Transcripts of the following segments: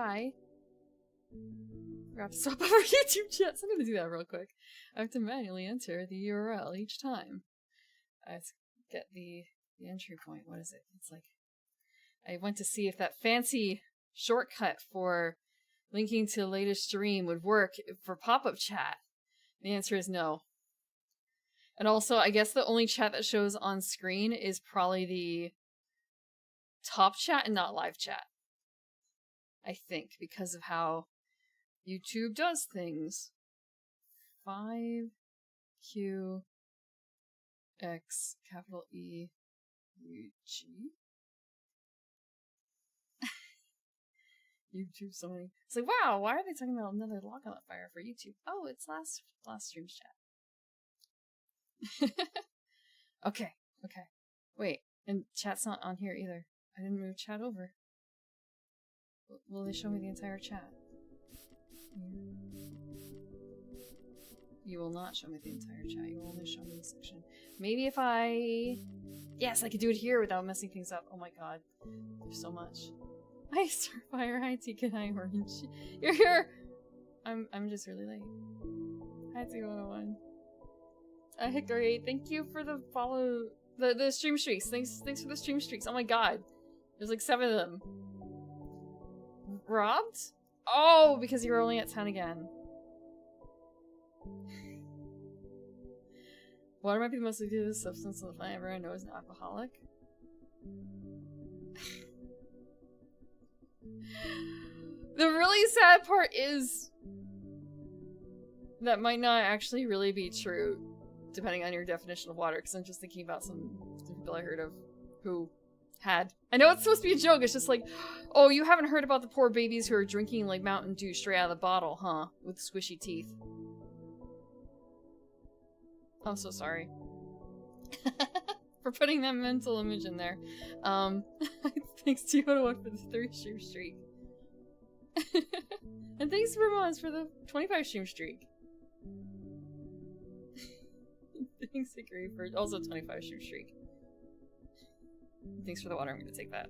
I forgot to swap over YouTube chat, so I'm gonna do that real quick. I have to manually enter the URL each time. I have to get the entry point. What is it? It's like, I went to see if that fancy shortcut for linking to the latest stream would work for pop-up chat. The answer is no. And also, I guess the only chat that shows on screen is probably the top chat and not live chat. I think, because of how YouTube does things. 5QX capital E UG. YouTube so many. It's like, wow, why are they talking about another log on the fire for YouTube? Oh, it's last stream's chat. Okay. Wait, and chat's not on here either. I didn't move chat over. Will they show me the entire chat? You will not show me the entire chat. You will only show me the section. Maybe if I... Yes, I could do it here without messing things up. Oh my god. There's so much. Hi, Starfire. Hi, TK. Hi, Orange. You're here! I'm just really late. Hi, T101. Hickory, thank you for the follow... The stream streaks. Thanks for the stream streaks. Oh my god. There's like 7 of them. Robbed? Oh, because you were only at 10 again. Water might be the most addictive substance on the planet everyone knows an alcoholic. The really sad part is that might not actually really be true, depending on your definition of water, because I'm just thinking about some people I heard of who had. I know it's supposed to be a joke, it's just like, oh, you haven't heard about the poor babies who are drinking like Mountain Dew straight out of the bottle, huh? With squishy teeth. I'm so sorry. For putting that mental image in there. Thanks to Yoda for the 3 stream streak. And thanks to Ramones for the 25 stream streak. Thanks to Gray for also 25 stream streak. Thanks for the water, I'm gonna take that.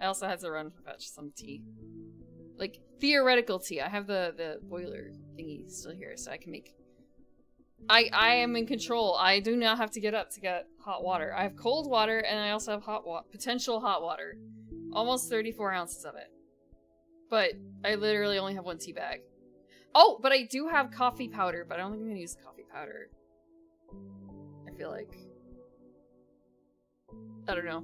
I also had to run to fetch some tea. Like, theoretical tea. I have the boiler thingy still here, so I can make... I am in control. I do not have to get up to get hot water. I have cold water, and I also have potential hot water. Almost 34 ounces of it. But I literally only have 1 tea bag. Oh, but I do have coffee powder, but I don't think I'm gonna use coffee powder. I feel like... I don't know.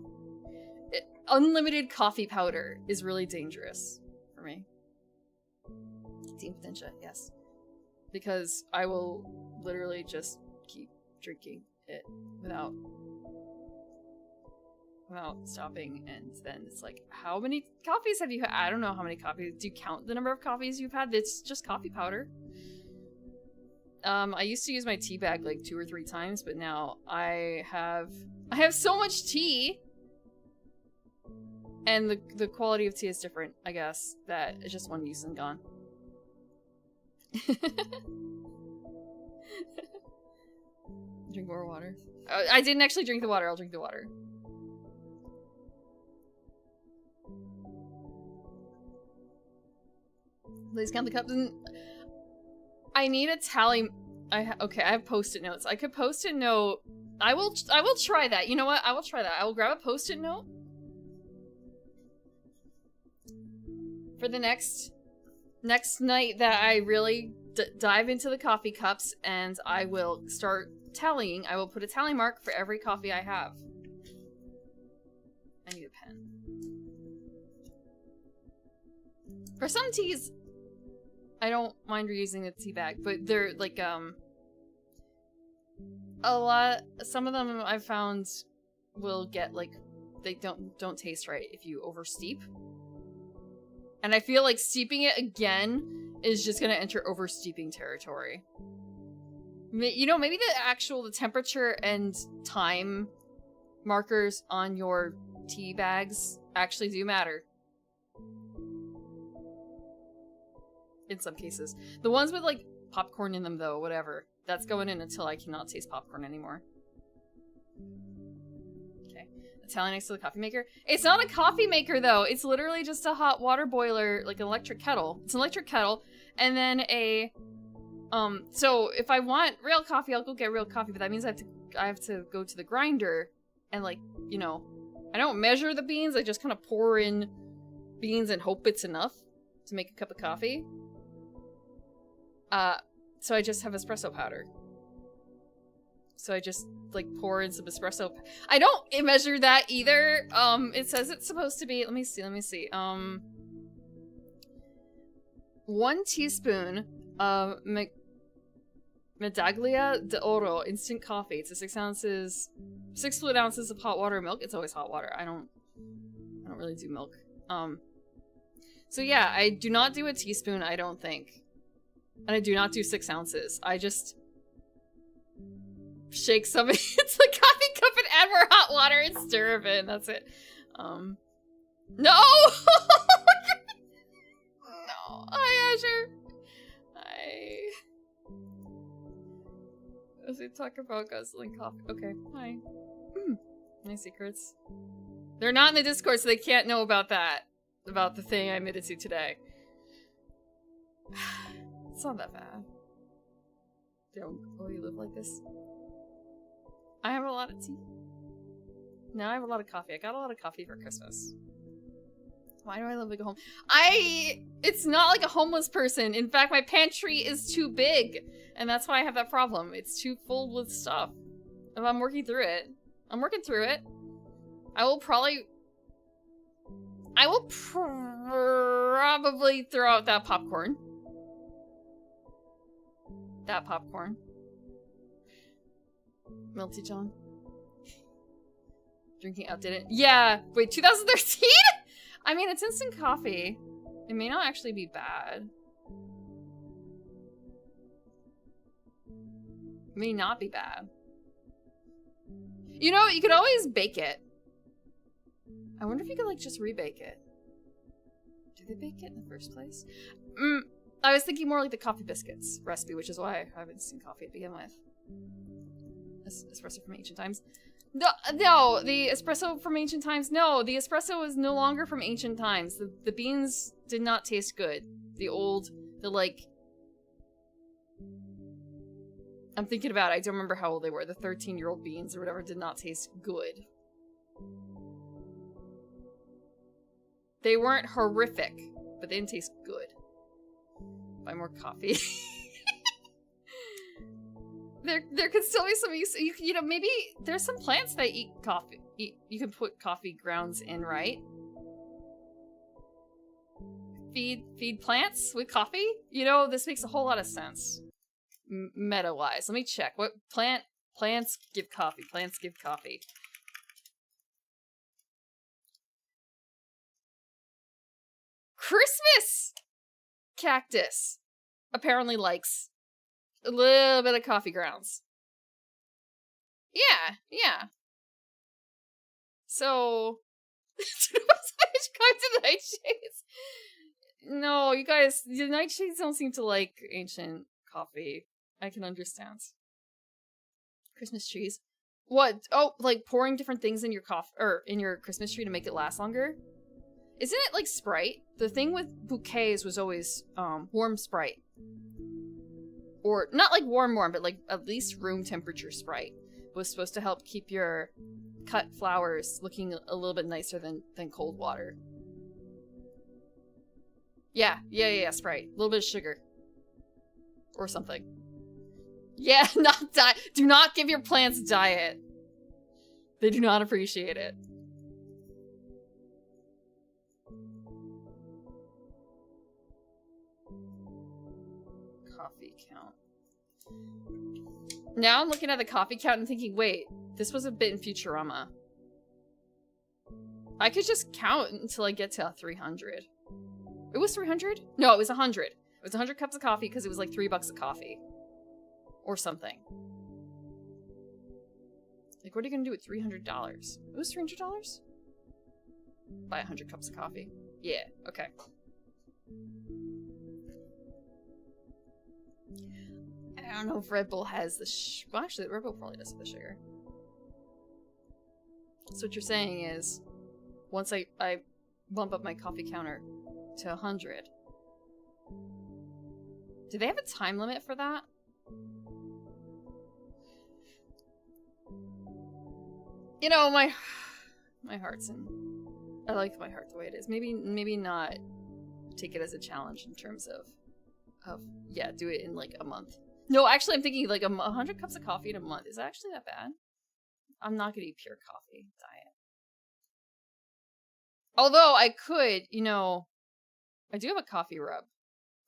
Unlimited coffee powder is really dangerous for me. Team Potential, yes. Because I will literally just keep drinking it without stopping, and then it's like, how many coffees have you had? I don't know how many coffees. Do you count the number of coffees you've had? It's just coffee powder. I used to use my tea bag like 2 or 3 times, but now I have so much tea, and the quality of tea is different, I guess, that it's just one use and gone. Drink more water. I didn't actually drink the water. I'll drink the water. Please count the cups. I need a tally. Okay, I have post-it notes. I could post-it note. I will try that. You know what? I will try that. I will grab a post-it note for the next night that I really dive into the coffee cups, and I will start tallying. I will put a tally mark for every coffee I have. I need a pen. For some teas, I don't mind reusing the tea bag, but they're like, some of them I've found will get like, they don't taste right if you over steep. And I feel like steeping it again is just gonna enter over steeping territory. You know, maybe the temperature and time markers on your tea bags actually do matter. In some cases. The ones with like popcorn in them though, whatever. That's going in until I cannot taste popcorn anymore. Okay. Okay. Italian next to the coffee maker. It's not a coffee maker, though. It's literally just a hot water boiler, like an electric kettle. It's an electric kettle, and then a... So if I want real coffee, I'll go get real coffee, but that means I have to go to the grinder and, like, you know, I don't measure the beans, I just kind of pour in beans and hope it's enough to make a cup of coffee. So I just have espresso powder. So I just, like, pour in some espresso. I don't measure that either. It says it's supposed to be, let me see. 1 teaspoon of Medaglia d'Oro instant coffee. It's a 6 fluid ounces of hot water or milk. It's always hot water. I don't really do milk. So yeah, I do not do a teaspoon, I don't think. And I do not do 6 ounces. I just shake some into the coffee cup and add more hot water and stir it in. That's it. No! No! Hi, Asher! As we talk about guzzling coffee. Okay, hi. My secrets. They're not in the Discord, so they can't know about that. About the thing I admitted to today. It's not that bad. Don't you live like this? I have a lot of tea. Now I have a lot of coffee. I got a lot of coffee for Christmas. Why do I live like a home? It's not like a homeless person. In fact, my pantry is too big. And that's why I have that problem. It's too full with stuff. And I'm working through it. I'm working through it. I will probably throw out that popcorn. That popcorn. Melty John. Drinking outdated. Yeah. Wait, 2013? I mean, it's instant coffee. It may not actually be bad. It may not be bad. You know, you could always bake it. I wonder if you could, like, just rebake it. Do they bake it in the first place? I was thinking more like the coffee biscuits recipe, which is why I have instant coffee to begin with. Espresso from ancient times. No, the espresso from ancient times. No, the espresso is no longer from ancient times. The beans did not taste good. I'm thinking about it. I don't remember how old they were. The 13-year-old beans or whatever did not taste good. They weren't horrific, but they didn't taste good. Buy more coffee. There could still be some use. You know, maybe there's some plants that eat coffee. You can put coffee grounds in, right? Feed plants with coffee? You know, this makes a whole lot of sense. Meta-wise. Let me check. What plants give coffee? Plants give coffee. Christmas cactus apparently likes a little bit of coffee grounds. Yeah. So, to the nightshades. No, you guys, the nightshades don't seem to like ancient coffee. I can understand. Christmas trees. What? Oh, like pouring different things in your in your Christmas tree to make it last longer? Isn't it like Sprite? The thing with bouquets was always warm Sprite. Or not like warm, but like at least room temperature Sprite was supposed to help keep your cut flowers looking a little bit nicer than cold water. Yeah, Sprite. A little bit of sugar. Or something. Yeah, not diet. Do not give your plants diet. They do not appreciate it. Coffee count. Now I'm looking at the coffee count and thinking, wait, this was a bit in Futurama. I could just count until I get to 300. It was 300? No, it was 100. It was 100 cups of coffee because it was like $3 a coffee. Or something. Like, what are you gonna do with $300? It was $300? Buy 100 cups of coffee. Yeah, okay. I don't know if Red Bull has the well, actually, Red Bull probably does have the sugar. So what you're saying is, once I bump up my coffee counter to 100, do they have a time limit for that? You know, my heart's in... I like my heart the way it is. Maybe not take it as a challenge in terms of yeah, do it in like a month. No, actually I'm thinking like 100 cups of coffee in a month. Is that actually that bad? I'm not gonna eat pure coffee diet. Although I could, you know, I do have a coffee rub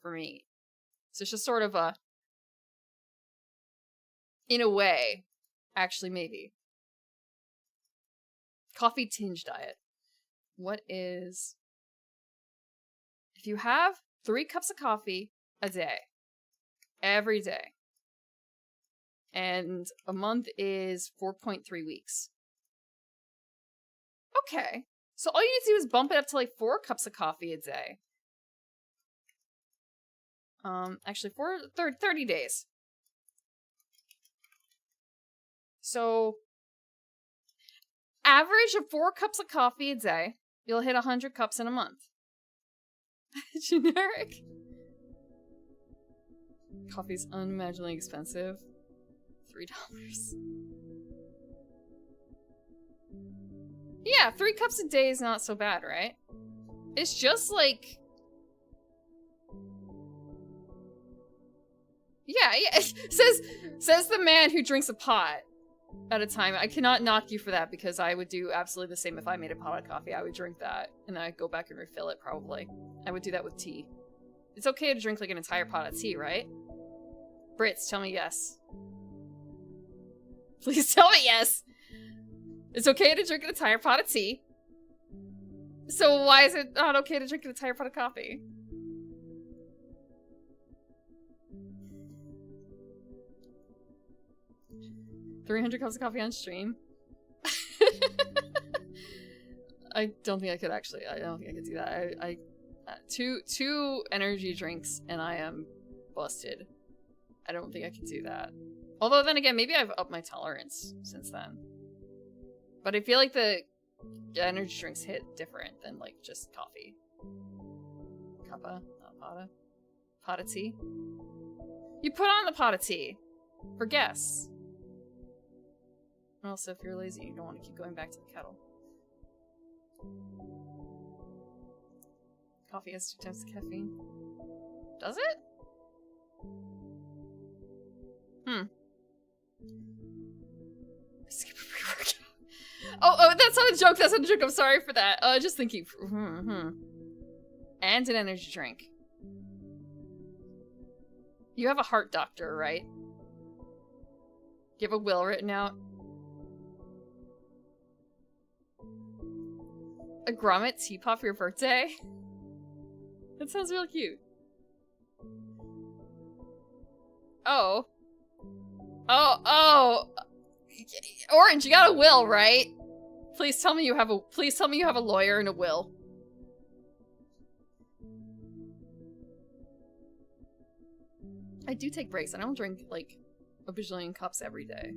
for me. So it's just sort of a, in a way, actually maybe. Coffee tinge diet. What is... If you have 3 cups of coffee a day, every day, and a month is 4.3 weeks. Okay. So all you need to do is bump it up to like 4 cups of coffee a day. Actually, 30 days. So, average of 4 cups of coffee a day, you'll hit 100 cups in a month. Generic. Coffee's unimaginably expensive. $3. Yeah, 3 cups a day is not so bad, right? It's just like... Yeah, says the man who drinks a pot at a time. I cannot knock you for that, because I would do absolutely the same if I made a pot of coffee. I would drink that, and then I'd go back and refill it, probably. I would do that with tea. It's okay to drink like an entire pot of tea, right? Brits, tell me yes. Please tell me yes! It's okay to drink an entire pot of tea. So why is it not okay to drink an entire pot of coffee? $300 cups of coffee on stream. I don't think I could actually. I don't think I could do that. Two energy drinks and I am busted. I don't think I can do that. Although then again, maybe I've upped my tolerance since then. But I feel like the energy drinks hit different than like just coffee. Cuppa, not potta. Pot of tea. You put on the pot of tea for guests. Also, if you're lazy, you don't want to keep going back to the kettle. Coffee has 2 times the caffeine. Does it? Skip a pre-workout. Oh, that's not a joke. That's not a joke. I'm sorry for that. Just thinking. And an energy drink. You have a heart doctor, right? You have a will written out. A grommet teapot for your birthday? That sounds real cute. Oh. Oh. Orange, you got a will, right? Please tell me you have a lawyer and a will. I do take breaks. I don't drink like a bajillion cups every day.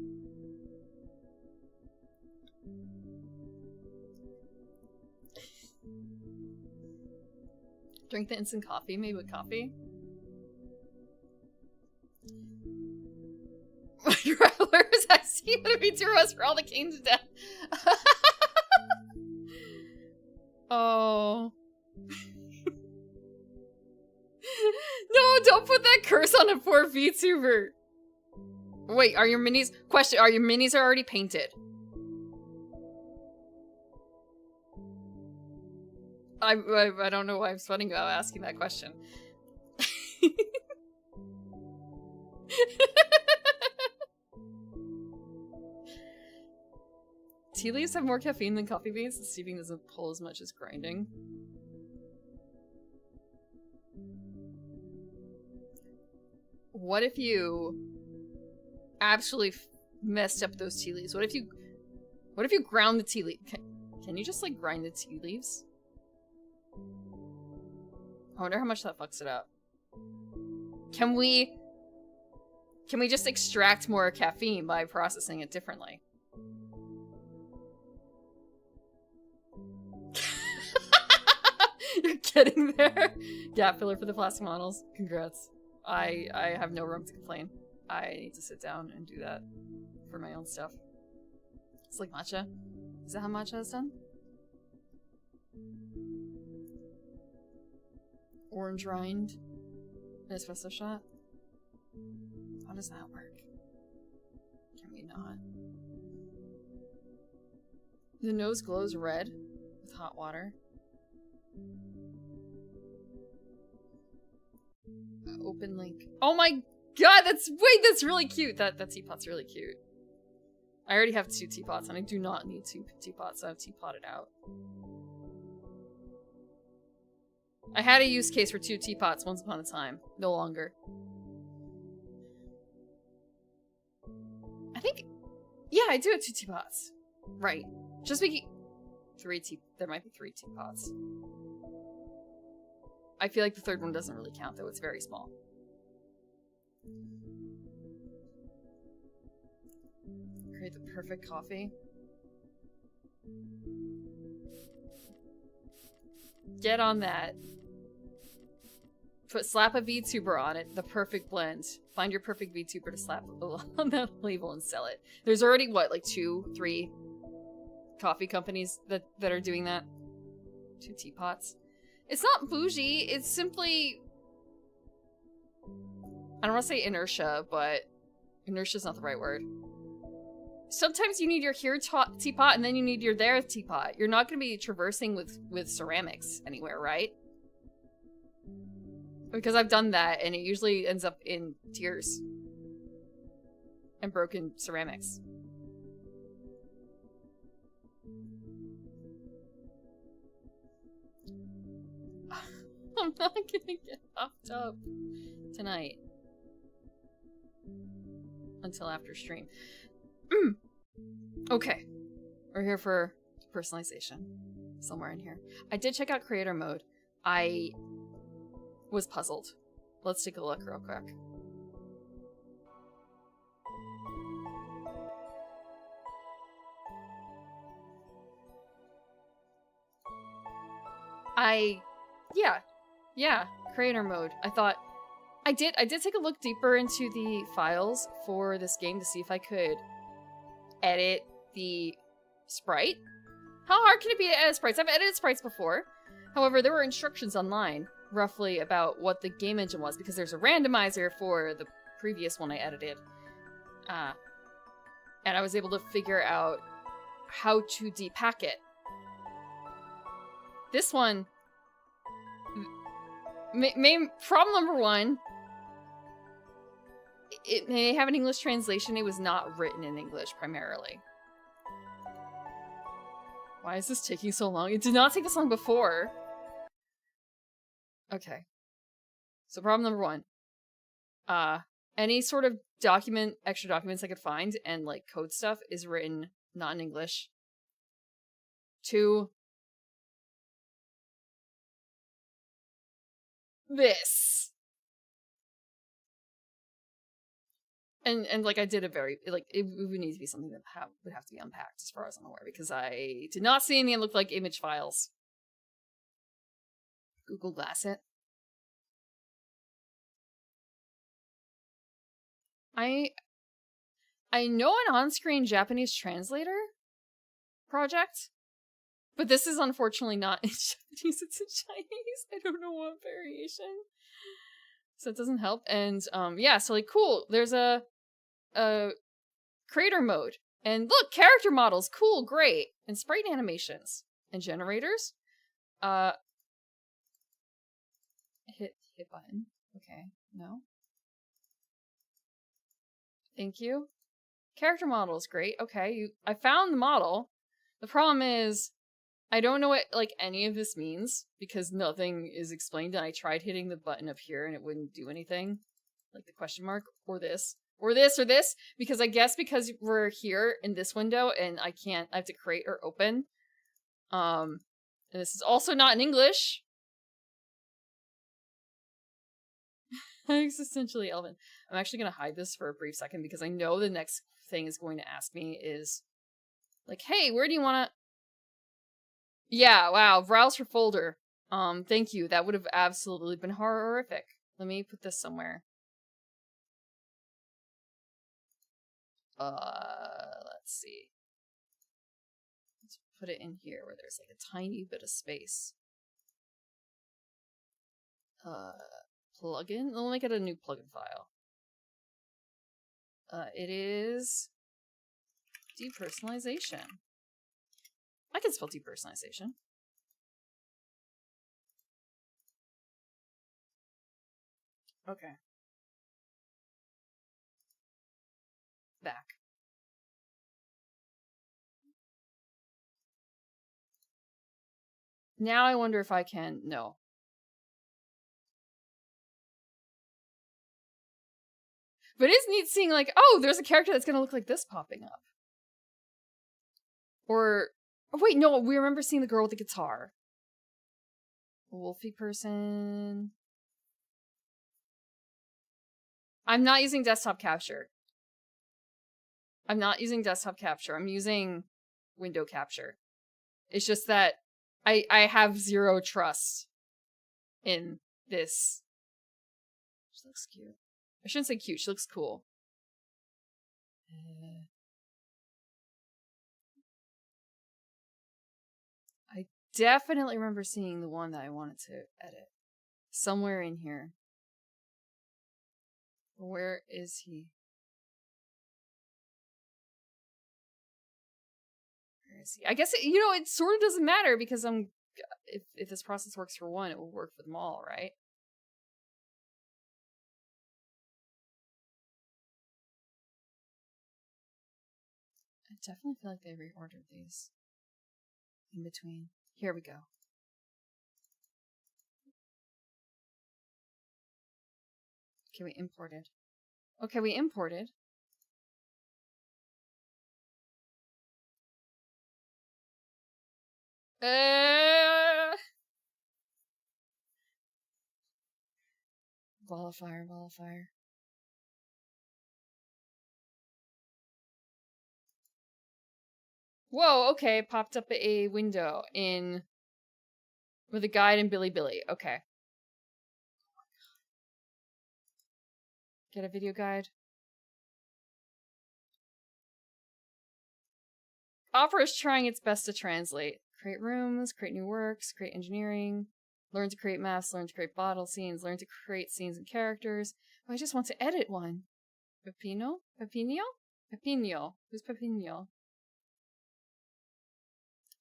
Drink the instant coffee made with coffee. Where's I see what be 2 us for all the kings of death. Oh. No, don't put that curse on a poor VTuber. Wait, are your minis... Question, are your minis already painted? I don't know why I'm sweating about asking that question. Tea leaves have more caffeine than coffee beans, and steeping doesn't pull as much as grinding. What if you absolutely messed up those tea leaves? What if you ground the tea leaf? Can you just like grind the tea leaves? I wonder how much that fucks it up. Can we just extract more caffeine by processing it differently? getting there. Gap filler for the plastic models. Congrats. I have no room to complain. I need to sit down and do that for my own stuff. It's like matcha. Is that how matcha is done? Orange rind. An espresso shot. How does that work? Can we not? The nose glows red with hot water. Open link. Oh my god, that's really cute. That teapot's really cute. I already have 2 teapots and I do not need 2 teapots, so I've teapotted out. I had a use case for 2 teapots once upon a time. No longer. I think, yeah, I do have 2 teapots. Right. Just making 3 there might be 3 teapots. I feel like the 3rd one doesn't really count, though. It's very small. Create the perfect coffee. Get on that. Slap a VTuber on it. The perfect blend. Find your perfect VTuber to slap on that label and sell it. There's already, what, like 2, 3 coffee companies that are doing that? 2 teapots. It's not bougie. It's simply... I don't want to say inertia, but inertia's not the right word. Sometimes you need your here teapot and then you need your there teapot. You're not going to be traversing with ceramics anywhere, right? Because I've done that and it usually ends up in tears. And broken ceramics. I'm not gonna get hopped up tonight. Until after stream. Okay. We're here for personalization. Somewhere in here. I did check out creator mode. I was puzzled. Let's take a look real quick. Yeah, creator mode. I thought I did take a look deeper into the files for this game to see if I could edit the sprite. How hard can it be to edit sprites? I've edited sprites before. However, there were instructions online roughly about what the game engine was because there's a randomizer for the previous one I edited. And I was able to figure out how to depack it. This one, main problem number 1, it may have an English translation. It was not written in English primarily. Why is this taking so long? It did not take this long before. Okay. So problem number 1. Any sort of extra documents I could find and like code stuff is written not in English. 2. This. And like I did a very, like, it would need to be something that would have to be unpacked as far as I'm aware, because I did not see any that looked like image files. Google Glass it. I know an on-screen Japanese translator project, but this is unfortunately not in Japanese, it's in Chinese. I don't know what variation. So it doesn't help. And yeah, so like cool, there's a creator mode. And look, character models, cool, great. And sprite animations. And generators. Hit button. Okay, no. Thank you. Character models, great. Okay, I found the model. The problem is, I don't know what, like, any of this means, because nothing is explained, and I tried hitting the button up here, and it wouldn't do anything. Like the question mark, or this, or this, or this, because I guess because we're here in this window, and I have to create or open. And this is also not in English. Existentially Elvin. I'm actually going to hide this for a brief second, because I know the next thing is going to ask me is, like, hey, where do you want to... Yeah, wow, browse for folder. Thank you. That would have absolutely been horrific. Let me put this somewhere. Let's see. Let's put it in here where there's like a tiny bit of space. Plugin? Let me make it a new plugin file. It is Depersonalization. I can spell depersonalization. Okay. Back. Now I wonder if I can... No. But it is neat seeing, like, oh, there's a character that's gonna look like this popping up. Or... Oh, wait, no, we remember seeing the girl with the guitar. A wolfy person... I'm not using desktop capture. I'm not using desktop capture. I'm using window capture. It's just that I have zero trust in this. She looks cute. I shouldn't say cute. She looks cool. I definitely remember seeing the one that I wanted to edit. Somewhere in here. Where is he? Where is he? I guess, it sort of doesn't matter because if this process works for one, it will work for them all, right? I definitely feel like they reordered these in between. Here we go. Okay, we imported. Okay, we imported. Ball of fire, ball of fire. Whoa, okay, popped up a window with a guide and Billy Billy. Okay. Get a video guide. Opera is trying its best to translate. Create rooms, create new works, create engineering, learn to create maps, learn to create bottle scenes, learn to create scenes and characters. Oh, I just want to edit one. Pepino? Pepino? Pepino. Who's Pepino?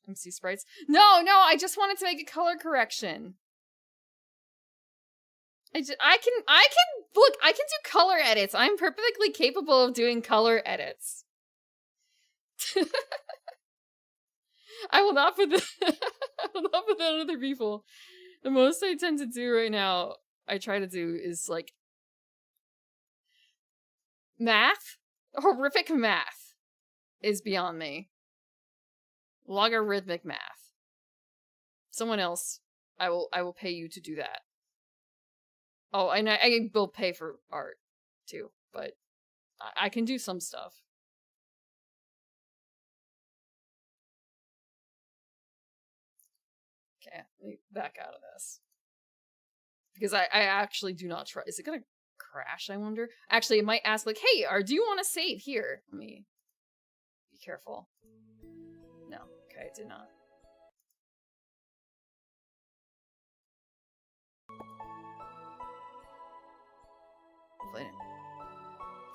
MC sprites. No, I just wanted to make a color correction. I can look, I can do color edits. I'm perfectly capable of doing color edits. I will not put that on other people. The most I tend to do right now, I try to do is like math. Horrific math is beyond me. Logarithmic math. Someone else, I will pay you to do that. Oh, and I will pay for art too, but I can do some stuff. Okay, let me back out of this. Because I actually do not try. Is it gonna crash, I wonder? Actually, it might ask, like, hey, do you want to save here? Let me be careful. No, okay, it did not.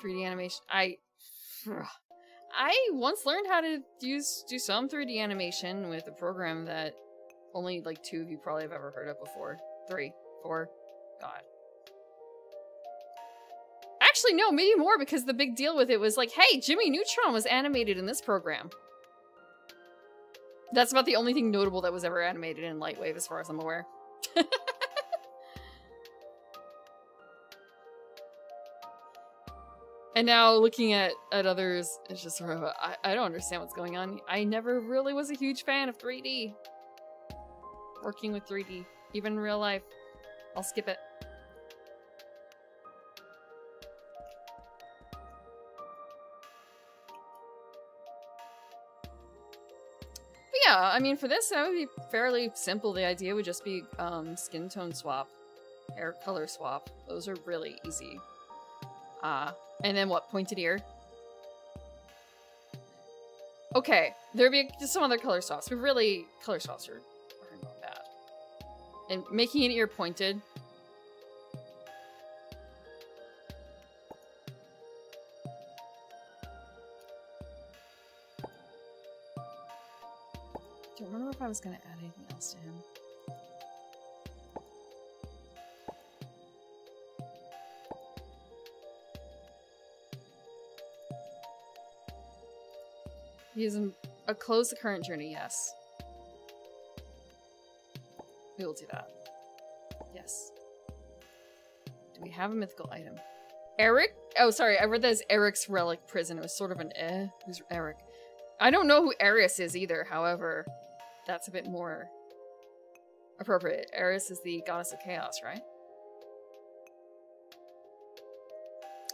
3D animation. I once learned how to do some 3D animation with a program that only like 2 of you probably have ever heard of before. 3, 4, God. Actually, no, maybe more, because the big deal with it was like, hey, Jimmy Neutron was animated in this program. That's about the only thing notable that was ever animated in Lightwave, as far as I'm aware. And now looking at others, it's just sort of, I don't understand what's going on. I never really was a huge fan of 3D. Working with 3D, even in real life. I'll skip it. But Yeah, I mean, for this, that would be fairly simple. The idea would just be skin tone swap, hair color swap. Those are really easy. And then what? Pointed ear? Okay, there'd be just some other color swaps, but really, color swaps are not bad. And making an ear pointed. Don't remember if I was gonna add anything else to him. He is a close the current journey, yes. We will do that. Yes. Do we have a mythical item? Eric? Oh, sorry, I read that as Eric's relic prison. It was sort of an who's Eric? I don't know who Eris is either, however, that's a bit more appropriate. Eris is the goddess of chaos, right?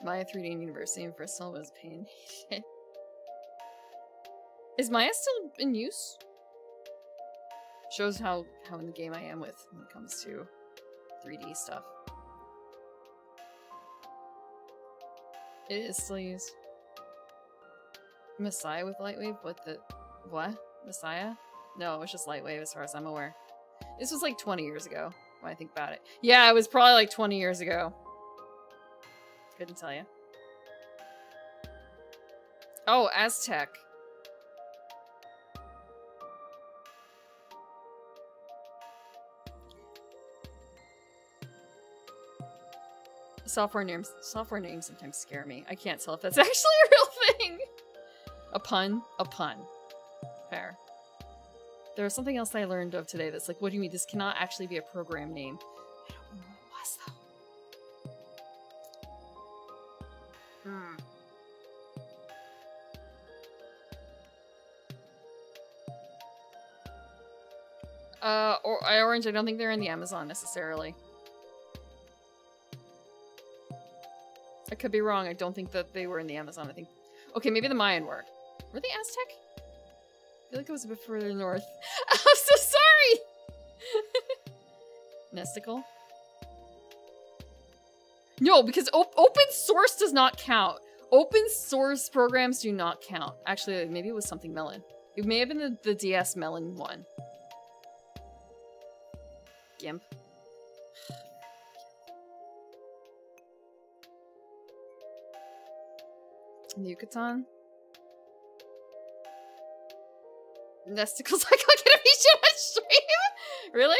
Maya 3D in University and Bristol was pain. Is Maya still in use? Shows how in the game I am with when it comes to 3D stuff. It is still used. Messiah with Lightwave? What? Messiah? No, it was just Lightwave as far as I'm aware. This was like 20 years ago when I think about it. Yeah, it was probably like 20 years ago. Couldn't tell you. Oh, Aztec. Software names sometimes scare me. I can't tell if that's actually a real thing. A pun? A pun. Fair. There was something else that I learned of today that's like, what do you mean? This cannot actually be a program name. I don't know what it was, though. Orange, I don't think they're in the Amazon necessarily. I could be wrong. I don't think that they were in the Amazon. I think... Okay, maybe the Mayan were. Were they Aztec? I feel like it was a bit further north. I'm so sorry! Nesticle? No, because open source does not count. Open source programs do not count. Actually, maybe it was something Melon. It may have been the DS Melon one. Gimp. Yucatan? Nesticles like gonna be shit on stream? Really?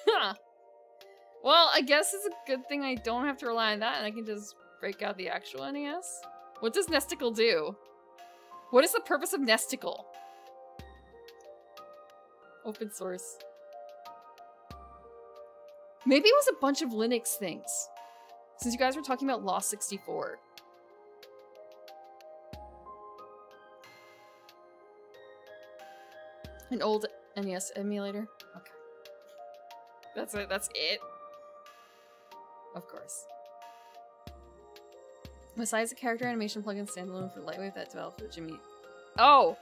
Huh. Well, I guess it's a good thing I don't have to rely on that and I can just break out the actual NES. What does Nesticle do? What is the purpose of Nesticle? Open source. Maybe it was a bunch of Linux things. Since you guys were talking about Lost 64. An old NES emulator? Okay. That's it? That's it? Of course. Besides a character animation plugin standalone for Lightwave that developed with Jimmy... Oh!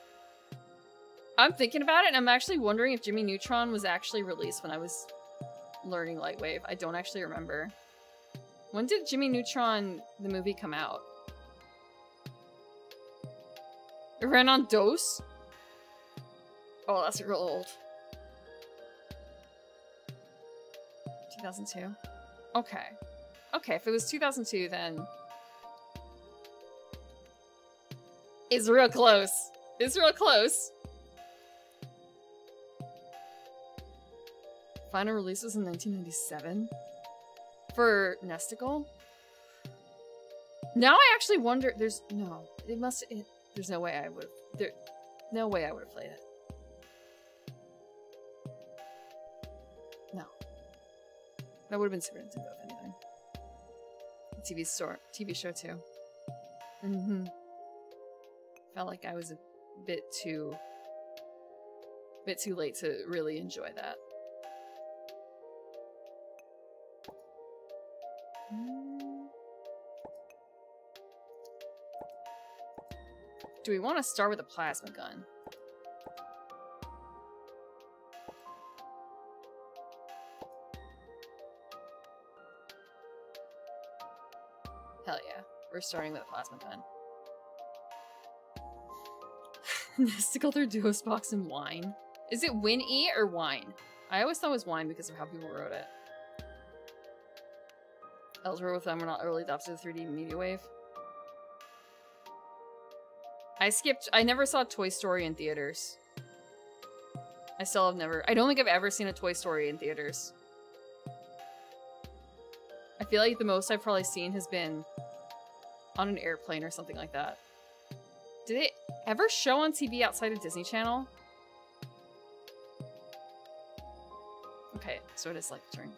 I'm thinking about it and I'm actually wondering if Jimmy Neutron was actually released when I was learning Lightwave. I don't actually remember. When did Jimmy Neutron, the movie, come out? It ran on DOS? Oh, that's real old. 2002? Okay. Okay, if it was 2002, then... It's real close. It's real close. Final release was in 1997? For Nesticle? Now I actually wonder... There's no way I would have... No way I would have played it. No. That would have been Super Nintendo, if anything. TV show too. Mm-hmm. Felt like I was a bit too late to really enjoy that. Do we want to start with a plasma gun? Hell yeah. We're starting with a plasma gun. Mystical through Duos box and wine. Is it win-e or wine? I always thought it was wine because of how people wrote it. Elsewhere with them were not early adopted to 3D media wave. I never saw Toy Story in theaters. I don't think I've ever seen a Toy Story in theaters. I feel like the most I've probably seen has been on an airplane or something like that. Did it ever show on TV outside of Disney Channel? Okay, so it is like a turn.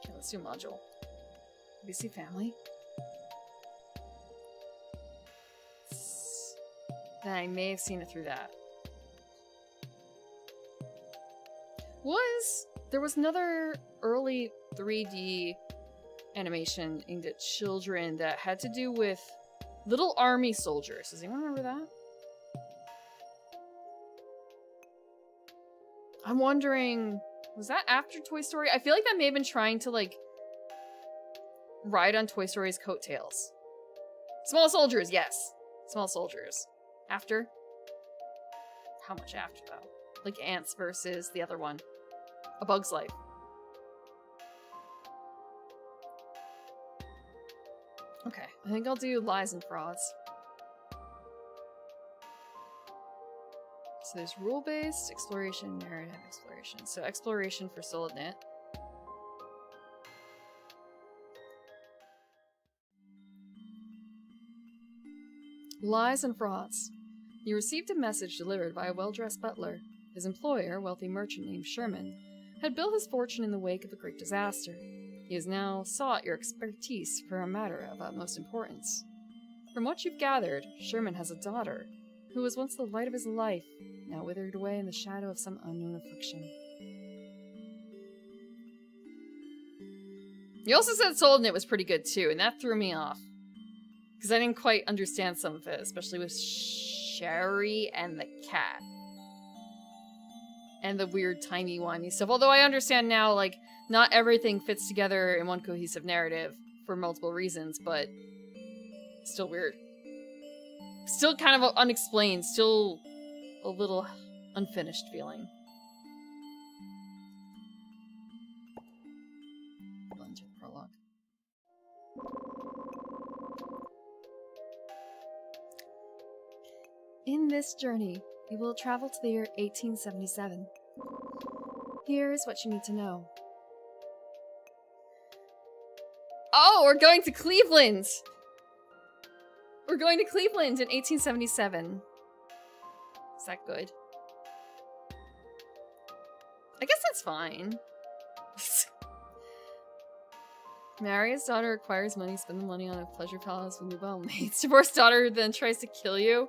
Okay, let's do module. BC family. Then I may have seen it through that. There was another early 3D animation aimed at children that had to do with little army soldiers. Does anyone remember that? I'm wondering, was that after Toy Story? I feel like that may have been trying to, like, ride on Toy Story's coattails. Small Soldiers, yes. Small Soldiers. After? How much after, though? Like Ants versus the other one. A Bug's Life. Okay, I think I'll do Lies and Frauds. So there's rule-based, exploration, narrative, exploration. So exploration for Solidnit. Lies and Frauds. You received a message delivered by a well-dressed butler. His employer, a wealthy merchant named Sherman, had built his fortune in the wake of a great disaster. He has now sought your expertise for a matter of utmost importance. From what you've gathered, Sherman has a daughter, who was once the light of his life, now withered away in the shadow of some unknown affliction. You also said Solidnit was pretty good too, and that threw me off. Because I didn't quite understand some of it, especially with Sherry and the cat. And the weird timey-wimey stuff. Although I understand now, like, not everything fits together in one cohesive narrative for multiple reasons, but still weird. Still kind of unexplained, still a little unfinished feeling. Enter the prologue. In this journey, we will travel to the year 1877. Here's what you need to know. Oh, we're going to Cleveland! We're going to Cleveland in 1877. Is that good? I guess that's fine. Maria's daughter acquires money, spend the money on a pleasure palace with new mates. Divorced daughter then tries to kill you.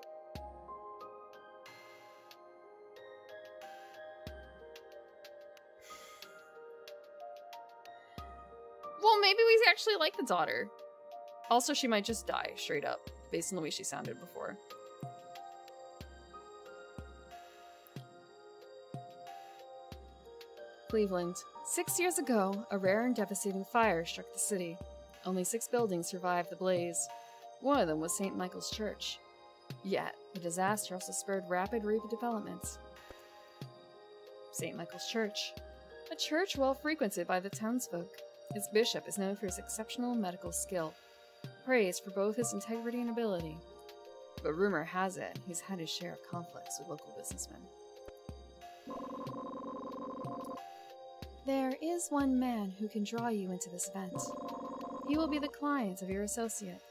Well, maybe we actually like the daughter. Also, she might just die, straight up, based on the way she sounded before. Cleveland. 6 years ago, a rare and devastating fire struck the city. Only 6 buildings survived the blaze. One of them was St. Michael's Church. Yet, the disaster also spurred rapid redevelopment. St. Michael's Church. A church well frequented by the townsfolk. Its bishop is known for his exceptional medical skill, praised for both his integrity and ability. But rumor has it he's had his share of conflicts with local businessmen. There is one man who can draw you into this event. He will be the client of your associate.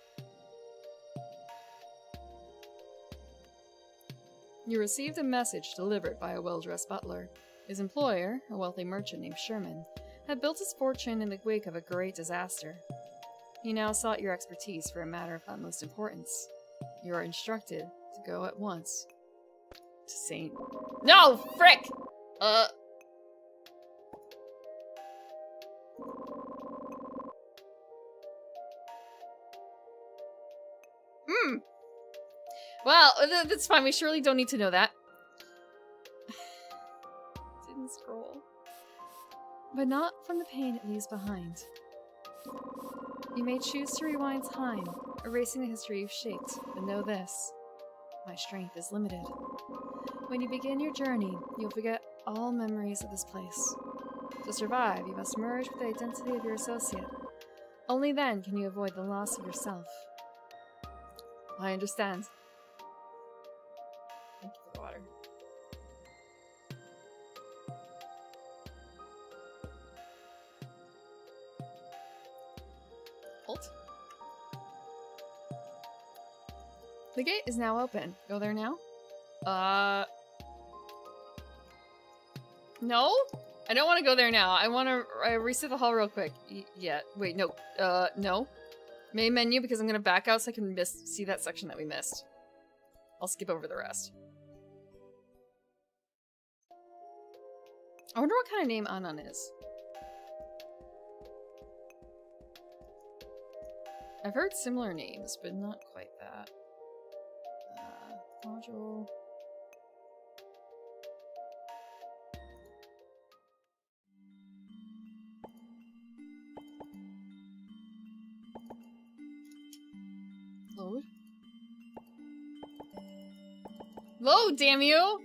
You received a message delivered by a well-dressed butler. His employer, a wealthy merchant named Sherman, had built his fortune in the wake of a great disaster. He now sought your expertise for a matter of utmost importance. You are instructed to go at once to St. No! Frick! Well, that's fine. We surely don't need to know that. Didn't scroll. But not from the pain it leaves behind. You may choose to rewind time, erasing the history you've shaped, but know this. My strength is limited. When you begin your journey, you'll forget all memories of this place. To survive, you must merge with the identity of your associate. Only then can you avoid the loss of yourself. I understand. Thank you for the water. Hold. The gate is now open. Go there now? No? I don't want to go there now. I want to reset the hall real quick. Yeah. Wait, no. No. Main menu, because I'm going to back out so I can see that section that we missed. I'll skip over the rest. I wonder what kind of name Anan is. I've heard similar names, but not quite that. Module. Load. Load, damn you!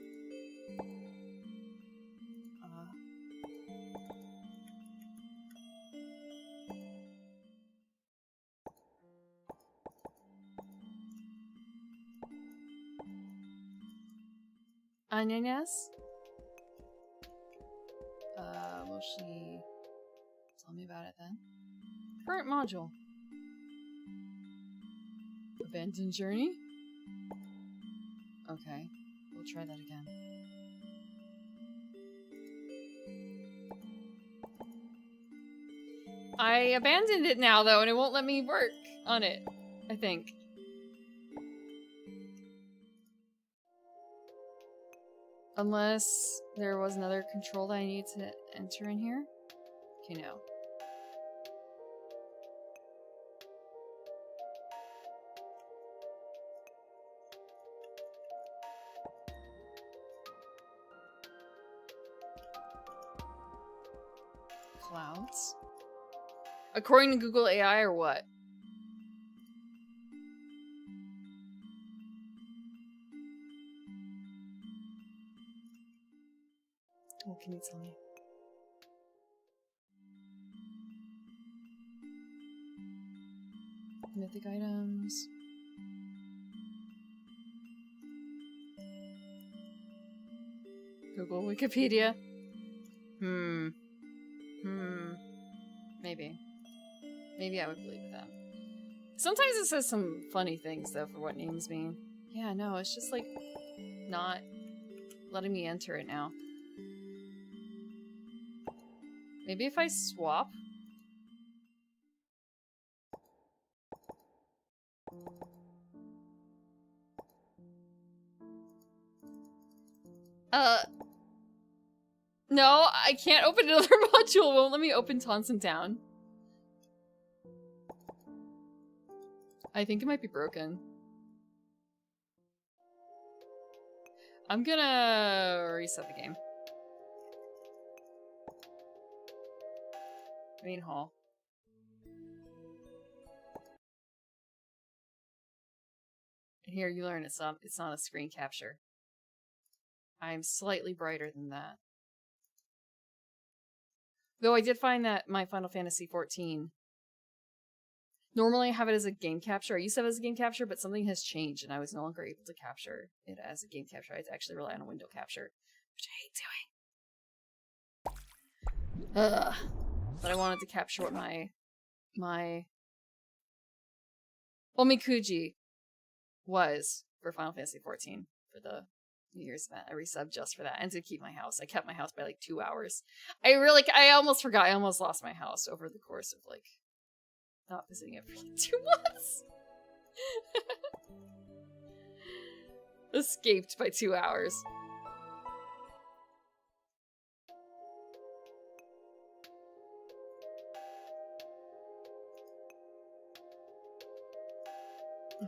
Ananas? Will she tell me about it then? Current module. Abandoned journey? Okay, we'll try that again. I abandoned it now though, and it won't let me work on it, I think. Unless there was another control that I need to enter in here. Okay, no. Clouds? According to Google AI or what? What can you tell me? Mythic items. Google Wikipedia. Maybe. Maybe I would believe that. Sometimes it says some funny things though for what names mean. Yeah, no, it's just like not letting me enter it now. Maybe if I swap? No, I can't open another module. It won't let me open Taunton Town. I think it might be broken. I'm gonna reset the game. Main hall. Here, you learn it's not a screen capture. I'm slightly brighter than that. Though I did find that my Final Fantasy XIV, normally I have it as a game capture. I used to have it as a game capture, but something has changed and I was no longer able to capture it as a game capture. I had to actually rely on a window capture, which I hate doing. But I wanted to capture what my Omikuji was for Final Fantasy XIV for the New Year's event. I resubbed just for that and to keep my house. I kept my house by like 2 hours. I almost forgot. I almost lost my house over the course of like not visiting it for 2 months. Escaped by 2 hours.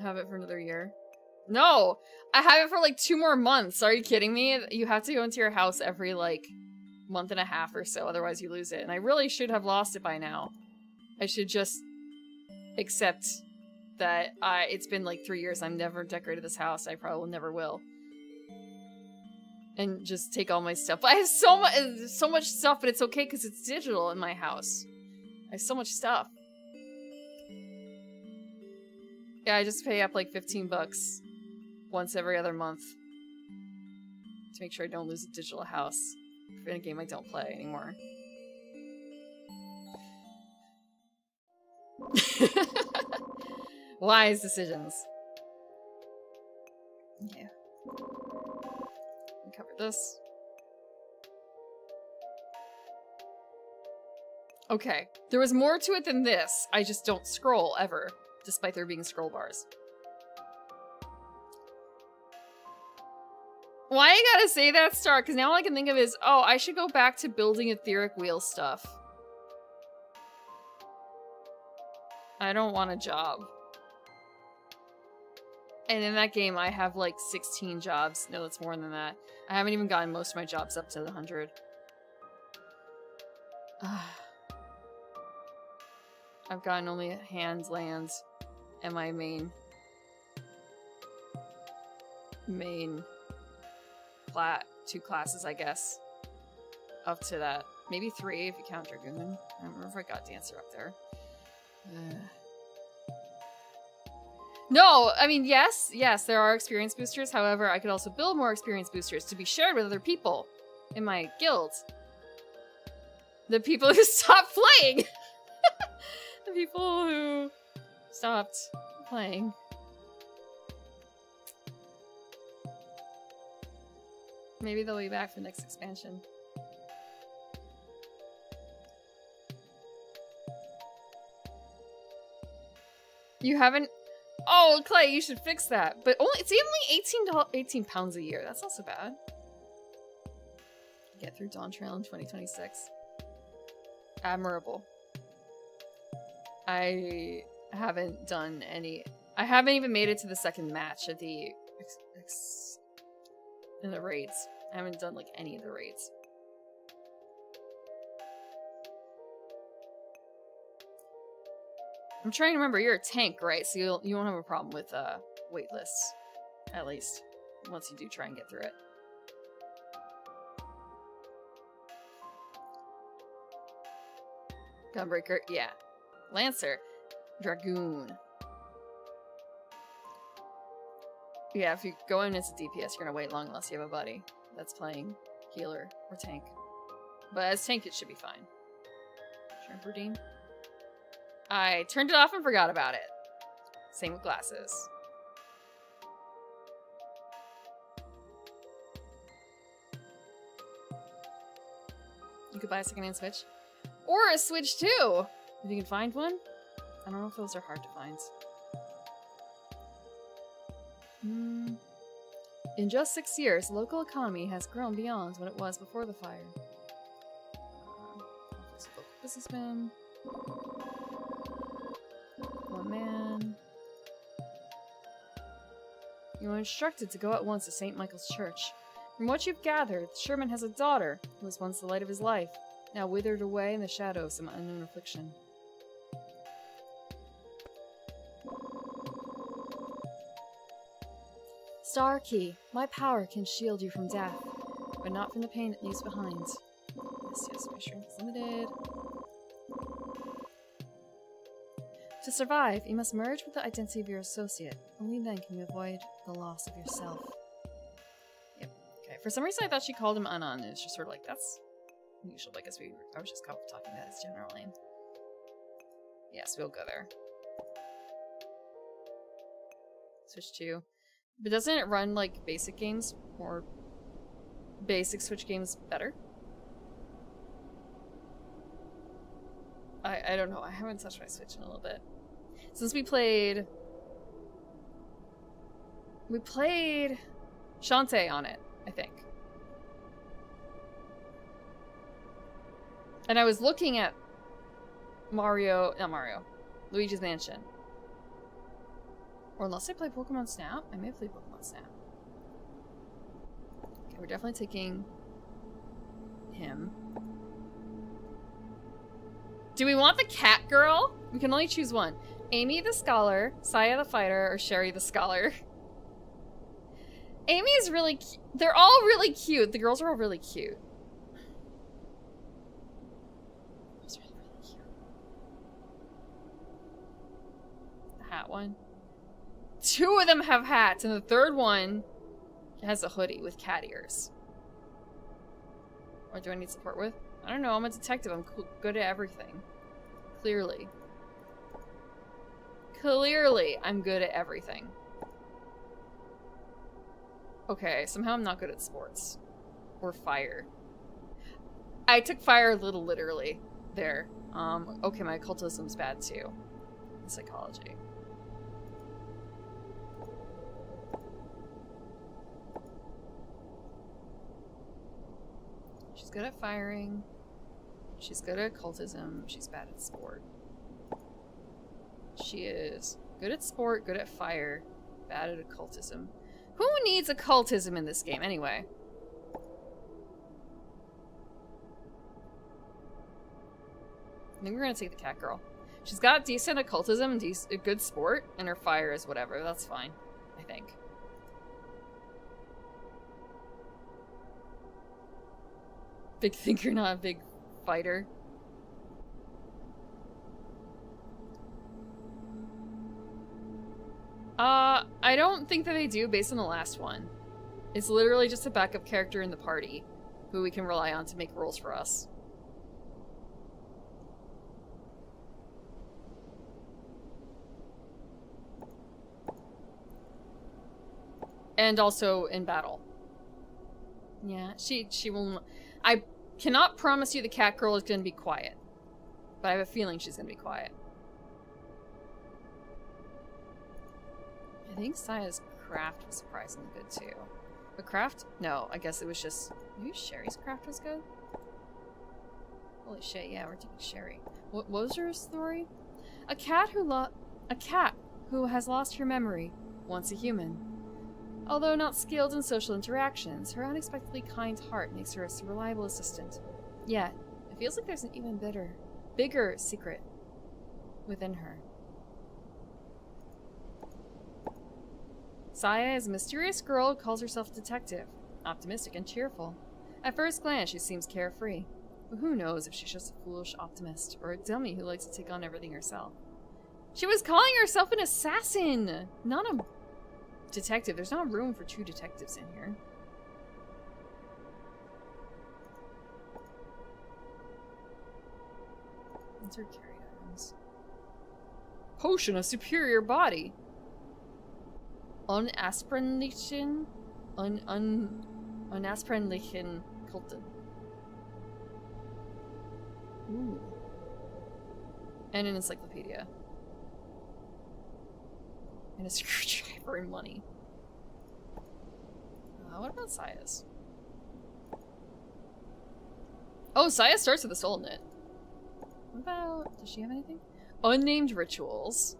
Have it for another year. No! I have it for like 2 more months. Are you kidding me? You have to go into your house every like month and a half or so, otherwise you lose it. And I really should have lost it by now. I should just accept that it's been like 3 years. I've never decorated this house. I probably never will. And just take all my stuff. But I have so much stuff, but it's okay because it's digital in my house. I have so much stuff. Yeah, I just pay up like 15 bucks once every other month to make sure I don't lose a digital house in a game I don't play anymore. Wise decisions. Yeah. Cover this. Okay. There was more to it than this. I just don't scroll ever, despite there being scroll bars. Why you gotta say that, Star? Because now all I can think of is, oh, I should go back to building etheric wheel stuff. I don't want a job. And in that game, I have like 16 jobs. No, that's more than that. I haven't even gotten most of my jobs up to the 100. I've gotten only hands, lands, and my main two classes, I guess. Up to that. Maybe 3 if you count Dragoon. I don't remember if I got Dancer up there. No, I mean, yes, there are experience boosters. However, I could also build more experience boosters to be shared with other people in my guild. The people who stopped playing! The people who stopped playing. Maybe they'll be back for the next expansion. You haven't... Oh, Clay, you should fix that. But it's only 18 pounds a year. That's not so bad. Get through Dawn Trail in 2026. Admirable. I haven't done any... I haven't even made it to the second match of the... in the raids. I haven't done, like, any of the raids. I'm trying to remember, you're a tank, right? So you won't have a problem with wait lists. At least. Once you do try and get through it. Gunbreaker, yeah. Lancer. Dragoon. Yeah, if you go in as a DPS, you're gonna wait long unless you have a buddy that's playing healer or tank. But as tank, it should be fine. Shrimp Redeem. I turned it off and forgot about it. Same with glasses. You could buy a secondhand Switch. Or a Switch too! If you can find one. I don't know if those are hard to find. In just 6 years, the local economy has grown beyond what it was before the fire. Businessman. One man. You are instructed to go at once to St. Michael's Church. From what you've gathered, Sherman has a daughter who was once the light of his life, now withered away in the shadow of some unknown affliction. Star Key, my power can shield you from death, but not from the pain it leaves behind. Yes, my strength is limited. To survive, you must merge with the identity of your associate. Only then can you avoid the loss of yourself. Yep. Okay. For some reason, I thought she called him Anon, and it's just sort of like, that's unusual. I guess I was just talking about his general name. Yes, we'll go there. Switch 2. But doesn't it run, like, basic games or basic Switch games better? I don't know. I haven't touched my Switch in a little bit. Since we played Shantae on it, I think. And I was looking at Luigi's Mansion. Or unless I play Pokemon Snap. I may play Pokemon Snap. Okay, we're definitely taking him. Do we want the cat girl? We can only choose one. Amy the Scholar, Saya the Fighter, or Sherry the Scholar. Amy is really cute. They're all really cute. The girls are all really cute. Those are really, really cute. The hat one. 2 of them have hats, and the third one has a hoodie with cat ears. What do I need support with? I don't know. I'm a detective. I'm good at everything. Clearly. Clearly, I'm good at everything. Okay, somehow I'm not good at sports. Or fire. I took fire a little literally there. Okay, my occultism's bad too. And psychology. She's good at firing. She's good at occultism. She's bad at sport. She is good at sport, good at fire, bad at occultism. Who needs occultism in this game anyway? I think we're gonna take the cat girl. She's got decent occultism and a good sport, and her fire is whatever. That's fine, I think. Big thinker, not a big fighter. I don't think that they do based on the last one. It's literally just a backup character in the party who we can rely on to make rules for us. And also in battle. Yeah, she will... I cannot promise you the cat girl is going to be quiet. But I have a feeling she's going to be quiet. I think Saya's craft was surprisingly good too. But craft? No, I guess it was just... Maybe Sherry's craft was good? Holy shit, yeah, we're taking Sherry. What was her story? A cat who has lost her memory, once a human. Although not skilled in social interactions, her unexpectedly kind heart makes her a reliable assistant. Yet, it feels like there's an even bigger secret within her. Saya is a mysterious girl who calls herself a detective, optimistic and cheerful. At first glance, she seems carefree. But who knows if she's just a foolish optimist or a dummy who likes to take on everything herself. She was calling herself an assassin, not a detective. There's not room for 2 detectives in here. What's her carried items? Potion of superior body. Unaspirinlichen Kulten. Ooh. And an encyclopedia. And a screwdriver and money. What about Saya's? Oh, Saya starts with a soul knit. What about... Does she have anything? Unnamed rituals.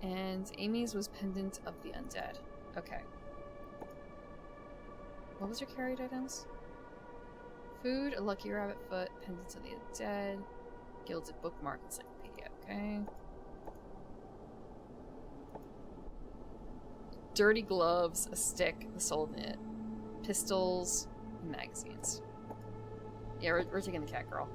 And Amy's was Pendant of the Undead. Okay. What was her carried items? Food, a lucky rabbit foot, Pendant of the Undead, gilded bookmark, encyclopedia. Okay. Dirty gloves, a stick, the soul knit, pistols, and magazines. Yeah, we're taking the cat girl.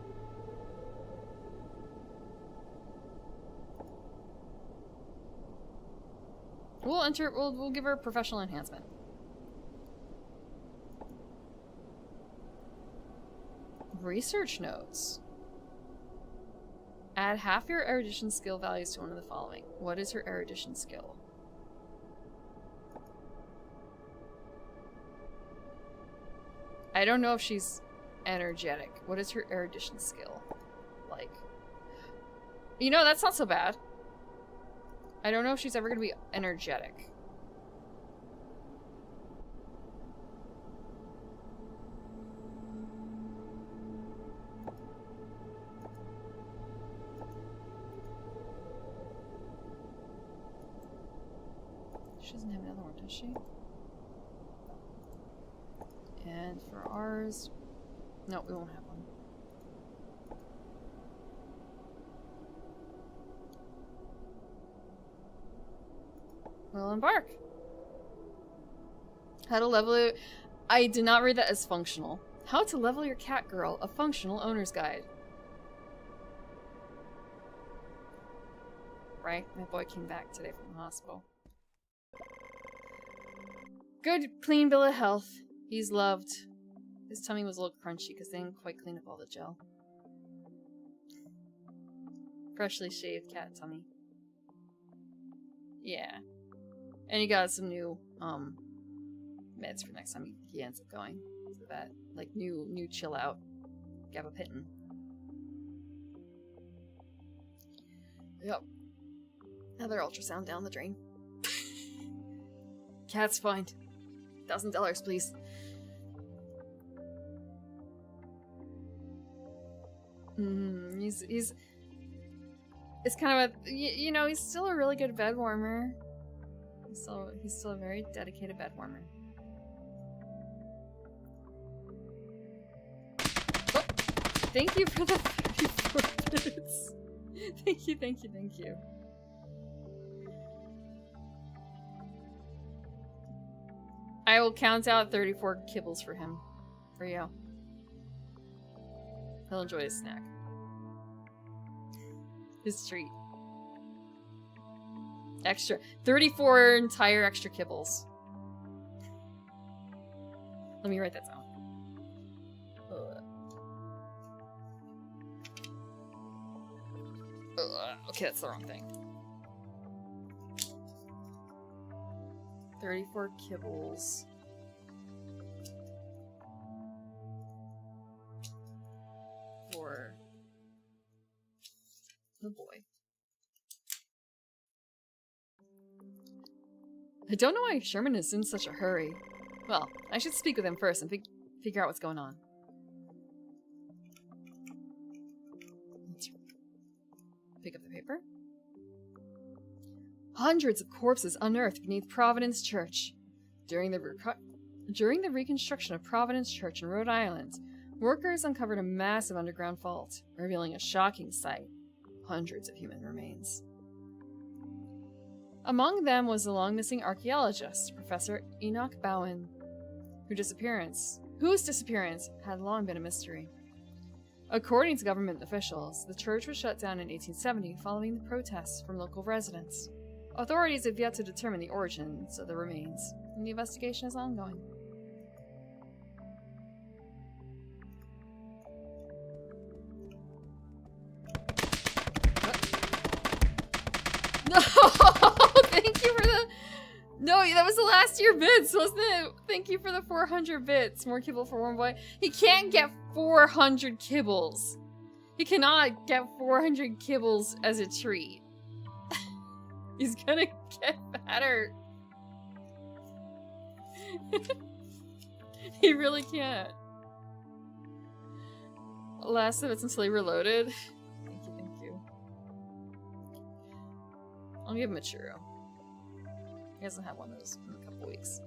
We'll give her a professional enhancement. Research notes. Add half your erudition skill values to one of the following. What is her erudition skill? I don't know if she's energetic. What is her erudition skill like? You know, that's not so bad. I don't know if she's ever going to be energetic. She doesn't have another one, does she? And for ours... No, we won't have one. We'll embark. How to level it... I did not read that as functional. How to level your cat girl, a functional owner's guide. Right? My boy came back today from the hospital. Good, clean bill of health. He's loved. His tummy was a little crunchy because they didn't quite clean up all the gel. Freshly shaved cat tummy. Yeah. And he got some new, meds for next time he ends up going to that. Like, new chill out. Gabapentin. Yep. Another ultrasound down the drain. Cat's fine. $1,000, please. He's it's kind of a, you know, he's still a really good bed warmer. He's still a very dedicated bed warmer. Oh, thank you for the 34 bits. Thank you, thank you, thank you. I will count out 34 kibbles for him. For you. He'll enjoy his snack. His treat. Extra. 34 entire extra kibbles. Let me write that down. Okay, that's the wrong thing. 34 kibbles. For the boy. I don't know why Sherman is in such a hurry. Well, I should speak with him first and figure out what's going on. Let's pick up the paper. Hundreds of corpses unearthed beneath Providence Church. During the reconstruction of Providence Church in Rhode Island, workers uncovered a massive underground vault, revealing a shocking sight. Hundreds of human remains. Among them was the long-missing archaeologist, Professor Enoch Bowen, whose disappearance had long been a mystery. According to government officials, the church was shut down in 1870 following the protests from local residents. Authorities have yet to determine the origins of the remains, and the investigation is ongoing. No! Thank you for the... No, that was the last year bits, wasn't it? Thank you for the 400 bits. More kibble for one boy. He can't get 400 kibbles. He cannot get 400 kibbles as a treat. He's gonna get fatter. He really can't. Last of it's until he reloaded. Thank you, thank you. I'll give him a churro. He hasn't had one of those in a couple weeks.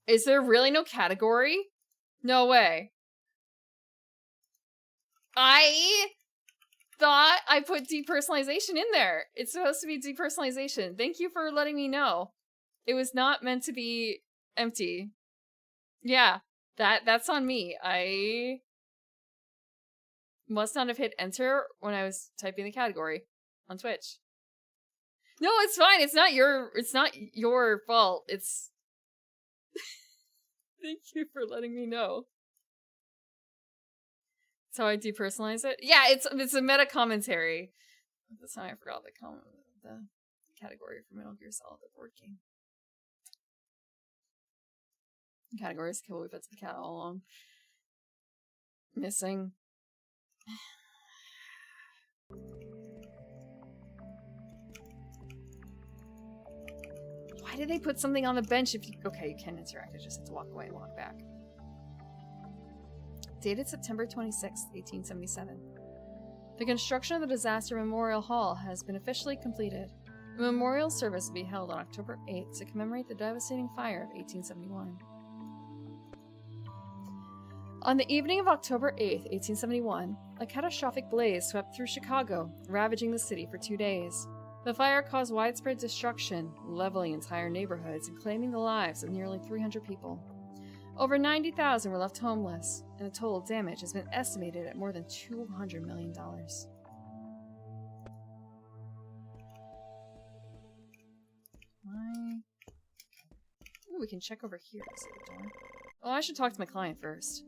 Is there really no category? No way. I thought I put depersonalization in there. It's supposed to be depersonalization. Thank you for letting me know. It was not meant to be empty. Yeah, that's on me. I must not have hit enter when I was typing the category on Twitch. No, it's fine. It's not your fault. It's Thank you for letting me know. That's how I depersonalize it. Yeah, it's a meta commentary. This time I forgot the category for Metal Gear Solid, the board game. The category is kill. We've had the cat all along. Missing. Why did they put something on the bench if you... Okay, you can interact. I just have to walk away and walk back. Dated September 26th, 1877. The construction of the Disaster Memorial Hall has been officially completed. A memorial service will be held on October 8th to commemorate the devastating fire of 1871. On the evening of October 8th, 1871, a catastrophic blaze swept through Chicago, ravaging the city for 2 days. The fire caused widespread destruction, leveling entire neighborhoods and claiming the lives of nearly 300 people. Over 90,000 were left homeless, and the total damage has been estimated at more than $200 million. Ooh, we can check over here. Is it the door? Oh, I should talk to my client first.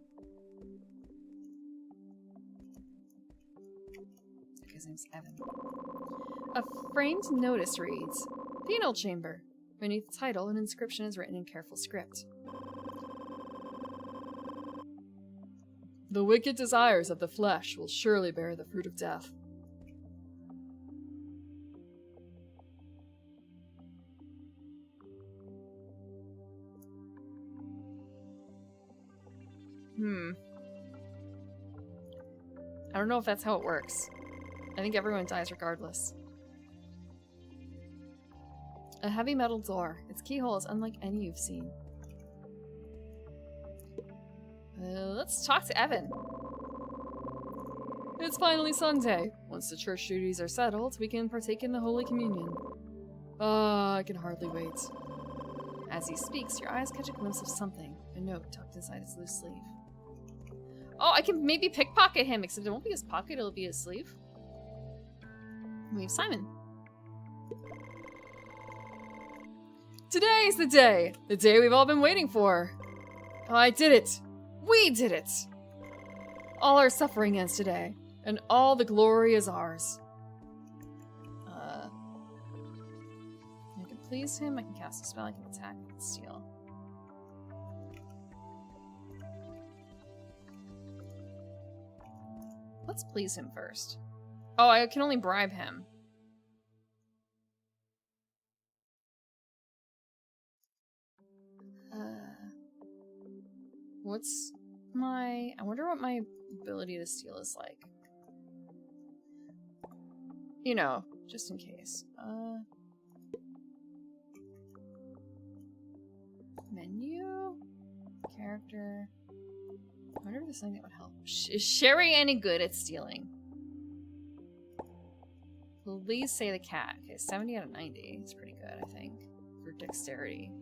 His name's Evan. A framed notice reads, Penal Chamber. Beneath the title, an inscription is written in careful script. The wicked desires of the flesh will surely bear the fruit of death. I don't know if that's how it works. I think everyone dies regardless. A heavy metal door. Its keyhole is unlike any you've seen. Let's talk to Evan. It's finally Sunday. Once the church duties are settled, we can partake in the Holy Communion. I can hardly wait. As he speaks, your eyes catch a glimpse of something. A note tucked inside his loose sleeve. Oh, I can maybe pickpocket him, except it won't be his pocket, it'll be his sleeve. We have Simon. Today's the day we've all been waiting for. I did it. We did it. All our suffering ends today, and all the glory is ours. I can please him, I can cast a spell, I can attack, I can steal. Let's please him first. Oh, I can only bribe him. What's my... I wonder what my ability to steal is like. You know, just in case. Menu? Character... I wonder if there's something that would help. Is Sherry any good at stealing? Please say the cat. Okay, 70 out of 90. It's pretty good, I think. For dexterity.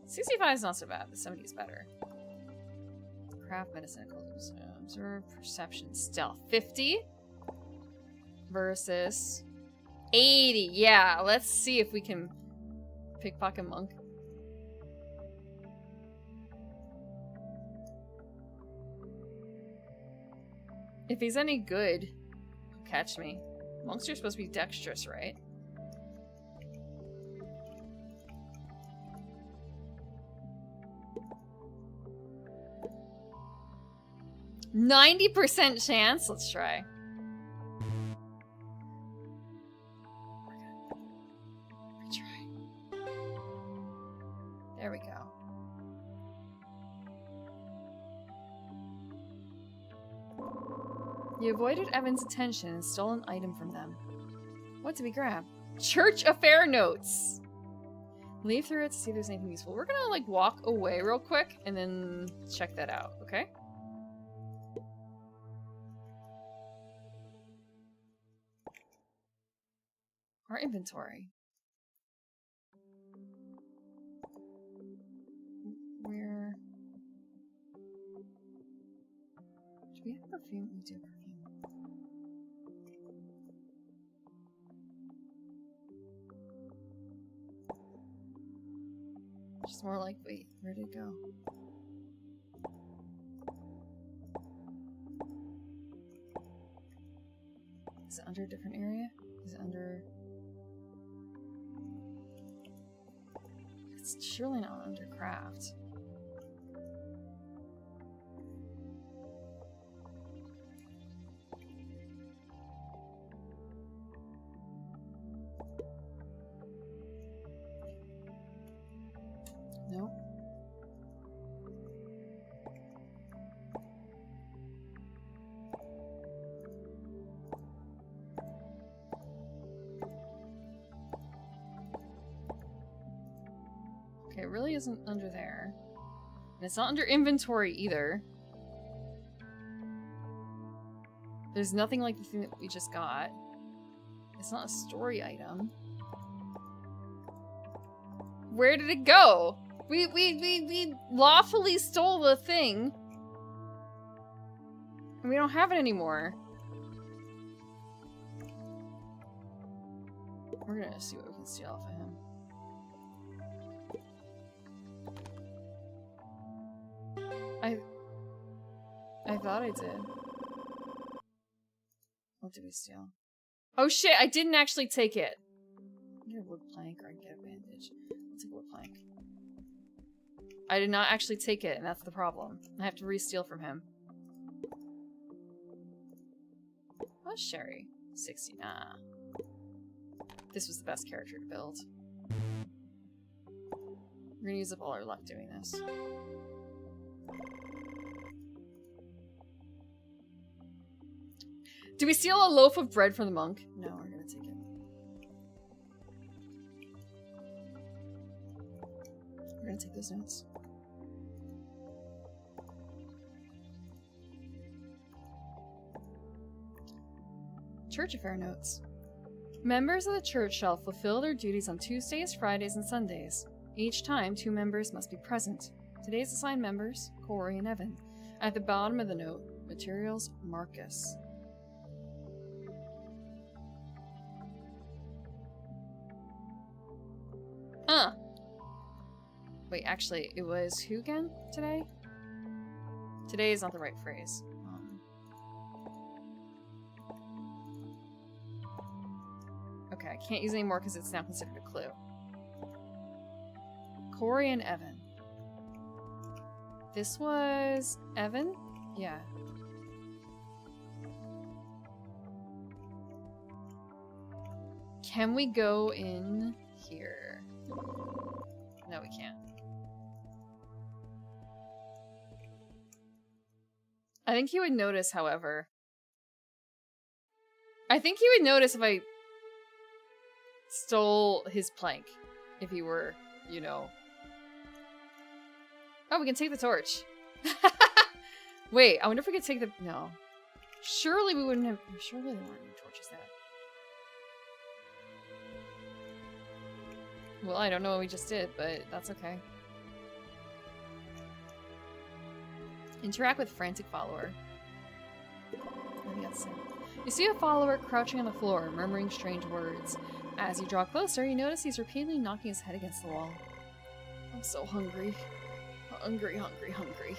65 is not so bad, but 70 is better. Craft, medicine, observe, perception, stealth. 50 versus 80. Yeah, let's see if we can pickpocket monk. If he's any good, catch me. Monks are supposed to be dexterous, right? %90 chance? Let's try. Retry. There we go. You avoided Evan's attention and stole an item from them. What did we grab? Church affair notes! Leaf through it to see if there's anything useful. We're gonna, like, walk away real quick and then check that out, okay? Our inventory. Where... Do we have perfume? We do have perfume. Just more like, wait, where did it go? Is it under a different area? Is it under... It's surely not under craft. Nope. it really isn't under there. And it's not under inventory either. There's nothing like the thing that we just got. It's not a story item. Where did it go? We lawfully stole the thing. And we don't have it anymore. We're gonna see what we can steal off of him. I thought I did. What did we steal? Oh shit, I didn't actually take it. I can get a wood plank or I can get a bandage. I'll take a wood plank. I did not actually take it, and that's the problem. I have to re-steal from him. Oh, Sherry. 60. Nah. This was the best character to build. We're gonna use up all our luck doing this. Do we steal a loaf of bread from the monk? No, we're gonna take it. We're gonna take those notes. Church affair notes. Members of the church shall fulfill their duties on Tuesdays, Fridays, and Sundays. Each time, 2 members must be present. Today's assigned members, Corey and Evan. At the bottom of the note, materials, Marcus. Wait, actually, it was who again today? Today is not the right phrase. Okay, I can't use it anymore because it's now considered a clue. Corey and Evan. This was Evan? Yeah. Can we go in here? No, we can't. I think he would notice, however. I think he would notice if I stole his plank. If he were, you know. Oh, we can take the torch. Wait, I wonder if we could take the... No. Surely we wouldn't have... Surely there weren't any torches there. Well, I don't know what we just did, but that's okay. Interact with frantic follower. What do you got to say? You see a follower crouching on the floor, murmuring strange words. As you draw closer, you notice he's repeatedly knocking his head against the wall. I'm so hungry. Hungry, hungry, hungry.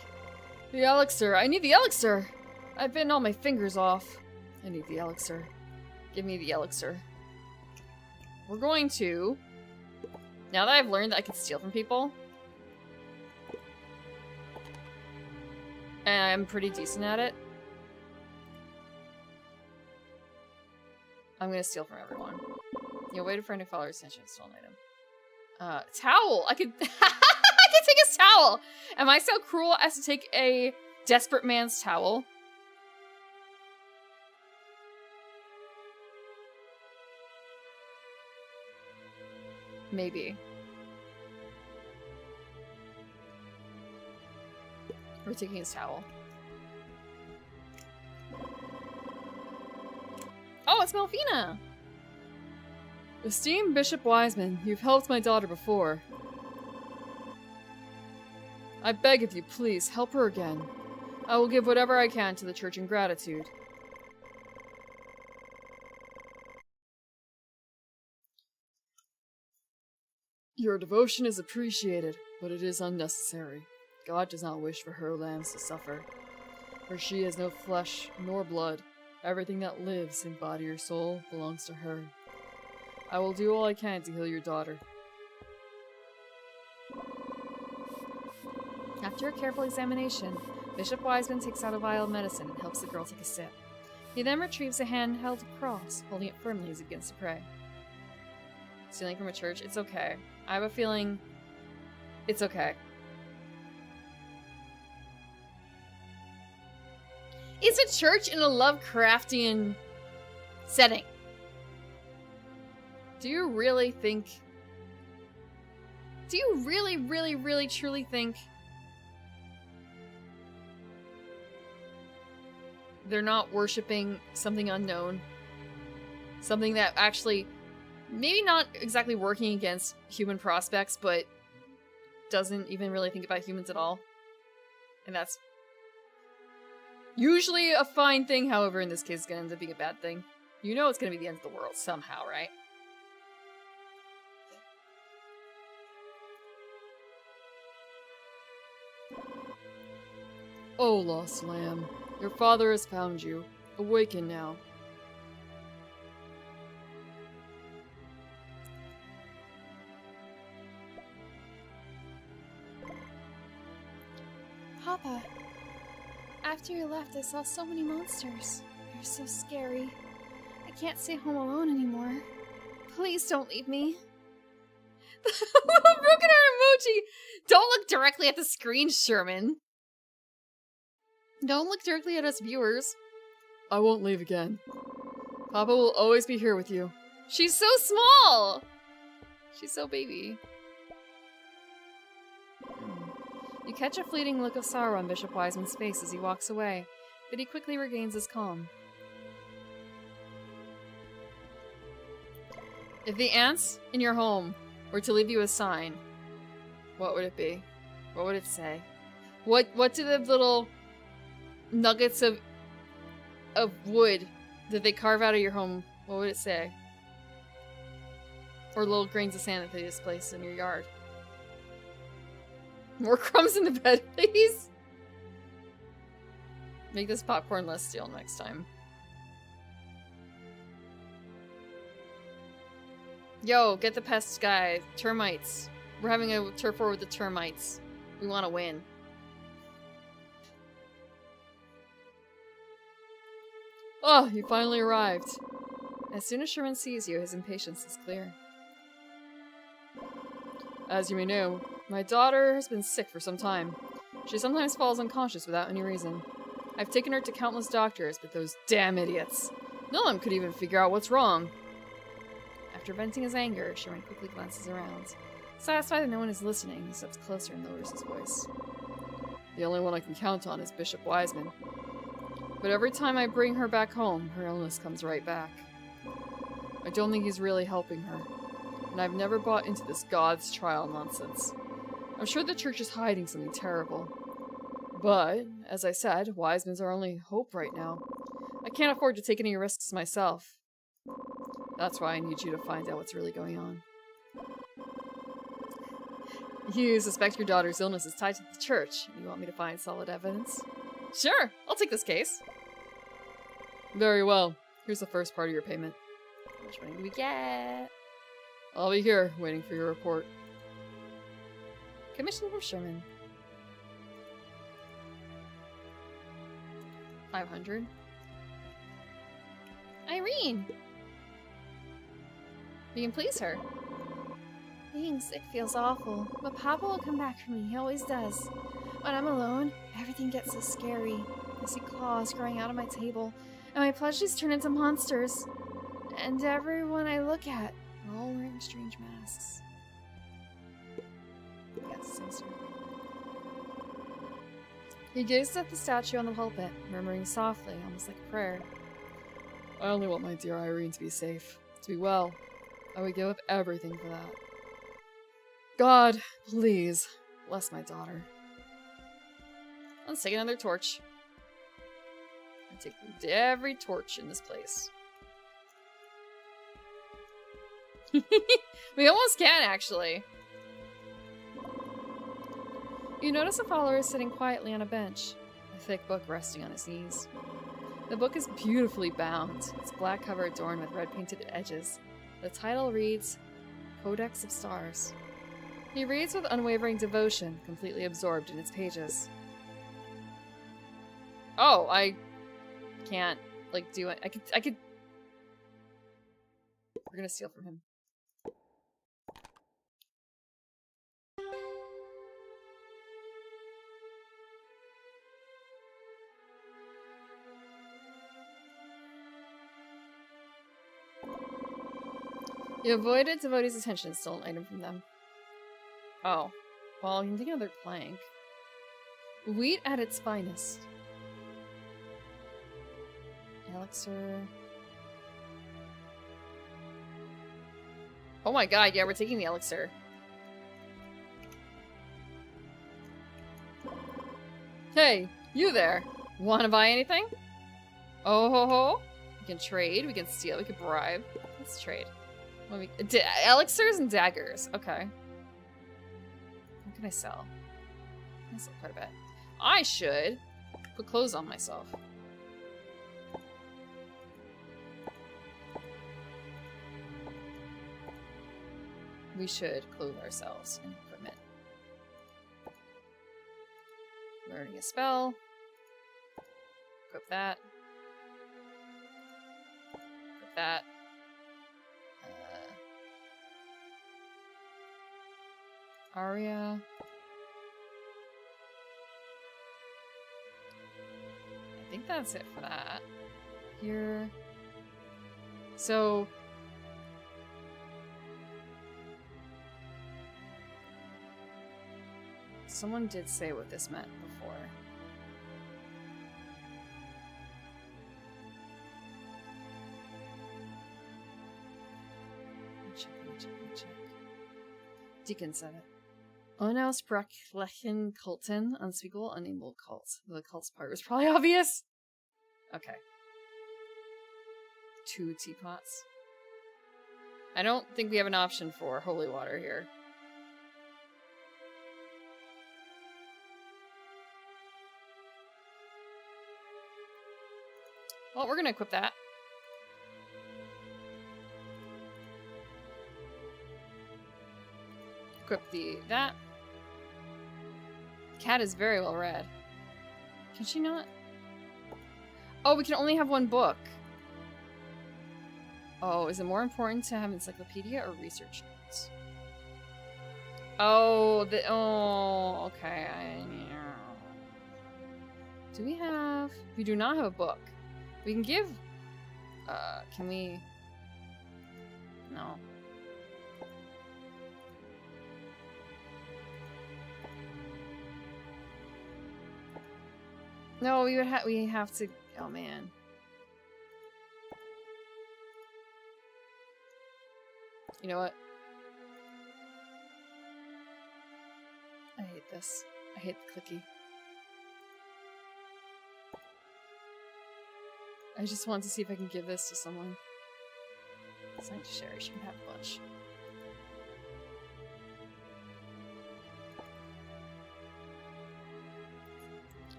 The elixir! I need the elixir! I've bitten all my fingers off. I need the elixir. Give me the elixir. We're going to... Now that I've learned that I can steal from people, and I'm pretty decent at it, I'm gonna steal from everyone. You know, wait a friend to follow your attention, steal an item. Towel! I could I could take his towel! Am I so cruel as to take a desperate man's towel? Maybe. We're taking his towel. Oh, it's Melvina! Esteemed Bishop Wiseman, you've helped my daughter before. I beg of you, please, help her again. I will give whatever I can to the church in gratitude. Your devotion is appreciated, but it is unnecessary. God does not wish for her lambs to suffer. For she has no flesh nor blood. Everything that lives in body or soul belongs to her. I will do all I can to heal your daughter. After a careful examination, Bishop Wiseman takes out a vial of medicine and helps the girl take a sip. He then retrieves a handheld cross, holding it firmly as it begins to pray. Stealing from a church? It's okay. I have a feeling it's okay. Is a church in a Lovecraftian setting? Do you really think Do you really, really, really, truly think they're not worshipping something unknown? Something that actually, maybe not exactly working against human prospects, but doesn't even really think about humans at all? And that's usually a fine thing, however, in this case, it's gonna end up being a bad thing. You know it's gonna be the end of the world somehow, right? Oh, lost lamb, your father has found you. Awaken now. Papa, after you left, I saw so many monsters. They're so scary. I can't stay home alone anymore. Please don't leave me. The little broken heart emoji! Don't look directly at the screen, Sherman. Don't look directly at us viewers. I won't leave again. Papa will always be here with you. She's so small! She's so baby. You catch a fleeting look of sorrow on Bishop Wiseman's face as he walks away, but he quickly regains his calm. If the ants in your home were to leave you a sign, what would it be? What would it say? What do the little nuggets of wood that they carve out of your home, what would it say? Or little grains of sand that they just place in your yard? More crumbs in the bed, please? Make this popcorn less stale next time. Yo, get the pest guy. Termites. We're having a turf war with the termites. We want to win. Oh, you finally arrived. As soon as Sherman sees you, his impatience is clear. As you may know, my daughter has been sick for some time. She sometimes falls unconscious without any reason. I've taken her to countless doctors, but those damn idiots. None of them could even figure out what's wrong. After venting his anger, Sherman quickly glances around. Satisfied that no one is listening, he steps closer and lowers his voice. The only one I can count on is Bishop Wiseman. But every time I bring her back home, her illness comes right back. I don't think he's really helping her. And I've never bought into this God's trial nonsense. I'm sure the church is hiding something terrible. But, as I said, Wiseman's our only hope right now. I can't afford to take any risks myself. That's why I need you to find out what's really going on. You suspect your daughter's illness is tied to the church, and you want me to find solid evidence? Sure, I'll take this case. Very well. Here's the first part of your payment. How much money do we get? I'll be here, waiting for your report. Commission from Sherman. 500. Irene! You can please her. Being sick feels awful, but Papa will come back for me. He always does. When I'm alone, everything gets so scary. I see claws growing out of my table, and my plushies turn into monsters. And everyone I look at are all wearing strange masks. Yes, sir. He gazes at the statue on the pulpit, murmuring softly, almost like a prayer. I only want my dear Irene to be safe, to be well. I would give up everything for that. God, please, bless my daughter. Let's take another torch. I take every torch in this place. We almost can, actually. You notice a follower is sitting quietly on a bench, a thick book resting on his knees. The book is beautifully bound, its black cover adorned with red painted edges. The title reads, Codex of Stars. He reads with unwavering devotion, completely absorbed in its pages. Oh, I can't, like, do it. I could... We're gonna steal from him. You avoided devotees' attention and stole an item from them. Oh. Well, you can take another plank. Wheat at its finest. Elixir. Oh my god, yeah, we're taking the elixir. Hey, you there. Wanna buy anything? Oh ho ho. We can trade, we can steal, we can bribe. Let's trade. Elixirs and daggers. Okay. What can I sell? I can sell quite a bit. I should put clothes on myself. We should clothe ourselves in equipment. Learning a spell. Equip that. Equip that. Aria. I think that's it for that. Here. So... someone did say what this meant before. Let me check. Deacon said it. Unausprechlichen Kulten, unspeakable, unnameable cults. The cults part was probably obvious. Okay. 2 teapots. I don't think we have an option for holy water here. Well, we're gonna equip that. Equip that. Cat is very well read. Can she not? Oh, we can only have 1 book. Oh, is it more important to have encyclopedia or research notes? Oh, okay. Do we have... we do not have a book. We can give... can we... no. No, we have to... oh, man. You know what? I hate this. I hate the clicky. I just want to see if I can give this to someone. Assign to Sherry. She can have a bunch.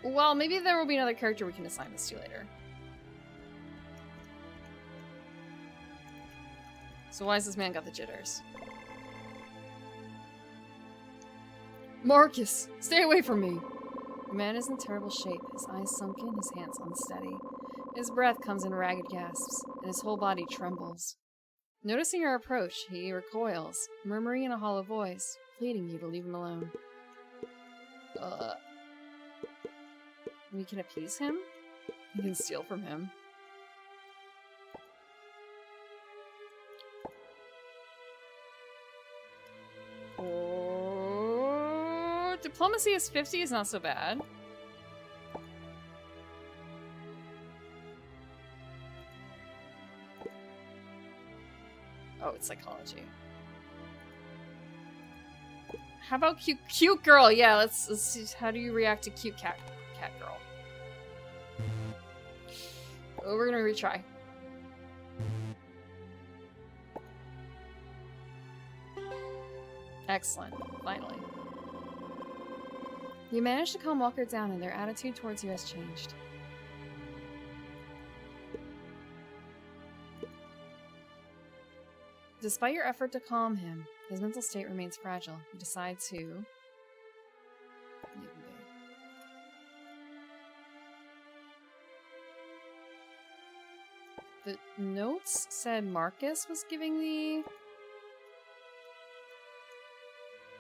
Well, maybe there will be another character we can assign this to later. So why has this man got the jitters? Marcus! Stay away from me! The man is in terrible shape, his eyes sunken, his hands unsteady. His breath comes in ragged gasps, and his whole body trembles. Noticing your approach, he recoils, murmuring in a hollow voice, pleading you to leave him alone. We can appease him? We can steal from him. Oh, diplomacy is 50 is not so bad. Oh, it's psychology. How about cute girl? Yeah, let's see. How do you react to cute cat girl? Oh, we're gonna retry. Excellent. Finally. You managed to calm Walker down, and their attitude towards you has changed. Despite your effort to calm him, his mental state remains fragile. You decide to leave him be. The notes said Marcus was giving the...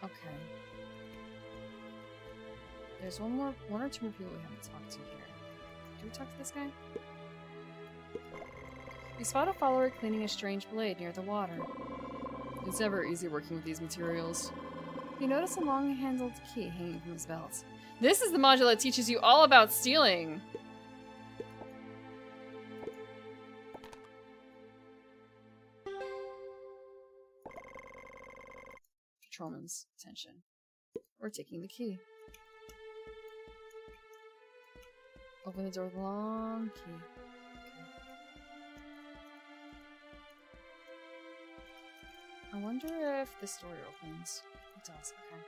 okay. There's one or two more people we haven't talked to here. Do we talk to this guy? You spot a follower cleaning a strange blade near the water. It's never easy working with these materials. You notice a long-handled key hanging from his belt. This is the module that teaches you all about stealing. Patrolman's attention. We're taking the key. Open the door with a long key. Okay. I wonder if this door opens. It does, okay.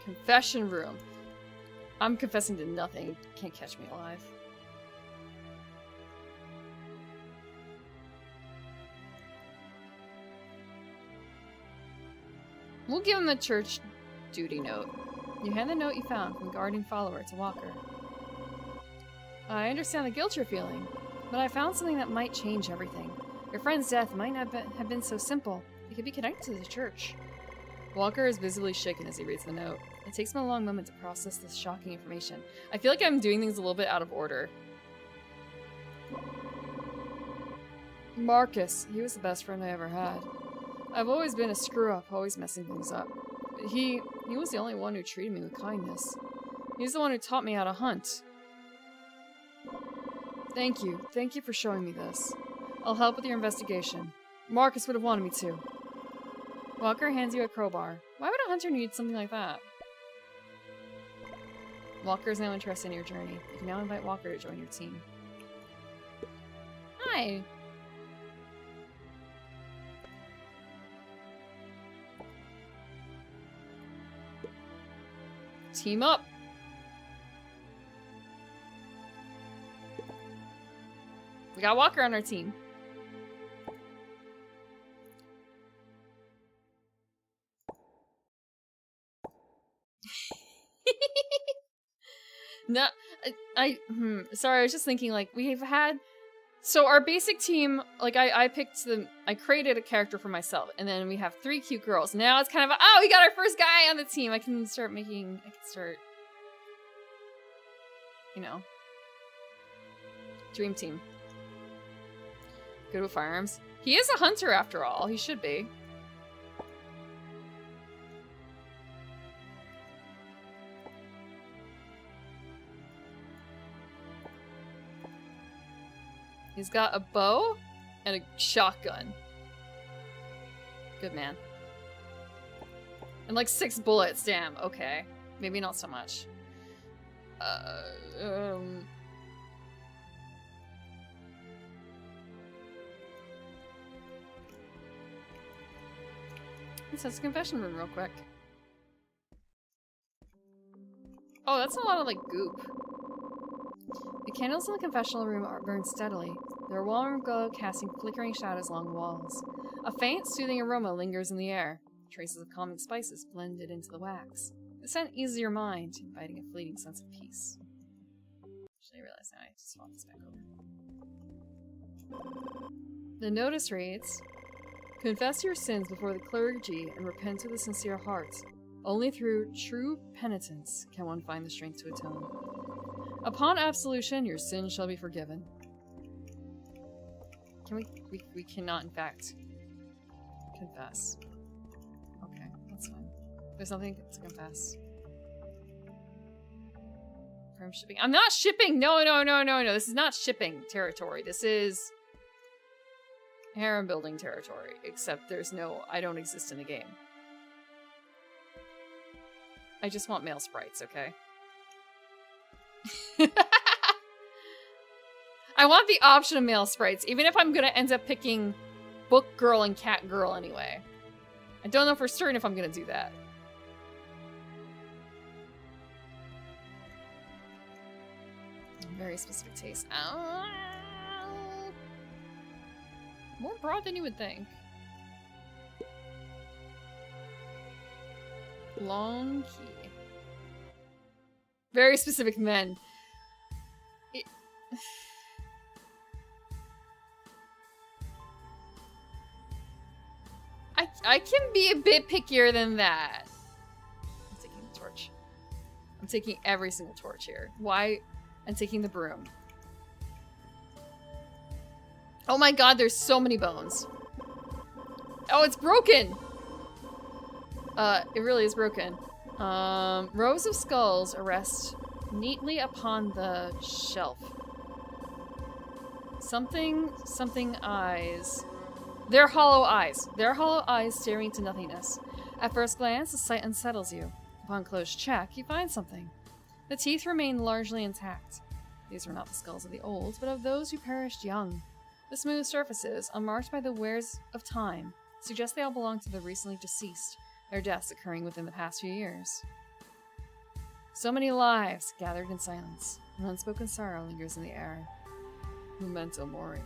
Confession room. I'm confessing to nothing. Can't catch me alive. We'll give him a church duty note. You hand the note you found from guardian follower to Walker. I understand the guilt you're feeling, but I found something that might change everything. Your friend's death might not have been so simple. It could be connected to the church. Walker is visibly shaken as he reads the note. It takes him a long moment to process this shocking information. I feel like I'm doing things a little bit out of order. Marcus, he was the best friend I ever had. I've always been a screw-up, always messing things up. He was the only one who treated me with kindness. He's the one who taught me how to hunt. Thank you. Thank you for showing me this. I'll help with your investigation. Marcus would have wanted me to. Walker hands you a crowbar. Why would a hunter need something like that? Walker is now interested in your journey. You can now invite Walker to join your team. Hi! Team up! We got Walker on our team. No, sorry, I was just thinking, like, we've had, so our basic team, like, I picked them, I created a character for myself, and then we have 3 cute girls. Now it's kind of, oh, we got our first guy on the team. I can start, you know, dream team. Good with firearms. He is a hunter after all. He should be. He's got a bow and a shotgun. Good man. And like 6 bullets, damn, okay. Maybe not so much. Let's have a confession room real quick. Oh, that's a lot of like goop. The candles in the confessional room burn steadily, their warm glow casting flickering shadows along the walls. A faint, soothing aroma lingers in the air. Traces of calming spices blended into the wax. The scent eases your mind, inviting a fleeting sense of peace. Actually, I realize now I have to swap this back over. The notice reads, confess your sins before the clergy and repent with a sincere heart. Only through true penitence can one find the strength to atone. Upon absolution, your sins shall be forgiven. Can we cannot, in fact, confess. Okay, that's fine. There's nothing to confess. From shipping. I'm not shipping! No. This is not shipping territory. This is harem building territory. Except there's no, I don't exist in the game. I just want male sprites, okay? I want the option of male sprites, even if I'm gonna end up picking book girl and cat girl anyway. I don't know for certain if I'm gonna do that. Very specific taste. Oh. More broad than you would think. Long key. Very specific men. I can be a bit pickier than that. I'm taking the torch. I'm taking every single torch here. Why? I'm taking the broom. Oh my god, there's so many bones. Oh, it's broken! It really is broken. Rows of skulls rest neatly upon the shelf. Something eyes. They're hollow eyes. They're hollow eyes staring into nothingness. At first glance, the sight unsettles you. Upon close check, you find something. The teeth remain largely intact. These were not the skulls of the old, but of those who perished young. The smooth surfaces, unmarked by the wears of time, suggest they all belong to the recently deceased, their deaths occurring within the past few years. So many lives gathered in silence. An unspoken sorrow lingers in the air. Memento mori.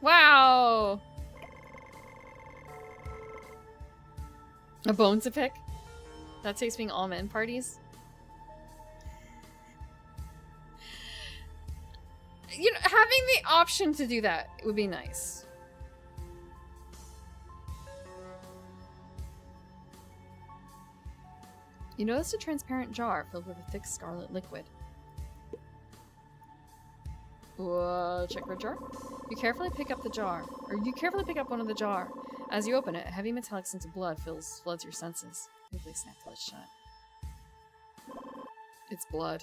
Wow! A bone to pick? That takes being all men parties? You know, having the option to do that would be nice. You notice a transparent jar filled with a thick scarlet liquid. Check for a jar. You carefully pick up one of the jar. As you open it, a heavy metallic scent of blood floods your senses. Quickly snap the lid shut. It's blood.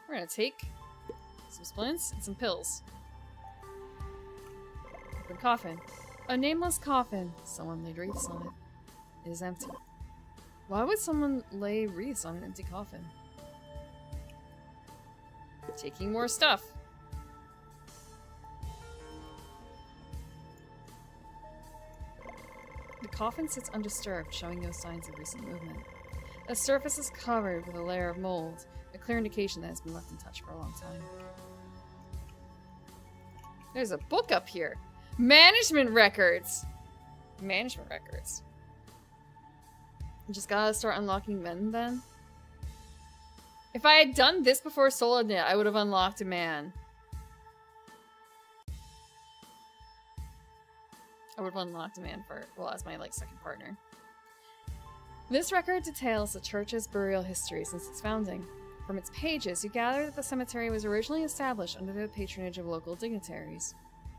We're gonna take some splints and some pills. Open coffin. A nameless coffin. Someone laid wreaths on it. It is empty. Why would someone lay wreaths on an empty coffin? Taking more stuff. The coffin sits undisturbed, showing no signs of recent movement. The surface is covered with a layer of mold, a clear indication that it's been left untouched for a long time. There's a book up here. Management records. Management records. You just gotta start unlocking men then. If I had done this before Soul Knit, I would have unlocked a man. I would have unlocked a man for, well, as my, second partner. This record details the church's burial history since its founding. From its pages, you gather that the cemetery was originally established under the patronage of local dignitaries.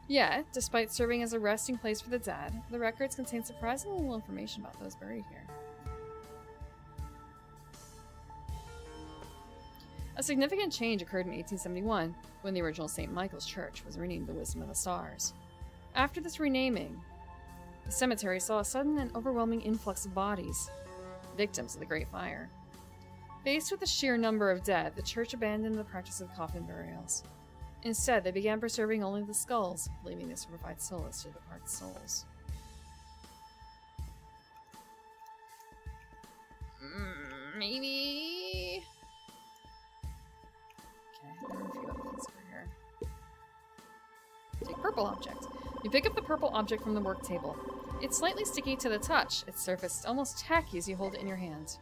Yet, despite serving as a resting place for the dead, the records contain surprisingly little information about those buried here. A significant change occurred in 1871, when the original St. Michael's Church was renamed the Wisdom of the Stars. After this renaming, the cemetery saw a sudden and overwhelming influx of bodies, victims of the Great Fire. Faced with the sheer number of dead, the church abandoned the practice of coffin burials. Instead, they began preserving only the skulls, believing this would provide solace to departed souls. Maybe... there are a few other things over here. Take purple object. You pick up the purple object from the work table. It's slightly sticky to the touch. Its surface is almost tacky as you hold it in your hand.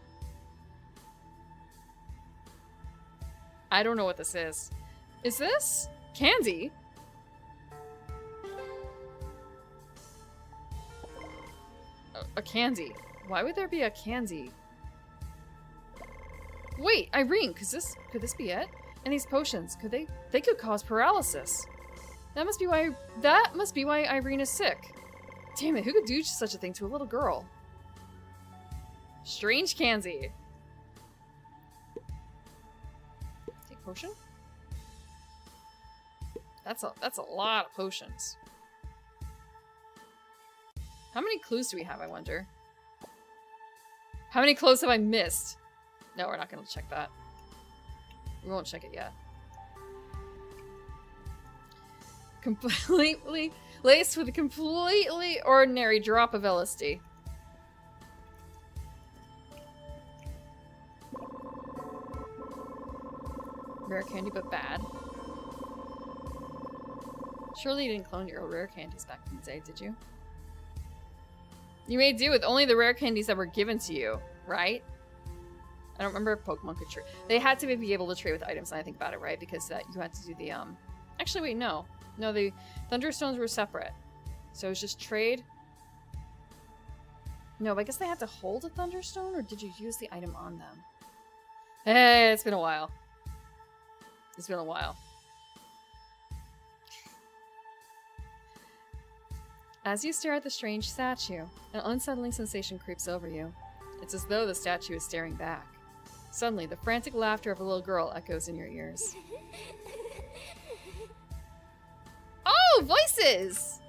I don't know what this is. Is this candy? A candy. Why would there be a candy? Wait, Irene, could this be it? And these potions, they could cause paralysis. That must be why Irene is sick. Damn it, who could do such a thing to a little girl? Strange candy. Take potion? That's a lot of potions. How many clues do we have, I wonder? How many clues have I missed? No, we're not gonna check that. We won't check it yet. Completely laced with a completely ordinary drop of LSD. Rare candy, but bad. Surely you didn't clone your rare candies back in the day, did you? You made do with only the rare candies that were given to you, right? I don't remember if Pokemon could trade. They had to be able to trade with items, and I think about it, right? Because you had to do the, Actually, wait, no. No, the Thunderstones were separate. So it was just trade. No, but I guess they had to hold a Thunderstone, or did you use the item on them? Hey, it's been a while. It's been a while. As you stare at the strange statue, an unsettling sensation creeps over you. It's as though the statue is staring back. Suddenly, the frantic laughter of a little girl echoes in your ears. Oh, voices!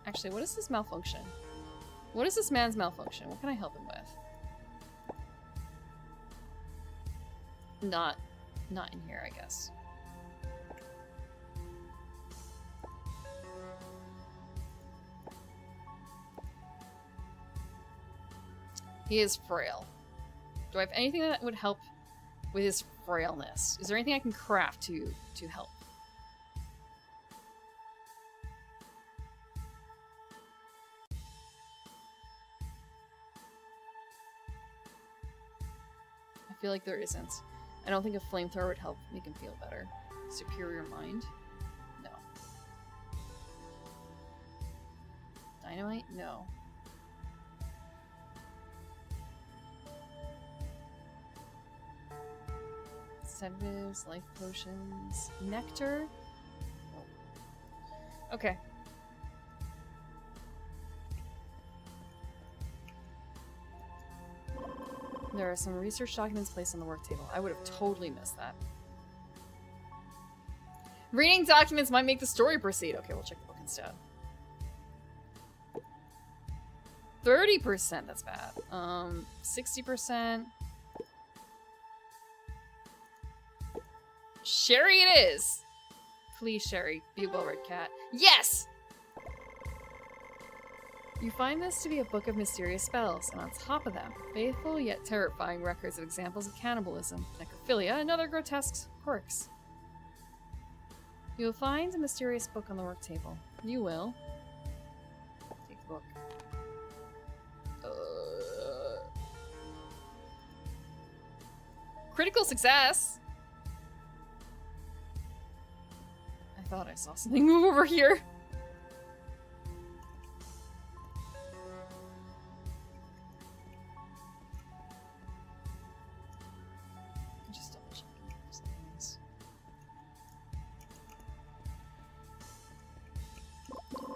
Actually, what is this malfunction? What is this man's malfunction? What can I help him with? Not in here, I guess. He is frail. Do I have anything that would help with his frailness? Is there anything I can craft to help? I feel like there isn't. I don't think a flamethrower would help make him feel better. Superior mind? No. Dynamite? No. Sedatives, life potions, nectar? Oh. Okay. There are some research documents placed on the work table. I would have totally missed that. Reading documents might make the story proceed. Okay, we'll check the book instead. 30%, that's bad. 60%. Sherry it is! Please, Sherry, be a well-read cat. Yes! You find this to be a book of mysterious spells, and on top of them, faithful yet terrifying records of examples of cannibalism, necrophilia, and other grotesque quirks. You will find a mysterious book on the work table. You will take the book. Critical success! I thought I saw something move over here. Just double checking those things.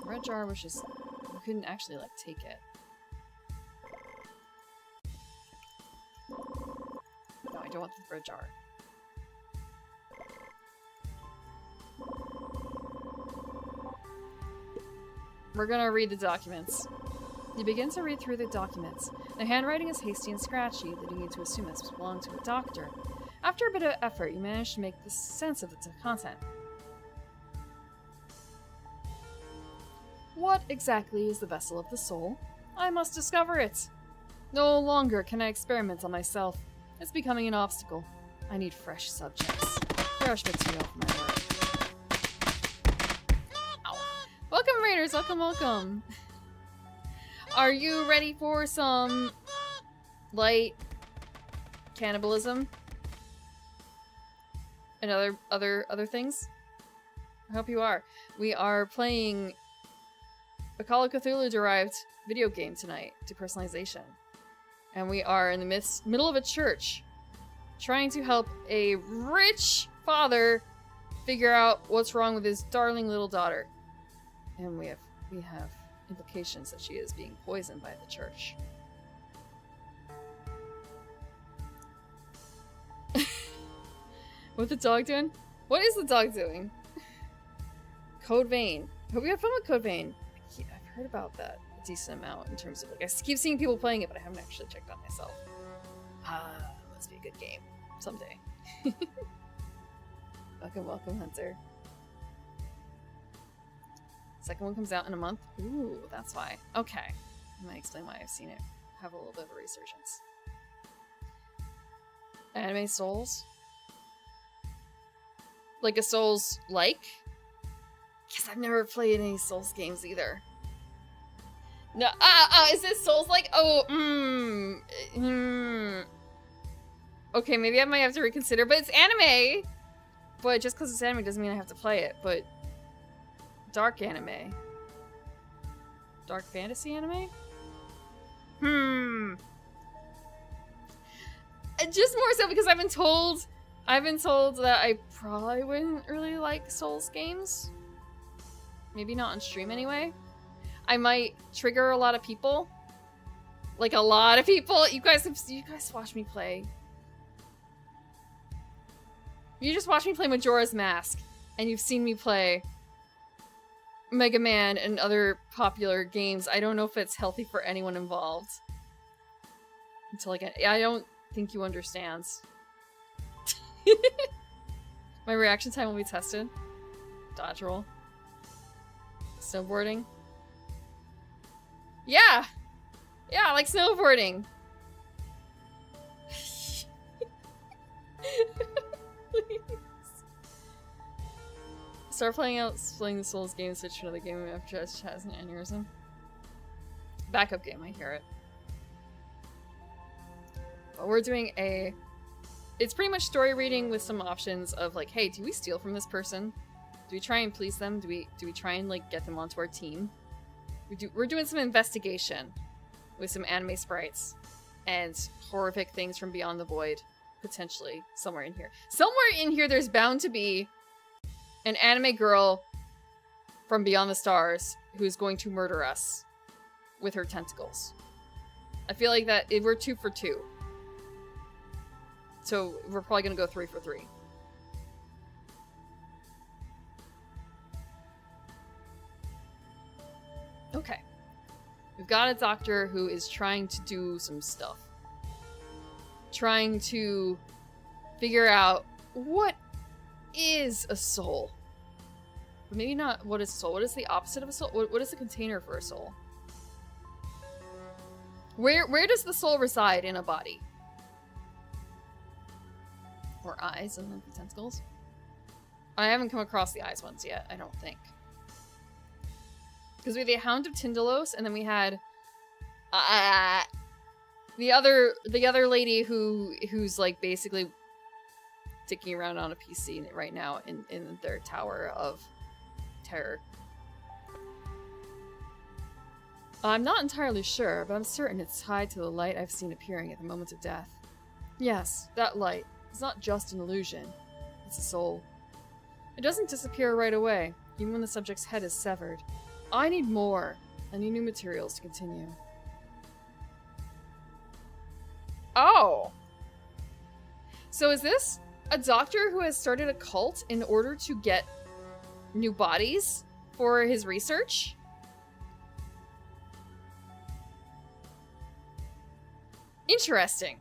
Red jar was just, you couldn't actually like take it. No, I don't want the red jar. We're gonna read the documents. You begin to read through the documents. The handwriting is hasty and scratchy, leading you to assume this belonged to a doctor. After a bit of effort, you manage to make the sense of the content. What exactly is the vessel of the soul? I must discover it. No longer can I experiment on myself. It's becoming an obstacle. I need fresh subjects. Fresh material for my work. Welcome, Raiders! Welcome, welcome! Are you ready for some light cannibalism? And other things? I hope you are. We are playing a Call of Cthulhu derived video game tonight, Depersonalization. And we are in the middle of a church trying to help a rich father figure out what's wrong with his darling little daughter. And we have implications that she is being poisoned by the church. What's the dog doing? What is the dog doing? Code Vein. Hope you had fun with Code Vein. I've heard about that a decent amount in terms of like I keep seeing people playing it, but I haven't actually checked out myself. Must be a good game someday. Welcome, welcome, Hunter. Second one comes out in a month. Ooh, that's why. Okay. I might explain why I've seen it have a little bit of a resurgence. Anime Souls? Like a Souls-like? Guess I've never played any Souls games either. No, is this Souls-like? Oh, Okay, maybe I might have to reconsider, but it's anime! But just because it's anime doesn't mean I have to play it, but dark anime. dark fantasy anime? Just more so because I've been told that I probably wouldn't really like Souls games. Maybe not on stream anyway. I might trigger a lot of people. Like a lot of people. You guys watch me play. You just watch me play Majora's Mask, and you've seen me play Mega Man and other popular games. I don't know if it's healthy for anyone involved. Until I don't think you understand. My reaction time will be tested. Dodge roll. Snowboarding. Yeah! Yeah, I like snowboarding. Please. Start playing the Souls game and switch to another game after it has an aneurysm. Backup game, I hear it. But we're doing it's pretty much story reading with some options of like, hey, do we steal from this person? Do we try and please them? Do we try and like get them onto our team? We're doing some investigation with some anime sprites and horrific things from beyond the void, potentially somewhere in here. Somewhere in here, there's bound to be an anime girl from beyond the stars who's going to murder us with her tentacles. I feel like that we're 2 for 2. So we're probably gonna go 3 for 3. Okay. We've got a doctor who is trying to do some stuff. Trying to figure out what is a soul. But maybe not what is a soul. What is the opposite of a soul? What is the container for a soul? Where does the soul reside in a body? Or eyes and then tentacles? I haven't come across the eyes ones yet, I don't think. Because we had the Hound of Tindalos, and then we had the other lady who's like basically dicking around on a PC right now in their tower of terror. I'm not entirely sure, but I'm certain it's tied to the light I've seen appearing at the moment of death. Yes, that light. It's not just an illusion. It's a soul. It doesn't disappear right away, even when the subject's head is severed. I need more. I need new materials to continue. Oh! So is this a doctor who has started a cult in order to get new bodies for his research? Interesting.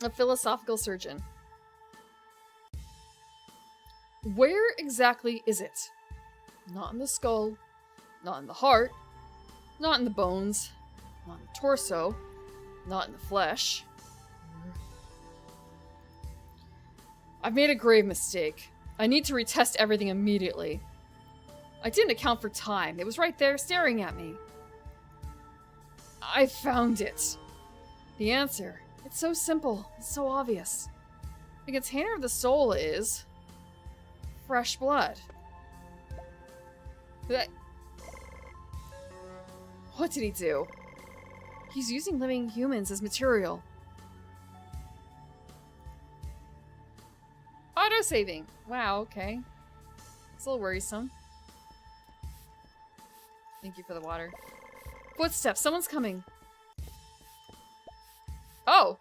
A philosophical surgeon. Where exactly is it? Not in the skull, not in the heart, not in the bones, not in the torso, not in the flesh. I've made a grave mistake. I need to retest everything immediately. I didn't account for time. It was right there staring at me. I found it. The answer. It's so simple. It's so obvious. The container of the soul is fresh blood. What did he do? He's using living humans as material. Auto-saving. Wow, okay. It's a little worrisome. Thank you for the water. Footsteps. Someone's coming. Oh!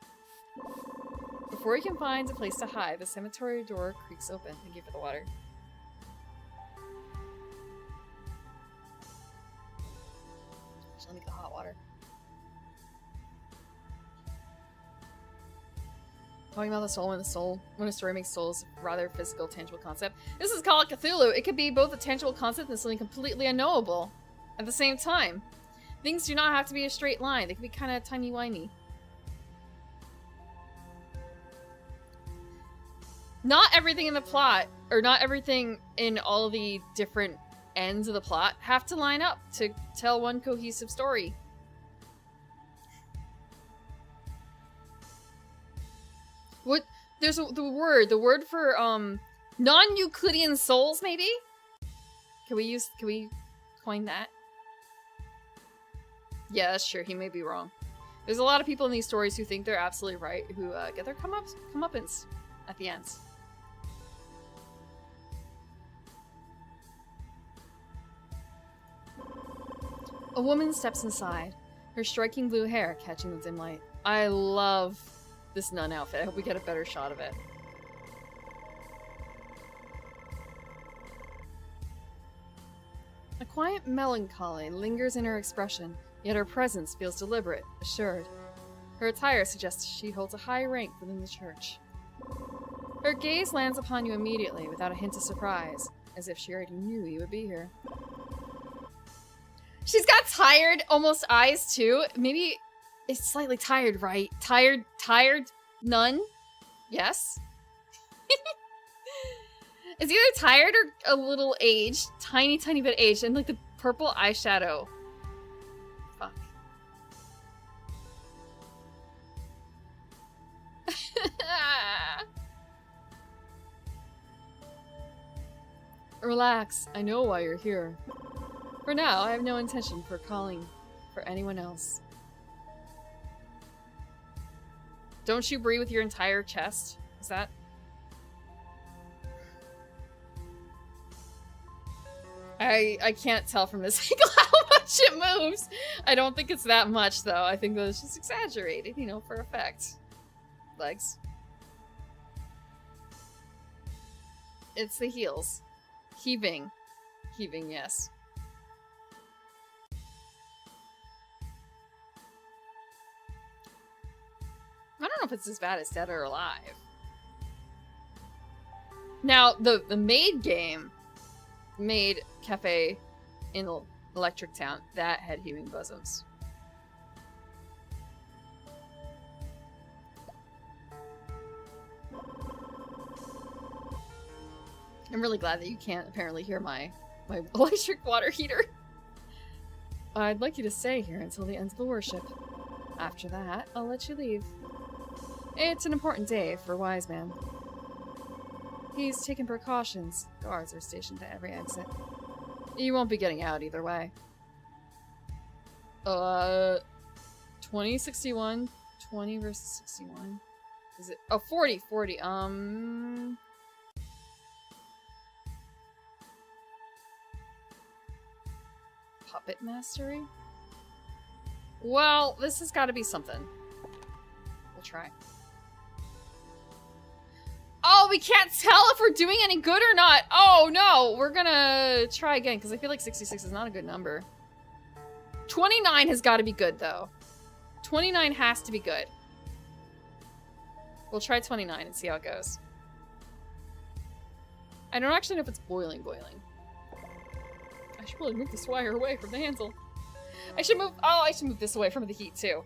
Before he can find a place to hide, the cemetery door creaks open. Thank you for the water. Let me get the hot water. Talking about the soul when a story makes souls a rather physical, tangible concept. This is Call of Cthulhu. It could be both a tangible concept and something completely unknowable at the same time. Things do not have to be a straight line. They can be kind of timey-wimey. Not everything in the plot, or not everything in all the different ends of the plot, have to line up to tell one cohesive story. What? There's the word for Non-Euclidean souls, maybe? Can we coin that? Yeah, that's true. He may be wrong. There's a lot of people in these stories who think they're absolutely right, who get their comeuppance at the end. A woman steps inside, her striking blue hair catching the dim light. I love this nun outfit. I hope we get a better shot of it. A quiet melancholy lingers in her expression, yet her presence feels deliberate, assured. Her attire suggests she holds a high rank within the church. Her gaze lands upon you immediately, without a hint of surprise, as if she already knew you would be here. She's got tired, almost eyes, too. Maybe it's slightly tired, right? Tired nun? Yes? It's either tired or a little aged. Tiny bit aged. And, like, the purple eyeshadow. Fuck. Relax. I know why you're here. For now, I have no intention for calling for anyone else. Don't you breathe with your entire chest? Is that... I can't tell from this angle how much it moves. I don't think it's that much, though. I think that it's just exaggerated, you know, for effect. Legs. It's the heels. Heaving. Heaving, yes. I don't know if it's as bad as Dead or Alive. Now, the Maid game made Cafe in Electric Town that had heaving bosoms. I'm really glad that you can't apparently hear my electric water heater. I'd like you to stay here until the end of the worship. After that, I'll let you leave. It's an important day for Wise Man. He's taken precautions. Guards are stationed at every exit. You won't be getting out either way. 20, 61. 20 versus 61. Is it? Oh, 40, 40. Puppet mastery? Well, this has got to be something. We'll try. Oh, we can't tell if we're doing any good or not. Oh, no. We're gonna try again, because I feel like 66 is not a good number. 29 has got to be good, though. 29 has to be good. We'll try 29 and see how it goes. I don't actually know if it's boiling. I should probably move this wire away from the handle. I should move... Oh, I should move this away from the heat, too.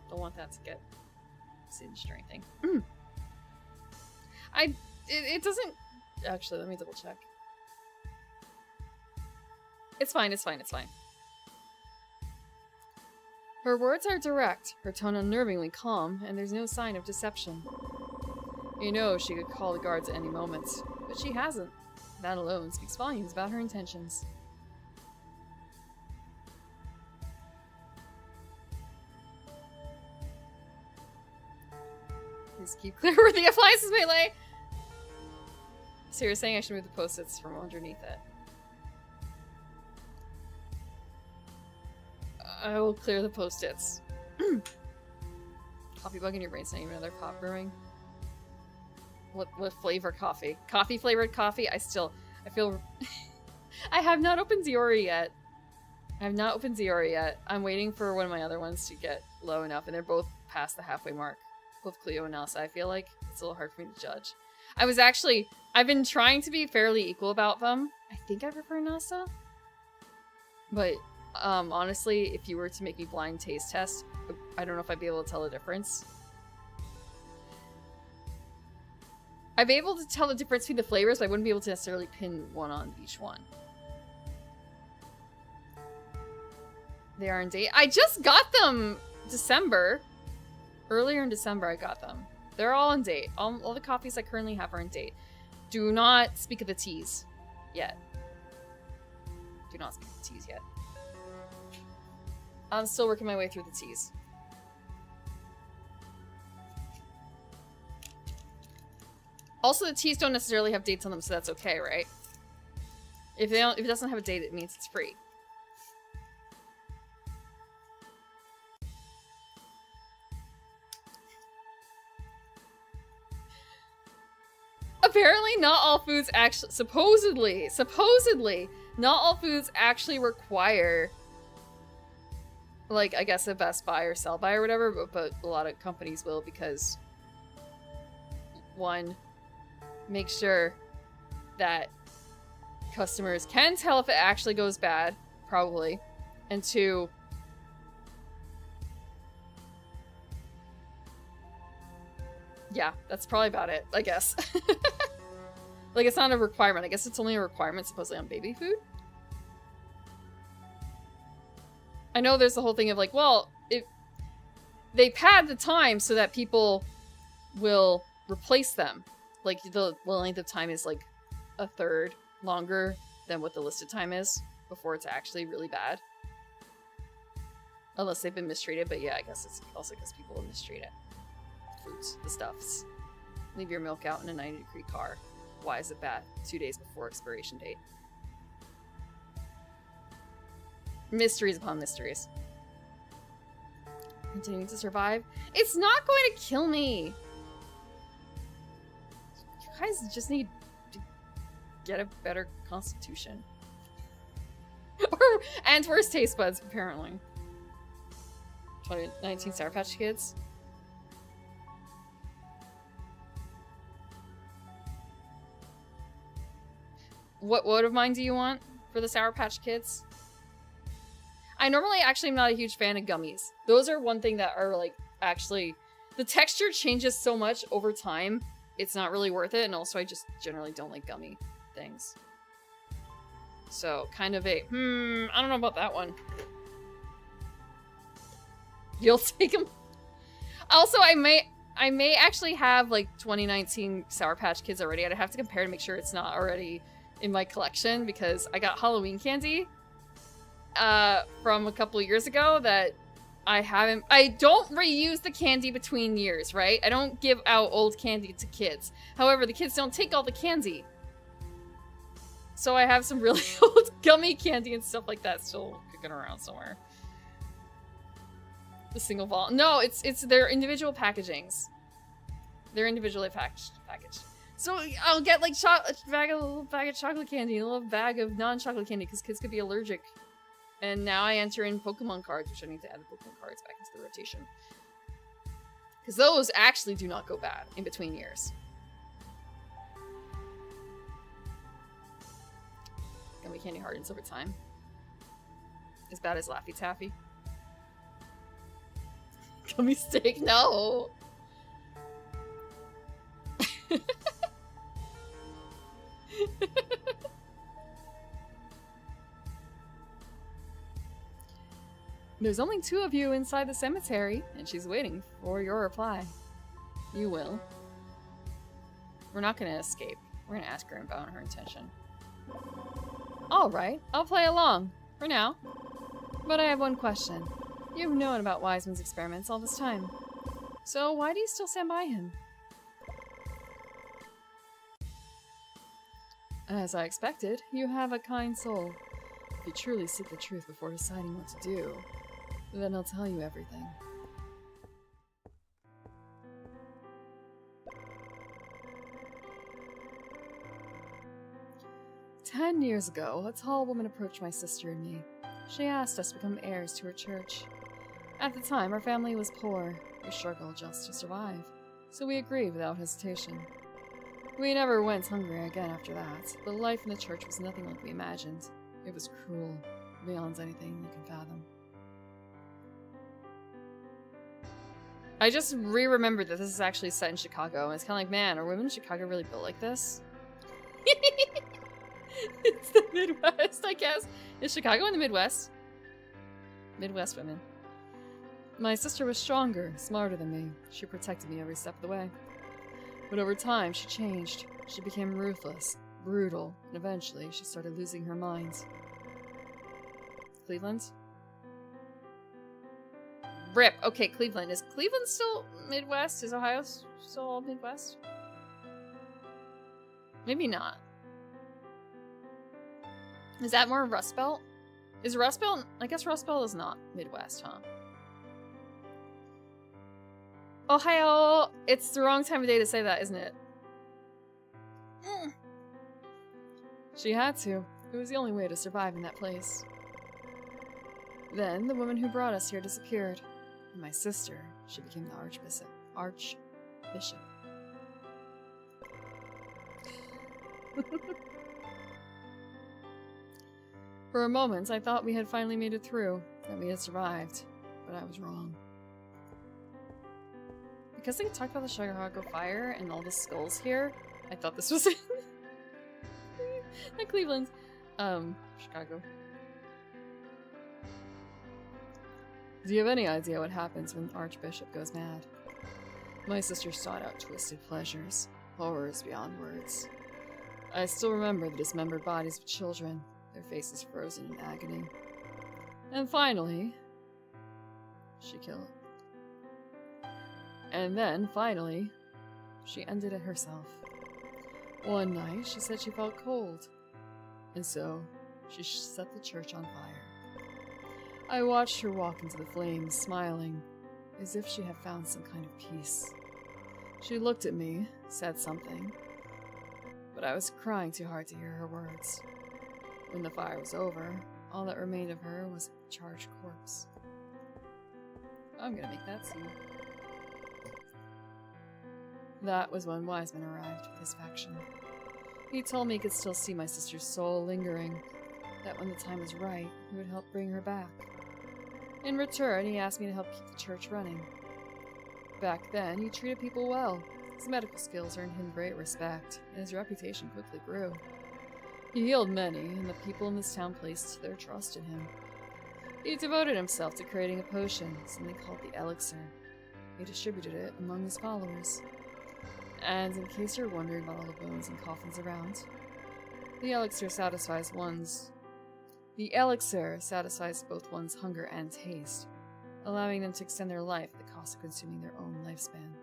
Don't want that to get singed or anything. It doesn't... Actually, let me double check. It's fine. Her words are direct, her tone unnervingly calm, and there's no sign of deception. You know she could call the guards at any moment, but she hasn't. That alone speaks volumes about her intentions. Please keep clear where the appliances may lay. So you're saying I should move the post-its from underneath it. I will clear the post-its. Coffee bug in your brain saying another pot brewing. What flavor coffee? Coffee flavored coffee? I feel... I have not opened Ziori yet. I'm waiting for one of my other ones to get low enough, and they're both past the halfway mark. Both Cleo and Elsa. I feel like it's a little hard for me to judge. I've been trying to be fairly equal about them. I think I prefer Nasa. But, honestly, if you were to make me blind taste test, I don't know if I'd be able to tell the difference. I'd be able to tell the difference between the flavors, but I wouldn't be able to necessarily pin one on each one. They are in date. I just got them December. Earlier in December, I got them. They're all in date. All the coffees I currently have are in date. Do not speak of the teas yet. Do not speak of the teas yet. I'm still working my way through the teas. Also, the teas don't necessarily have dates on them, so that's okay, right? If it doesn't have a date, it means it's free. Apparently, not all foods actually, supposedly, not all foods actually require, like, I guess a Best Buy or Sell By or whatever, but a lot of companies will because, one, make sure that customers can tell if it actually goes bad, probably, and two, yeah, that's probably about it, I guess. Like, it's not a requirement. I guess it's only a requirement supposedly on baby food. I know there's the whole thing of like, well, if they pad the time so that people will replace them. Like, the length of time is like a third longer than what the listed time is before it's actually really bad. Unless they've been mistreated, but yeah, I guess it's also because people will mistreat it. Fruits, the stuffs. Leave your milk out in a 90-degree car. Why is it bad? 2 days before expiration date. Mysteries upon mysteries. Continuing to survive. It's not going to kill me! You guys just need to get a better constitution. And worse taste buds, apparently. 2019 Sour Patch Kids. What of mine do you want for the Sour Patch Kids? I normally actually am not a huge fan of gummies. Those are one thing that are like actually the texture changes so much over time. It's not really worth it, and also I just generally don't like gummy things. So kind of a I don't know about that one. You'll take them. Also, I may actually have like 2019 Sour Patch Kids already. I'd have to compare to make sure it's not already in my collection because I got Halloween candy from a couple years ago that I don't reuse the candy between years, right? I don't give out old candy to kids. However, the kids don't take all the candy. So I have some really old gummy candy and stuff like that still kicking around somewhere. The single vault. No, it's their individual packagings. They're individually packaged. So I'll get like a little bag of chocolate candy, a little bag of non-chocolate candy because kids could be allergic. And now I enter in Pokemon cards, which I need to add the Pokemon cards back into the rotation. Because those actually do not go bad in between years. Gummy candy hardens over time. As bad as Laffy Taffy. Gummy steak, no! There's only 2 of you inside the cemetery, and she's waiting for your reply. You will. We're not gonna escape. We're gonna ask her about her intention. Alright, I'll play along. For now. But I have one question. You've known about Wiseman's experiments all this time. So why do you still stand by him? As I expected, you have a kind soul. If you truly seek the truth before deciding what to do, then I'll tell you everything. "10 years ago, a tall woman approached my sister and me. She asked us to become heirs to her church. At the time, our family was poor. We struggled just to survive, so we agreed without hesitation. We never went hungry again after that, but life in the church was nothing like we imagined. It was cruel, beyond anything you can fathom." I just re-remembered that this is actually set in Chicago, and it's kind of like, man, are women in Chicago really built like this? It's the Midwest, I guess. Is Chicago in the Midwest? Midwest women. My sister was stronger, smarter than me. She protected me every step of the way. But over time, she changed. She became ruthless, brutal, and eventually she started losing her mind. Cleveland? Rip. Okay, Cleveland. Is Cleveland still Midwest? Is Ohio still all Midwest? Maybe not. Is that more Rust Belt? Is Rust Belt? I guess Rust Belt is not Midwest, huh? Ohio! It's the wrong time of day to say that, isn't it? She had to. It was the only way to survive in that place. Then, the woman who brought us here disappeared. And my sister, she became the Archbishop. For a moment, I thought we had finally made it through, that we had survived, but I was wrong. Because they talked about the Chicago fire and all the skulls here, I thought this was not Cleveland. Chicago. Do you have any idea what happens when the Archbishop goes mad? My sister sought out twisted pleasures, horrors beyond words. I still remember the dismembered bodies of children, their faces frozen in agony. And finally, she killed. And then, finally, she ended it herself. One night, she said she felt cold, and so she set the church on fire. I watched her walk into the flames, smiling, as if she had found some kind of peace. She looked at me, said something, but I was crying too hard to hear her words. When the fire was over, all that remained of her was a charred corpse. I'm gonna make that scene. That was when Wiseman arrived with his faction. He told me he could still see my sister's soul lingering, that when the time was right, he would help bring her back. In return, he asked me to help keep the church running. Back then, he treated people well. His medical skills earned him great respect, and his reputation quickly grew. He healed many, and the people in this town placed their trust in him. He devoted himself to creating a potion, something called the elixir. He distributed it among his followers. And in case you're wondering about all the bones and coffins around, the elixir satisfies both one's hunger and taste, allowing them to extend their life at the cost of consuming their own lifespan.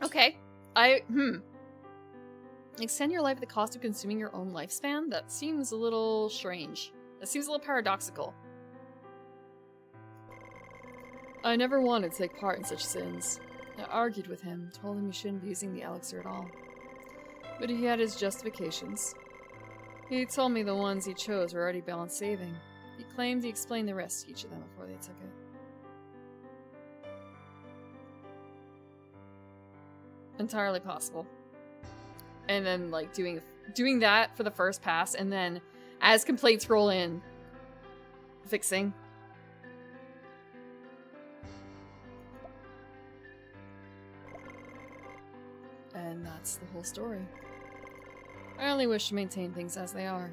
Okay. Extend your life at the cost of consuming your own lifespan? That seems a little strange. That seems a little paradoxical. I never wanted to take part in such sins. I argued with him, told him he shouldn't be using the elixir at all. But he had his justifications. He told me the ones he chose were already beyond saving. He claimed he explained the risks to each of them before they took it. Entirely possible. And then, like, doing that for the first pass, and then, as complaints roll in, fixing. And that's the whole story. I only wish to maintain things as they are.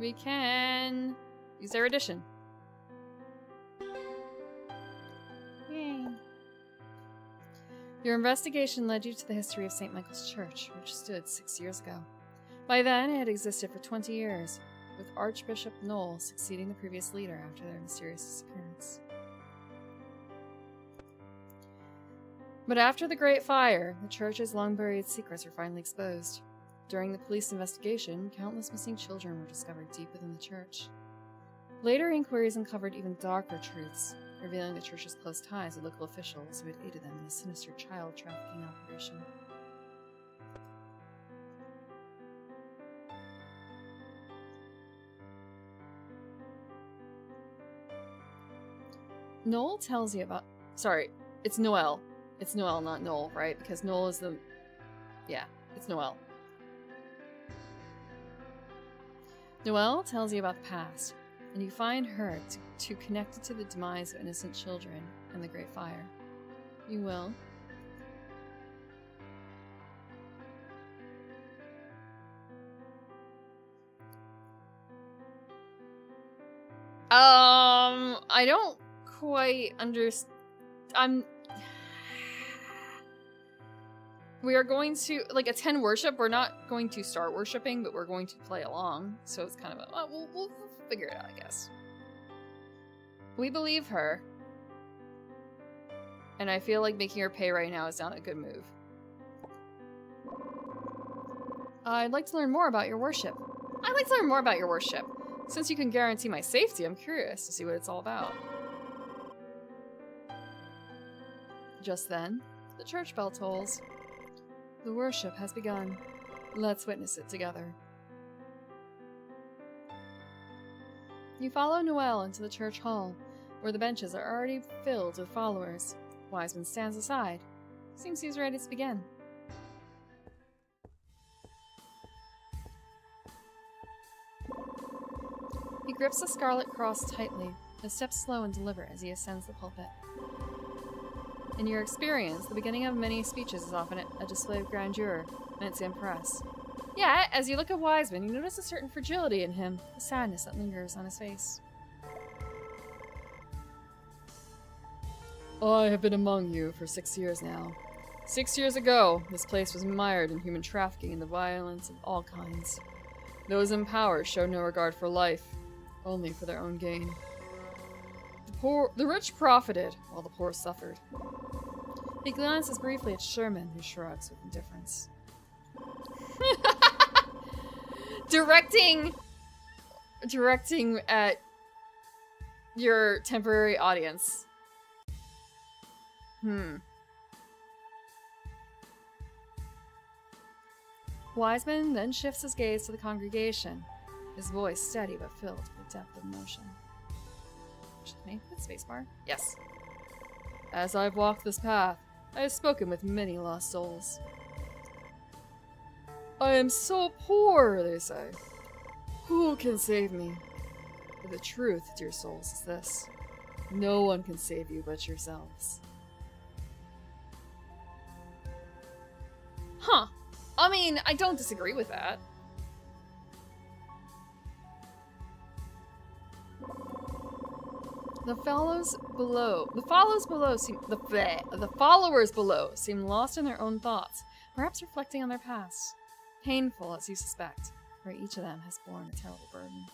We can use their edition. Yay. Your investigation led you to the history of St. Michael's Church, which stood 6 years ago. By then, it had existed for 20 years, with Archbishop Knoll succeeding the previous leader after their mysterious disappearance. But after the Great Fire, the church's long-buried secrets were finally exposed. During the police investigation, countless missing children were discovered deep within the church. Later inquiries uncovered even darker truths, revealing the church's close ties with local officials who had aided them in a sinister child trafficking operation. Noel tells you about... Sorry, it's Noel. It's Noel, not Noel, right? Because Noel is the... Yeah, it's Noel. Noelle tells you about the past, and you find her to connect it to the demise of innocent children and the Great Fire. You will. I don't quite understand. We are going to, like, attend worship. We're not going to start worshiping, but we're going to play along. So it's kind of we'll figure it out, I guess. We believe her. And I feel like making her pay right now is not a good move. I'd like to learn more about your worship. I'd like to learn more about your worship. Since you can guarantee my safety, I'm curious to see what it's all about. Just then, the church bell tolls. The worship has begun. Let's witness it together. You follow Noelle into the church hall, where the benches are already filled with followers. Wiseman stands aside. Seems he's ready to begin. He grips the scarlet cross tightly, his steps slow and deliberate as he ascends the pulpit. In your experience, the beginning of many speeches is often a display of grandeur, meant to impress. Yet, as you look at Wiseman, you notice a certain fragility in him, a sadness that lingers on his face. I have been among you for 6 years now. 6 years ago, this place was mired in human trafficking and the violence of all kinds. Those in power showed no regard for life, only for their own gain. The rich profited, while the poor suffered. He glances briefly at Sherman, who shrugs with indifference. Directing at your temporary audience. Wiseman then shifts his gaze to the congregation, his voice steady but filled with depth of emotion. Should hit spacebar? Yes. As I've walked this path, I have spoken with many lost souls. I am so poor, they say. Who can save me? But the truth, dear souls, is this. No one can save you but yourselves. Huh. I mean, I don't disagree with that. The followers below seem lost in their own thoughts, perhaps reflecting on their past. Painful, as you suspect, for each of them has borne a terrible burden.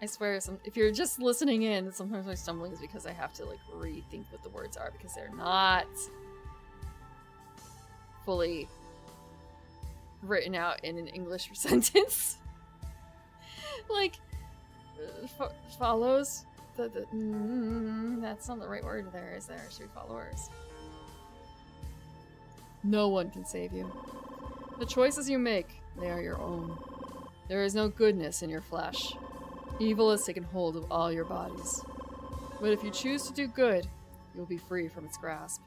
I swear, if you're just listening in, sometimes my stumbling is because I have to, like, rethink what the words are, because they're not fully written out in an English sentence. Like, follows? That's not the right word there, is there? It should be followers. No one can save you. The choices you make, they are your own. There is no goodness in your flesh. Evil has taken hold of all your bodies. But if you choose to do good, you will be free from its grasp.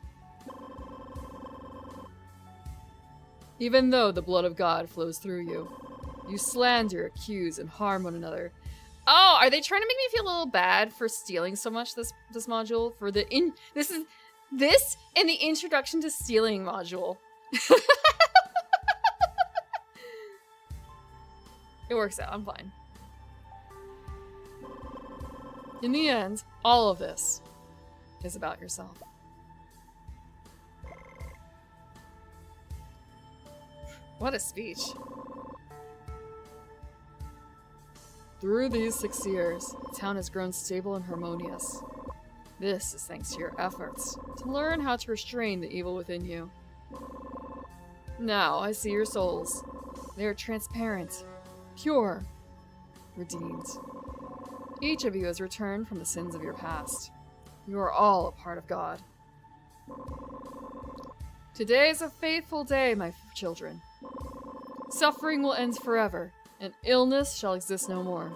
Even though the blood of God flows through you, you slander, accuse, and harm one another. Oh, are they trying to make me feel a little bad for stealing so much this module? For the this and the introduction to stealing module. It works out, I'm fine. In the end, all of this is about yourself. What a speech. Through these 6 years, the town has grown stable and harmonious. This is thanks to your efforts to learn how to restrain the evil within you. Now I see your souls. They are transparent, pure, redeemed. Each of you has returned from the sins of your past. You are all a part of God. Today is a faithful day, my children. Suffering will end forever, and illness shall exist no more.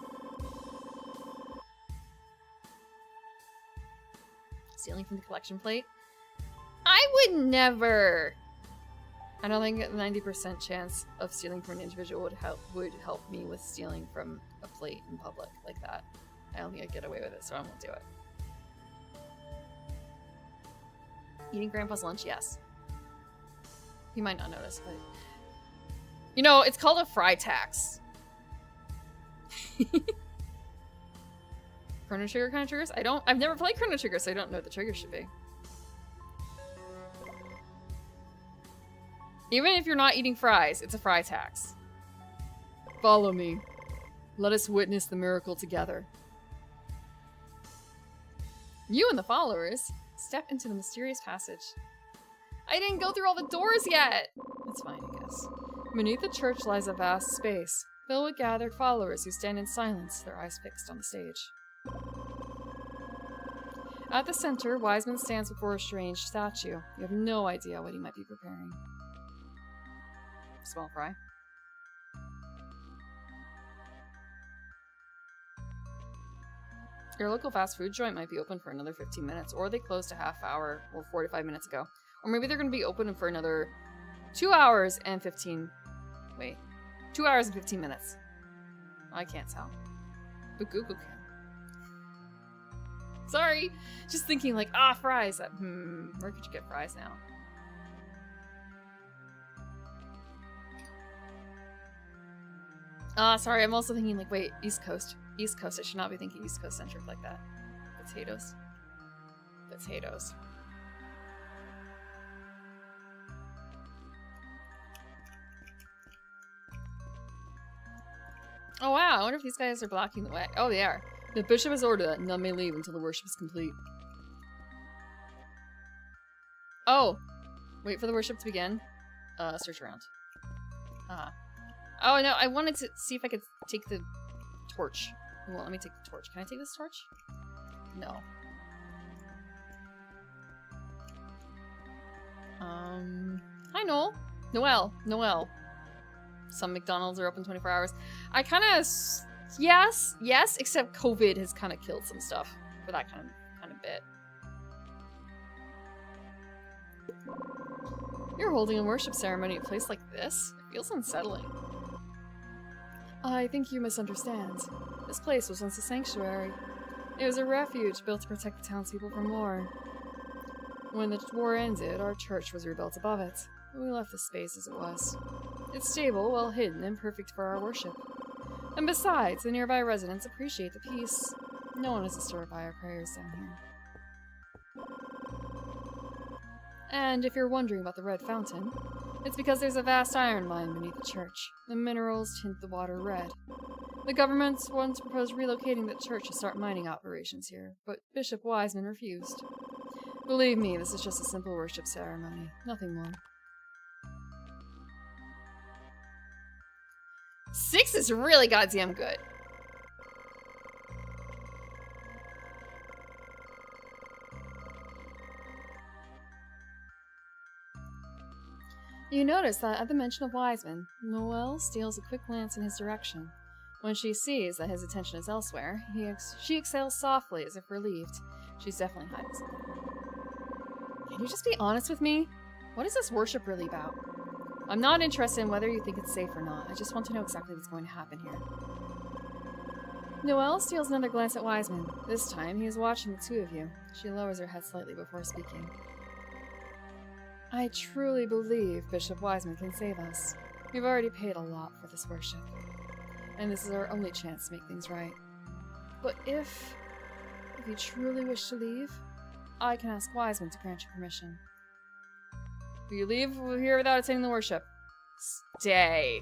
Stealing from the collection plate? I would never I don't think a 90% chance of stealing from an individual would help me with stealing from a plate in public like that. I don't think I'd get away with it, so I won't do it. Eating Grandpa's lunch? Yes. He might not notice, but... You know, it's called a fry tax. Chrono Trigger kind of triggers? I've never played Chrono Trigger, so I don't know what the trigger should be. Even if you're not eating fries, it's a fry tax. Follow me. Let us witness the miracle together. You and the followers step into the mysterious passage. I didn't go through all the doors yet! It's fine, I guess. Beneath the church lies a vast space, filled with gathered followers who stand in silence, their eyes fixed on the stage. At the center, Wiseman stands before a strange statue. You have no idea what he might be preparing. Small fry. Your local fast food joint might be open for another 15 minutes, or they closed a half hour or 45 minutes ago. Or maybe they're going to be open for another 2 hours and 15... Wait. 2 hours and 15 minutes. I can't tell. But Google can. Sorry! Just thinking like, fries. Where could you get fries now? Sorry, I'm also thinking like, wait, East Coast. East Coast, I should not be thinking East Coast centric like that. Potatoes. Potatoes. Oh wow, I wonder if these guys are blocking the way. Oh, they are. The bishop has ordered that none may leave until the worship is complete. Oh! Wait for the worship to begin. Search around. Oh no, I wanted to see if I could take the torch. Well, let me take the torch. Can I take this torch? No. Hi Noel. Noel. Some McDonald's are open 24 hours. I kind of... Yes, except COVID has kind of killed some stuff for that kind of bit. You're holding a worship ceremony at a place like this? It feels unsettling. I think you misunderstand. This place was once a sanctuary. It was a refuge built to protect the townspeople from war. When the war ended, our church was rebuilt above it. We left the space as it was. It's stable, well hidden, and perfect for our worship. And besides, the nearby residents appreciate the peace. No one is disturbed by our prayers down here. And if you're wondering about the red fountain, it's because there's a vast iron mine beneath the church. The minerals tint the water red. The government once proposed relocating the church to start mining operations here, but Bishop Wiseman refused. Believe me, this is just a simple worship ceremony, nothing more. 6 is really goddamn good. You notice that at the mention of Wiseman, Noelle steals a quick glance in his direction. When she sees that his attention is elsewhere, she exhales softly as if relieved. She's definitely hiding something. Can you just be honest with me? What is this worship really about? I'm not interested in whether you think it's safe or not. I just want to know exactly what's going to happen here. Noelle steals another glance at Wiseman. This time, he is watching the two of you. She lowers her head slightly before speaking. I truly believe Bishop Wiseman can save us. We've already paid a lot for this worship. And this is our only chance to make things right. But if you truly wish to leave, I can ask Wiseman to grant you permission. Will you leave here without attending the worship? Stay.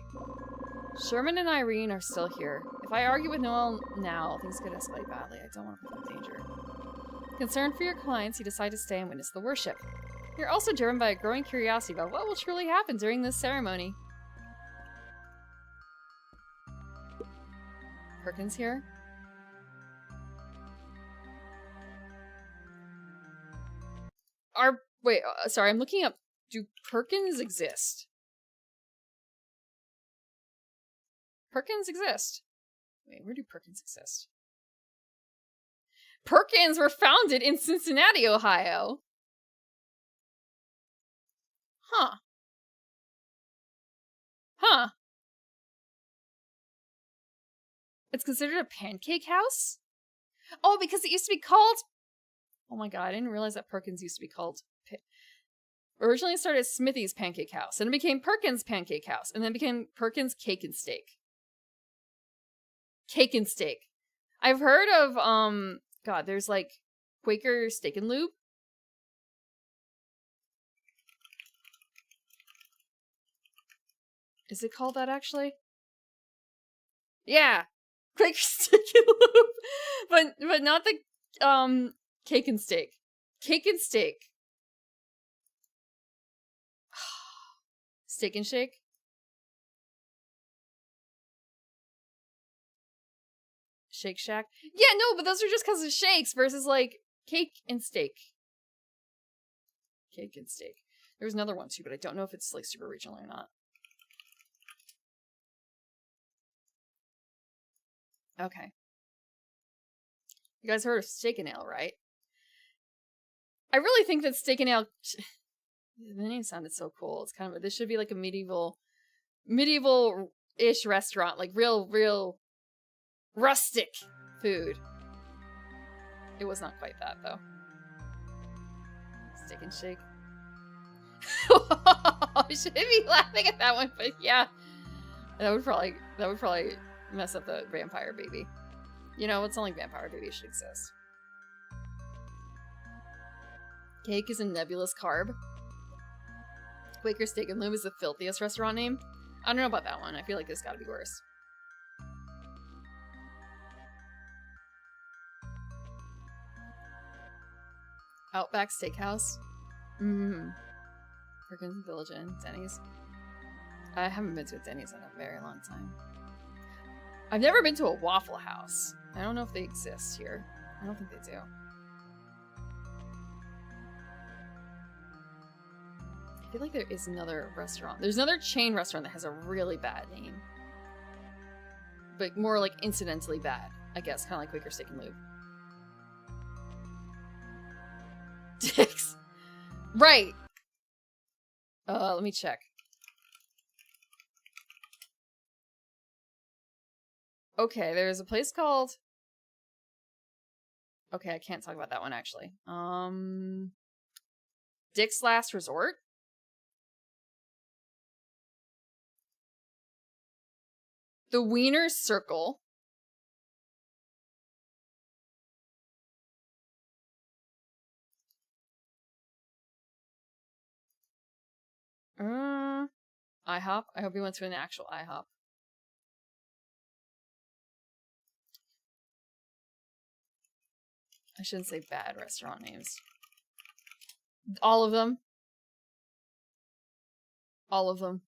Sherman and Irene are still here. If I argue with Noel now, things could escalate badly. I don't want to put them in danger. Concerned for your clients, you decide to stay and witness the worship. You're also driven by a growing curiosity about what will truly happen during this ceremony. Perkins here? Sorry, I'm looking up. Do Perkins exist? Perkins exist. Wait, where do Perkins exist? Perkins were founded in Cincinnati, Ohio. Huh. Huh. It's considered a pancake house? Oh, because it used to be called... Oh my god, I didn't realize that Perkins used to be called... Originally started as Smithy's Pancake House, and it became Perkins Pancake House, and then became Perkins Cake and Steak. Cake and Steak. I've heard of, God, there's like Quaker Steak and Lube. Is it called that, actually? Yeah! Quaker Steak and Lube! But not the, Cake and Steak. Cake and Steak. Steak and Shake? Shake Shack? Yeah, no, but those are just because of shakes versus, like, cake and steak. Cake and steak. There was another one, too, but I don't know if it's, like, super regional or not. Okay. You guys heard of Steak and Ale, right? I really think that Steak and Ale... The name sounded so cool. It's kind of... This should be, like, a medieval-ish restaurant. Like, real... rustic food. It was not quite that, though. Steak and Shake. I shouldn't be laughing at that one, but yeah. That would probably mess up the vampire baby. You know, it's only vampire baby should exist. Cake is a nebulous carb. Quaker Steak and Lube is the filthiest restaurant name. I don't know about that one. I feel like this gotta be worse. Outback Steakhouse. Perkins Village Inn. Denny's. I haven't been to a Denny's in a very long time. I've never been to a Waffle House. I don't know if they exist here. I don't think they do. I feel like there is another restaurant. There's another chain restaurant that has a really bad name. But more like incidentally bad, I guess. Kind of like Quaker Steak and Lube. Dicks. Right. Let me check. Okay, there's a place called... Okay, I can't talk about that one, actually. Dick's Last Resort? The Wiener Circle. IHOP? I hope you went to an actual IHOP. I shouldn't say bad restaurant names. All of them. All of them.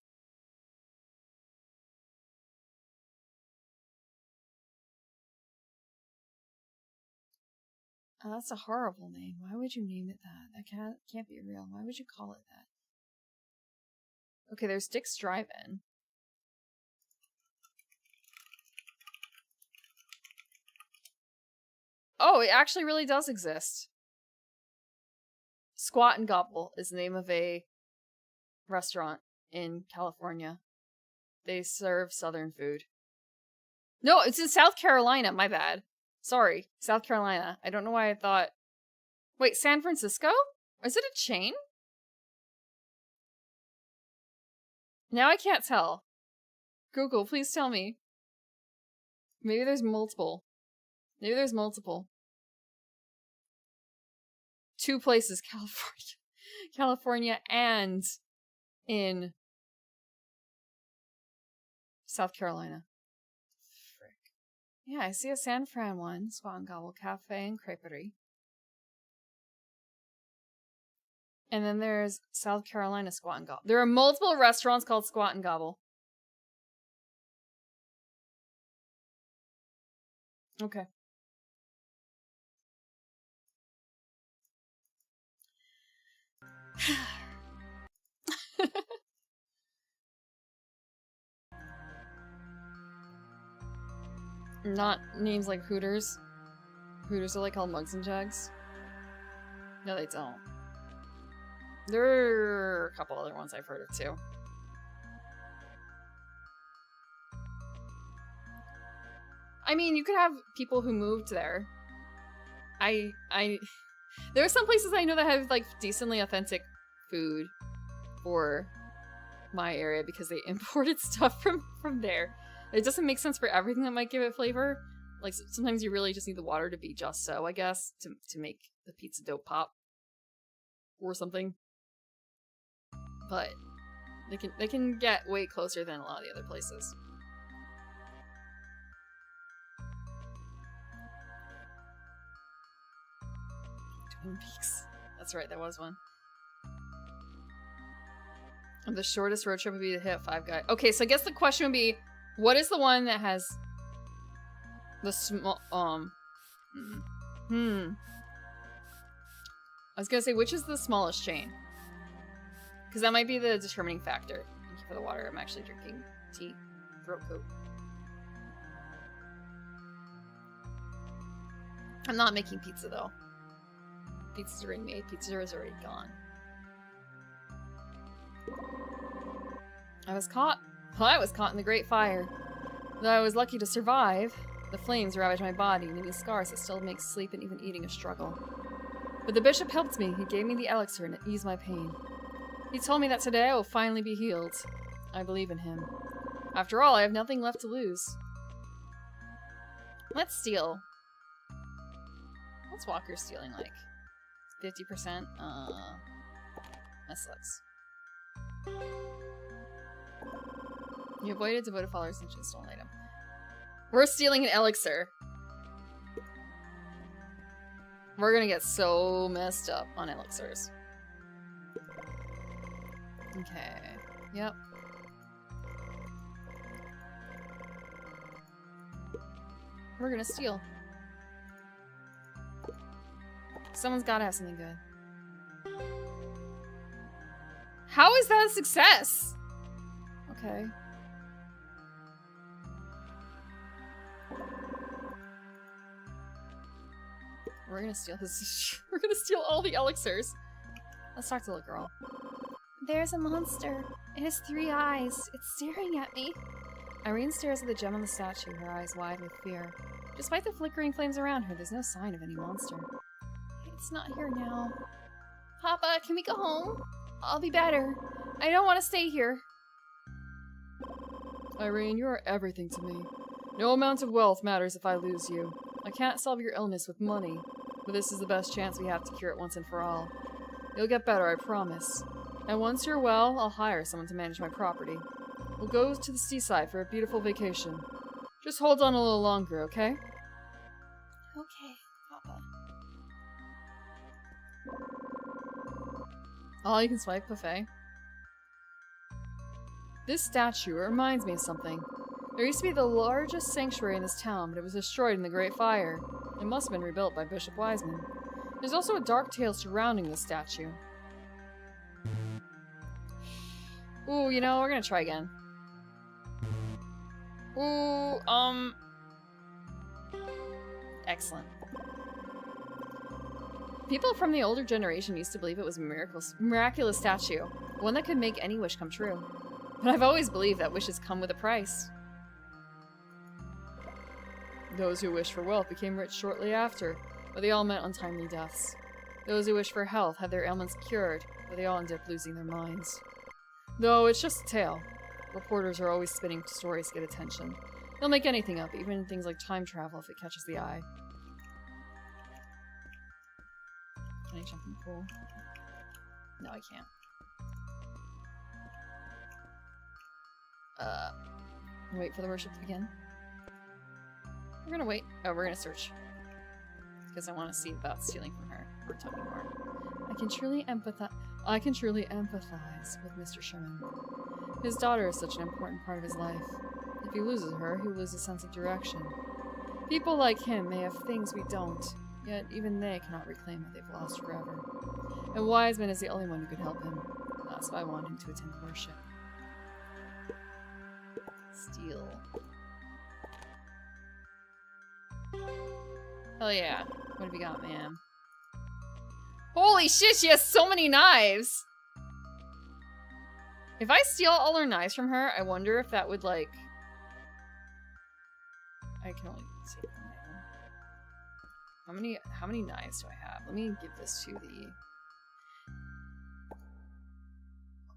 Oh, that's a horrible name. Why would you name it that? That can't be real. Why would you call it that? Okay, there's Dick's Drive-In. Oh, it actually really does exist. Squat and Gobble is the name of a restaurant in California. They serve Southern food. No, it's in South Carolina. My bad. Sorry, South Carolina. I don't know why I thought... Wait, San Francisco? Is it a chain? Now I can't tell. Google, please tell me. Maybe there's multiple. Maybe there's multiple. 2 places, California and in South Carolina. Frick. Yeah, I see a San Fran one. Squat and Gobble Cafe and Creperie. And then there's South Carolina Squat and Gobble. There are multiple restaurants called Squat and Gobble. Okay. Not names like Hooters. Hooters are like called Mugs and Jugs. No, they don't. There are a couple other ones I've heard of too. I mean, you could have people who moved there. There are some places I know that have, like, decently authentic food for my area because they imported stuff from there. It doesn't make sense for everything that might give it flavor. Like, sometimes you really just need the water to be just so, I guess, to make the pizza dough pop. Or something. But they can get way closer than a lot of the other places. Twin Peaks. That's right, there was one. The shortest road trip would be to hit Five Guys. Okay, so I guess the question would be, what is the one that has the small, I was gonna say, which is the smallest chain? Because that might be the determining factor. Thank you for the water. I'm actually drinking tea. Throat coat. I'm not making pizza, though. Pizza's already made. Pizza is already gone. I was caught in the Great Fire. Though I was lucky to survive, the flames ravaged my body, leaving scars that still make sleep and even eating a struggle. But the bishop helped me. He gave me the elixir and it eased my pain. He told me that today I will finally be healed. I believe in him. After all, I have nothing left to lose. Let's steal. What's Walker's stealing like? 50%? That sucks. You avoided devoted followers and just stolen item. We're stealing an elixir. We're gonna get so messed up on elixirs. Okay. Yep. We're gonna steal. Someone's gotta have something good. How is that a success? Okay. We're gonna steal his. We're gonna steal all the elixirs. Let's talk to the little girl. There's a monster. It has 3 eyes. It's staring at me. Irene stares at the gem on the statue, her eyes wide with fear. Despite the flickering flames around her, there's no sign of any monster. It's not here now. Papa, can we go home? I'll be better. I don't want to stay here. Irene, you are everything to me. No amount of wealth matters if I lose you. I can't solve your illness with money, but this is the best chance we have to cure it once and for all. You'll get better, I promise. And once you're well, I'll hire someone to manage my property. We'll go to the seaside for a beautiful vacation. Just hold on a little longer, okay? Okay, Papa. All you can swipe buffet. This statue reminds me of something. There used to be the largest sanctuary in this town, but it was destroyed in the Great Fire. It must have been rebuilt by Bishop Wiseman. There's also a dark tale surrounding this statue. Ooh, you know, we're gonna try again. Ooh, excellent. People from the older generation used to believe it was a miraculous statue, one that could make any wish come true. But I've always believed that wishes come with a price. Those who wished for wealth became rich shortly after, but they all met untimely deaths. Those who wished for health had their ailments cured, but they all ended up losing their minds. Though it's just a tale. Reporters are always spinning stories to get attention. They'll make anything up, even things like time travel if it catches the eye. Can I jump in the pool? No, I can't. Wait for the worship to begin. We're gonna wait. Oh, we're gonna search. Because I want to see about stealing from her. Or talking more. I can truly empathize with Mr. Sherman. His daughter is such an important part of his life. If he loses her, he will lose a sense of direction. People like him may have things we don't, yet even they cannot reclaim what they've lost forever. And Wiseman is the only one who could help him. That's why I want him to attend worship. Steal. Hell yeah. What have you got, man? Holy shit, she has so many knives! If I steal all her knives from her, I wonder if that would, like... I can only How many knives do I have? Let me give this to the... Oh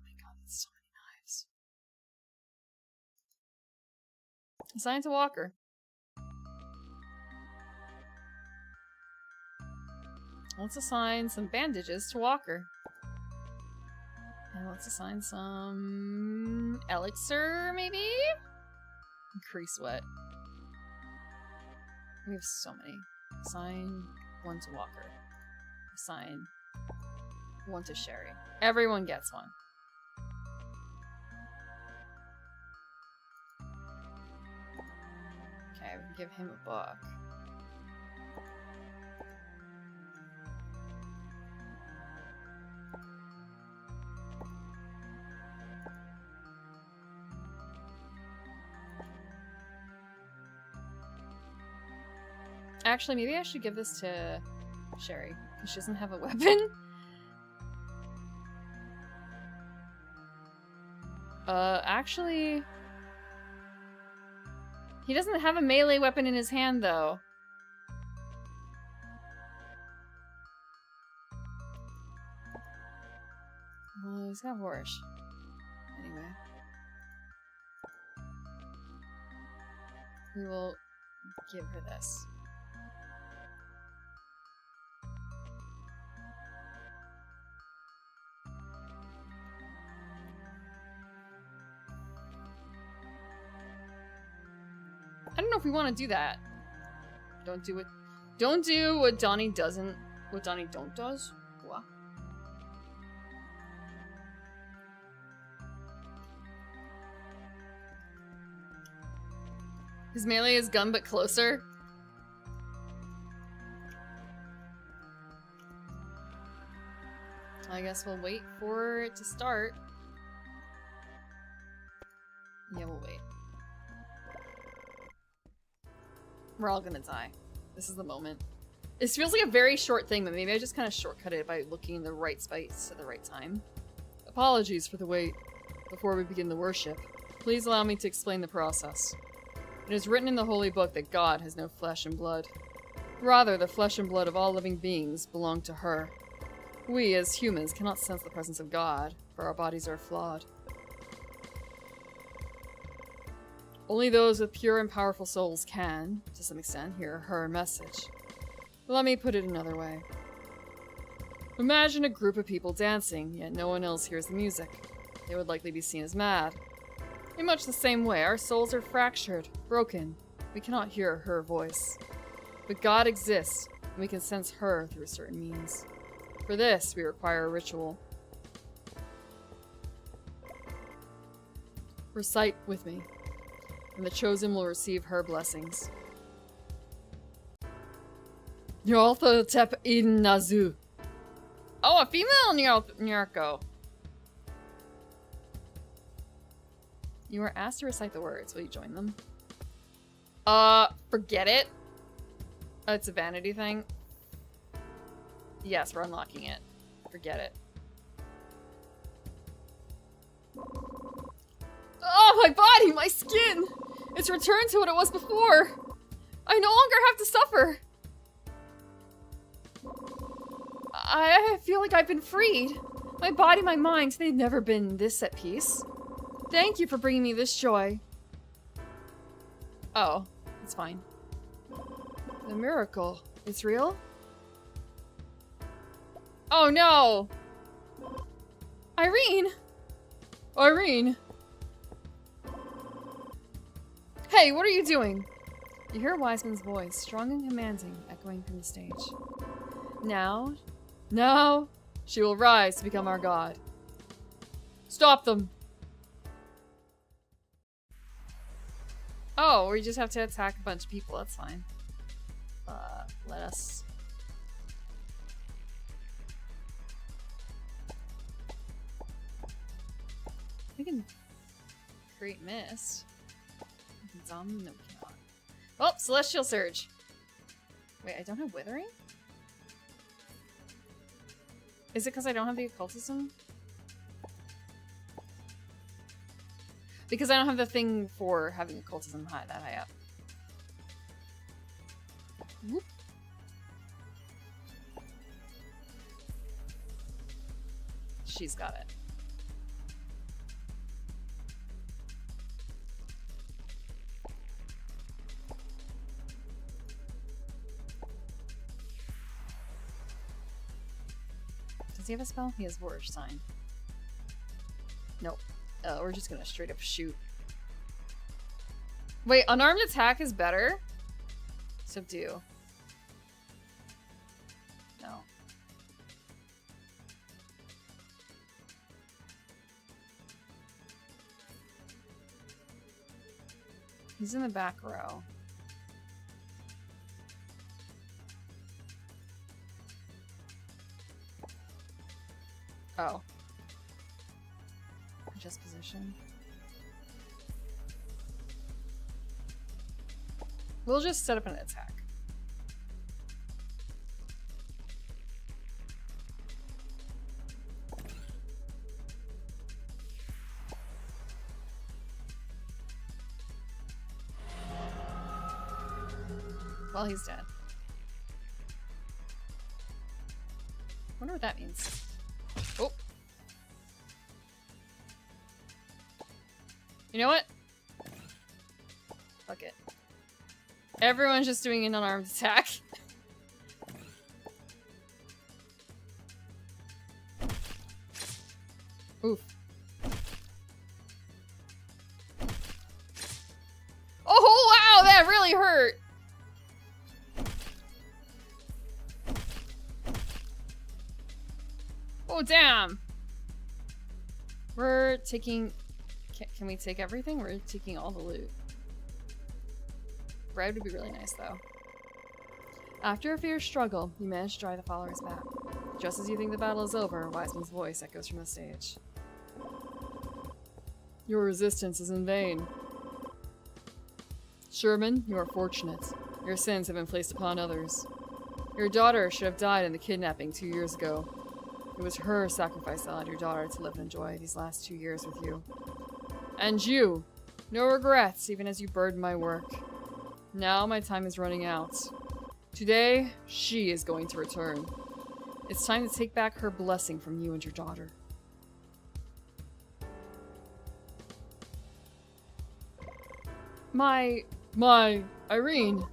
my god, that's so many knives. Assign to Walker. Let's assign some bandages to Walker. And let's assign some elixir, maybe? Increase sweat. We have so many. Assign one to Walker. Assign one to Sherry. Everyone gets one. Okay, we can give him a book. Actually, maybe I should give this to Sherry, because she doesn't have a weapon. Actually... He doesn't have a melee weapon in his hand, though. Well, he's got Horish. Anyway. We will give her this. I don't know if we want to do that. Don't do what Donnie doesn't. What Donnie don't does. What? His melee is gun but closer. I guess we'll wait for it to start. Yeah, we'll wait. We're all gonna die. This is the moment. This feels like a very short thing, but maybe I just kind of shortcut it by looking in the right space at the right time. Apologies for the wait. Before we begin the worship, please allow me to explain the process. It is written in the holy book that God has no flesh and blood. Rather, the flesh and blood of all living beings belong to her. We, as humans, cannot sense the presence of God, for our bodies are flawed. Only those with pure and powerful souls can, to some extent, hear her message. Let me put it another way. Imagine a group of people dancing, yet no one else hears the music. They would likely be seen as mad. In much the same way, our souls are fractured, broken. We cannot hear her voice. But God exists, and we can sense her through certain means. For this, we require a ritual. Recite with me, and the chosen will receive her blessings. Nyartha Tep in Nazu. Oh, a female Nyarko. You are asked to recite the words. Will you join them? Forget it. It's a vanity thing. Yes, we're unlocking it. Forget it. Oh, my body! My skin! It's returned to what it was before! I no longer have to suffer! I feel like I've been freed. My body, my mind, they've never been this at peace. Thank you for bringing me this joy. Oh, it's fine. The miracle. It's real? Oh no! Irene! Irene! Hey, what are you doing? You hear Wiseman's voice, strong and commanding, echoing from the stage. Now, she will rise to become our god. Stop them! Oh, we just have to attack a bunch of people, that's fine. Let us... We can create mist. Zombie? No, we cannot. Oh, Celestial Surge. Wait, I don't have Withering? Is it because I don't have the Occultism? Because I don't have the thing for having Occultism that high up. Whoop. she's got it. Does he have a spell? He has Warrior Sign. Nope. We're just gonna straight up shoot. Wait, unarmed attack is better? Subdue. No. He's in the back row. Oh. Adjust position. We'll just set up an attack. Well, he's dead. Wonder what that means. Oh. You know what? Fuck it. Everyone's just doing an unarmed attack. Oof. Oh, wow! That really hurt! Oh, damn! We're taking... Can we take everything? We're taking all the loot. Bread would be really nice, though. After a fierce struggle, you manage to drive the followers back. Just as you think the battle is over, Wiseman's voice echoes from the stage. Your resistance is in vain. Sherman, you are fortunate. Your sins have been placed upon others. Your daughter should have died in the kidnapping 2 years ago. It was her sacrifice that allowed your daughter to live and enjoy these last 2 years with you. And you! No regrets, even as you burden my work. Now my time is running out. Today, she is going to return. It's time to take back her blessing from you and your daughter. My Irene!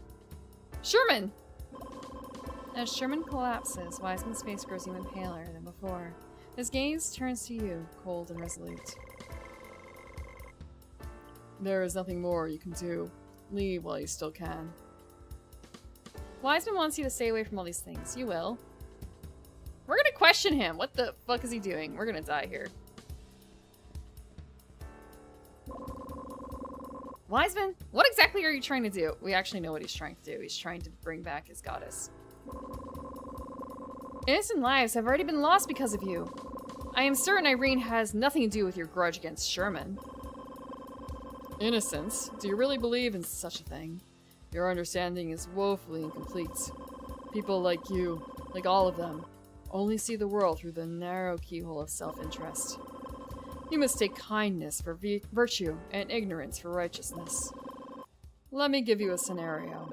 Sherman! As Sherman collapses, Wiseman's face grows even paler than before. His gaze turns to you, cold and resolute. There is nothing more you can do. Leave while you still can. Wiseman wants you to stay away from all these things. You will. We're gonna question him. What the fuck is he doing? We're gonna die here. Wiseman, what exactly are you trying to do? We actually know what he's trying to do. He's trying to bring back his goddess. Innocent lives have already been lost because of you. I am certain Irene has nothing to do with your grudge against Sherman. Innocence? Do you really believe in such a thing? Your understanding is woefully incomplete. People like you, like all of them, only see the world through the narrow keyhole of self-interest. You mistake kindness for virtue and ignorance for righteousness. Let me give you a scenario.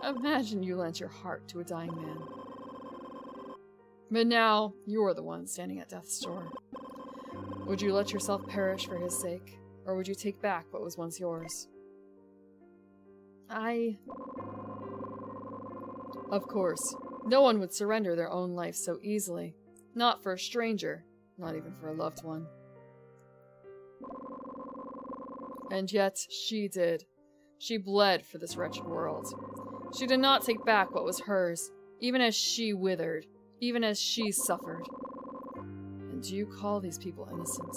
Imagine you lent your heart to a dying man. But now, you're the one standing at death's door. Would you let yourself perish for his sake, or would you take back what was once yours? Of course, no one would surrender their own life so easily. Not for a stranger, not even for a loved one. And yet, she did. She bled for this wretched world. She did not take back what was hers, even as she withered, even as she suffered. And you call these people innocent?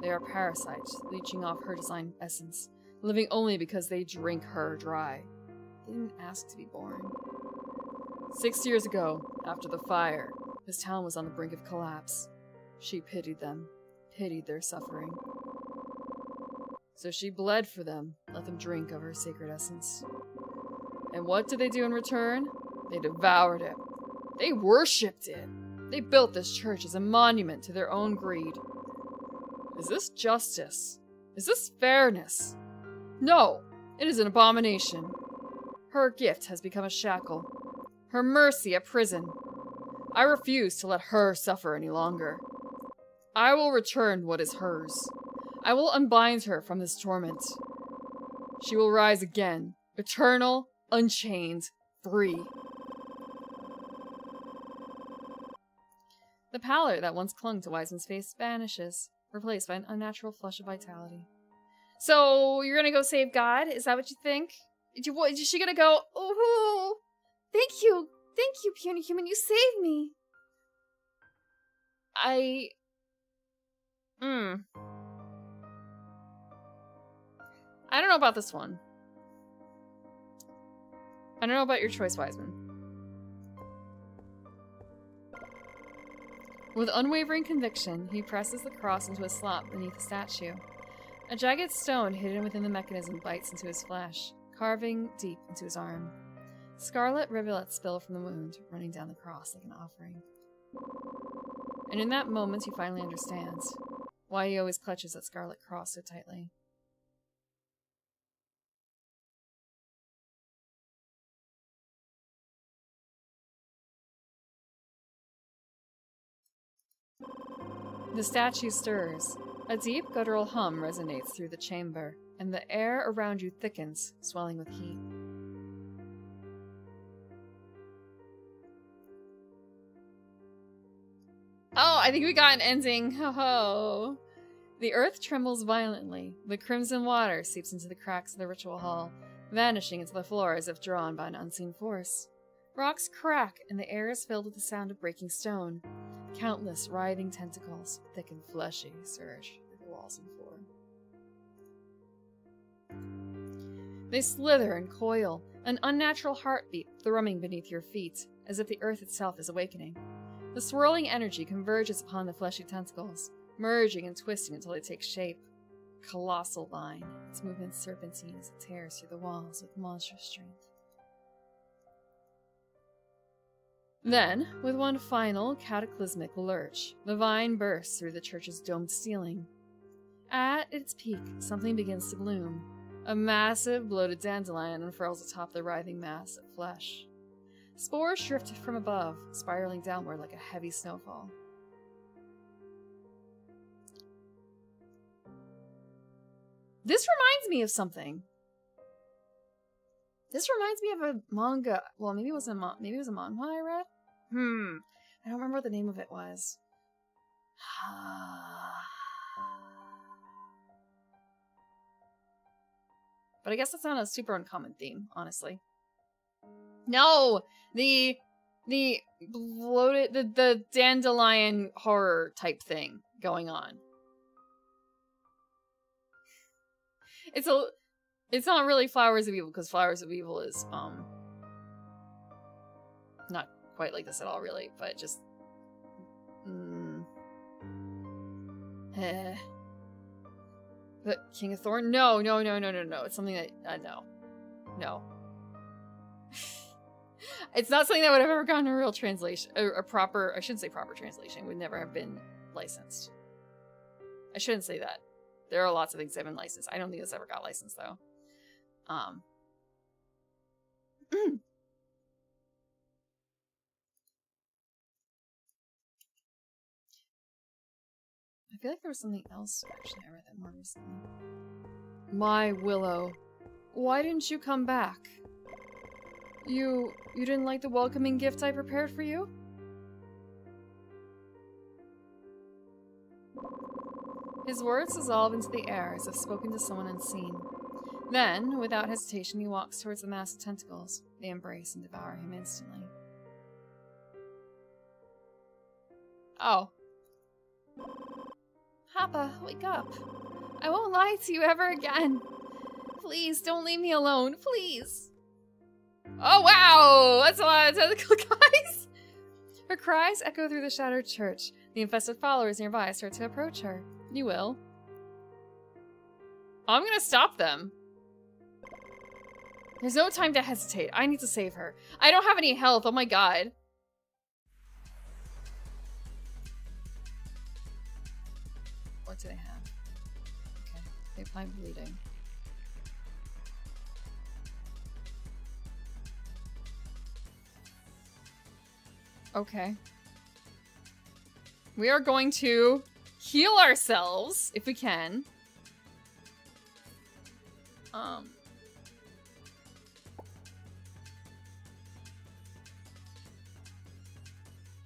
They are parasites, leeching off her divine essence, living only because they drink her dry. They didn't ask to be born. 6 years ago, after the fire, this town was on the brink of collapse. She pitied them, pitied their suffering. So she bled for them, let them drink of her sacred essence. And what did they do in return? They devoured it. They worshipped it. They built this church as a monument to their own greed. Is this justice? Is this fairness? No, it is an abomination. Her gift has become a shackle. Her mercy a prison. I refuse to let her suffer any longer. I will return what is hers. I will unbind her from this torment. She will rise again, eternal, unchained, free. The pallor that once clung to Wiseman's face vanishes, replaced by an unnatural flush of vitality. So, you're gonna go save God? Is that what you think? Is she gonna go, oh, thank you, puny human, you saved me. I don't know about this one. I don't know about your choice, Wiseman. With unwavering conviction, he presses the cross into a slot beneath the statue. A jagged stone hidden within the mechanism bites into his flesh, carving deep into his arm. Scarlet rivulets spill from the wound, running down the cross like an offering. And in that moment, he finally understands why he always clutches that scarlet cross so tightly. The statue stirs. A deep guttural hum resonates through the chamber, and the air around you thickens, swelling with heat. Oh, I think we got an ending. Ho ho. The earth trembles violently. The crimson water seeps into the cracks of the ritual hall, vanishing into the floor as if drawn by an unseen force. Rocks crack, and the air is filled with the sound of breaking stone. Countless writhing tentacles, thick and fleshy, surge through the walls and floor. They slither and coil, an unnatural heartbeat thrumming beneath your feet, as if the earth itself is awakening. The swirling energy converges upon the fleshy tentacles, merging and twisting until they take shape. Colossal line, its movement serpentine as it tears through the walls with monstrous strength. Then, with one final cataclysmic lurch, the vine bursts through the church's domed ceiling. At its peak, something begins to bloom. A massive, bloated dandelion unfurls atop the writhing mass of flesh. Spores drift from above, spiraling downward like a heavy snowfall. This reminds me of something. This reminds me of a manga. Well, maybe it was a manhwa I read. I don't remember what the name of it was. But I guess that's not a super uncommon theme, honestly. No! The bloated, the dandelion horror type thing going on. It's not really Flowers of Evil, because Flowers of Evil is, not quite like this at all, really, but just, The King of Thorn? No. It's something that, no. It's not something that would have ever gotten a real translation, I shouldn't say proper translation, would never have been licensed. I shouldn't say that. There are lots of things that have been licensed. I don't think this ever got licensed, though. I feel like there was something else, actually, I read that more recently. My Willow, why didn't you come back? You didn't like the welcoming gift I prepared for you? His words dissolve into the air as if spoken to someone unseen. Then, without hesitation, he walks towards the mass of tentacles. They embrace and devour him instantly. Oh. Papa, wake up. I won't lie to you ever again. Please, don't leave me alone, please. Oh, wow! That's a lot of tentacle guys! Her cries echo through the shattered church. The infested followers nearby start to approach her. You will. I'm gonna stop them. There's no time to hesitate. I need to save her. I don't have any health. Oh my god. What do they have? Okay. They apply bleeding. Okay. We are going to heal ourselves if we can.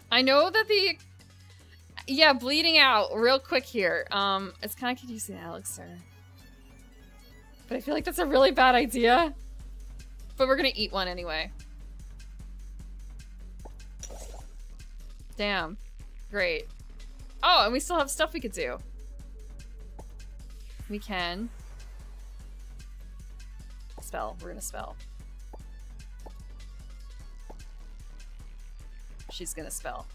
I know that the... Yeah, bleeding out real quick here. It's kind of confusing the elixir. But I feel like that's a really bad idea. But we're gonna eat one anyway. Damn. Great. Oh, and we still have stuff we could do. We can. Spell. We're gonna spell. She's gonna spell.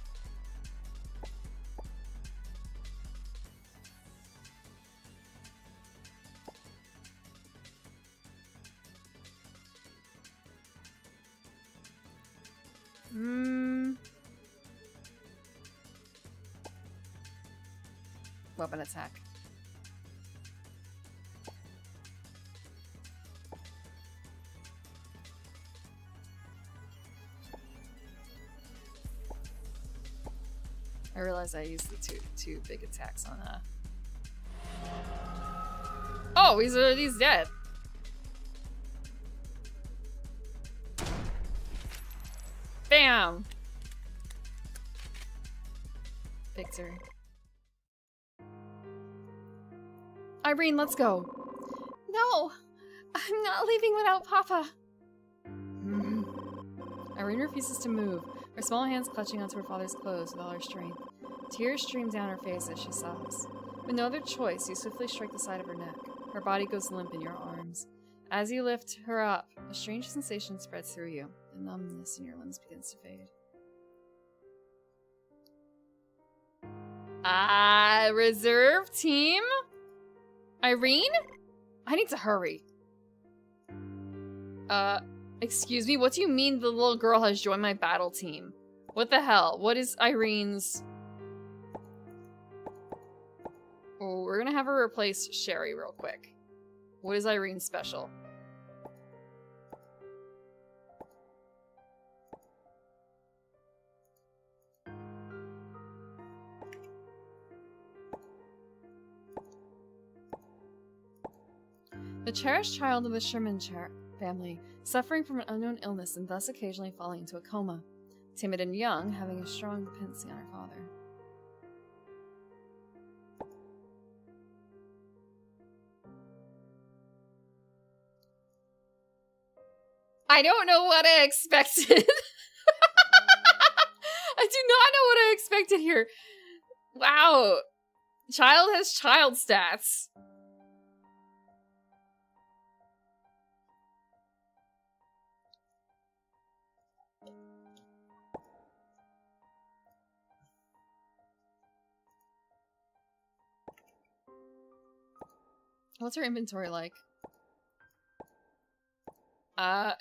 Weapon attack. I realized I used the two big attacks on Oh, he's dead. Bam! Victory. Irene, let's go. No! I'm not leaving without Papa. Irene refuses to move, her small hands clutching onto her father's clothes with all her strength. Tears stream down her face as she sobs. With no other choice, you swiftly strike the side of her neck. Her body goes limp in your arms. As you lift her up, a strange sensation spreads through you. The numbness in your limbs begins to fade. Reserve team? Irene? I need to hurry. Excuse me, what do you mean the little girl has joined my battle team? What the hell? What is Irene's... Oh, we're gonna have her replace Sherry real quick. What is Irene's special? The cherished child of the Sherman family, suffering from an unknown illness and thus occasionally falling into a coma. Timid and young, having a strong dependency on her father. I don't know what I expected. I do not know what I expected here. Wow. Child has child stats. What's her inventory like?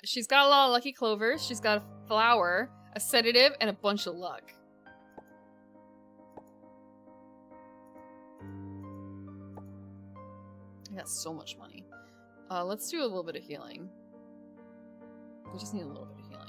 She's got a lot of lucky clovers. She's got a flower, a sedative, and a bunch of luck. I got so much money. Let's do a little bit of healing. We just need a little bit of healing.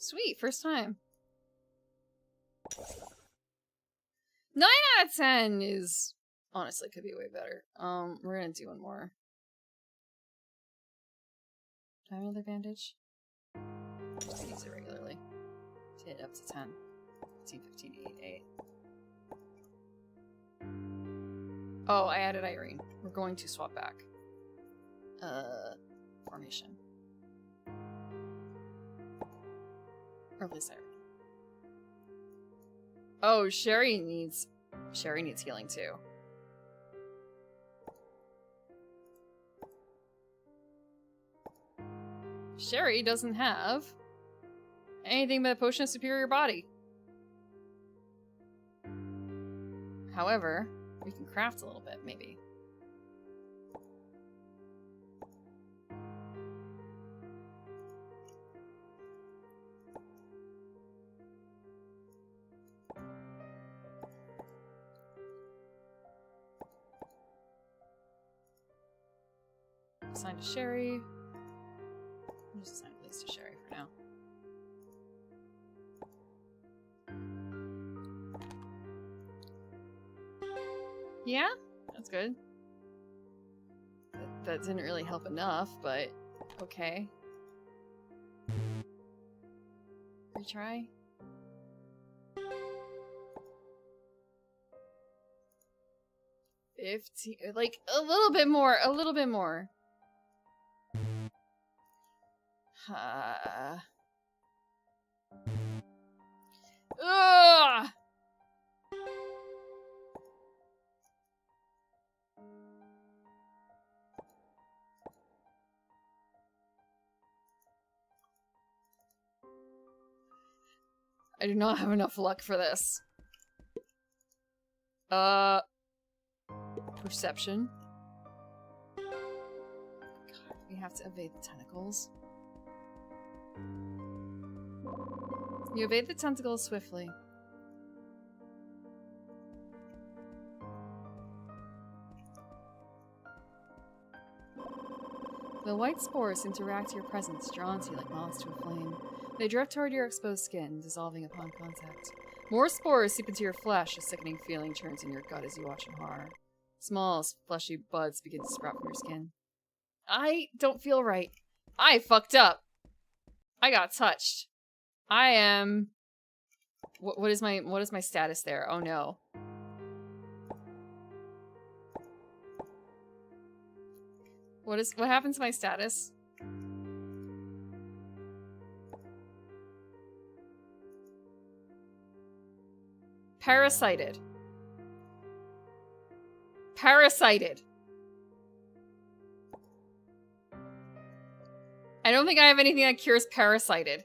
Sweet, first time. 9 out of 10 is honestly could be way better. We're gonna do one more. Do I have another bandage? Just use it regularly. To hit up to 10. 15, 15, 8, 8. Oh, I added Irene. We're going to swap back. Formation. Or at least Irene. Oh, Sherry needs healing too. Sherry doesn't have anything but a potion of superior body. However, we can craft a little bit, maybe. Assign to Sherry. I'll just assign at least to Sherry for now. Yeah, that's good. That didn't really help enough, but okay. Retry. Like a little bit more, a little bit more. Ugh! I do not have enough luck for this. Perception. God, we have to evade the tentacles. You evade the tentacles swiftly. The white spores seem to react to your presence, drawn to you like moths to a flame. They drift toward your exposed skin, dissolving upon contact. More spores seep into your flesh, a sickening feeling turns in your gut as you watch in horror. Small, fleshy buds begin to sprout from your skin. I don't feel right. I fucked up. I got touched. I am... What is my status there? Oh no. What happened to my status? Parasited. Parasited. I don't think I have anything that cures parasited.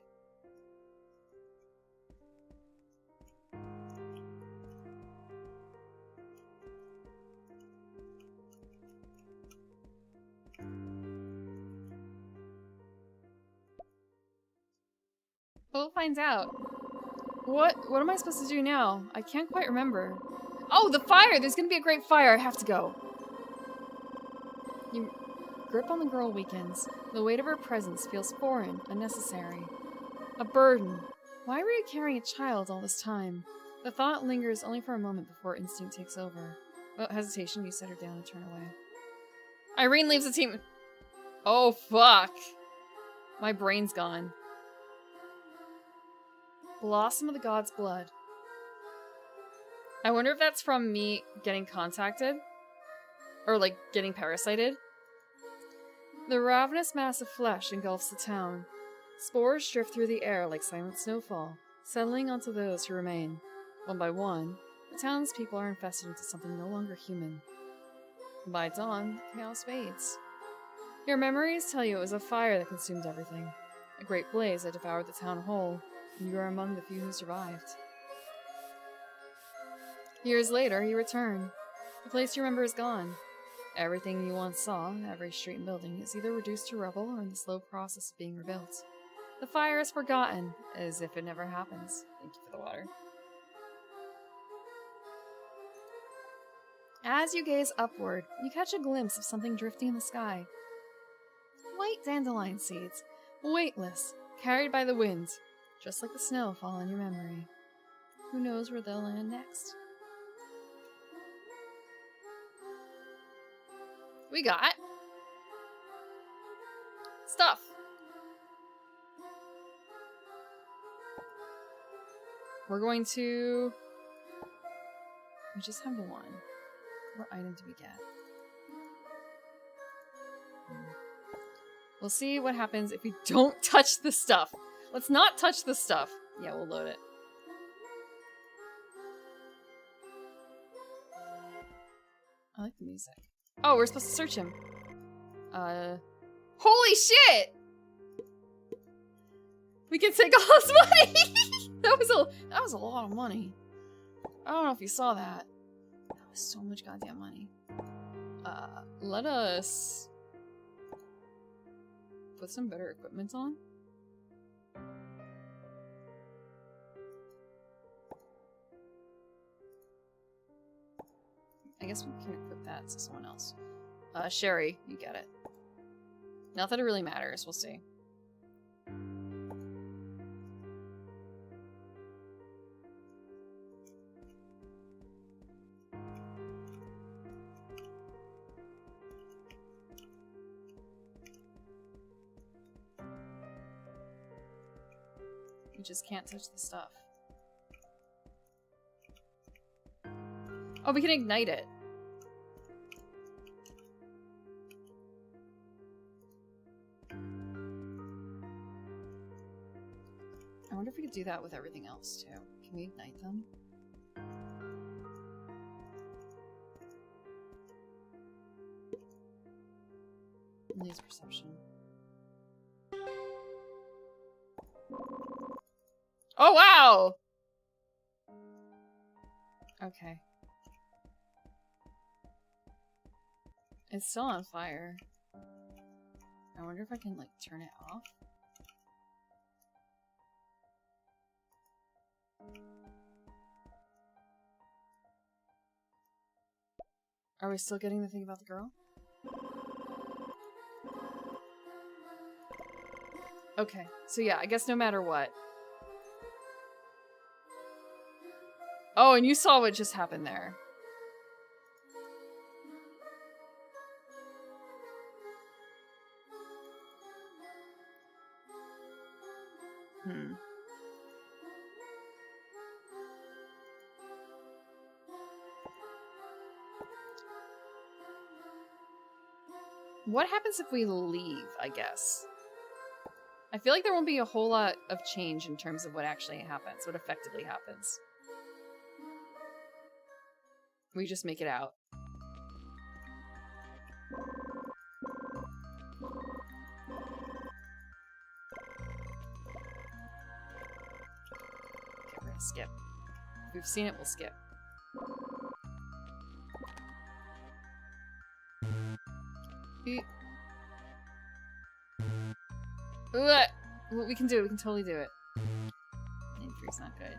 We'll find out. What am I supposed to do now? I can't quite remember. Oh, the fire! There's gonna be a great fire. I have to go. Your grip on the girl weakens. The weight of her presence feels foreign, unnecessary. A burden. Why were you carrying a child all this time? The thought lingers only for a moment before instinct takes over. Without hesitation, you set her down and turn away. Irene leaves the team. Oh, fuck. My brain's gone. Blossom of the God's Blood. I wonder if that's from me getting contacted? Or, like, getting parasited? The ravenous mass of flesh engulfs the town. Spores drift through the air like silent snowfall, settling onto those who remain. One by one, the townspeople are infested into something no longer human. By dawn, chaos fades. Your memories tell you it was a fire that consumed everything. A great blaze that devoured the town whole, and you are among the few who survived. Years later, you return. The place you remember is gone. Everything you once saw, every street and building, is either reduced to rubble or in the slow process of being rebuilt. The fire is forgotten, as if it never happens. Thank you for the water. As you gaze upward, you catch a glimpse of something drifting in the sky. White dandelion seeds, weightless, carried by the wind, just like the snow fall in your memory. Who knows where they'll land next? We got stuff. We're going to... We just have the one. What item do we get? We'll see what happens if we don't touch the stuff. Let's not touch the stuff. Yeah, we'll load it. I like the music. Oh, we're supposed to search him. Holy shit! We can take all his money! That was a lot of money. I don't know if you saw that. That was so much goddamn money. Let us put some better equipment on. I guess we can equip that to someone else. Sherry, you get it. Not that it really matters. We'll see. You just can't touch the stuff. Oh, we can ignite it. I wonder if we could do that with everything else, too. Can we ignite them? Needs perception. Oh, wow! Okay. It's still on fire. I wonder if I can, like, turn it off. Are we still getting the thing about the girl? Okay, so yeah, I guess no matter what. Oh, and you saw what just happened there. What happens if we leave, I guess? I feel like there won't be a whole lot of change in terms of what actually happens, what effectively happens. We just make it out. Okay, we're gonna skip. If we've seen it, we'll skip. We can do it. We can totally do it. 93's not good.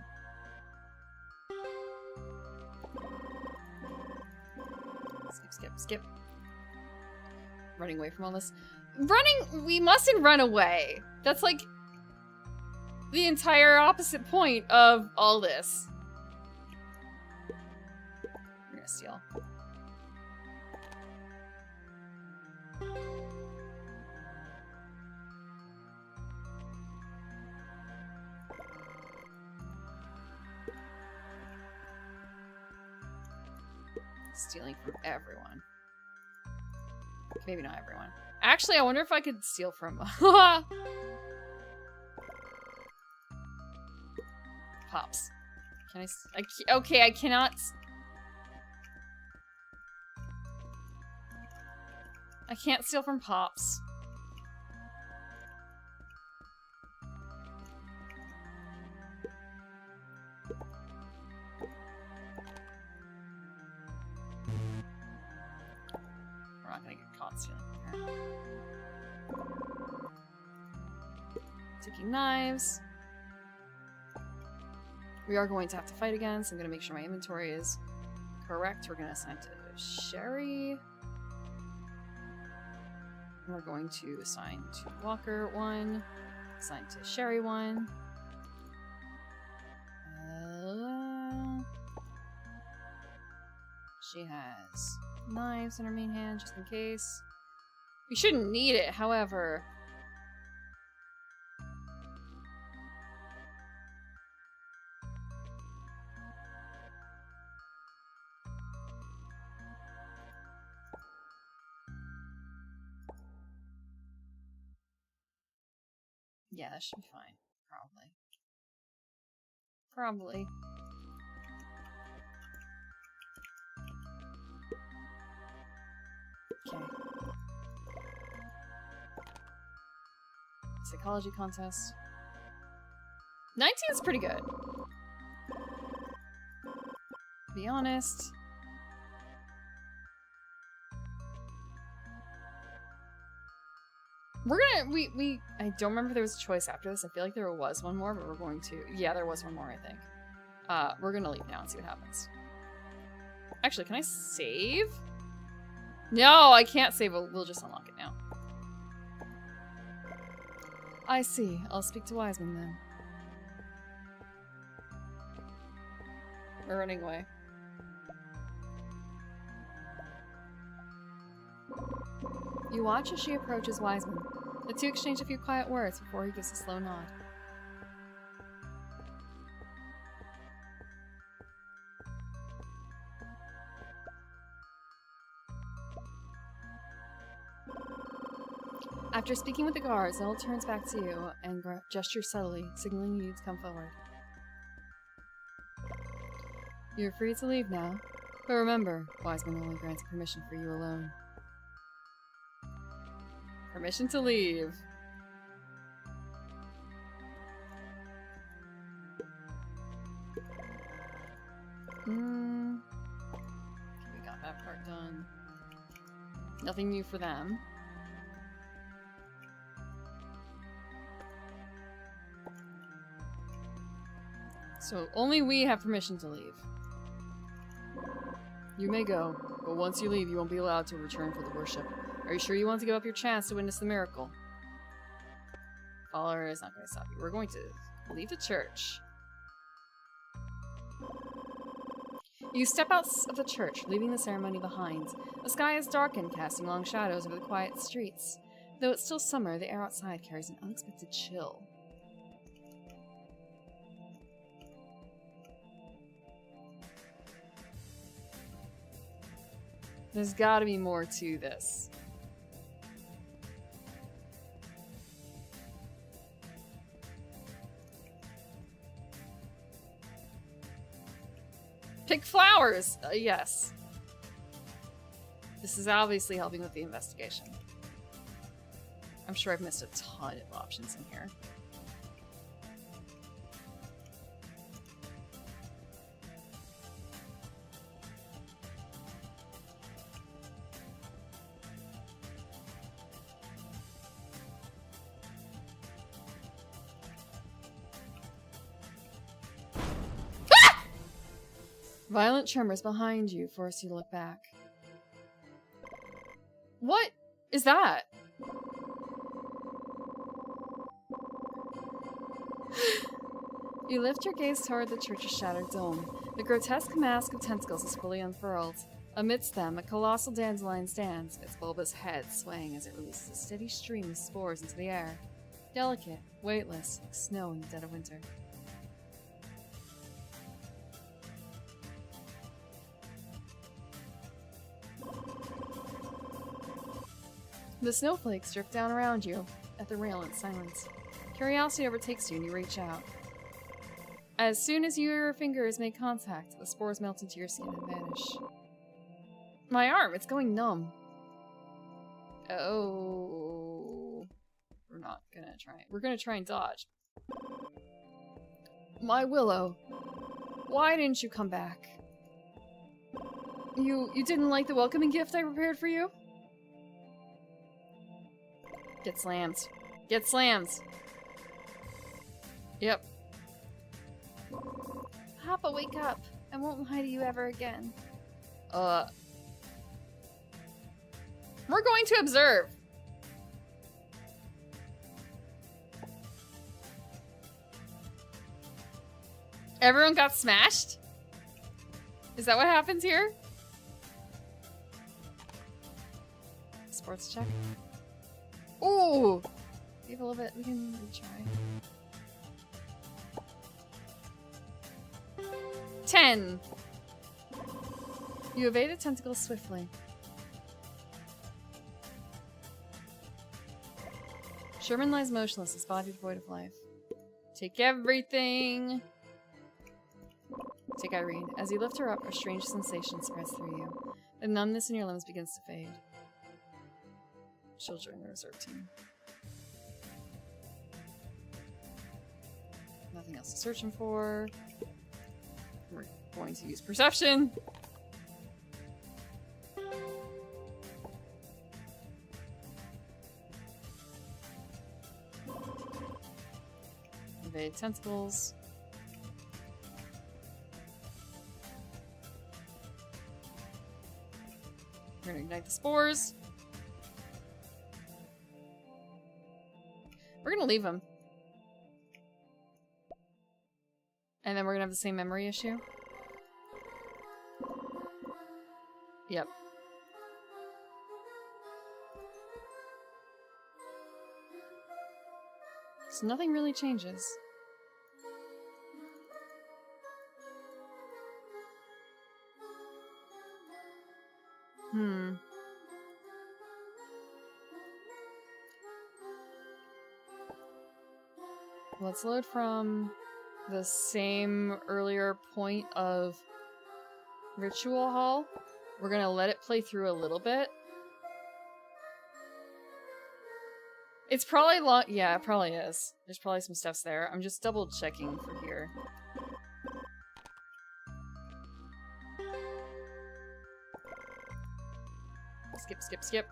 Skip. Running away from all this. We mustn't run away. That's like the entire opposite point of all this. We're gonna steal. Stealing from everyone. Maybe not everyone. Actually, I wonder if I could steal from Pops. Can I? Okay, I cannot. I can't steal from Pops. We're not gonna get caught stealing from her. Taking knives. We are going to have to fight again, so I'm going to make sure my inventory is correct. We're going to assign to Sherry. We're going to assign to Walker 1. Assign to Sherry 1. She has knives in her main hand, just in case. We shouldn't need it, however. Yeah, that should be fine. Probably. Okay. Psychology contest. 19 is pretty good. To be honest. We're gonna, I don't remember if there was a choice after this. I feel like there was one more, but we're going to, yeah, there was one more, I think. We're gonna leave now and see what happens. Actually, can I save? No, I can't save. We'll just unlock it now. I see. I'll speak to Wiseman then. We're running away. You watch as she approaches Wiseman. The two exchange a few quiet words before he gives a slow nod. After speaking with the guards, Zell turns back to you and gestures subtly, signaling you to come forward. You're free to leave now, but remember, Wiseman only grants permission for you alone. Permission to leave. We got that part done. Nothing new for them. So only we have permission to leave. You may go, but once you leave, you won't be allowed to return for the worship. Are you sure you want to give up your chance to witness the miracle? Follower is not going to stop you. We're going to leave the church. You step out of the church, leaving the ceremony behind. The sky is darkened, casting long shadows over the quiet streets. Though it's still summer, the air outside carries an unexpected chill. There's gotta be more to this. Pick flowers! Yes. This is obviously helping with the investigation. I'm sure I've missed a ton of options in here. Violent tremors behind you force you to look back. What is that? You lift your gaze toward the church's shattered dome. The grotesque mask of tentacles is fully unfurled. Amidst them, a colossal dandelion stands, its bulbous head swaying as it releases a steady stream of spores into the air. Delicate, weightless, like snow in the dead of winter. The snowflakes drip down around you at the rail in silence. Curiosity overtakes you and you reach out. As soon as your fingers make contact, the spores melt into your skin and vanish. My arm, it's going numb. Oh. We're not gonna try it. We're gonna try and dodge. My Willow, why didn't you come back? You didn't like the welcoming gift I prepared for you? Get slammed. Get slammed. Yep. Papa, wake up. I won't lie to you ever again. We're going to observe. Everyone got smashed? Is that what happens here? Sports check. Ooh! We have a little bit. We can retry. 10! You evade the tentacles swiftly. Sherman lies motionless, his body devoid of life. Take everything! Take Irene. As you lift her up, a strange sensation spreads through you. The numbness in your limbs begins to fade. She'll join the reserve team. Nothing else to search him for. We're going to use perception. Evade tentacles. We're gonna ignite the spores. We're gonna leave him. And then we're gonna have the same memory issue. Yep. So nothing really changes. Let's load from the same earlier point of Ritual Hall. We're gonna let it play through a little bit. It's probably long. Yeah, it probably is. There's probably some stuffs there. I'm just double checking for here. Skip, skip, skip.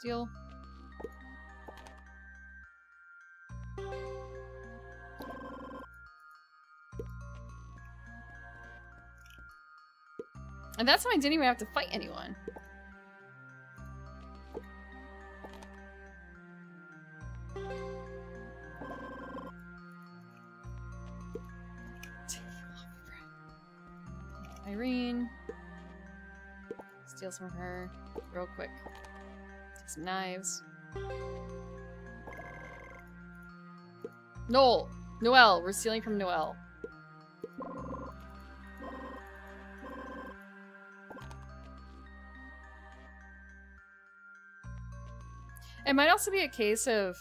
Steal. And that's why I didn't even have to fight anyone. Irene. Steal some of her real quick. Take some knives. Noel! Noelle! We're stealing from Noelle. It might also be a case of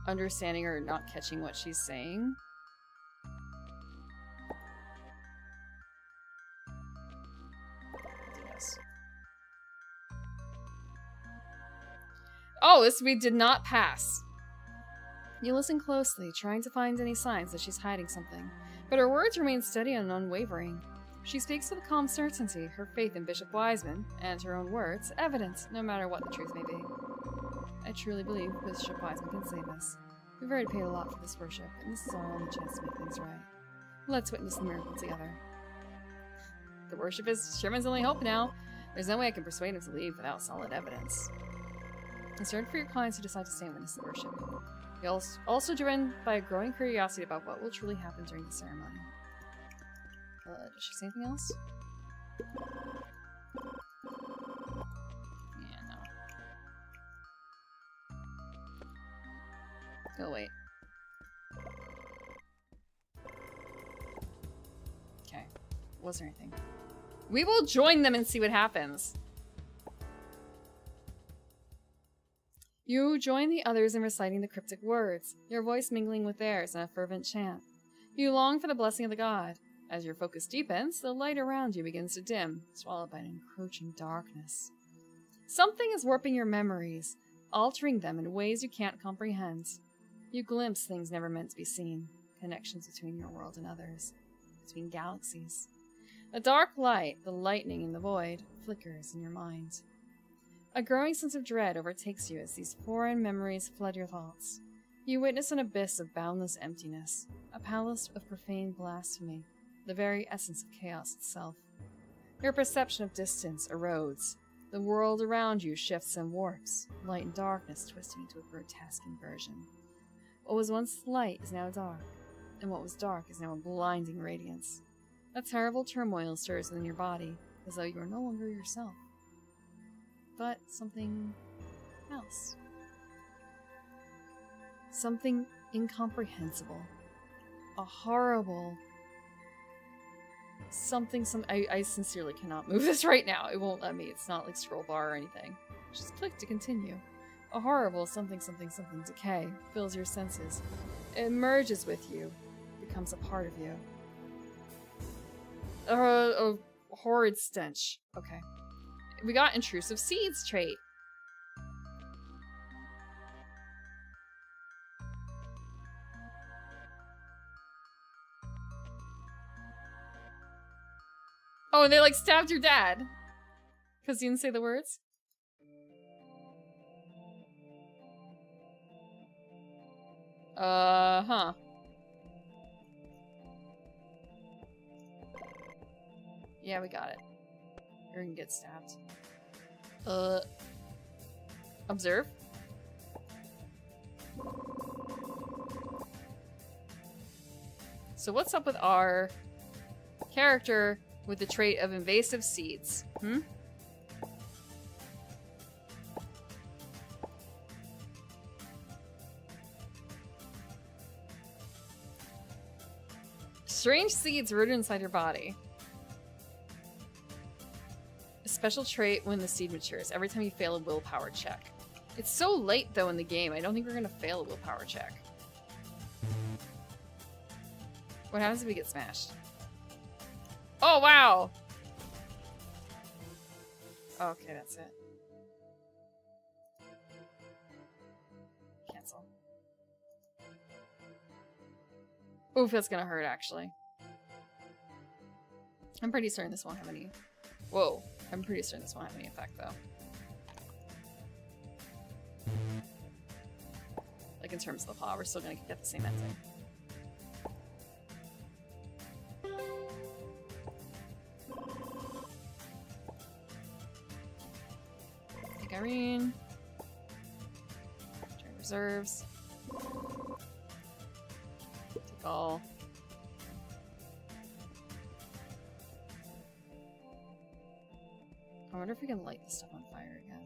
understanding or not catching what she's saying. Yes. Oh, this we did not pass. You listen closely, trying to find any signs that she's hiding something, but her words remain steady and unwavering. She speaks with calm certainty, her faith in Bishop Wiseman, and her own words, evident, no matter what the truth may be. I truly believe Bishop Wiseman can save us. We've already paid a lot for this worship, and this is our only chance to make things right. Let's witness the miracle together. The worship is Sherman's only hope now. There's no way I can persuade him to leave without solid evidence. Concerned for your clients who decide to stay and witness the worship. You're also driven by a growing curiosity about what will truly happen during the ceremony. Does she say anything else? Yeah, no. Oh, wait. Okay. Was there anything? We will join them and see what happens. You join the others in reciting the cryptic words, your voice mingling with theirs in a fervent chant. You long for the blessing of the god. As your focus deepens, the light around you begins to dim, swallowed by an encroaching darkness. Something is warping your memories, altering them in ways you can't comprehend. You glimpse things never meant to be seen, connections between your world and others, between galaxies. A dark light, the lightning in the void, flickers in your mind. A growing sense of dread overtakes you as these foreign memories flood your thoughts. You witness an abyss of boundless emptiness, a palace of profane blasphemy, the very essence of chaos itself. Your perception of distance erodes. The world around you shifts and warps, light and darkness twisting into a grotesque inversion. What was once light is now dark, and what was dark is now a blinding radiance. A terrible turmoil stirs within your body, as though you are no longer yourself, but something else. Something incomprehensible. A horrible... I sincerely cannot move this right now. It won't let me. It's not like scroll bar or anything. Just click to continue. A horrible something decay fills your senses. It merges with you, becomes a part of you. A horrid stench. Okay. We got intrusive seeds trait. Oh, and they like stabbed your dad. Because you didn't say the words? Huh. Yeah, we got it. You're gonna get stabbed. Observe. So what's up with our character with the trait of invasive seeds? Hmm? Strange seeds rooted inside your body. A special trait when the seed matures. Every time you fail a willpower check. It's so late, though, in the game. I don't think we're going to fail a willpower check. What happens if we get smashed? Oh, wow! Okay, that's it. Cancel. Oof, that's gonna hurt, actually. I'm pretty certain this won't have any... Whoa. I'm pretty certain this won't have any effect, though. Like, in terms of the plot, we're still gonna get the same ending. Take Irene. Turn reserves. Take all. I wonder if we can light this stuff on fire again.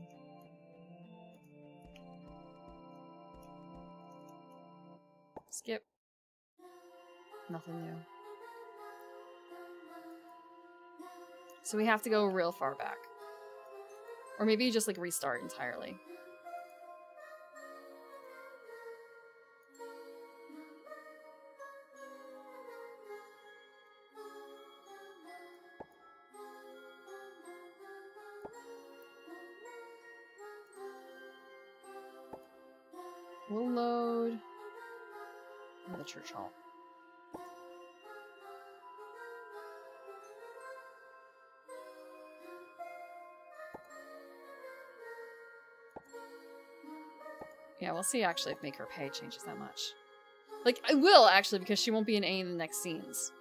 Skip. Nothing new. So we have to go real far back. Or maybe just like restart entirely. We'll load in the church hall. Yeah, we'll see actually if make her pay changes that much. Like, I will actually, because she won't be in any of the next scenes.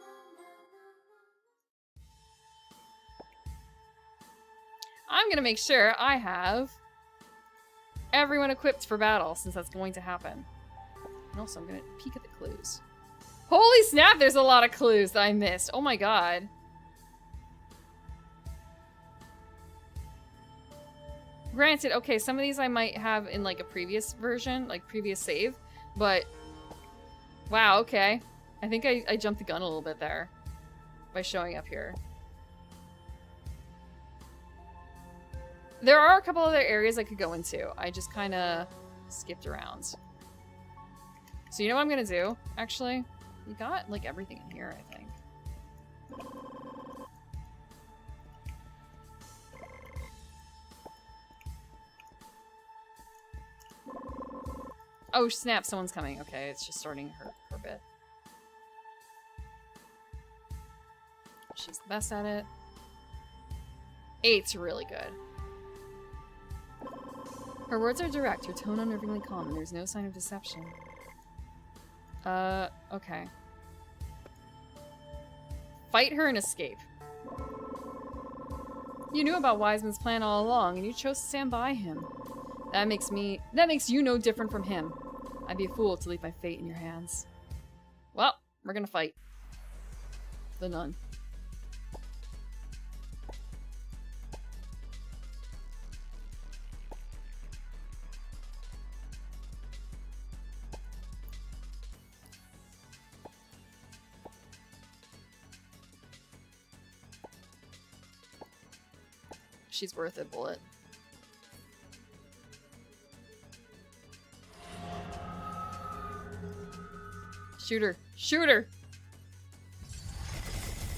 I'm gonna make sure I have everyone equipped for battle, since that's going to happen. And also, I'm gonna peek at the clues. Holy snap, there's a lot of clues that I missed. Oh my god. Granted, okay, some of these I might have in, like, a previous version, like, previous save, but... Wow, okay. I think I jumped the gun a little bit there by showing up here. There are a couple other areas I could go into. I just kind of skipped around. So you know what I'm going to do, actually? We got, like, everything in here, I think. Oh, snap, someone's coming. Okay, it's just starting her bit. She's the best at it. 8's really good. Her words are direct, her tone unnervingly calm, and there's no sign of deception. Okay. Fight her and escape. You knew about Wiseman's plan all along, and you chose to stand by him. That makes you no different from him. I'd be a fool to leave my fate in your hands. Well, we're gonna fight. The nun. She's worth a bullet. Shoot her. Shoot her!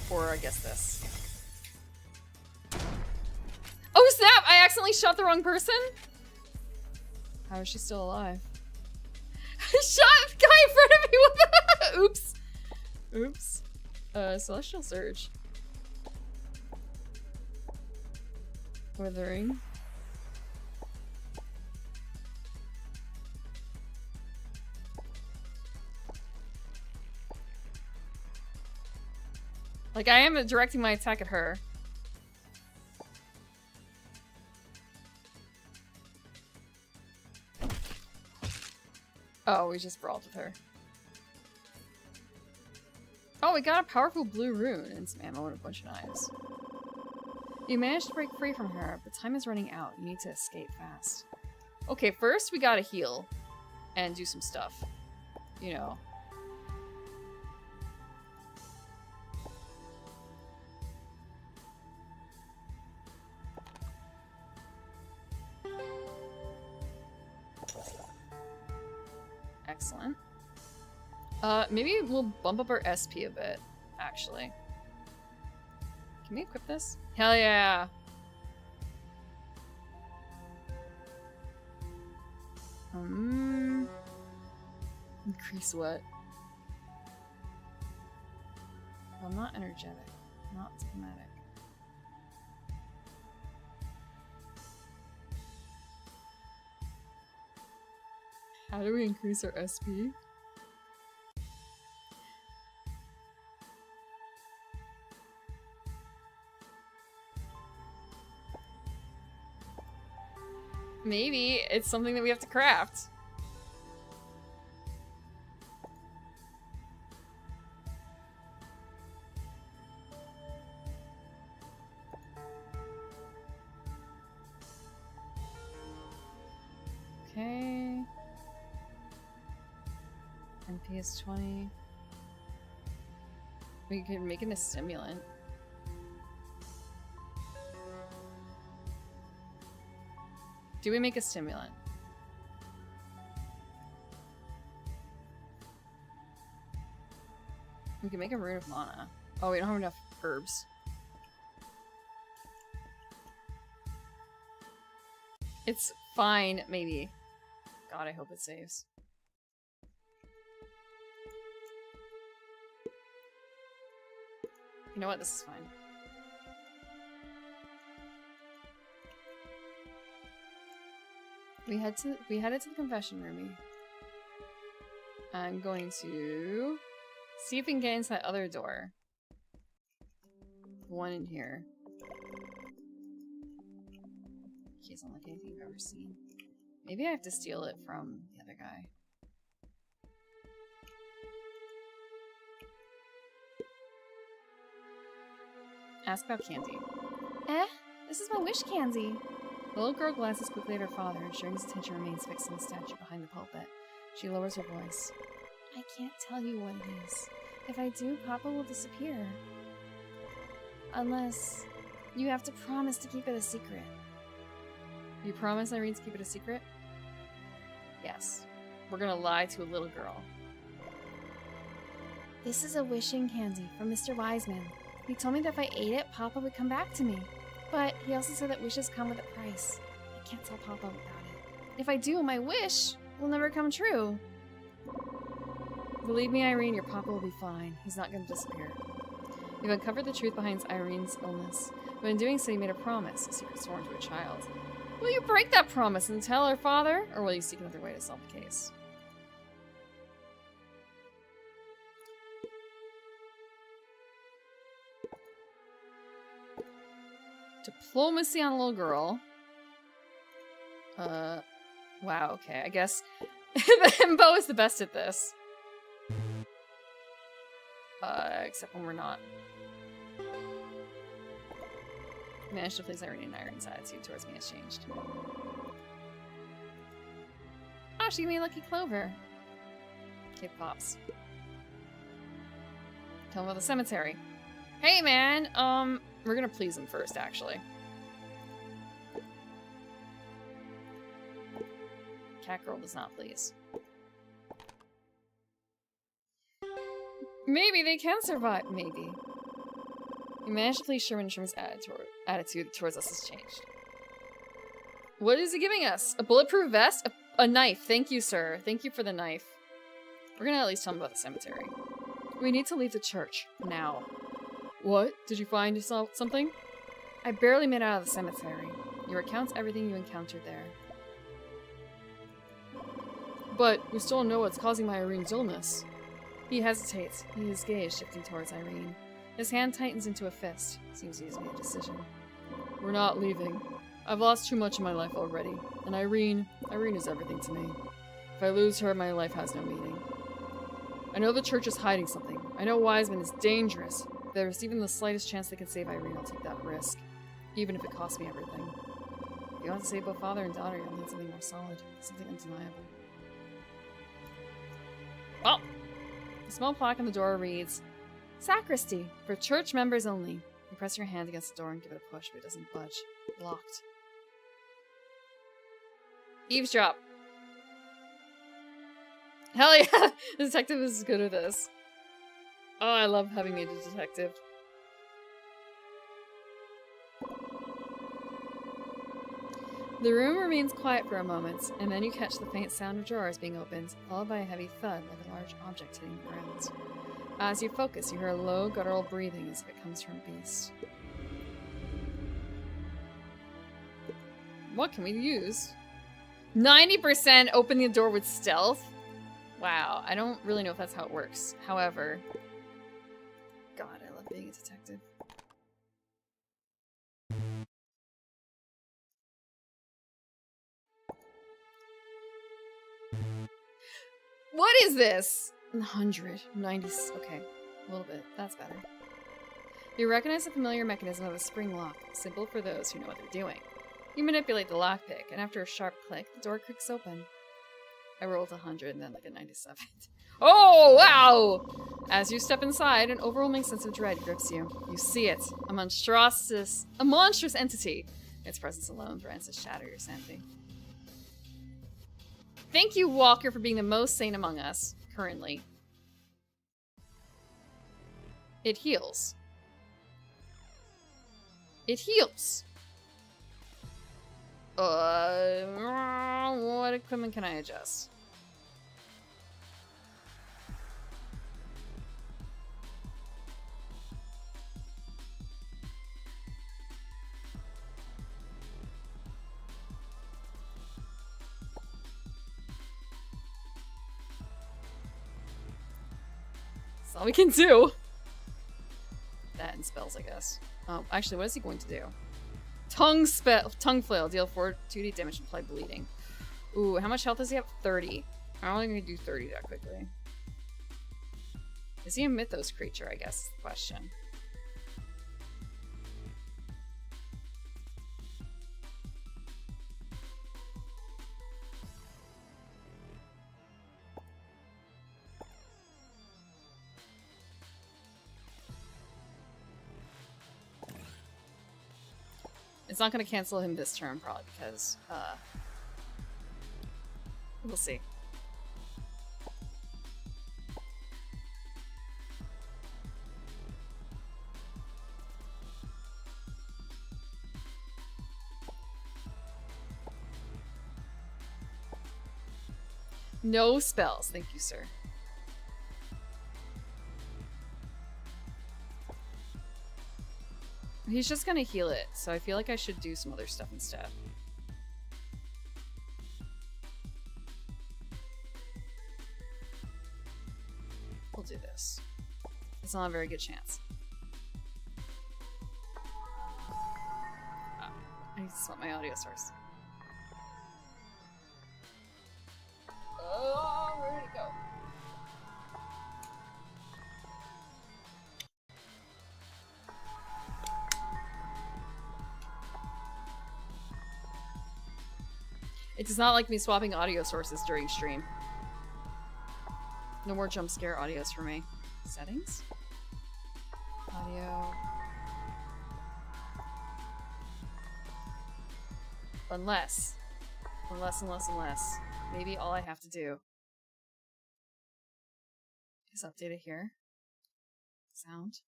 Or I guess this. Oh snap! I accidentally shot the wrong person? How is she still alive? I shot the guy in front of me! What the Oops. Oops. Celestial Surge. Withering. Like, I am directing my attack at her. Oh, we just brawled with her. Oh, we got a powerful blue rune and some ammo and a bunch of knives. You managed to break free from her, but time is running out. You need to escape fast. Okay, first we gotta heal and do some stuff. You know. Excellent. Maybe we'll bump up our SP a bit, actually. Can we equip this? Hell yeah! Increase what? Well, not energetic. Not diplomatic. How do we increase our SP? Maybe it's something that we have to craft. Okay. MP is 20. We could make it a stimulant. Do we make a stimulant? We can make a rune of mana. Oh, we don't have enough herbs. It's fine, maybe. God, I hope it saves. You know what? This is fine. We headed to the confession room. I'm going to see if we can get into that other door. The one in here. Doesn't look like anything I've ever seen. Maybe I have to steal it from the other guy. Ask about candy. This is my wish candy. The little girl glances quickly at her father, ensuring his attention remains fixed on the statue behind the pulpit. She lowers her voice. I can't tell you what it is. If I do, Papa will disappear. Unless you have to promise to keep it a secret. You promise, Irene, to keep it a secret? Yes. We're gonna lie to a little girl. This is a wishing candy from Mr. Wiseman. He told me that if I ate it, Papa would come back to me. But he also said that wishes come with a price. I can't tell Papa without it. If I do, my wish will never come true. Believe me, Irene, your Papa will be fine. He's not gonna disappear. You've uncovered the truth behind Irene's illness. But in doing so, you made a promise, a secret sworn to a child. Will you break that promise and tell her father? Or will you seek another way to solve the case? Diplomacy on a little girl. Wow, okay. I guess the himbo is the best at this. Except when we're not. Managed to please Irene, and Irene's attitude towards me has changed. Oh, she gave me a lucky clover. Okay, pops. Tell him about the cemetery. Hey, man! We're gonna please him first, actually. Catgirl does not please. Maybe they can survive. Maybe. You managed to please Sherman, and Sherman's attitude towards us has changed. What is he giving us? A bulletproof vest? A knife. Thank you, sir. Thank you for the knife. We're gonna at least tell him about the cemetery. We need to leave the church. Now. What? Did you find yourself something? I barely made it out of the cemetery. You recount everything you encountered there. But we still don't know what's causing my Irene's illness. He hesitates, his gaze shifting towards Irene. His hand tightens into a fist. Seems he has made a decision. We're not leaving. I've lost too much in my life already. And Irene is everything to me. If If I lose her, my life has no meaning. I know the church is hiding something. I know Wiseman is dangerous. If there's even the slightest chance they can save Irene, I'll take that risk. Even if it costs me everything. If you want to save both father and daughter, you'll need something more solid. Something undeniable. Well, the small plaque on the door reads, Sacristy, for church members only. You press your hand against the door and give it a push, but it doesn't budge. Locked. Eavesdrop. Hell yeah! The detective is good at this. Oh, I love having made a detective. The room remains quiet for a moment, and then you catch the faint sound of drawers being opened, followed by a heavy thud like a large object hitting the ground. As you focus, you hear a low, guttural breathing as if it comes from a beast. What can we use? 90% open the door with stealth? Wow, I don't really know if that's how it works. However, God, I love being a detective. What is this? 190. Okay, a little bit. That's better. You recognize the familiar mechanism of a spring lock, simple for those who know what they're doing. You manipulate the lockpick, and after a sharp click, the door creaks open. I rolled 100 and then like a 97. Oh, wow! As you step inside, an overwhelming sense of dread grips you. You see it. A monstrous entity. Its presence alone threatens to shatter your sanity. Thank you, Walker, for being the most sane among us, currently. It heals. It heals! What equipment can I adjust? That's all we can do. That and spells, I guess. Oh, actually, what is he going to do? Tongue flail. Deal 4 2d damage and apply bleeding. Ooh, how much health does he have? 30. I'm only going to do 30 that quickly. Is he a mythos creature, I guess is the question. It's not going to cancel him this turn, probably, because, we'll see. No spells. Thank you, sir. He's just gonna heal it, so I feel like I should do some other stuff instead. We'll do this. It's not a very good chance. Oh, I need to swap my audio source. Oh, where did it go? It does not like me swapping audio sources during stream. No more jump scare audios for me. Settings? Audio. Unless. Maybe all I have to do is update it here. Sound.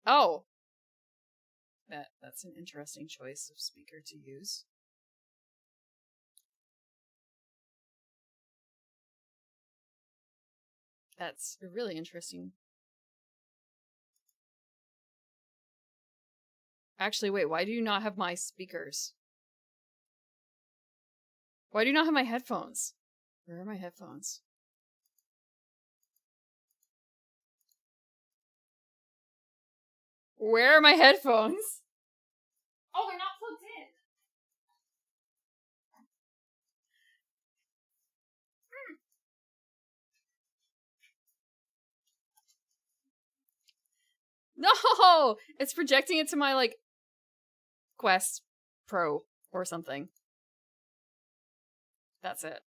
Oh! That's an interesting choice of speaker to use. That's a really interesting. Actually, wait, why do you not have my speakers? Why do you not have my headphones? Where are my headphones? Where are my headphones? Oh, they're not plugged in. No! It's projecting it to my, like, Quest Pro or something. That's it.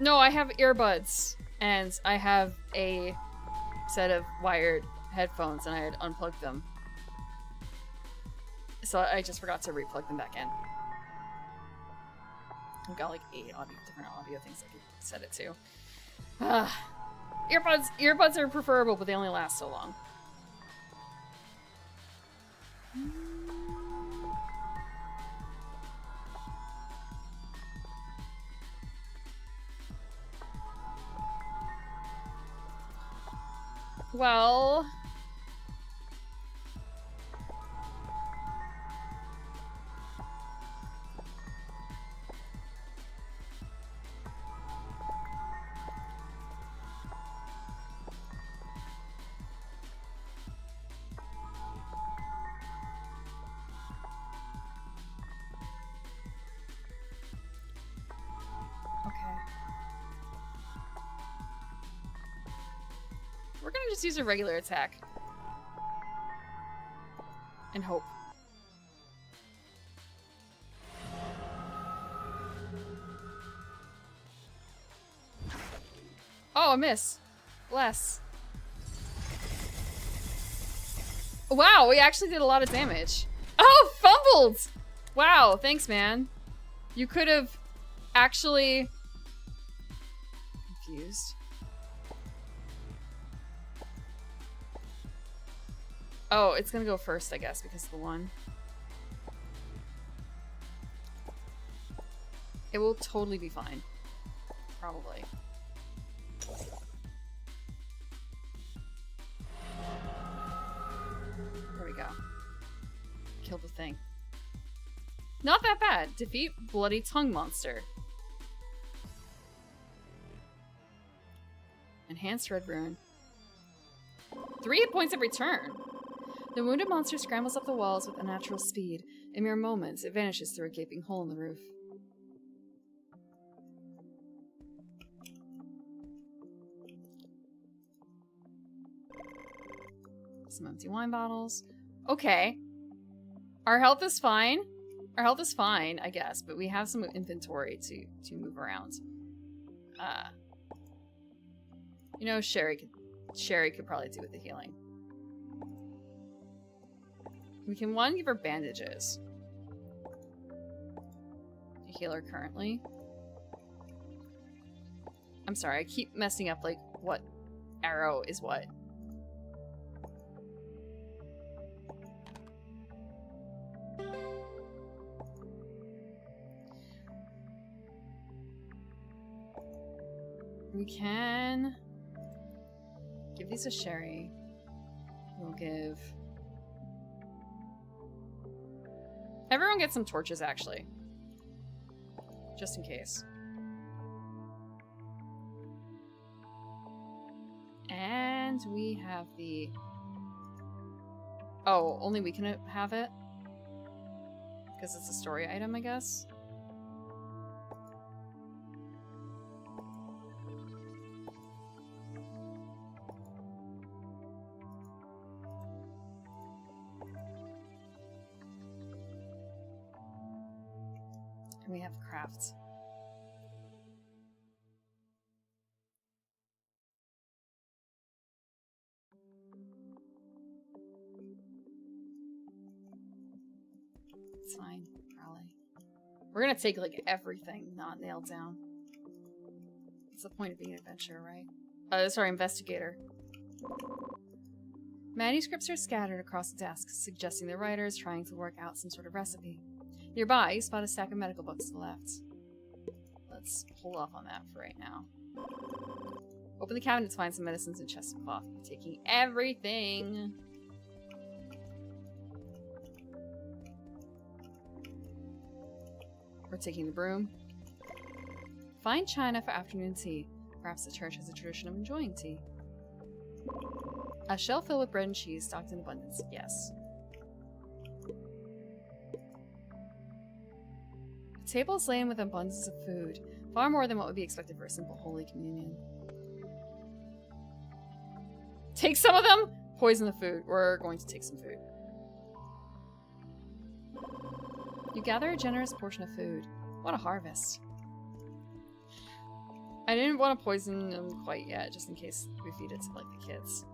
No, I have earbuds. And I have a set of wired headphones, and I had unplugged them. So I just forgot to replug them back in. I've got like 8 different audio things I could set it to. Earbuds are preferable, but they only last so long. Well... We're gonna just use a regular attack. And hope. Oh, a miss. Bless. Wow, we actually did a lot of damage. Oh, fumbled! Wow, thanks, man. You could have actually... Confused. Oh, it's gonna go first, I guess, because of the 1. It will totally be fine. Probably. There we go. Kill the thing. Not that bad. Defeat Bloody Tongue Monster. Enhanced Red Rune. 3 hit points of return. The wounded monster scrambles up the walls with unnatural speed. In mere moments, it vanishes through a gaping hole in the roof. Some empty wine bottles. Okay. Our health is fine. Our health is fine, I guess, but we have some inventory to move around. You know, Sherry could probably do with the healing. We can, give her bandages. You heal her currently. I'm sorry, I keep messing up, like, what arrow is what. We can give these to Sherry. We'll give... Everyone gets some torches, actually. Just in case. And we have the... Oh, only we can have it? Because it's a story item, I guess? And we have crafts. It's fine, probably. We're gonna take, like, everything not nailed down. What's the point of being an adventurer, right? Sorry, investigator. Manuscripts are scattered across the desk, suggesting the writer is trying to work out some sort of recipe. Nearby, you spot a stack of medical books to the left. Let's hold off on that for right now. Open the cabinet to find some medicines and chests of cloth. I'm taking everything. We're taking the broom. Find china for afternoon tea. Perhaps the church has a tradition of enjoying tea. A shelf filled with bread and cheese stocked in abundance. Yes. The table is laden with abundance of food, far more than what would be expected for a simple Holy Communion. Take some of them, poison the food. We're going to take some food. You gather a generous portion of food. What a harvest. I didn't want to poison them quite yet, just in case we feed it to, like, the kids.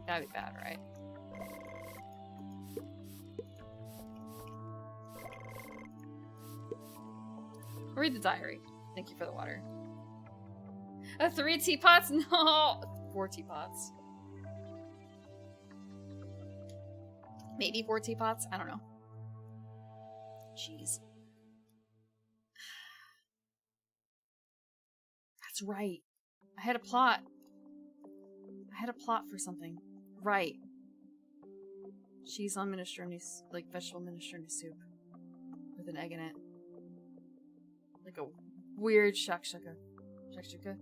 That'd be bad, right? Read the diary. Thank you for the water. 3 teapots? No! 4 teapots. Maybe 4 teapots? I don't know. Jeez. That's right. I had a plot. I had a plot for something. Right. Cheese on minestrone, like vegetable minestrone soup. With an egg in it. Like a weird shakshuka. Shakshuka?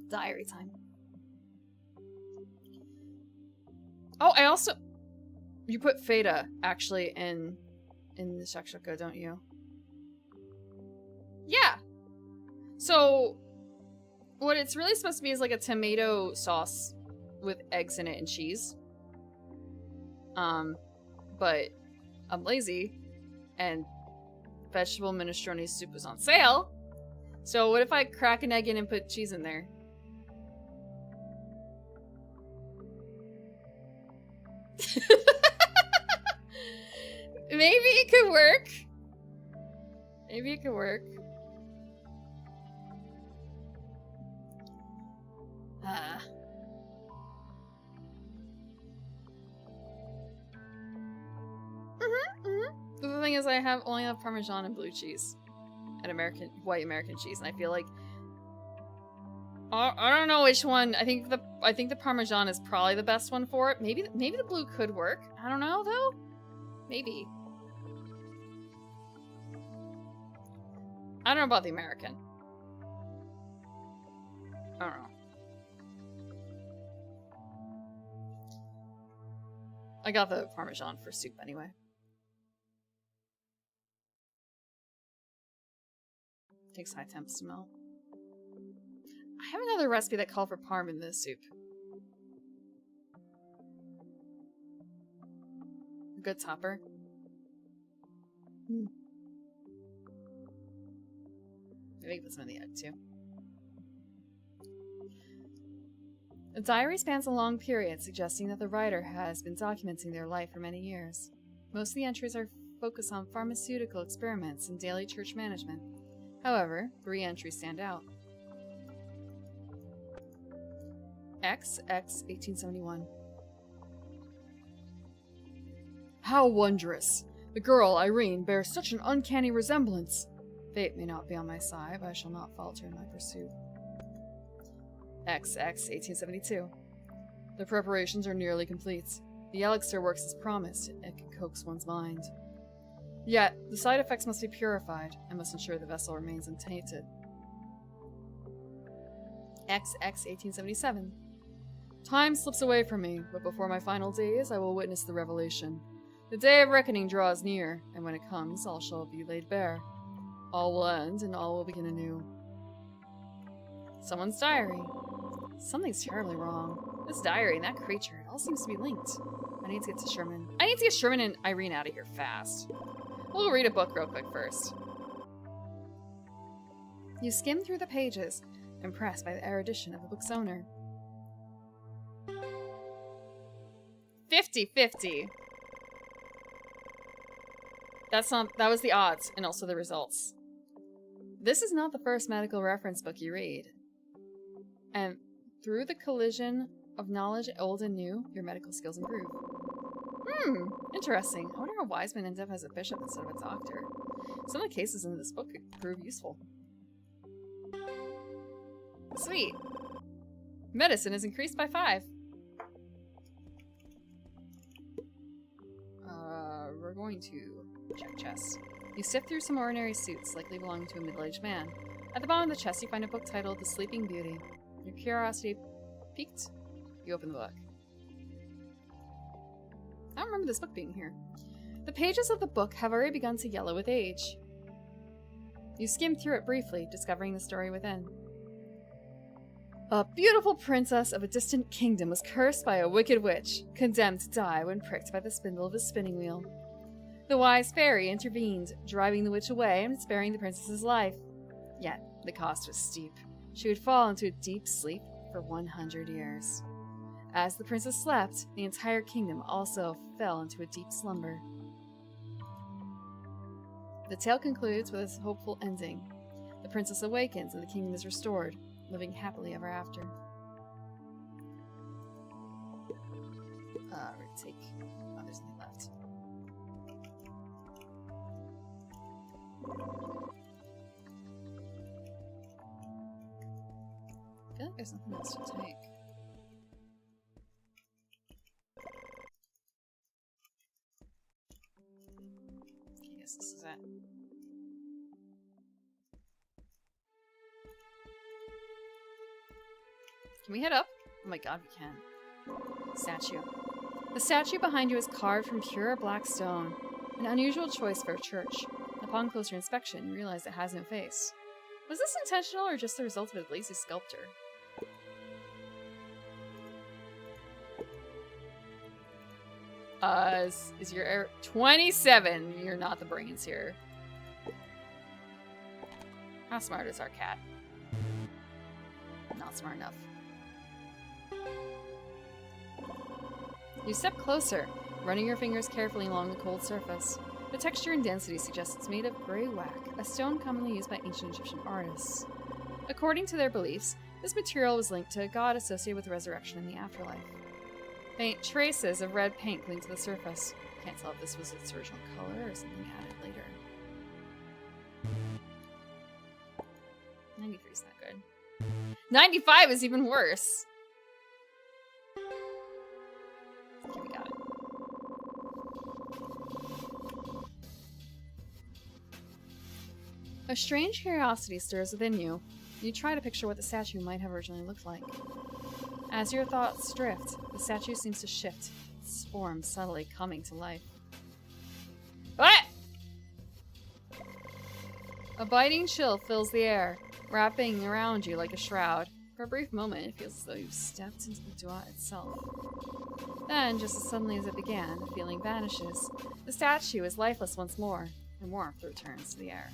Diary time. Oh, I also... You put feta, actually, in the shakshuka, don't you? Yeah! So, what it's really supposed to be is like a tomato sauce with eggs in it and cheese. But I'm lazy, and vegetable minestrone soup was on sale. So what if I crack an egg in and put cheese in there? Maybe it could work. Maybe it could work. The thing is, I only have Parmesan and blue cheese, and white American cheese, and I feel like I don't know which one. I think the Parmesan is probably the best one for it. Maybe the blue could work. I don't know though. Maybe. I don't know about the American. I don't know. I got the Parmesan for soup anyway. Takes high temps to melt. I have another recipe that called for parm in this soup. A good topper. Maybe put some in the egg too. The diary spans a long period, suggesting that the writer has been documenting their life for many years. Most of the entries are focused on pharmaceutical experiments and daily church management. However, 3 entries stand out. XX 1871. How wondrous! The girl, Irene, bears such an uncanny resemblance. Fate may not be on my side, but I shall not falter in my pursuit. XX 1872. The preparations are nearly complete. The elixir works as promised. It can coax one's mind. Yet, the side effects must be purified. I must ensure the vessel remains untainted. XX 1877. Time slips away from me, but before my final days, I will witness the revelation. The day of reckoning draws near, and when it comes, all shall be laid bare. All will end, and all will begin anew. Someone's diary. Something's terribly wrong. This diary and that creature, it all seems to be linked. I need to get to Sherman. I need to get Sherman and Irene out of here fast. We'll read a book real quick first. You skim through the pages, impressed by the erudition of the book's owner. 50-50. That was the odds, and also the results. This is not the first medical reference book you read. And through the collision of knowledge old and new, your medical skills improve. Interesting. I wonder how Wiseman ended up as a bishop instead of a doctor. Some of the cases in this book could prove useful. Sweet. Medicine is increased by 5. We're going to check chests. You sift through some ordinary suits, likely belonging to a middle-aged man. At the bottom of the chest, you find a book titled The Sleeping Beauty. Your curiosity piqued, you open the book. I don't remember this book being here. The pages of the book have already begun to yellow with age. You skim through it briefly, discovering the story within. A beautiful princess of a distant kingdom was cursed by a wicked witch, condemned to die when pricked by the spindle of a spinning wheel. The wise fairy intervened, driving the witch away and sparing the princess's life. Yet, the cost was steep. She would fall into a deep sleep for 100 years. As the princess slept, the entire kingdom also fell into a deep slumber. The tale concludes with a hopeful ending. The princess awakens and the kingdom is restored, living happily ever after. We're gonna take... Oh, there's nothing left. I feel like there's nothing else to take. Okay, I guess this is it. Can we head up? Oh my god, we can. Statue. The statue behind you is carved from pure black stone, an unusual choice for a church. Upon closer inspection, you realize it has no face. Was this intentional or just the result of a lazy sculptor? Is your error 27? You're not the brains here. How smart is our cat? Not smart enough. You step closer, running your fingers carefully along the cold surface. The texture and density suggest it's made of gray whack, a stone commonly used by ancient Egyptian artists. According to their beliefs, this material was linked to a god associated with resurrection in the afterlife. Faint traces of red paint cling to the surface. Can't tell if this was its original color or something added later. 93 is not good. 95 is even worse! Okay, we got it. A strange curiosity stirs within you. You try to picture what the statue might have originally looked like. As your thoughts drift, the statue seems to shift, its form subtly coming to life. What? A biting chill fills the air, wrapping around you like a shroud. For a brief moment, it feels as though you've stepped into the Dua itself. Then, just as suddenly as it began, the feeling vanishes. The statue is lifeless once more, and warmth returns to the air.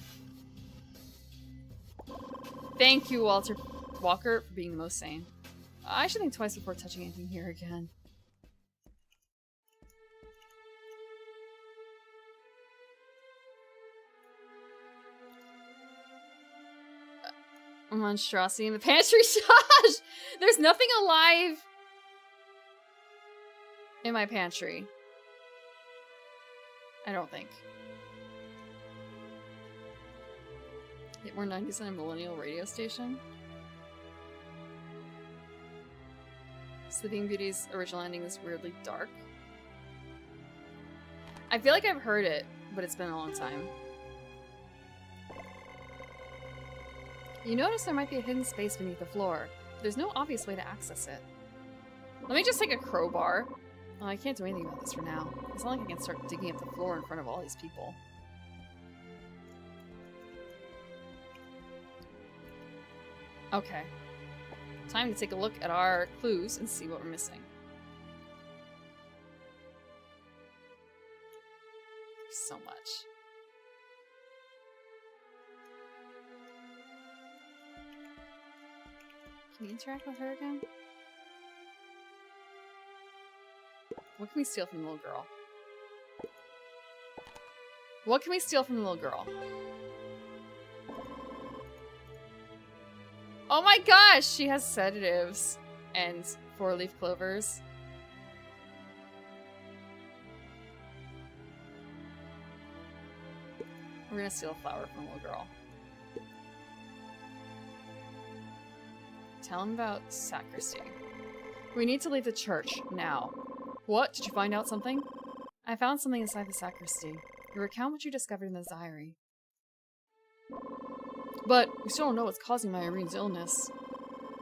Thank you, Walker, for being the most sane. I should think twice before touching anything here again. A monstrosity in the pantry. Josh! There's nothing alive in my pantry. I don't think. Hit more 90s on a millennial radio station. Sleeping Beauty's original ending is weirdly dark. I feel like I've heard it, but it's been a long time. You notice there might be a hidden space beneath the floor, but there's no obvious way to access it. Let me just take a crowbar. Oh, I can't do anything about this for now. It's not like I can start digging up the floor in front of all these people. Okay. Time to take a look at our clues and see what we're missing. There's so much. Can we interact with her again? What can we steal from the little girl? What can we steal from the little girl? Oh my gosh! She has sedatives and 4-leaf clovers. We're gonna steal a flower from a little girl. Tell him about sacristy. We need to leave the church, now. What? Did you find out something? I found something inside the sacristy. You recount what you discovered in the diary. But we still don't know what's causing my Irene's illness.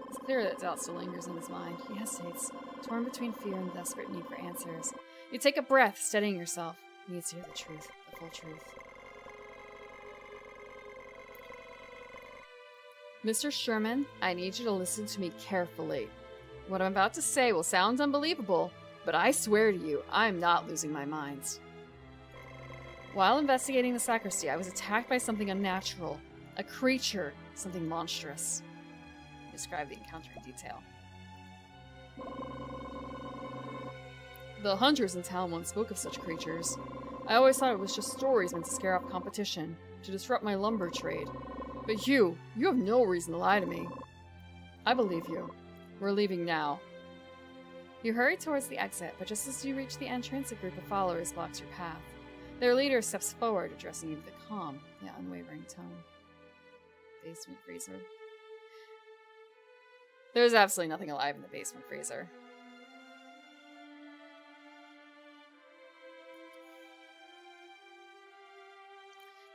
It's clear that doubt still lingers in his mind. He hesitates, torn between fear and desperate need for answers. You take a breath, steadying yourself. He needs to hear the truth, the full truth. Mr. Sherman, I need you to listen to me carefully. What I'm about to say will sound unbelievable, but I swear to you, I'm not losing my mind. While investigating the sacristy, I was attacked by something unnatural. A creature, something monstrous. Describe the encounter in detail. The hunters in town once spoke of such creatures. I always thought it was just stories meant to scare off competition, to disrupt my lumber trade. But you have no reason to lie to me. I believe you. We're leaving now. You hurry towards the exit, but just as you reach the entrance, a group of followers blocks your path. Their leader steps forward, addressing you with a calm, yet unwavering tone. Basement freezer. There's absolutely nothing alive in the basement freezer.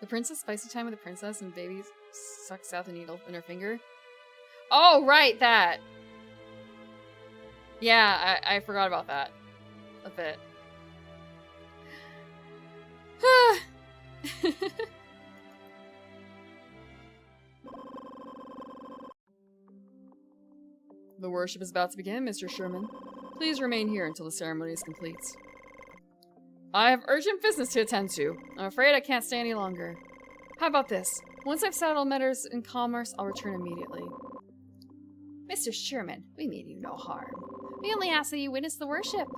The princess spicy time with the princess and baby sucks out the needle in her finger. Oh, right, that! Yeah, I forgot about that. A bit. The worship is about to begin, Mr. Sherman. Please remain here until the ceremony is complete. I have urgent business to attend to. I'm afraid I can't stay any longer. How about this? Once I've settled matters in commerce, I'll return immediately. Mr. Sherman, we mean you no harm. We only ask that you witness the worship.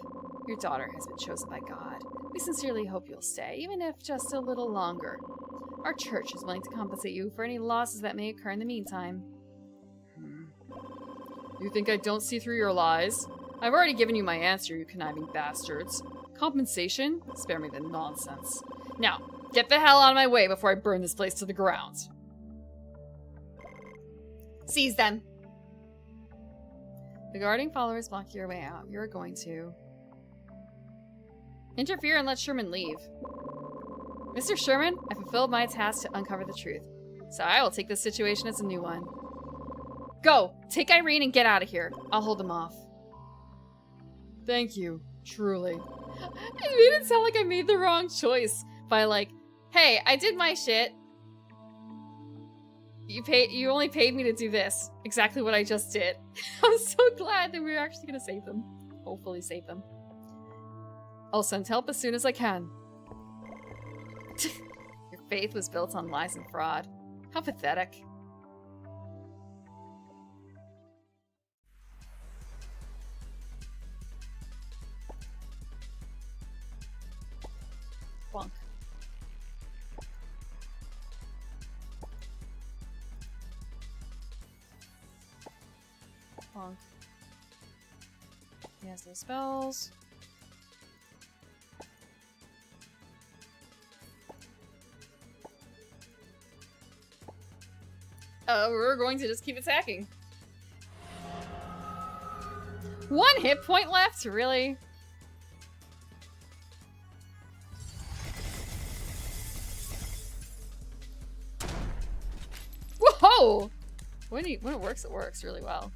Your daughter has been chosen by God. We sincerely hope you'll stay, even if just a little longer. Our church is willing to compensate you for any losses that may occur in the meantime. You think I don't see through your lies? I've already given you my answer, you conniving bastards. Compensation? Spare me the nonsense. Now, get the hell out of my way before I burn this place to the ground. Seize them. The guarding followers block your way out. You're going to interfere and let Sherman leave. Mr. Sherman, I fulfilled my task to uncover the truth, so I will take this situation as a new one. Go! Take Irene and get out of here. I'll hold them off. Thank you. Truly. It made it sound like I made the wrong choice by like, hey, I did my shit. You only paid me to do this. Exactly what I just did. I'm so glad that we're actually gonna save them. Hopefully save them. I'll send help as soon as I can. Your faith was built on lies and fraud. How pathetic. Bonk. Bonk. He has no spells. We're going to just keep attacking. 1 hit point left? Really? Whoa! When it works really well.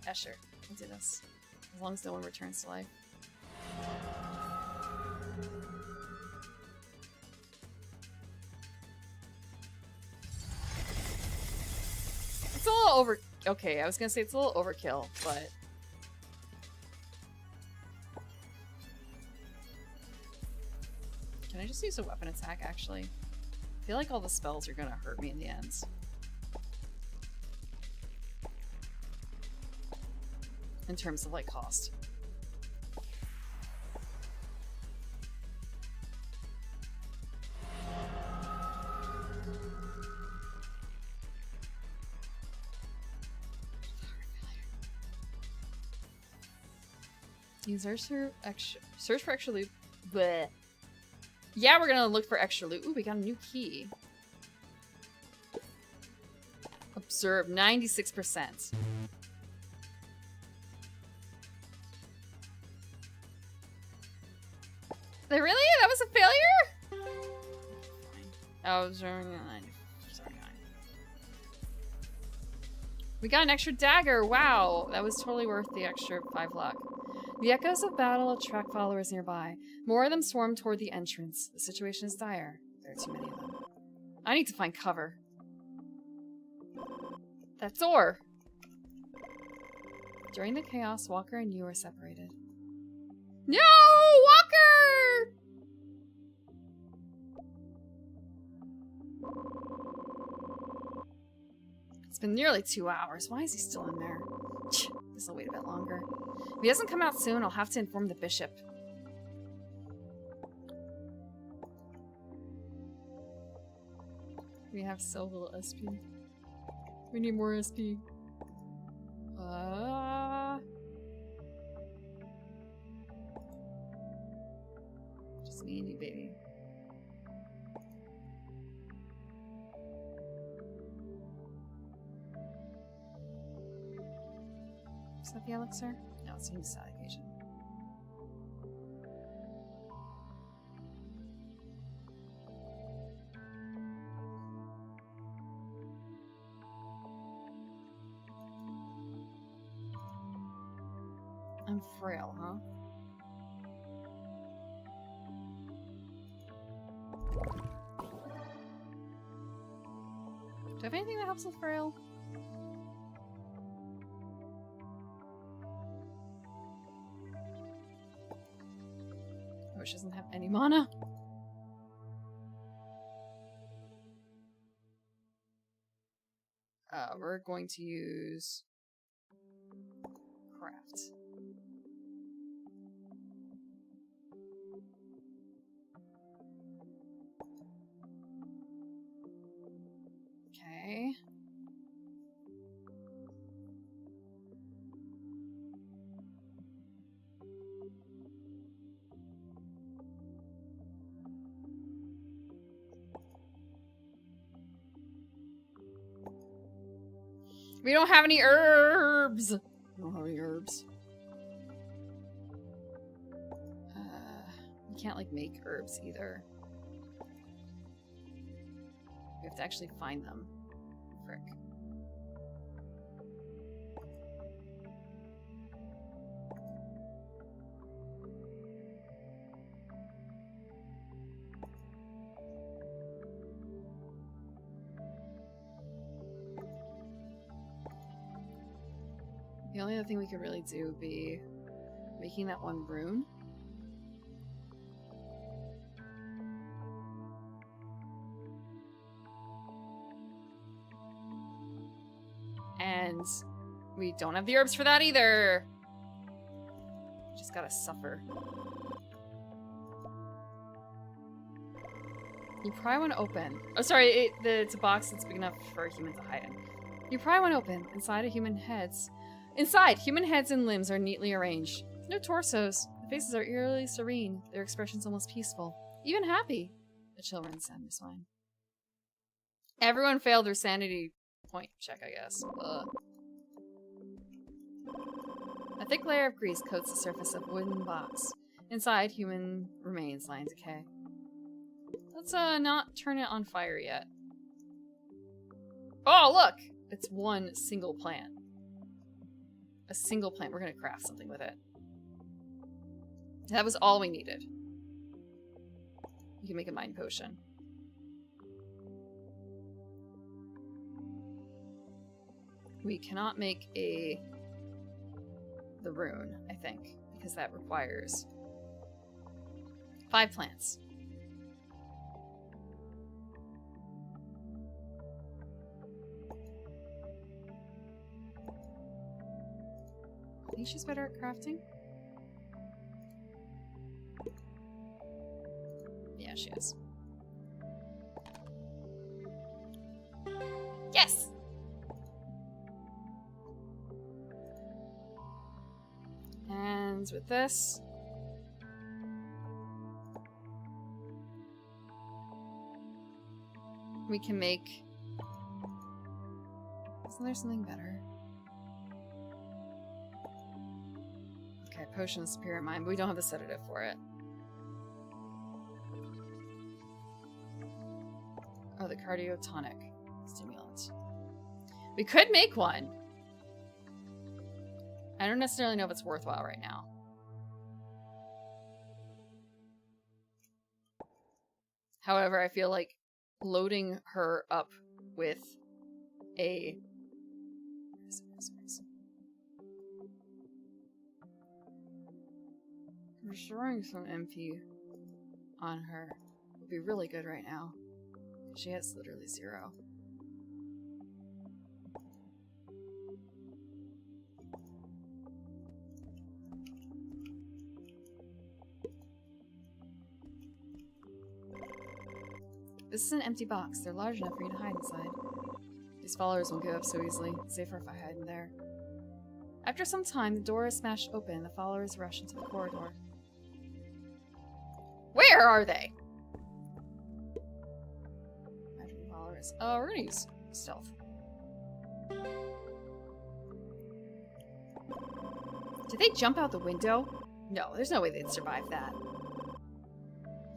Yeah, sure. We'll do this. As long as no one returns to life. It's a little over... Okay, I was gonna say it's a little overkill, but... Can I just use a weapon attack, actually? I feel like all the spells are gonna hurt me in the end. In terms of, like, cost. Use search for extra loot. Bleh. Yeah, we're gonna look for extra loot. Ooh, we got a new key. Observe 96%. Really? That was a failure? Oh, sorry. We got an extra dagger. Wow. That was totally worth the extra 5 luck. The echoes of battle attract followers nearby. More of them swarm toward the entrance. The situation is dire. There are too many of them. I need to find cover. That door! During the chaos, Walker and you are separated. No! Walker! It's been nearly 2 hours. Why is he still in there? Guess I'll wait a bit longer. If he doesn't come out soon, I'll have to inform the bishop. We have so little SP. We need more SP. Just me and you, baby. Is that the elixir? No, it's the sad occasion. I'm frail, huh? Do I have anything that helps with frail? Oh, she doesn't have any mana. We're going to use craft. Okay. We don't have any herbs. We don't have any herbs. We can't like make herbs either. We have to actually find them. Frick. The only other thing we could really do would be making that one rune. And we don't have the herbs for that either. Just gotta suffer. You pry one open. Oh, sorry, it's a box that's big enough for a human to hide in. You pry one open. Inside, human heads and limbs are neatly arranged. No torsos. The faces are eerily serene. Their expressions almost peaceful. Even happy. A chill runs down your spine. Everyone failed their sanity point check, I guess. Ugh. A thick layer of grease coats the surface of a wooden box. Inside, human remains lie in decay. Let's not turn it on fire yet. Oh, look! It's one single plant. A single plant. We're gonna craft something with it. That was all we needed. You can make a mind potion. We cannot make the rune, I think, because that requires 5 plants. I think she's better at crafting. Yeah, she is. Yes! And with this, we can make... Isn't there something better? Okay, potion of spirit mind, but we don't have the sedative for it. Oh, the cardiotonic stimulant. We could make one. I don't necessarily know if it's worthwhile right now. However, I feel like loading her up with a... Restoring some MP on her would be really good right now. She has literally 0. This is an empty box. They're large enough for you to hide inside. These followers won't give up so easily. It's safer if I hide in there. After some time, the door is smashed open and the followers rush into the corridor. Where are they? Followers. Oh, we're gonna use stealth. Did they jump out the window? No, there's no way they'd survive that.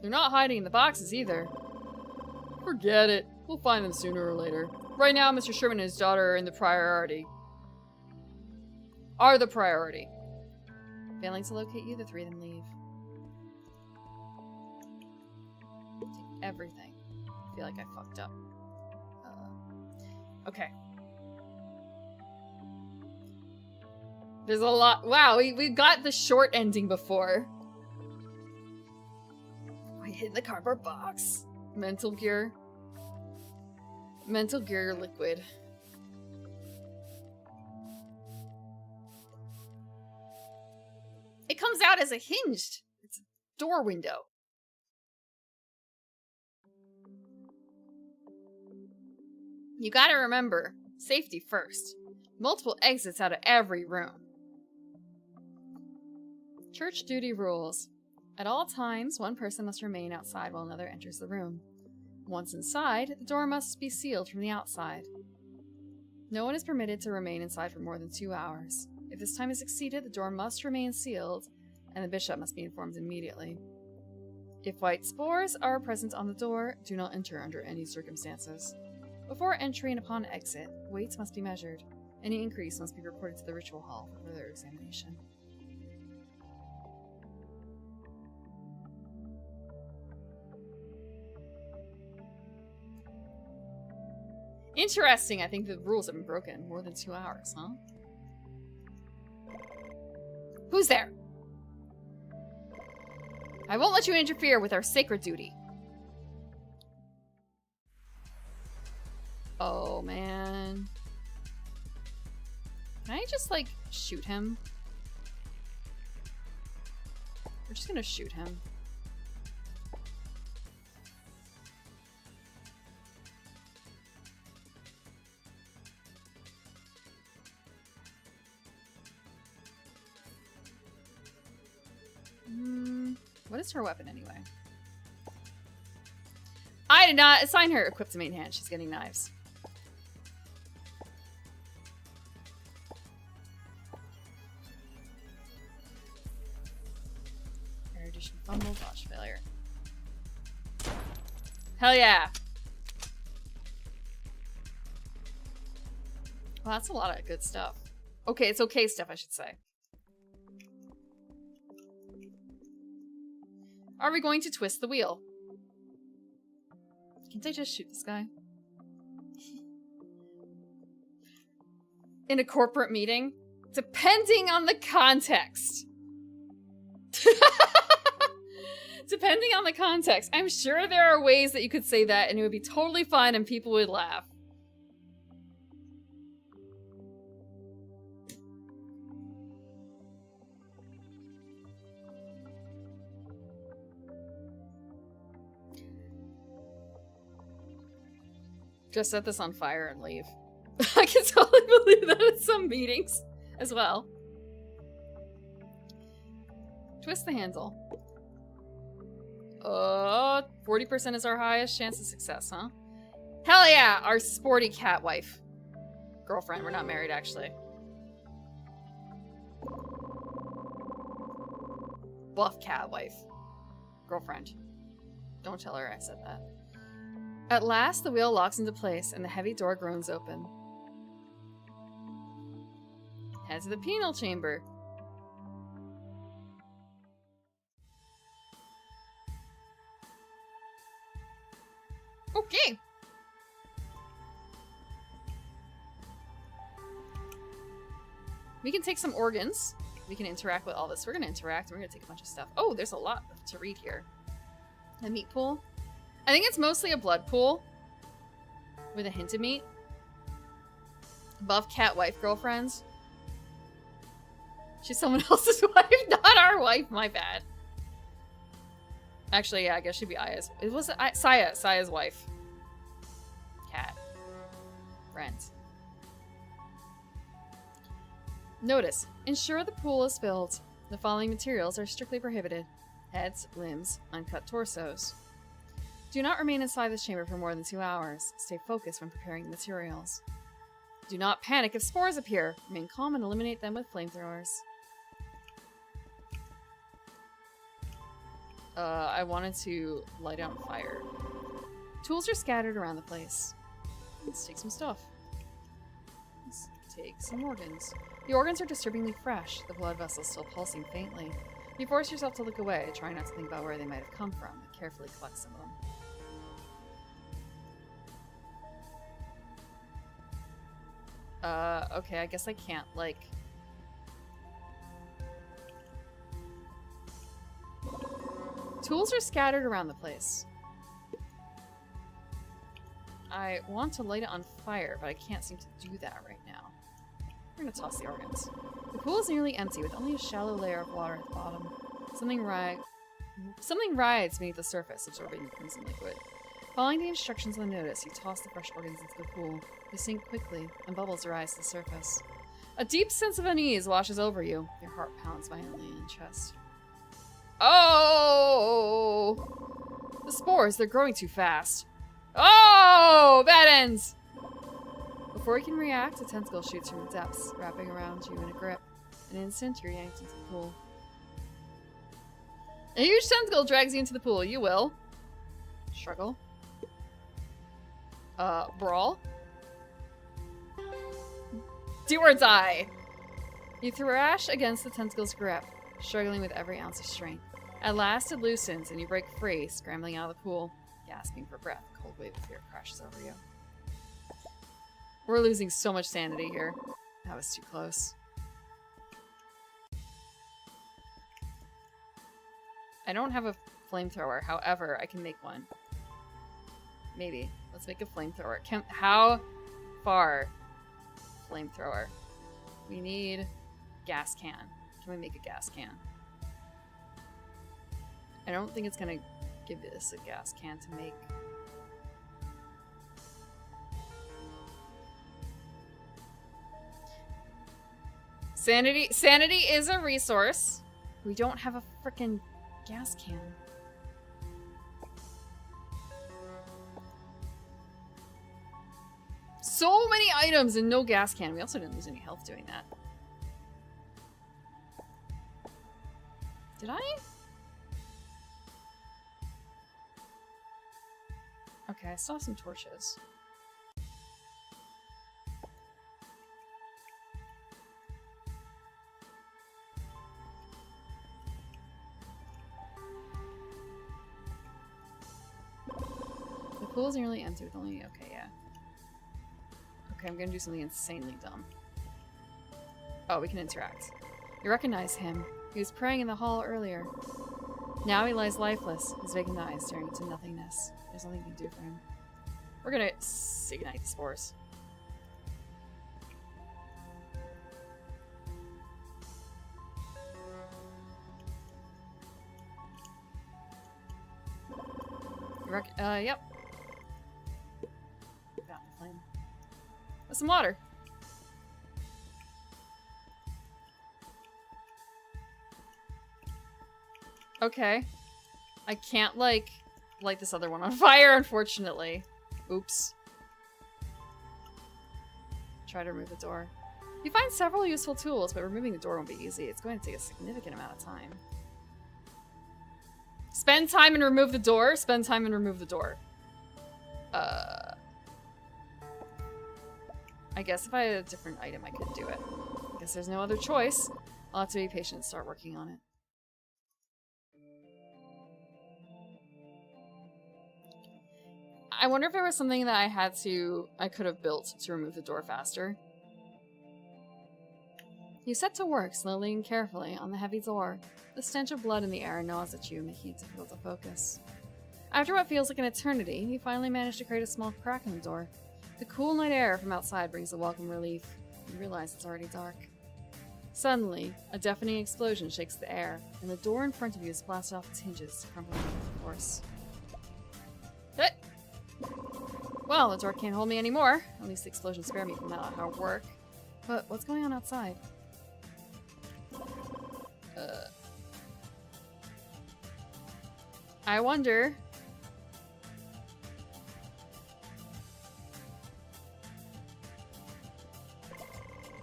They're not hiding in the boxes either. Forget it. We'll find them sooner or later. Right now, Mr. Sherman and his daughter are in the priority. Are the priority. Failing to locate you, the 3 of them leave. Take everything. I feel like I fucked up. Okay. There's a lot. Wow, we got the short ending before. We hid in the cardboard box. Mental gear. Mental gear liquid. It comes out as a hinged. It's a door window. You gotta remember, safety first. Multiple exits out of every room. Church duty rules. At all times, one person must remain outside while another enters the room. Once inside, the door must be sealed from the outside. No one is permitted to remain inside for more than 2 hours. If this time is exceeded, the door must remain sealed, and the bishop must be informed immediately. If white spores are present on the door, do not enter under any circumstances. Before entry and upon exit, weights must be measured. Any increase must be reported to the ritual hall for further examination. Interesting. I think the rules have been broken. More than 2 hours, huh? Who's there? I won't let you interfere with our sacred duty. Oh, man. Can I just, like, shoot him? We're just gonna shoot him. What is her weapon anyway? I did not assign her equipped to main hand. She's getting knives. Erudition, fumble, dodge failure. Hell yeah! Well, that's a lot of good stuff. Okay, it's okay stuff, I should say. Are we going to twist the wheel? Can't I just shoot this guy? In a corporate meeting? Depending on the context. Depending on the context. I'm sure there are ways that you could say that and it would be totally fine and people would laugh. Just set this on fire and leave. I can totally believe that at some meetings as well. Twist the handle. 40% is our highest chance of success, huh? Hell yeah! Our sporty cat wife. Girlfriend, we're not married actually. Buff cat wife. Girlfriend. Don't tell her I said that. At last, the wheel locks into place and the heavy door groans open. Head to the penal chamber. Okay. We can take some organs. We can interact with all this. We're going to interact and we're going to take a bunch of stuff. Oh, there's a lot to read here. A meat pool. I think it's mostly a blood pool with a hint of meat. Above cat wife girlfriends. She's someone else's wife, not our wife. My bad. Actually, yeah, I guess she'd be Aya's. It was Saya's wife. Cat. Rent. Notice. Ensure the pool is filled. The following materials are strictly prohibited. Heads, limbs, uncut torsos. Do not remain inside this chamber for more than 2 hours. Stay focused when preparing the materials. Do not panic if spores appear. Remain calm and eliminate them with flamethrowers. I wanted to light on fire. Tools are scattered around the place. Let's take some stuff. Let's take some organs. The organs are disturbingly fresh, the blood vessels still pulsing faintly. You force yourself to look away, trying not to think about where they might have come from, but carefully collect some of them. Okay, I guess I can't, like... Tools are scattered around the place. I want to light it on fire, but I can't seem to do that right now. We're gonna toss the organs. The pool is nearly empty, with only a shallow layer of water at the bottom. Something rides beneath the surface, absorbing the crimson liquid. Following the instructions on the notice, you toss the fresh organs into the pool. They sink quickly, and bubbles rise to the surface. A deep sense of unease washes over you. Your heart pounds violently in your chest. Oh! The spores, they're growing too fast. Oh! Bad ends! Before you can react, a tentacle shoots from the depths, wrapping around you in a grip. In an instant, you're yanked into the pool. A huge tentacle drags you into the pool. You will. Struggle. Brawl. Do or die. You thrash against the tentacle's grip, struggling with every ounce of strength. At last, it loosens, and you break free, scrambling out of the pool. Gasping for breath, a cold wave of fear crashes over you. We're losing so much sanity here. That was too close. I don't have a flamethrower, however, I can make one. Maybe. Let's make a flamethrower. How far? Flamethrower. We need gas can. Can we make a gas can? I don't think it's gonna give this a gas can to make. Sanity is a resource. We don't have a frickin' gas can. So many items and no gas can. We also didn't lose any health doing that. Did I? Okay, I saw some torches. The pool is nearly empty with only... Okay, yeah. Okay, I'm gonna do something insanely dumb. Oh, we can interact. You recognize him. He was praying in the hall earlier. Now he lies lifeless, his vacant eyes staring into nothingness. There's nothing you can do for him. We're gonna ignite the spores. Yep. Got the flame. With some water. Okay. I can't, like, light this other one on fire, unfortunately. Oops. Try to remove the door. You find several useful tools, but removing the door won't be easy. It's going to take a significant amount of time. Spend time and remove the door. Spend time and remove the door. I guess if I had a different item, I could do it. I guess there's no other choice. I'll have to be patient and start working on it. I wonder if there was something that I could have built to remove the door faster. You set to work, slowly and carefully, on the heavy door. The stench of blood in the air gnaws at you, making it difficult to focus. After what feels like an eternity, you finally manage to create a small crack in the door. The cool night air from outside brings a welcome relief. You realize it's already dark. Suddenly, a deafening explosion shakes the air, and the door in front of you is blasted off its hinges, crumbling with force. Hey! Well, the door can't hold me anymore. At least the explosion spared me from that hard work. But what's going on outside? I wonder...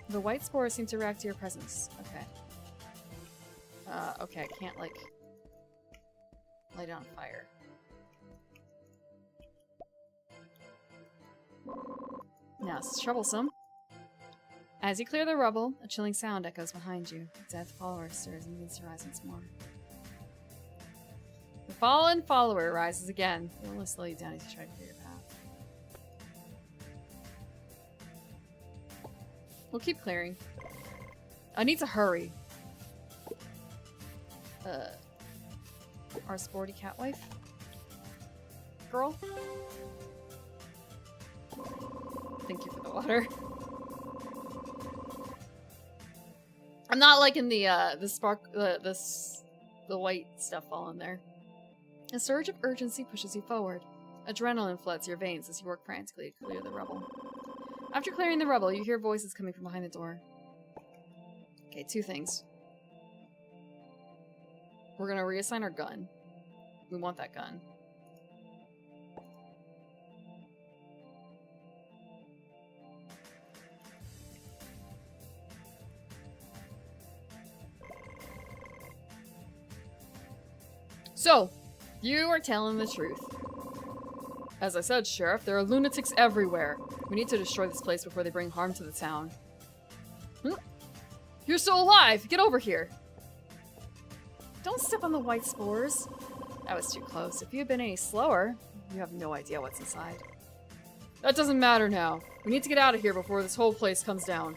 The white spores seem to react to your presence. Okay. Okay, I can't, like, light it on fire. Now, this is troublesome. As you clear the rubble, a chilling sound echoes behind you. The dead follower stirs and begins to rise once more. The fallen follower rises again. It will only slow you down as you try to clear your path. We'll keep clearing. I need to hurry. Our sporty cat wife? Girl? Thank you for the water. I'm not liking the white stuff all in there. A surge of urgency pushes you forward. Adrenaline floods your veins as you work frantically to clear the rubble. After clearing the rubble, you hear voices coming from behind the door. Okay, two things. We're gonna reassign our gun. We want that gun. So, you are telling the truth. As I said, Sheriff, there are lunatics everywhere. We need to destroy this place before they bring harm to the town. You're still alive! Get over here! Don't step on the white spores. That was too close. If you had been any slower, you have no idea what's inside. That doesn't matter now. We need to get out of here before this whole place comes down.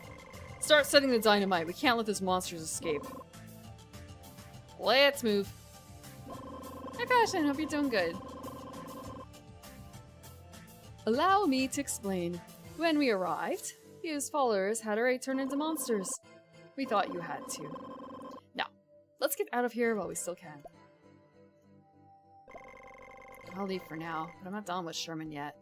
Start setting the dynamite. We can't let those monsters escape. Let's move. Hi, Fashion. Hope you're doing good. Allow me to explain. When we arrived, Hugh's followers had already turned into monsters. We thought you had to. Now, let's get out of here while we still can. I'll leave for now, but I'm not done with Sherman yet.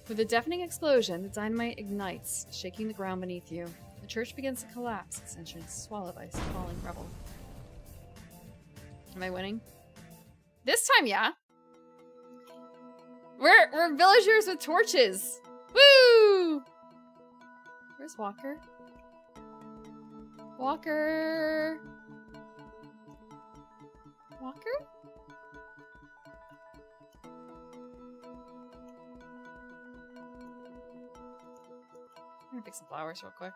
With a deafening explosion, the dynamite ignites, shaking the ground beneath you. The church begins to collapse, its entrance swallowed by falling rubble. Am I winning? This time, yeah. We're villagers with torches. Woo! Where's Walker? Walker. Walker? I'm gonna pick some flowers real quick.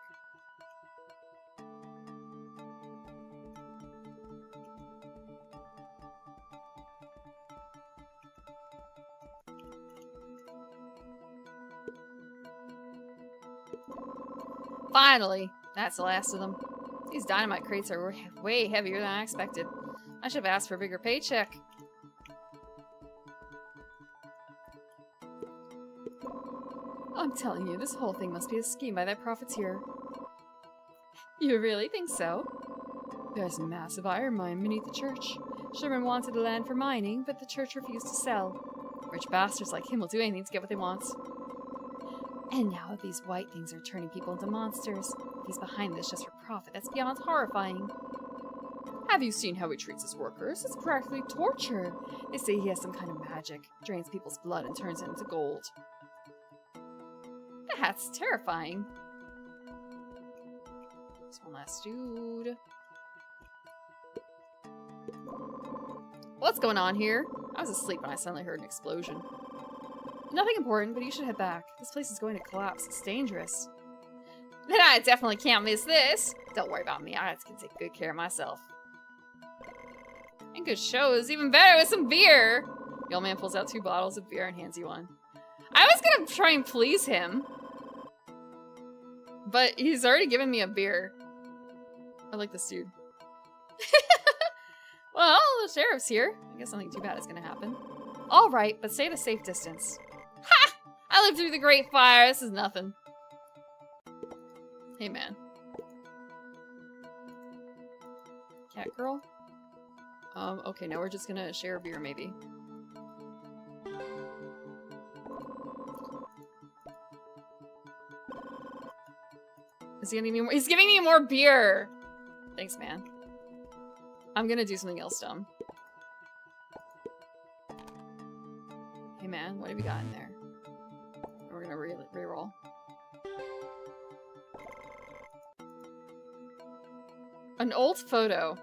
Finally! That's the last of them. These dynamite crates are way heavier than I expected. I should have asked for a bigger paycheck. I'm telling you, this whole thing must be a scheme by that profiteer. You really think so? There's a massive iron mine beneath the church. Sherman wanted the land for mining, but the church refused to sell. Rich bastards like him will do anything to get what they want. And now these white things are turning people into monsters. If he's behind this just for profit, that's beyond horrifying. Have you seen how he treats his workers? It's practically torture. They say he has some kind of magic, drains people's blood and turns it into gold. That's terrifying. There's one last dude. What's going on here? I was asleep when I suddenly heard an explosion. Nothing important, but you should head back. This place is going to collapse. It's dangerous. Then I definitely can't miss this. Don't worry about me. I can take good care of myself. And good shows. Even better with some beer. The old man pulls out 2 bottles of beer and hands you one. I was gonna try and please him. But he's already given me a beer. I like this dude. Well, the sheriff's here. I guess nothing too bad is gonna happen. Alright, but stay at a safe distance. Ha! I lived through the Great Fire. This is nothing. Hey, man. Cat girl? Okay, now we're just gonna share a beer, maybe. Is he giving me more? He's giving me more beer! Thanks, man. I'm gonna do something else dumb. Hey, man, what have you got in there? We're gonna re-roll. An old photo.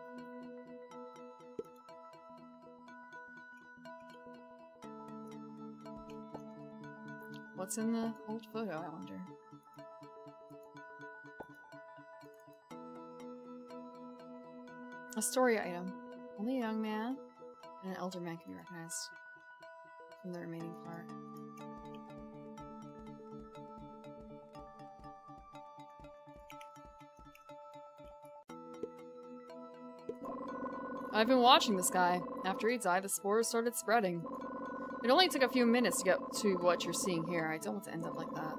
What's in the old photo, I wonder? A story item. Only a young man and an elder man can be recognized from the remaining part. I've been watching this guy. After he died, the spores started spreading. It only took a few minutes to get to what you're seeing here. I don't want to end up like that.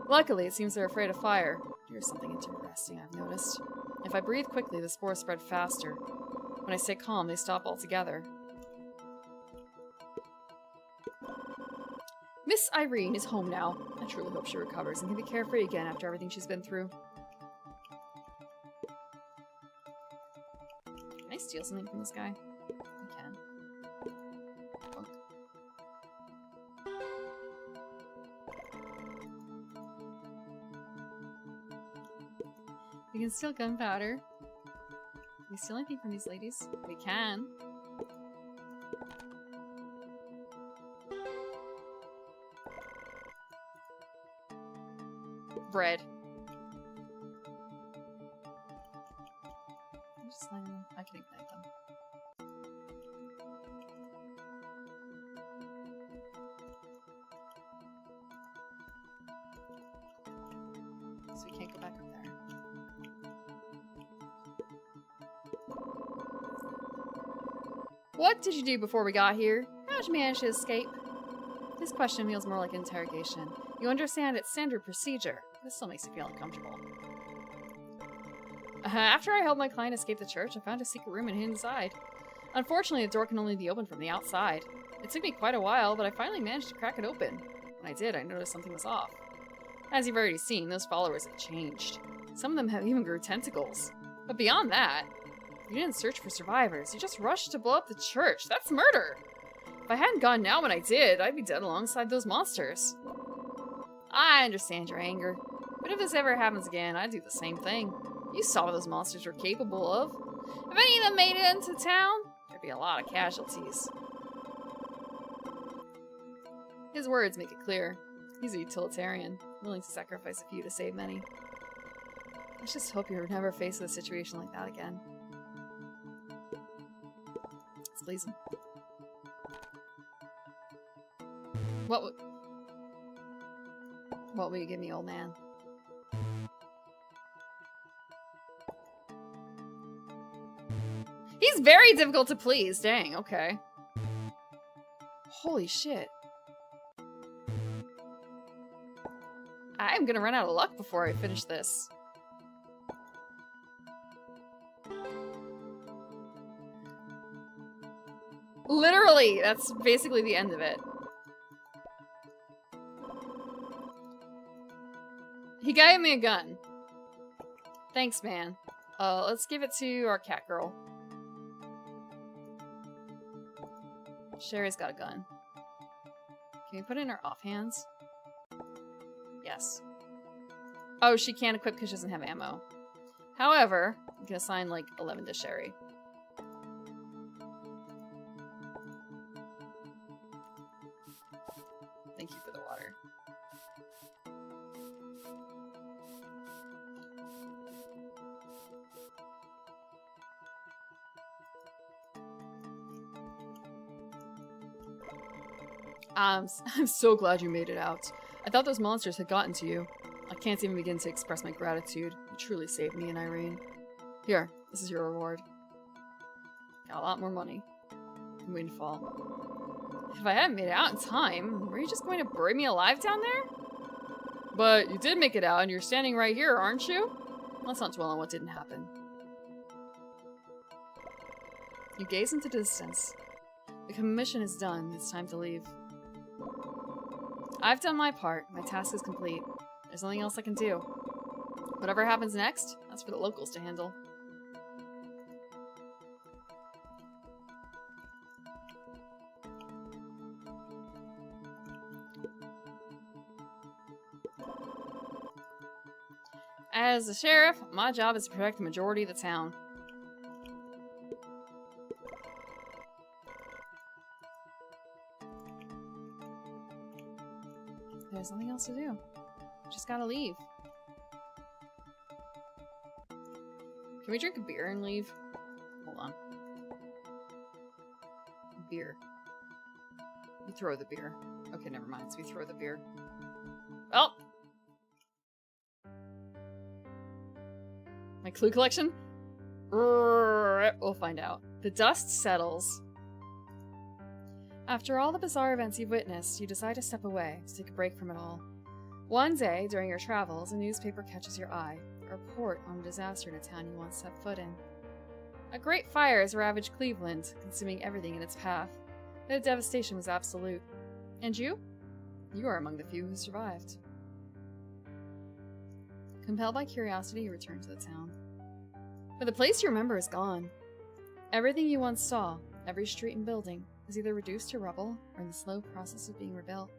Luckily, it seems they're afraid of fire. Here's something interesting I've noticed. If I breathe quickly, the spores spread faster. When I stay calm, they stop altogether. Miss Irene is home now. I truly hope she recovers and can be carefree again after everything she's been through. Can I steal something from this guy? I can. Bunk. We can steal gunpowder. Can we steal anything from these ladies? We can. Bread. Just letting them, I can ignite them. So we can't go back up there. What did you do before we got here? How did you manage to escape? This question feels more like interrogation. You understand it's standard procedure. This still makes me feel uncomfortable. After I helped my client escape the church, I found a secret room and hid inside. Unfortunately, the door can only be opened from the outside. It took me quite a while, but I finally managed to crack it open. When I did, I noticed something was off. As you've already seen, those followers have changed. Some of them have even grew tentacles. But beyond that, you didn't search for survivors. You just rushed to blow up the church. That's murder! If I hadn't gone now when I did, I'd be dead alongside those monsters. I understand your anger, but if this ever happens again, I'd do the same thing. You saw what those monsters were capable of. If any of them made it into town, there'd be a lot of casualties. His words make it clear. He's a utilitarian, willing to sacrifice a few to save many. Let's just hope you're never faced with a situation like that again. Let's please him. What will you give me, old man? He's very difficult to please. Dang, okay. Holy shit. I'm gonna run out of luck before I finish this. Literally, that's basically the end of it. He gave me a gun. Thanks, man. Let's give it to our cat girl. Sherry's got a gun. Can we put it in her offhands? Yes. Oh, she can't equip because she doesn't have ammo. However, I'm gonna assign like 11 to Sherry. Thank you for I'm so glad you made it out. I thought those monsters had gotten to you. I can't even begin to express my gratitude. You truly saved me and Irene. Here, this is your reward. Got a lot more money. Windfall. If I hadn't made it out in time, were you just going to bury me alive down there? But you did make it out, and you're standing right here, aren't you? Let's not dwell on what didn't happen. You gaze into the distance. The commission is done. It's time to leave. I've done my part. My task is complete. There's nothing else I can do. Whatever happens next, that's for the locals to handle. As the sheriff, my job is to protect the majority of the town. There's nothing else to do. Just gotta leave. Can we drink a beer and leave? Hold on. Beer. We throw the beer. Okay, never mind. So we throw the beer. Oh! My clue collection? We'll find out. The dust settles. After all the bizarre events you've witnessed, you decide to step away, to take a break from it all. One day, during your travels, a newspaper catches your eye, a report on a disaster in a town you once set foot in. A great fire has ravaged Cleveland, consuming everything in its path. The devastation was absolute. And you? You are among the few who survived. Compelled by curiosity, you return to the town. But the place you remember is gone. Everything you once saw, every street and building, is either reduced to rubble or in the slow process of being rebuilt.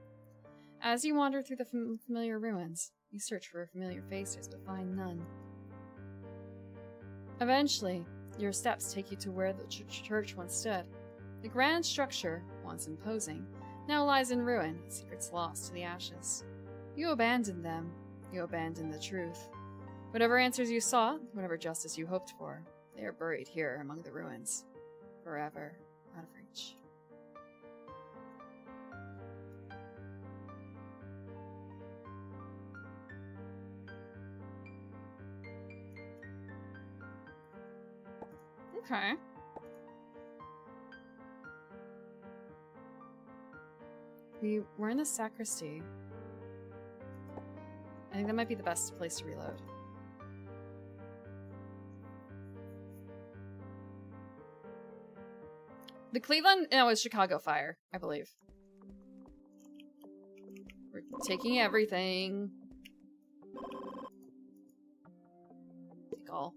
As you wander through the familiar ruins, you search for familiar faces but find none. Eventually, your steps take you to where the church once stood. The grand structure, once imposing, now lies in ruin, secrets lost to the ashes. You abandoned them. You abandoned the truth. Whatever answers you sought, whatever justice you hoped for, they are buried here among the ruins, forever out of reach. Okay. We're in the sacristy. I think that might be the best place to reload. The Cleveland, no, it's Chicago fire, I believe. We're taking everything. Take all.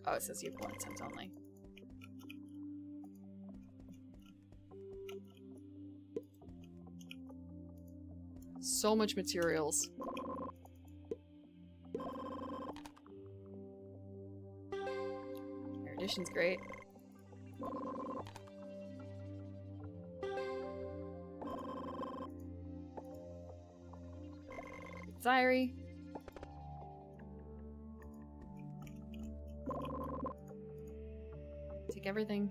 Oh, it says you have one attempt only. So much materials. Erudition's great. Diary. Take everything.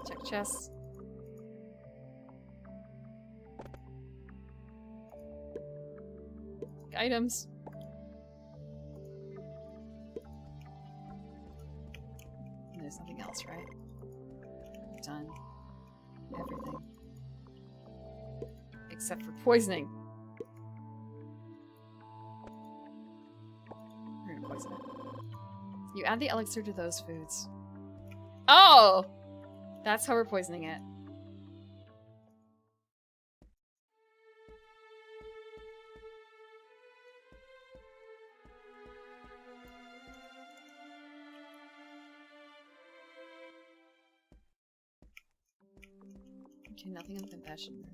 Check chests. Take items. And there's nothing else, right? We've done everything. Except for poisoning. We're gonna poison it. You add the elixir to those foods. Oh! That's how we're poisoning it. Okay, nothing in the confession room.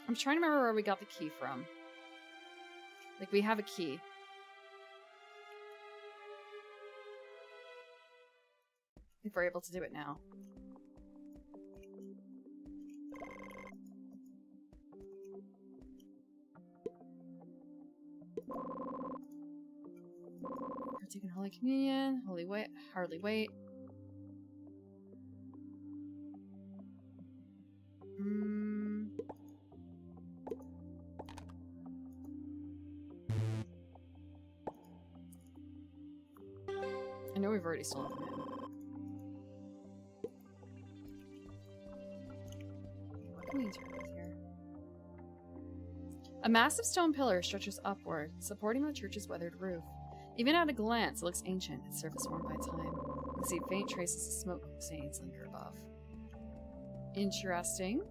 I'm trying to remember where we got the key from. Like, we have a key. If we're able to do it now. Partake in Holy Communion. Hardly wait. I know we've already stolen from him. What can we interpret here? A massive stone pillar stretches upward, supporting the church's weathered roof. Even at a glance, it looks ancient, its surface worn by time. You can see faint traces of smoke stains linger above. Interesting.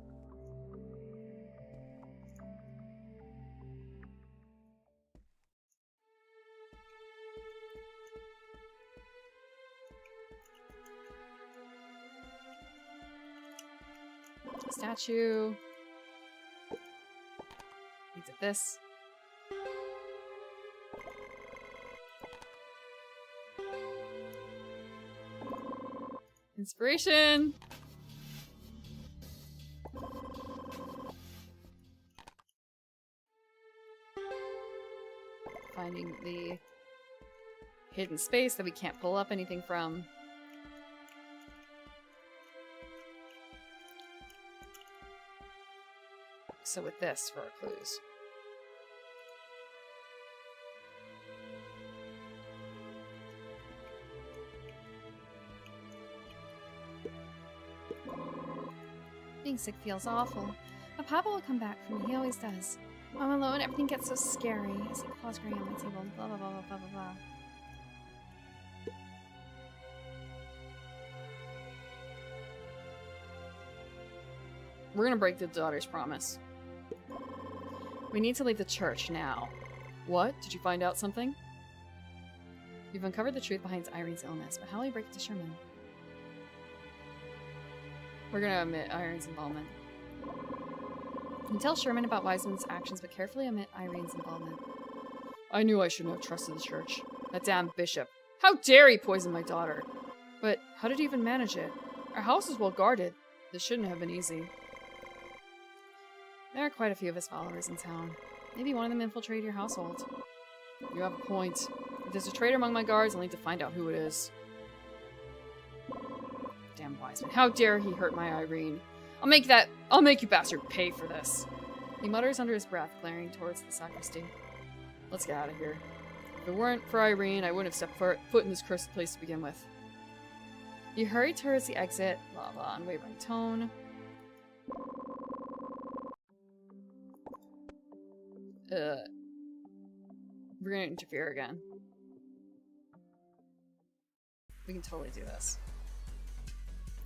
Statue. Needs at this. Inspiration! Finding the hidden space that we can't pull up anything from. So with this for our clues. Being sick feels awful, but Papa will come back for me. He always does. When I'm alone, everything gets so scary. I see claws growing on my table, blah blah blah blah blah blah blah. We're gonna break the daughter's promise. We need to leave the church now. What? Did you find out something? You've uncovered the truth behind Irene's illness, but how will you break it to Sherman? We're gonna omit Irene's involvement. You tell Sherman about Wiseman's actions, but carefully omit Irene's involvement. I knew I shouldn't have trusted the church. That damn bishop. How dare he poison my daughter? But how did he even manage it? Our house is well guarded. This shouldn't have been easy. There are quite a few of his followers in town. Maybe one of them infiltrated your household. You have a point. If there's a traitor among my guards, I'll need to find out who it is. Damn Wiseman. How dare he hurt my Irene? I'll make you bastard pay for this. He mutters under his breath, glaring towards the sacristy. Let's get out of here. If it weren't for Irene, I wouldn't have stepped foot in this cursed place to begin with. You hurry towards the exit, blah blah, unwavering tone. We're gonna interfere again. We can totally do this.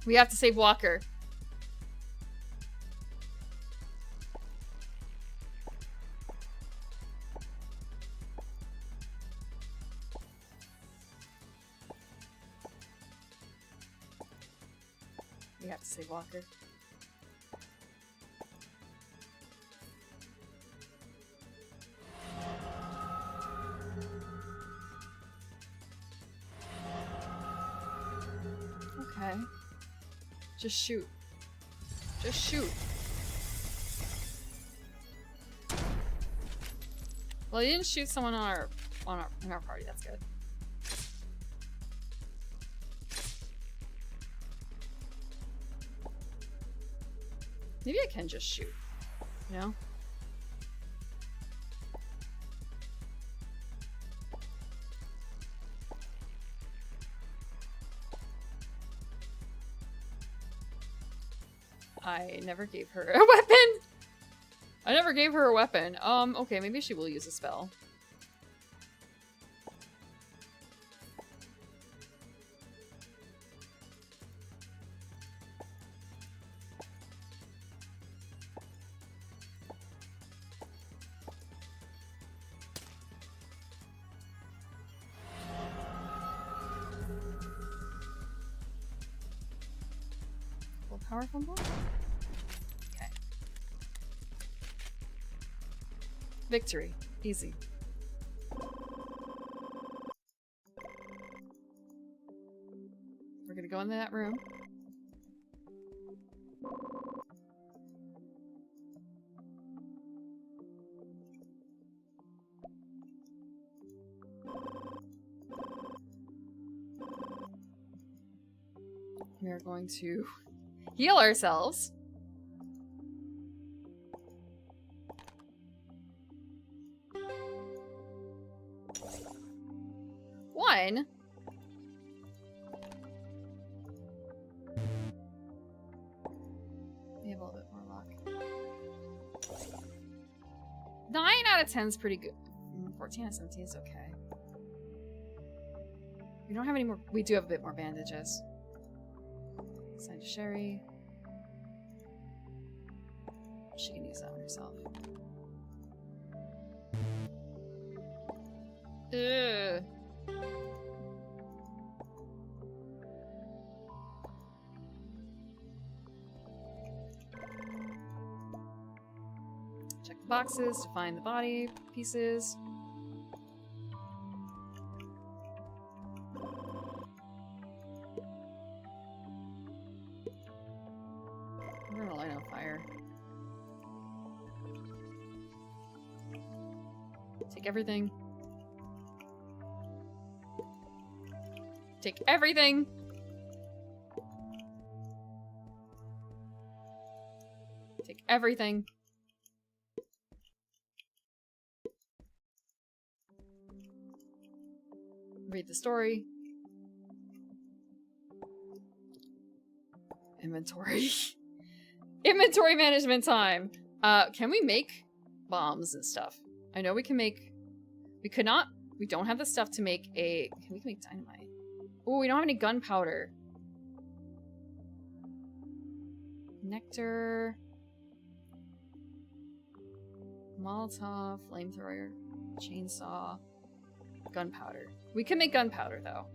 We have to save Walker. We have to save Walker. Okay. Just shoot. Just shoot. Well, he didn't shoot someone in our party. That's good. Maybe I can just shoot. You know? I never gave her a weapon! I never gave her a weapon. Okay, maybe she will use a spell. Power combo? Okay. Victory. Easy. We're gonna go into that room. We are going to heal ourselves. One. We have a little bit more luck. 9 out of 10 is pretty good. 14 out of 17 is okay. We don't have any more. We do have a bit more bandages. Sign to Sherry. She can use that one herself. Ugh. Check the boxes to find the body pieces. We're gonna light on fire. Take everything. Take everything! Take everything. Read the story. Inventory. Inventory management time! Can we make bombs and stuff? I know we can make... We could not... We don't have the stuff to make a... We can make dynamite. Oh, we don't have any gunpowder. Nectar. Molotov. Flamethrower. Chainsaw. Gunpowder. We can make gunpowder, though.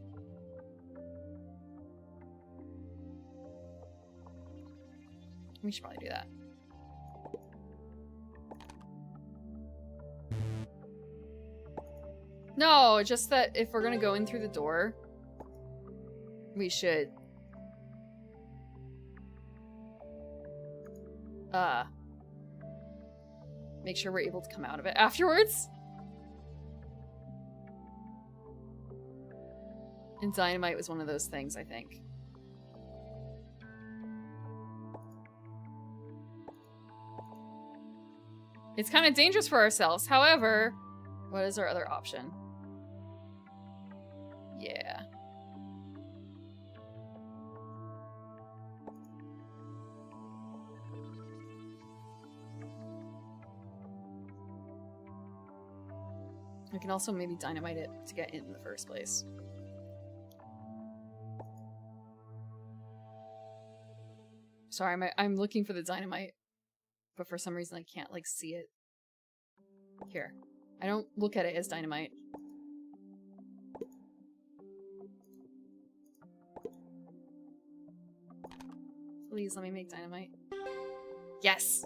We should probably do that. No, just that if we're gonna go in through the door, we should make sure we're able to come out of it afterwards. And dynamite was one of those things, I think. It's kind of dangerous for ourselves. However, what is our other option? Yeah. We can also maybe dynamite it to get in the first place. Sorry, I'm looking for the dynamite, but for some reason I can't, like, see it. Here. I don't look at it as dynamite. Please let me make dynamite. Yes!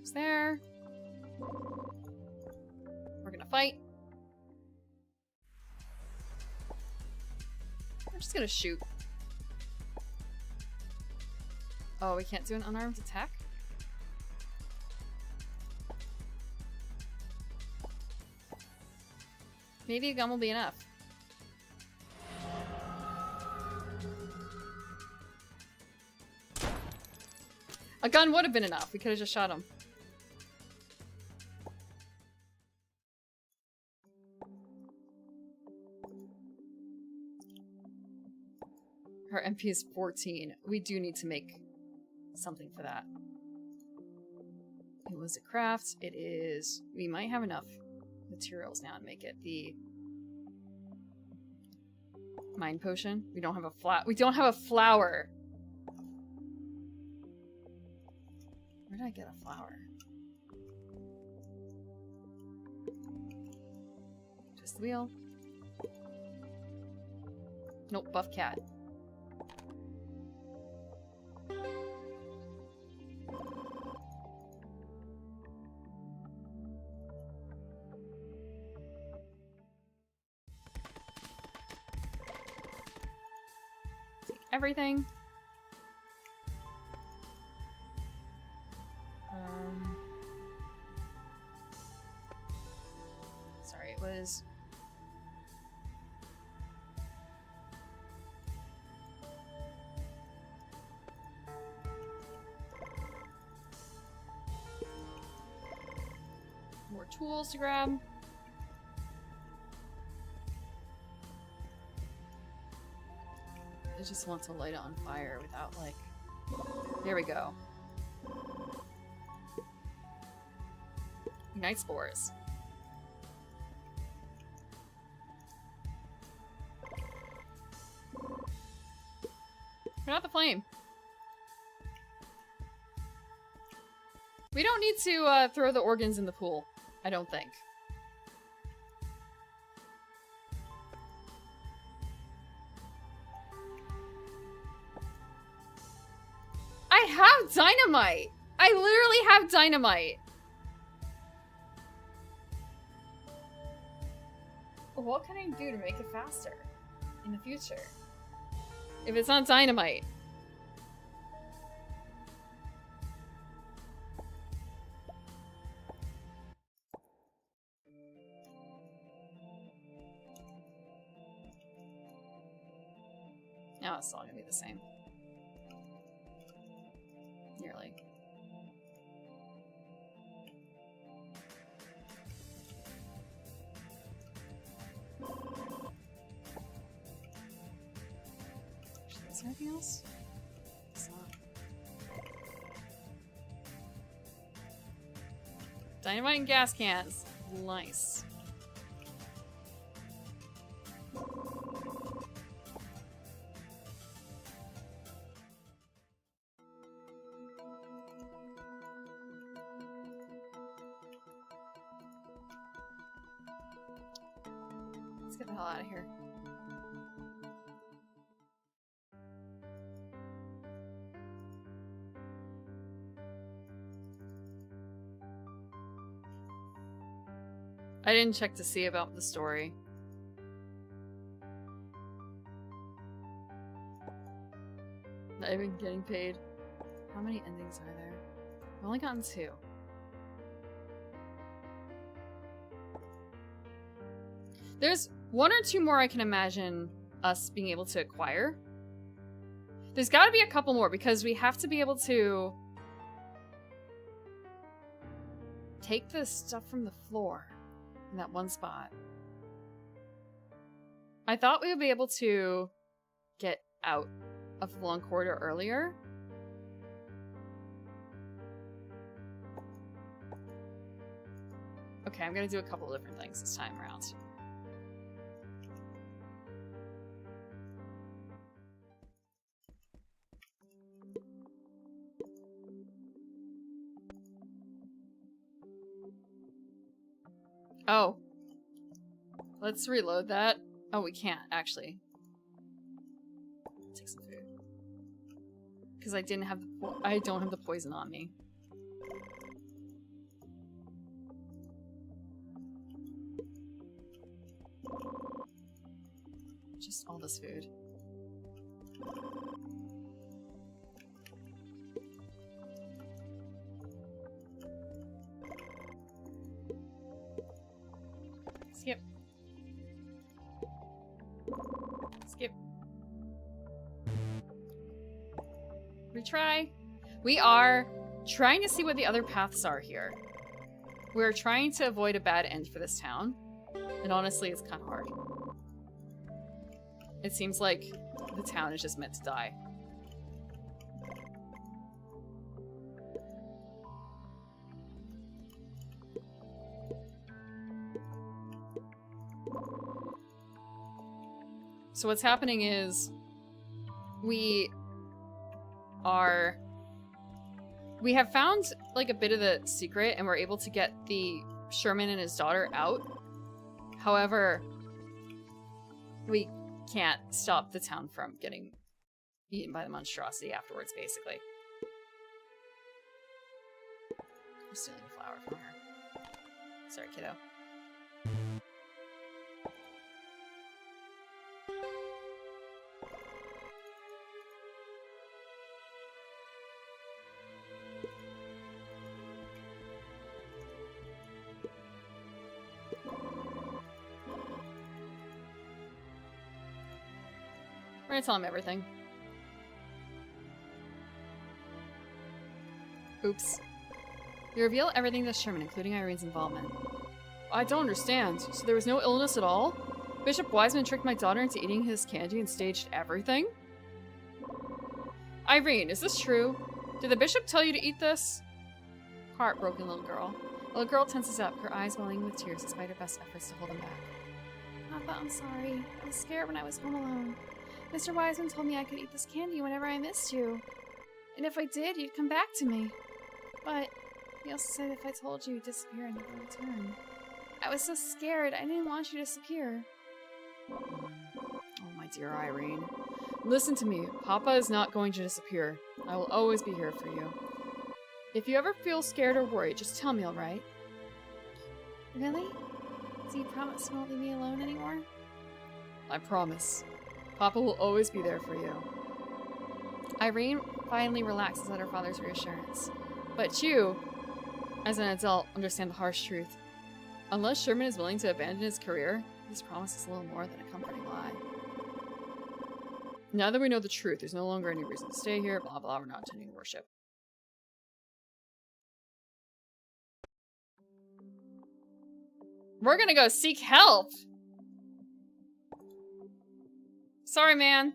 It's there. We're gonna fight. We're just gonna shoot. Oh, we can't do an unarmed attack? Maybe a gun will be enough. A gun would have been enough. We could have just shot him. Her MP is 14. We do need to make something for that. It was a craft. It is... We might have enough materials now to make it. The mind potion. We don't have a We don't have a flower. Where did I get a flower? Twist the wheel. Nope, buff cat. everything. Sorry, it was... More tools to grab. I just want to light it on fire without, like... There we go. Ignite spores. Put out the flame. We don't need to throw the organs in the pool, I don't think. I have dynamite! I literally have dynamite! What can I do to make it faster in the future? If it's not dynamite. No, it's all gonna be the same. Nearly. Is there anything else? It's not. Dynamite and gas cans. Nice. Let's get the hell out of here. I didn't check to see about the story. Not even getting paid. How many endings are there? I've only gotten 2. There's 1 or 2 more I can imagine us being able to acquire. There's gotta be a couple more because we have to be able to take the stuff from the floor in that one spot. I thought we would be able to get out of the long corridor earlier. Okay, I'm gonna do a couple of different things this time around. Oh. Let's reload that. Oh, we can't, actually. Take some food. Because I didn't have the I don't have the poison on me. Just all this food. Skip. Skip. Retry. We are trying to see what the other paths are here. We're trying to avoid a bad end for this town. And honestly, it's kind of hard. It seems like the town is just meant to die. So what's happening is we have found like a bit of the secret and we're able to get the Sherman and his daughter out. However, we can't stop the town from getting eaten by the monstrosity afterwards, basically. I'm stealing a flower from her. Sorry, kiddo. We're gonna tell him everything. Oops. You reveal everything to Sherman, including Irene's involvement. I don't understand. So there was no illness at all? Bishop Wiseman tricked my daughter into eating his candy and staged everything? Irene, is this true? Did the bishop tell you to eat this? Heartbroken little girl. The little girl tenses up, her eyes welling with tears despite her best efforts to hold them back. Papa, I'm sorry. I was scared when I was home alone. Mr. Wiseman told me I could eat this candy whenever I missed you. And if I did, you'd come back to me. But he also said if I told you, you'd disappear and never return. I was so scared, I didn't want you to disappear. Oh, my dear Irene. Listen to me. Papa is not going to disappear. I will always be here for you. If you ever feel scared or worried, just tell me, alright? Really? Do you promise you won't leave me alone anymore? I promise. Papa will always be there for you. Irene finally relaxes at her father's reassurance. But you, as an adult, understand the harsh truth. Unless Sherman is willing to abandon his career, this promise is a little more than a comforting lie. Now that we know the truth, there's no longer any reason to stay here, blah blah, we're not attending worship. We're gonna go seek help! Sorry, man.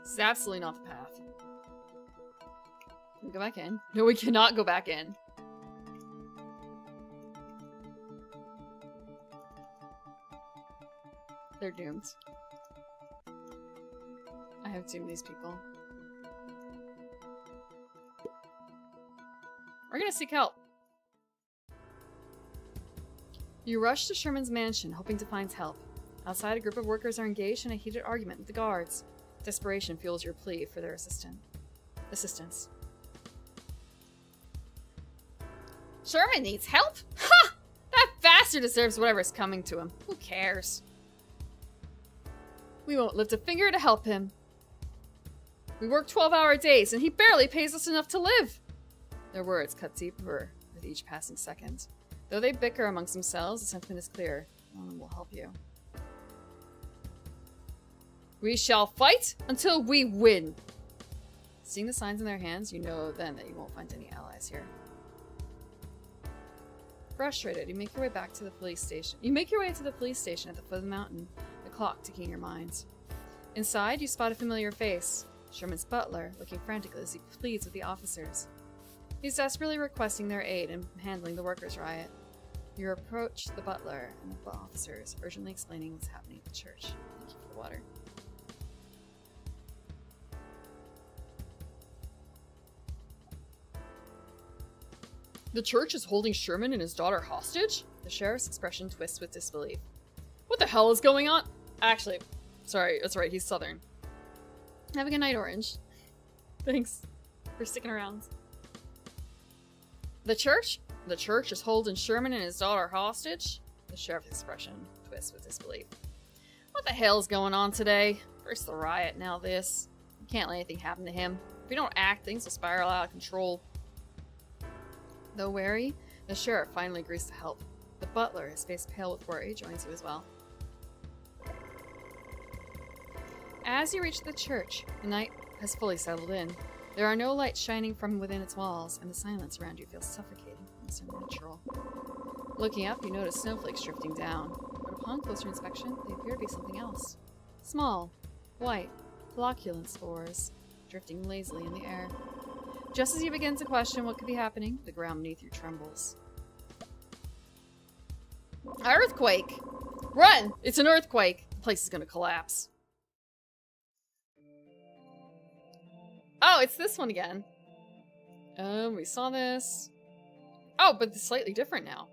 This is absolutely not the path. Can we go back in? No, we cannot go back in. They're doomed. I have doomed these people. We're gonna seek help. You rush to Sherman's mansion, hoping to find help. Outside, a group of workers are engaged in a heated argument with the guards. Desperation fuels your plea for their assistance. Sherman needs help? Ha! That bastard deserves whatever's coming to him. Who cares? We won't lift a finger to help him. We work 12-hour days, and he barely pays us enough to live. Their words cut deeper with each passing second. Though they bicker amongst themselves, the sentiment is clear. No one will help you. We shall fight until we win. Seeing the signs in their hands, you know then that you won't find any allies here. Frustrated, you make your way back to the police station. You make your way to the police station at the foot of the mountain, the clock ticking in your minds. Inside, you spot a familiar face. Sherman's butler, looking frantically as he pleads with the officers. He's desperately requesting their aid in handling the workers' riot. You approach the butler and the officers, urgently explaining what's happening at the church. Thank you for the water. The church is holding Sherman and his daughter hostage? The sheriff's expression twists with disbelief. What the hell is going on? Actually, sorry, that's right, he's Southern. Have a good night, Orange. Thanks for sticking around. The church? The church is holding Sherman and his daughter hostage? The sheriff's expression twists with disbelief. What the hell is going on today? First the riot, now this. You can't let anything happen to him. If we don't act, things will spiral out of control. Though wary, the sheriff finally agrees to help. The butler, his face pale with worry, joins you as well. As you reach the church, the night has fully settled in. There are no lights shining from within its walls, and the silence around you feels suffocating and supernatural. Looking up, you notice snowflakes drifting down, but upon closer inspection, they appear to be something else. Small, white, flocculent spores, drifting lazily in the air. Just as you begin to question what could be happening, the ground beneath you trembles. Earthquake! Run! It's an earthquake! The place is gonna collapse. Oh, it's this one again. We saw this. Oh, but it's slightly different now.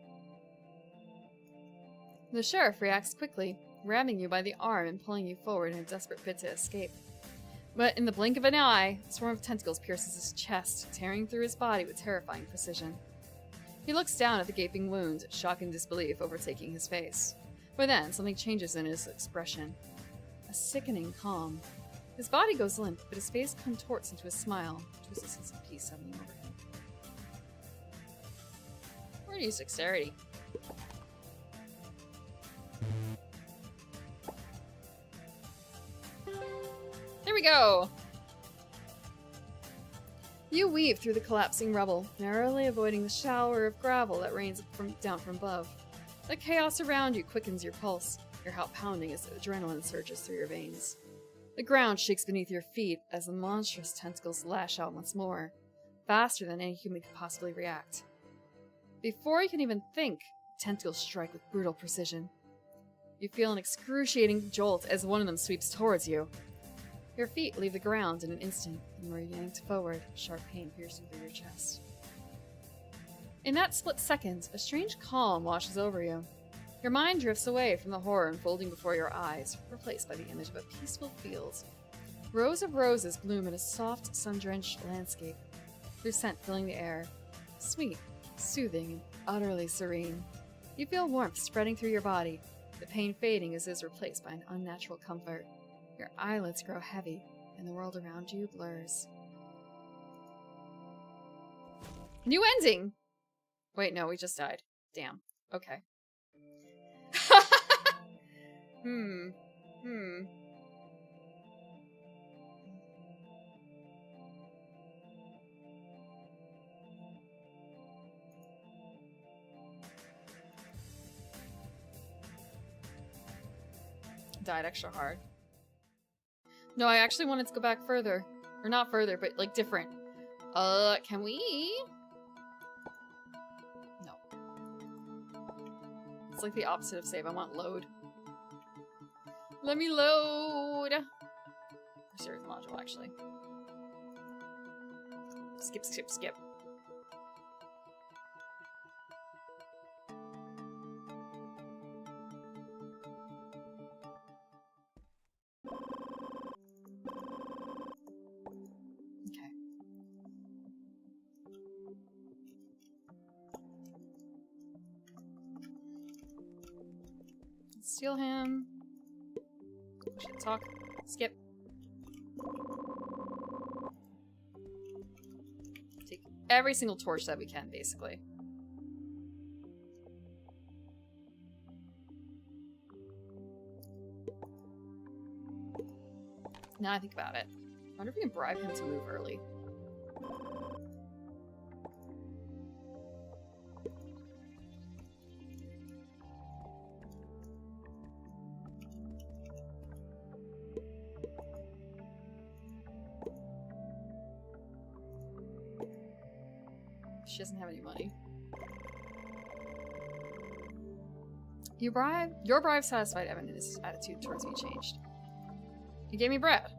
The sheriff reacts quickly, grabbing you by the arm and pulling you forward in a desperate bid to escape. But in the blink of an eye, a swarm of tentacles pierces his chest, tearing through his body with terrifying precision. He looks down at the gaping wound, shock and disbelief overtaking his face. But then, something changes in his expression. A sickening calm. His body goes limp, but his face contorts into a smile, which was a sense of peace settling over him. We're gonna use dexterity. There we go! You weave through the collapsing rubble, narrowly avoiding the shower of gravel that rains down from above. The chaos around you quickens your pulse, your heart pounding as adrenaline surges through your veins. The ground shakes beneath your feet as the monstrous tentacles lash out once more, faster than any human could possibly react. Before you can even think, tentacles strike with brutal precision. You feel an excruciating jolt as one of them sweeps towards you. Your feet leave the ground in an instant, and you are yanked forward, sharp pain piercing through your chest. In that split second, a strange calm washes over you. Your mind drifts away from the horror unfolding before your eyes, replaced by the image of a peaceful field. Rows of roses bloom in a soft, sun-drenched landscape, their scent filling the air. Sweet, soothing, and utterly serene. You feel warmth spreading through your body, the pain fading as it is replaced by an unnatural comfort. Your eyelids grow heavy, and the world around you blurs. New ending! Wait, no, we just died. Damn. Okay. Died extra hard. No, I actually wanted to go back further. Or not further, but like different. Can we? No. It's like the opposite of save. I want load. Let me load! Series module, actually. Skip, skip, skip. Okay. Steal him. Shit, talk. Skip. Take every single torch that we can, basically. Now I think about it. I wonder if we can bribe him to move early. She doesn't have any money. Your bribe satisfied Evan, and his attitude towards me changed. He gave me bread.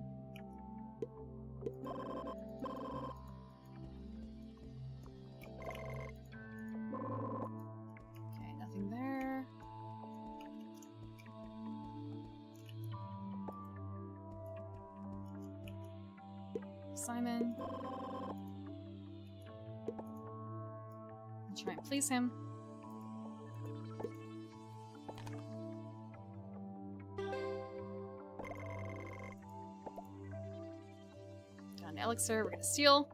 Okay, nothing there. Simon. Try and please him. Got an elixir, we're gonna steal.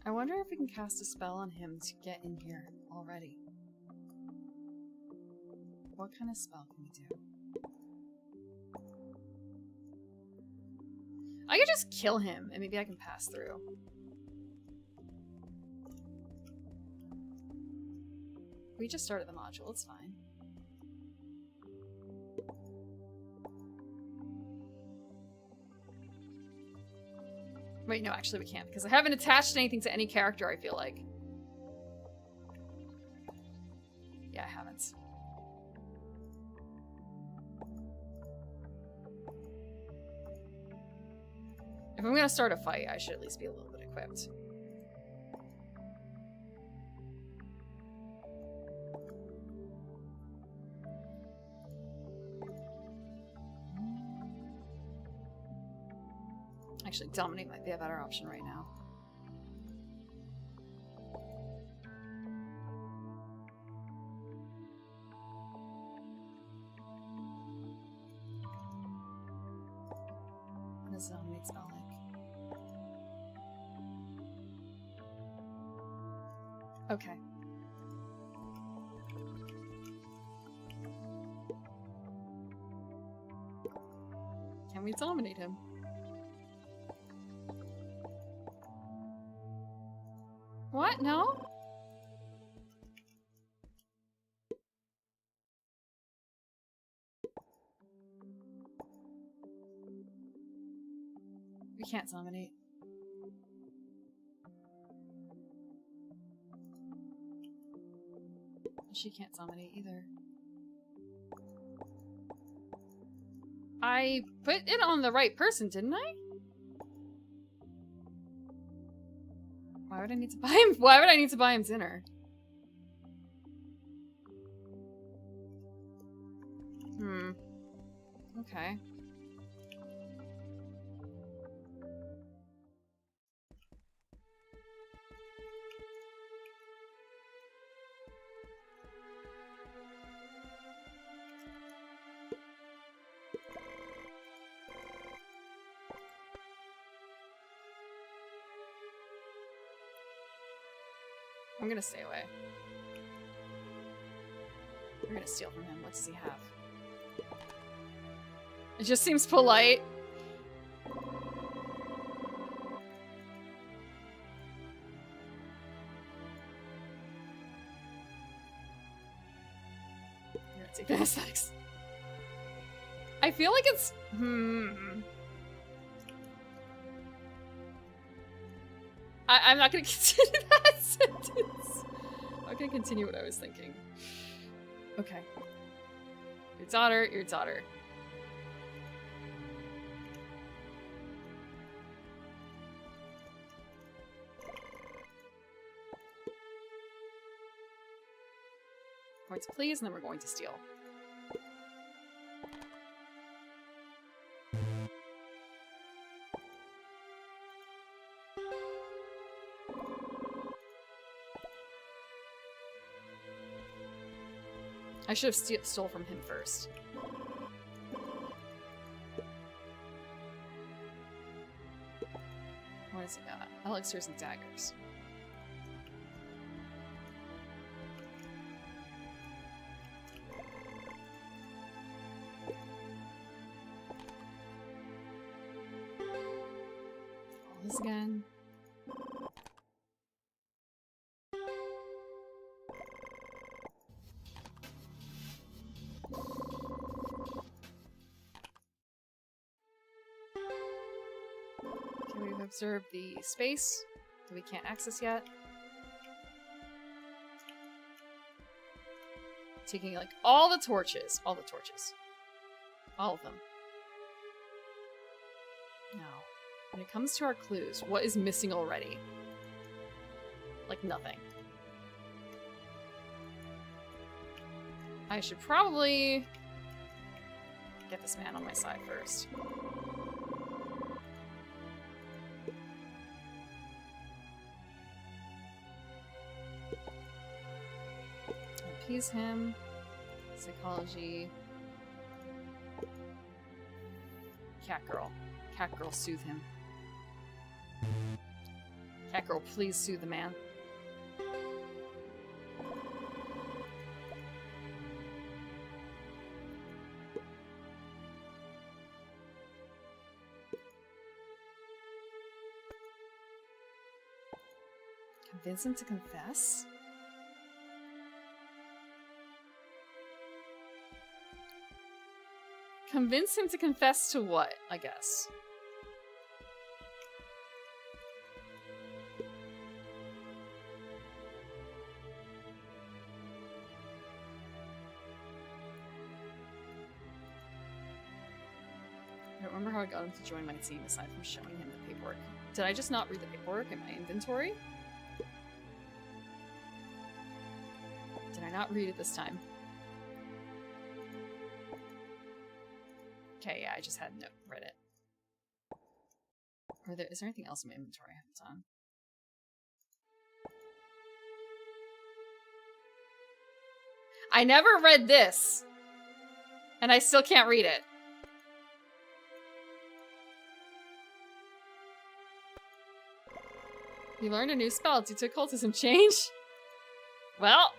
I wonder if we can cast a spell on him to get in here already. What kind of spell can we do? I could just kill him, and maybe I can pass through. We just started the module, it's fine. Wait, no, actually we can't, because I haven't attached anything to any character, I feel like. Yeah, I haven't. If If I'm gonna start a fight, I should at least be a little bit equipped. Actually, dominate might be a better option right now. What does dominate spell like? Okay. Can we dominate him? What? No? We can't dominate. She can't dominate either. I put it on the right person, didn't I? Why would I need to buy him? Why would I need to buy him dinner? Okay. I'm gonna stay away. We're gonna steal from him. What does he have? It just seems polite. I'm gonna take the aesthetics. I feel like it's... I'm not gonna continue that sentence. I'm not gonna continue what I was thinking. Okay. Your daughter, your daughter. Points please, and then we're going to steal. I should have stole from him first. What has he got? Elixirs and daggers. All this again. We've observed the space that we can't access yet. Taking like all the torches. All of them. Now, when it comes to our clues, what is missing already? Like nothing. I should probably get this man on my side first. Appease him. Psychology. Cat girl. Cat girl, soothe him. Cat girl, please soothe the man. Convince him to confess? Convince him to confess to what, I guess? I don't remember how I got him to join my team aside from showing him the paperwork. Did I just not read the paperwork in my inventory? Did I not read it this time? Okay, yeah, I just hadn't read it. Is there anything else in my inventory I haven't done? I never read this! And I still can't read it. You learned a new spell due to occultism change? Well...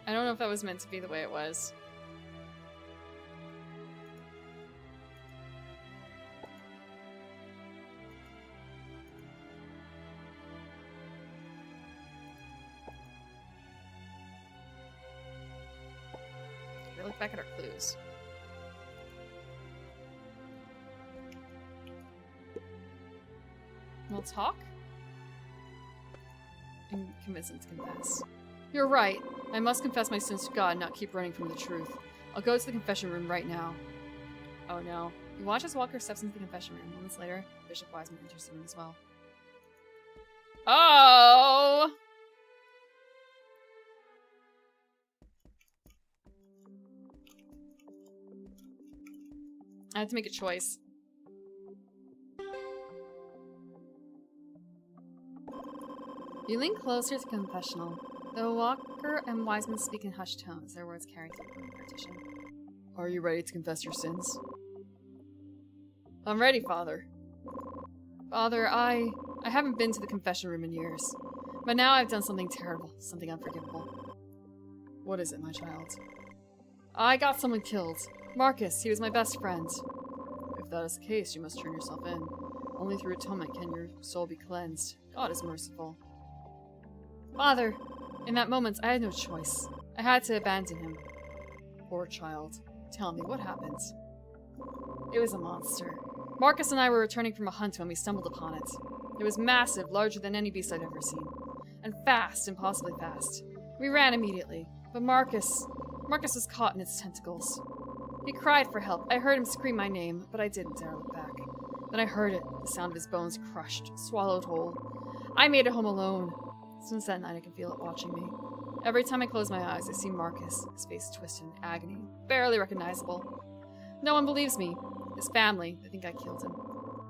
I don't know if that was meant to be the way it was. We look back at our clues. We'll talk? And convince him to confess. You're right. I must confess my sins to God and not keep running from the truth. I'll go to the confession room right now. Oh no. You watch as Walker steps into the confession room. Moments later, Bishop Wiseman enters the room as well. Oh! I had to make a choice. You lean closer to the confessional. Though Walker and Wiseman speak in hushed tones, their words carry through the partition. Are you ready to confess your sins? I'm ready, Father. Father, I haven't been to the confession room in years. But now I've done something terrible, something unforgivable. What is it, my child? I got someone killed. Marcus, he was my best friend. If that is the case, you must turn yourself in. Only through atonement can your soul be cleansed. God is merciful. Father, in that moment, I had no choice. I had to abandon him. Poor child. Tell me, what happened? It was a monster. Marcus and I were returning from a hunt when we stumbled upon it. It was massive, larger than any beast I'd ever seen. And fast, impossibly fast. We ran immediately, but Marcus was caught in its tentacles. He cried for help. I heard him scream my name, but I didn't dare look back. Then I heard it, the sound of his bones crushed, swallowed whole. I made it home alone. Since that night, I can feel it watching me. Every time I close my eyes, I see Marcus, his face twisted in agony, barely recognizable. No one believes me. His family, they think I killed him.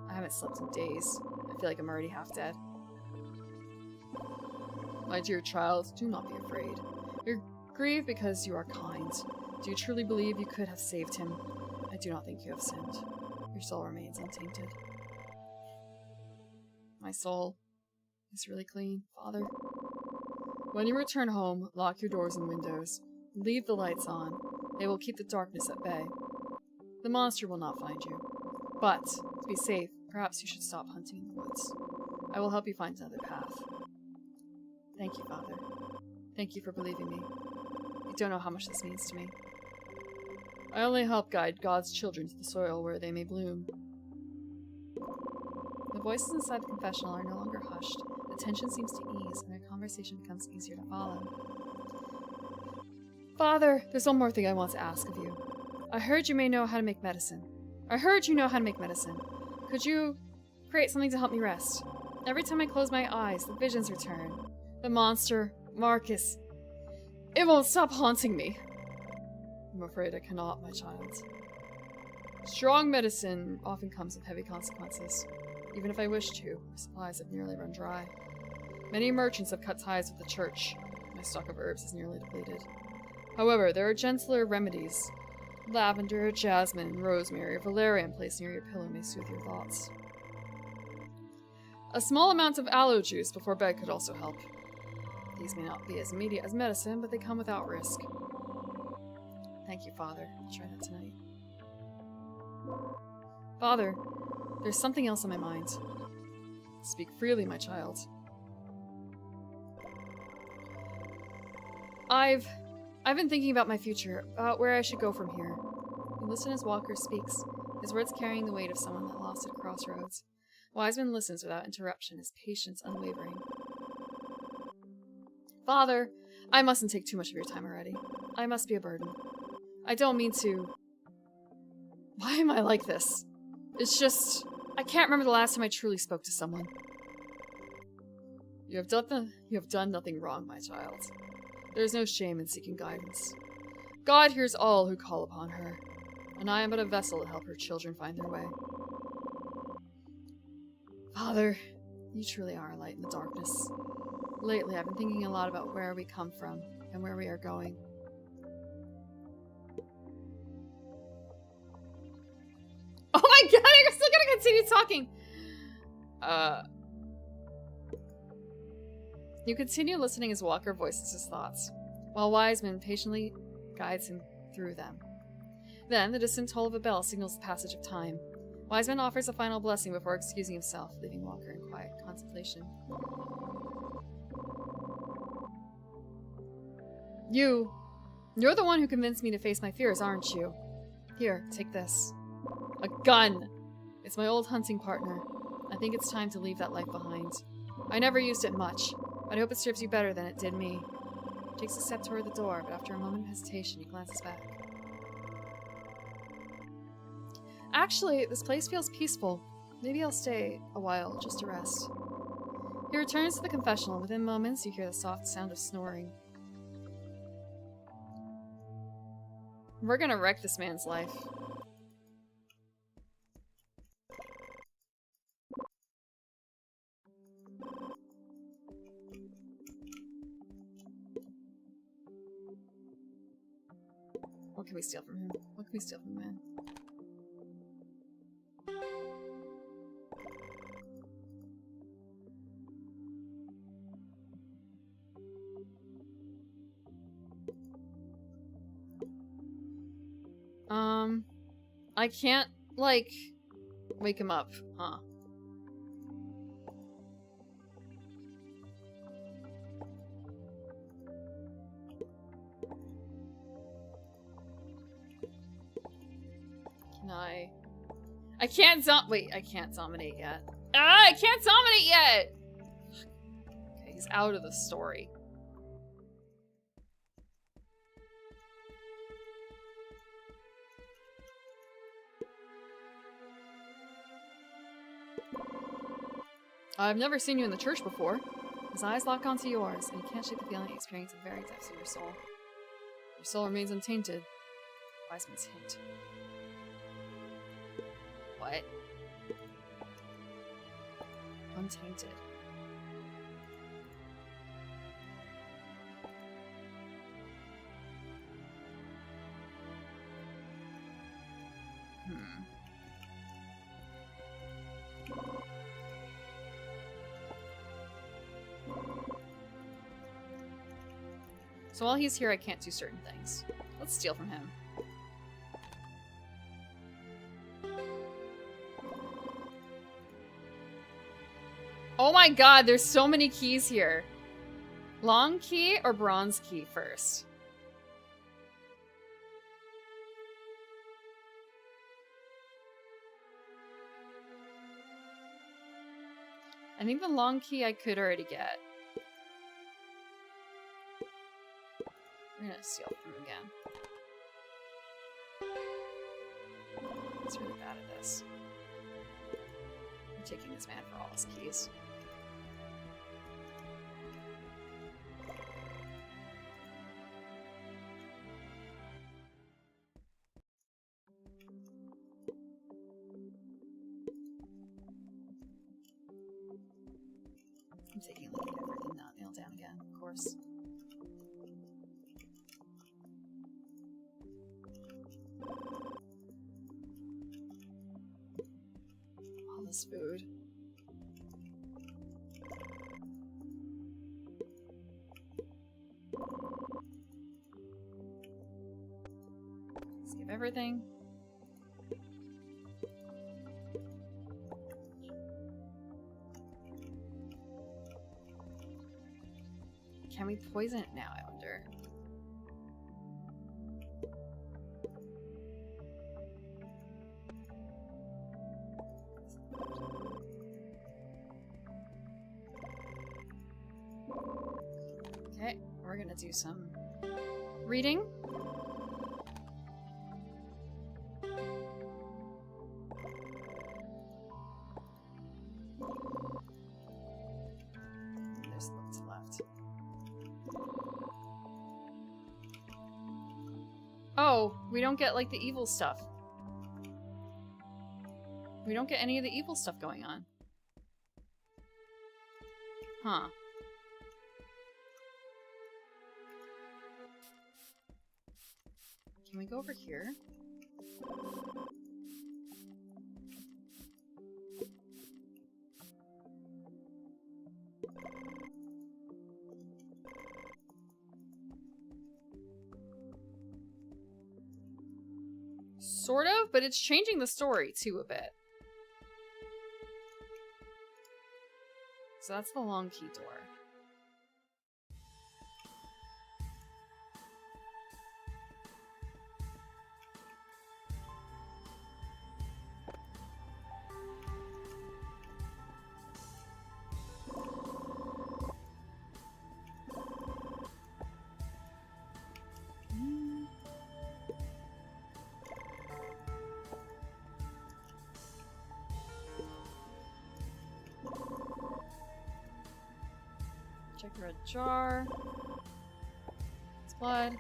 I haven't slept in days. I feel like I'm already half dead. My dear child, do not be afraid. You grieve because you are kind. Do you truly believe you could have saved him? I do not think you have sinned. Your soul remains untainted. My soul is really clean, Father. When you return home, lock your doors and windows. Leave the lights on. They will keep the darkness at bay. The monster will not find you. But, to be safe, perhaps you should stop hunting in the woods. I will help you find another path. Thank you, Father. Thank you for believing me. You don't know how much this means to me. I only help guide God's children to the soil where they may bloom. The voices inside the confessional are no longer hushed. The tension seems to ease, and their conversation becomes easier to follow. Father, there's one more thing I want to ask of you. I heard you may know how to make medicine. Could you create something to help me rest? Every time I close my eyes, the visions return. The monster, Marcus. It won't stop haunting me. I'm afraid I cannot, my child. Strong medicine often comes with heavy consequences. Even if I wish to, my supplies have nearly run dry. Many merchants have cut ties with the church. My stock of herbs is nearly depleted. However, there are gentler remedies. Lavender, jasmine, rosemary, or valerian placed near your pillow may soothe your thoughts. A small amount of aloe juice before bed could also help. These may not be as immediate as medicine, but they come without risk. Thank you, Father. I'll try that tonight. Father, there's something else on my mind. Speak freely, my child. I've been thinking about my future, about where I should go from here. You listen as Walker speaks, his words carrying the weight of someone that lost at a crossroads. Wiseman listens without interruption, his patience unwavering. Father, I mustn't take too much of your time already. I must be a burden. I don't mean to Why am I like this? It's just... I can't remember the last time I truly spoke to someone. You have done nothing wrong, my child. There is no shame in seeking guidance. God hears all who call upon her, and I am but a vessel to help her children find their way. Father, you truly are a light in the darkness. Lately, I've been thinking a lot about where we come from and where we are going. Oh my god, you're still gonna continue talking! You continue listening as Walker voices his thoughts, while Wiseman patiently guides him through them. Then, the distant toll of a bell signals the passage of time. Wiseman offers a final blessing before excusing himself, leaving Walker in quiet contemplation. You're the one who convinced me to face my fears, aren't you? Here, take this. A gun! It's my old hunting partner. I think it's time to leave that life behind. I never used it much, but I hope it serves you better than it did me. He takes a step toward the door, but after a moment of hesitation, he glances back. Actually, this place feels peaceful. Maybe I'll stay a while, just to rest. He returns to the confessional, and within moments you hear the soft sound of snoring. We're gonna wreck this man's life. What can we steal from him? What can we steal from the man? I can't, like, wake him up, huh? Can I can't wait, I can't dominate yet. Ah, I can't dominate yet! Okay, he's out of the story. I've never seen you in the church before. His eyes lock onto yours, and you can't shake the feeling you experience in the very depths of your soul. Your soul remains untainted. Wiseman's hint. What? Untainted. So while he's here, I can't do certain things. Let's steal from him. Oh my god, there's so many keys here. Long key or bronze key first? I think the long key I could already get. I'm gonna steal from him again. He's really bad at this. I'm taking this man for all his keys. I'm taking a look at everything, not nailed down again, of course. All this food. Save everything. Can we poison it now, I wonder? Okay, we're gonna do some reading. Oh, we don't get, like, the evil stuff. We don't get any of the evil stuff going on. Huh. Can we go over here? Sort of, but it's changing the story too a bit. So that's the long key door. Check the red jar. It's blood.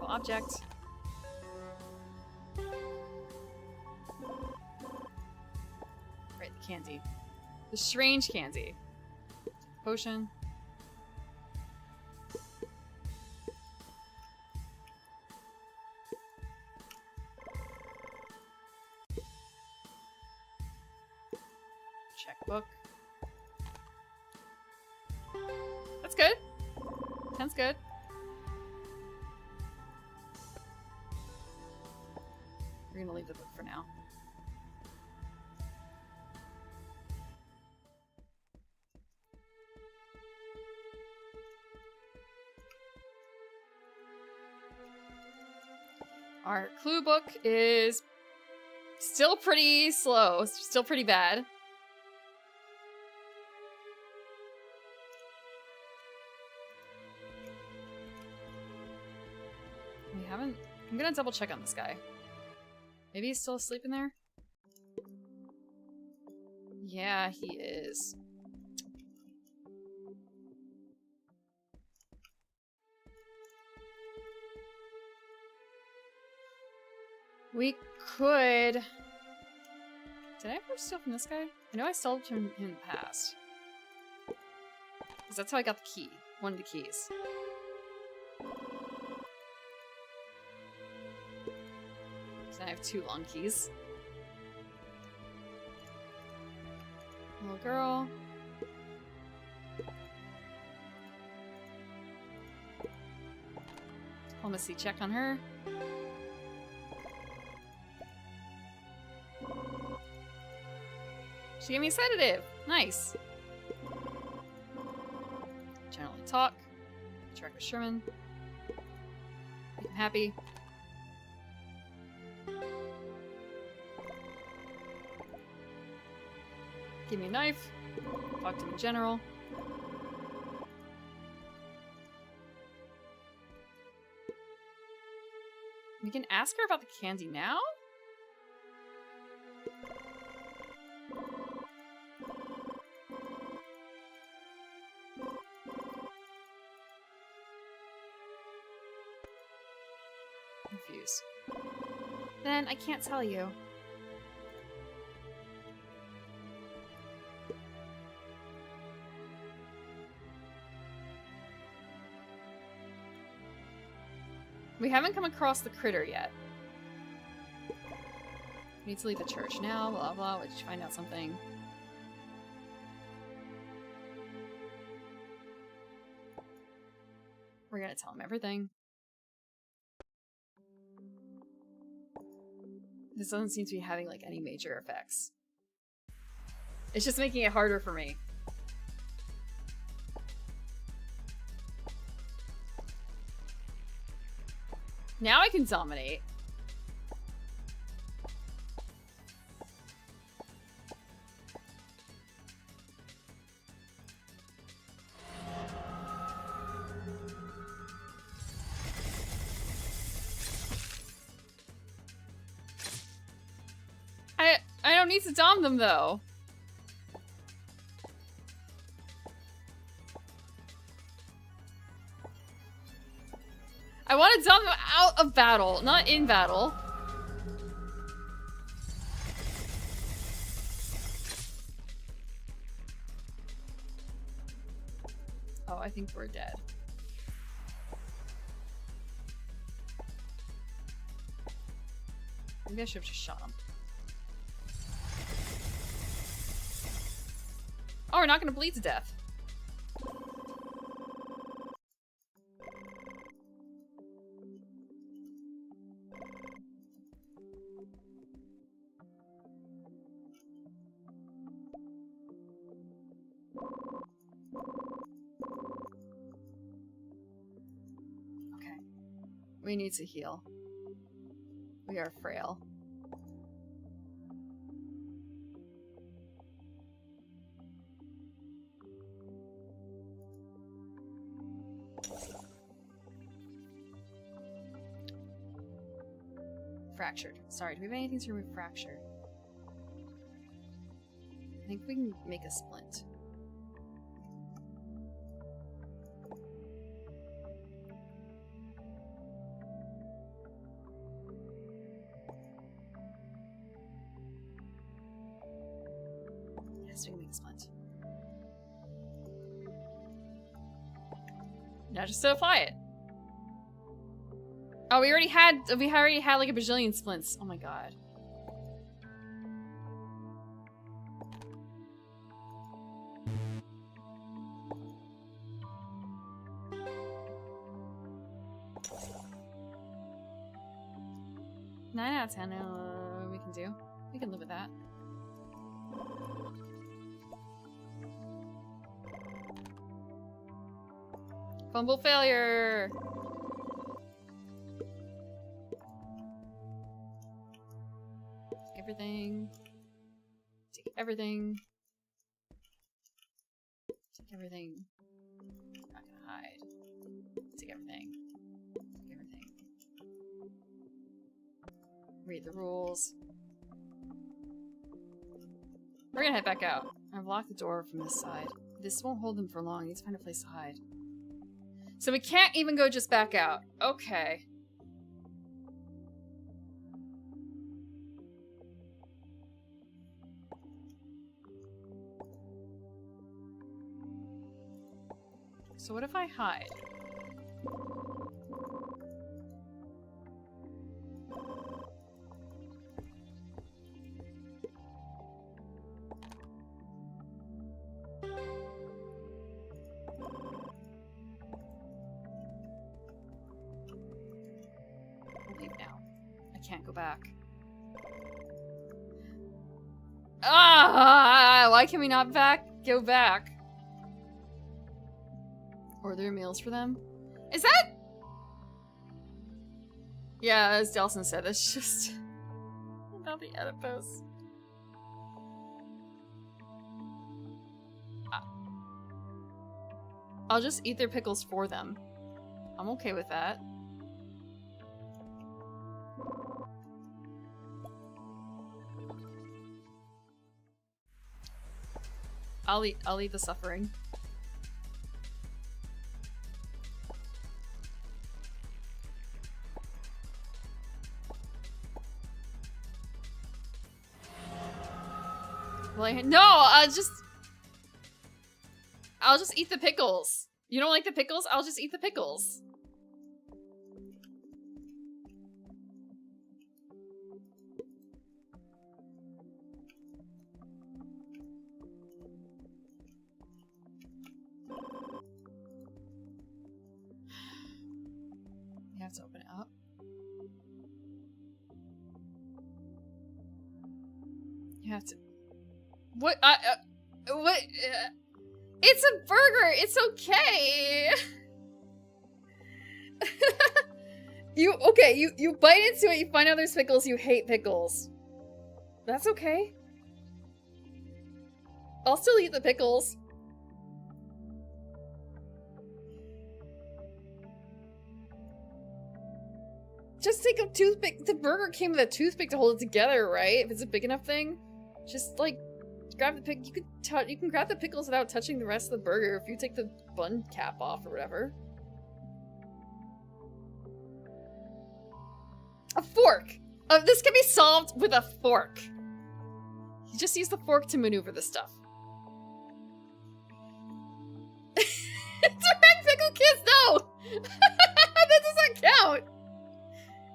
Object. Right, the candy. The strange candy. Potion. Checkbook. That's good. 10's good. We're gonna leave the book for now. Our clue book is still pretty slow, still pretty bad. We haven't... I'm gonna double check on this guy. Maybe he's still asleep in there? Yeah, he is. We could... Did I ever steal from this guy? I know I stole from him in the past. Because that's how I got the key. One of the keys. So I have 2 long keys. Little girl. Diplomacy check on her. She gave me a sedative. Nice. Generally talk. Track with Sherman. Make him happy. Give me a knife. Talk to him in general. We can ask her about the candy now? Confused. Then I can't tell you. We haven't come across the critter yet. We need to leave the church now, blah blah, we should find out something. We're gonna tell him everything. This doesn't seem to be having, like, any major effects. It's just making it harder for me. Now I can dominate. I don't need to dom them, though. I want to dump them out of battle, not in battle. Oh, I think we're dead. Maybe I should have just shot him. Oh, we're not gonna bleed to death. Okay. We need to heal. We are frail. Fractured. Sorry, do we have anything to remove fracture? I think we can make a splint. Yes, we can make a splint. Now just to apply it. Oh, we already had like a bajillion splints. Oh my god. Nine out of 10. We can do. We can live with that. Fumble failure. Everything. Take everything. Take everything. Not gonna hide. Take everything. Take everything. Read the rules. We're gonna head back out. I've locked the door from this side. This won't hold them for long. I need to find a place to hide. So we can't even go just back out. Okay. So what if I hide? I'll leave now. I can't go back. Ah! Why can we not go back? Order meals for them? Is that? Yeah, as Delson said, it's just about the Oedipus. I'll just eat their pickles for them. I'm okay with that. I'll eat the suffering. No, I'll just eat the pickles. You don't like the pickles? I'll just eat the pickles. You have to open it up. You have to... What? What? It's a burger! It's okay! You bite into it, you find out there's pickles, you hate pickles. That's okay. I'll still eat the pickles. Just take a toothpick. The burger came with a toothpick to hold it together, right? If it's a big enough thing. Just, like, grab the pick. You can grab the pickles without touching the rest of the burger if you take the bun cap off or whatever. A fork! This can be solved with a fork. You just use the fork to maneuver the stuff. Direct pickle kiss, no! That doesn't count!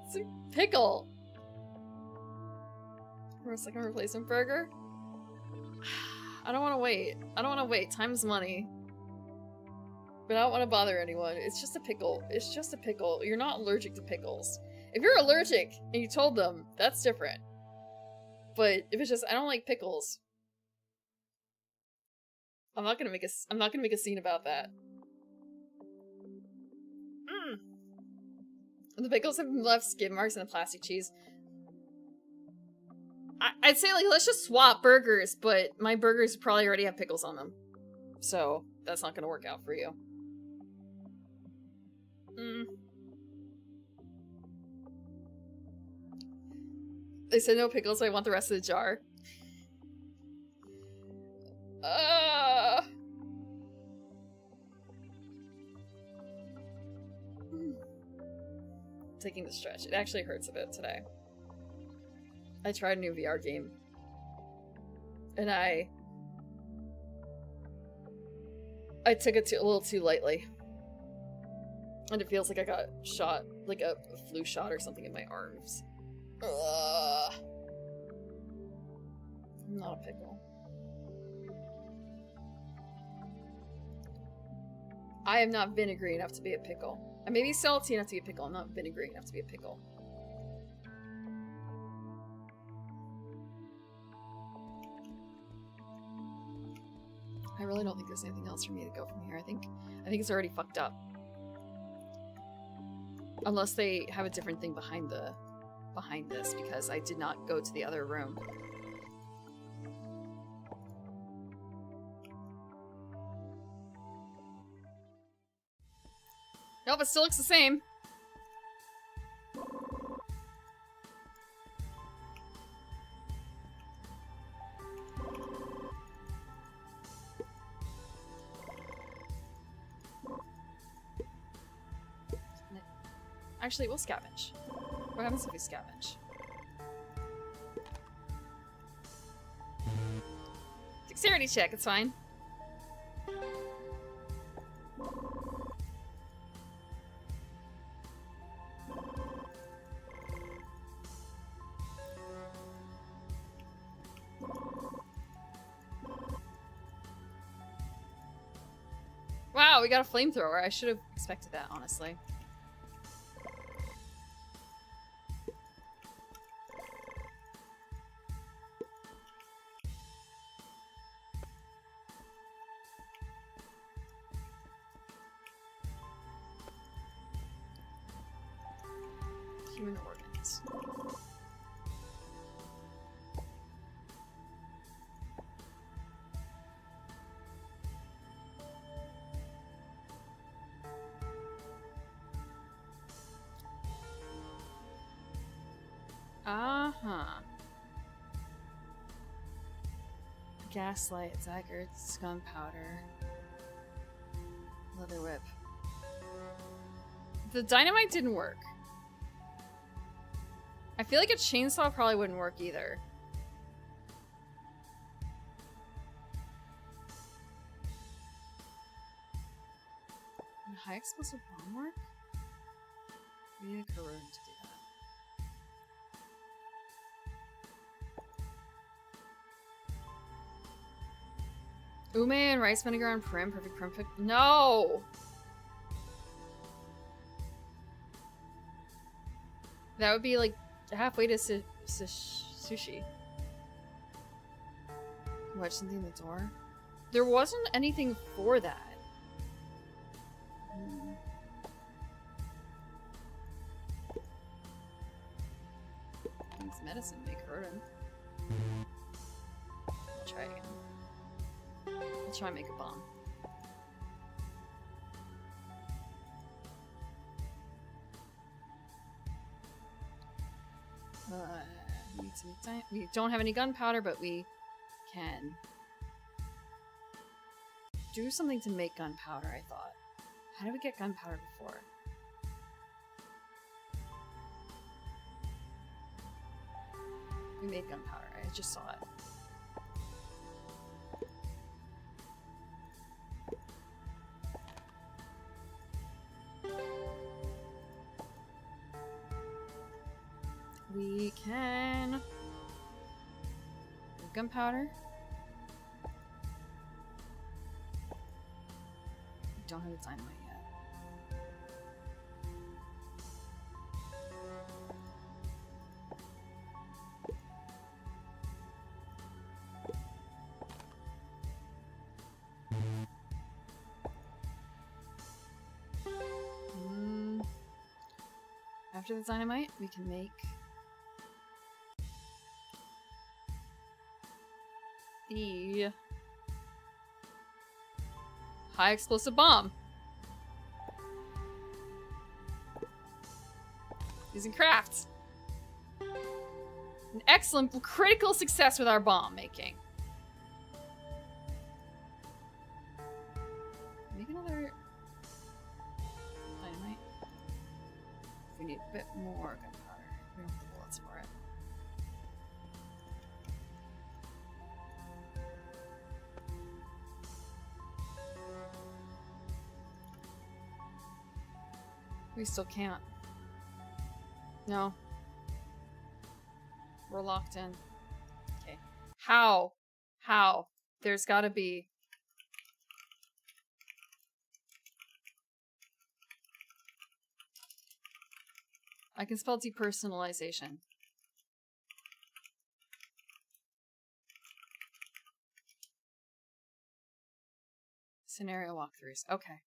It's a pickle. For a second replacement burger? I don't want to wait. I don't want to wait. Time's money. But I don't want to bother anyone. It's just a pickle. It's just a pickle. You're not allergic to pickles. If you're allergic and you told them, that's different. But if it's just, I don't like pickles. I'm not gonna make a scene about that. The pickles have left skid marks in the plastic cheese. I'd say, like, let's just swap burgers, but my burgers probably already have pickles on them. So, that's not gonna work out for you. They said no pickles, so I want the rest of the jar. Taking the stretch. It actually hurts a bit today. I tried a new VR game. And I took it a little too lightly. And it feels like I got shot, like a flu shot or something in my arms. I'm not a pickle. I am not vinegary enough to be a pickle. I may be salty enough to be a pickle. I'm not vinegary enough to be a pickle. I really don't think there's anything else for me to go from here. I think it's already fucked up. Unless they have a different thing behind this, because I did not go to the other room. Nope, it still looks the same. Actually, we'll scavenge. What happens if we scavenge? Dexterity check, it's fine. Wow, we got a flamethrower. I should have expected that, honestly. Human organs. Gaslight, dagger's gunpowder. Leather whip. The dynamite didn't work. I feel like a chainsaw probably wouldn't work either. Would a high explosive bomb work? We need a corrosion to do that. Ume and rice vinegar on prim, perfect. No! That would be like halfway to sushi. Wedge something in the door? There wasn't anything for that. It's medicine, make hurt him. I'll try again. I'll try and make a bomb. We don't have any gunpowder, but we can do something to make gunpowder, I thought. How did we get gunpowder before? We made gunpowder. I just saw it. We can do gunpowder. We don't have the dynamite yet. After the dynamite, we can make the high explosive bomb. Using crafts. An excellent critical success with our bomb making. Make another dynamite. We need a bit more gunpowder. We don't have the bullets for it. We still can't. No. We're locked in. Okay. How? How? There's gotta be... I can spell depersonalization. Scenario walkthroughs. Okay.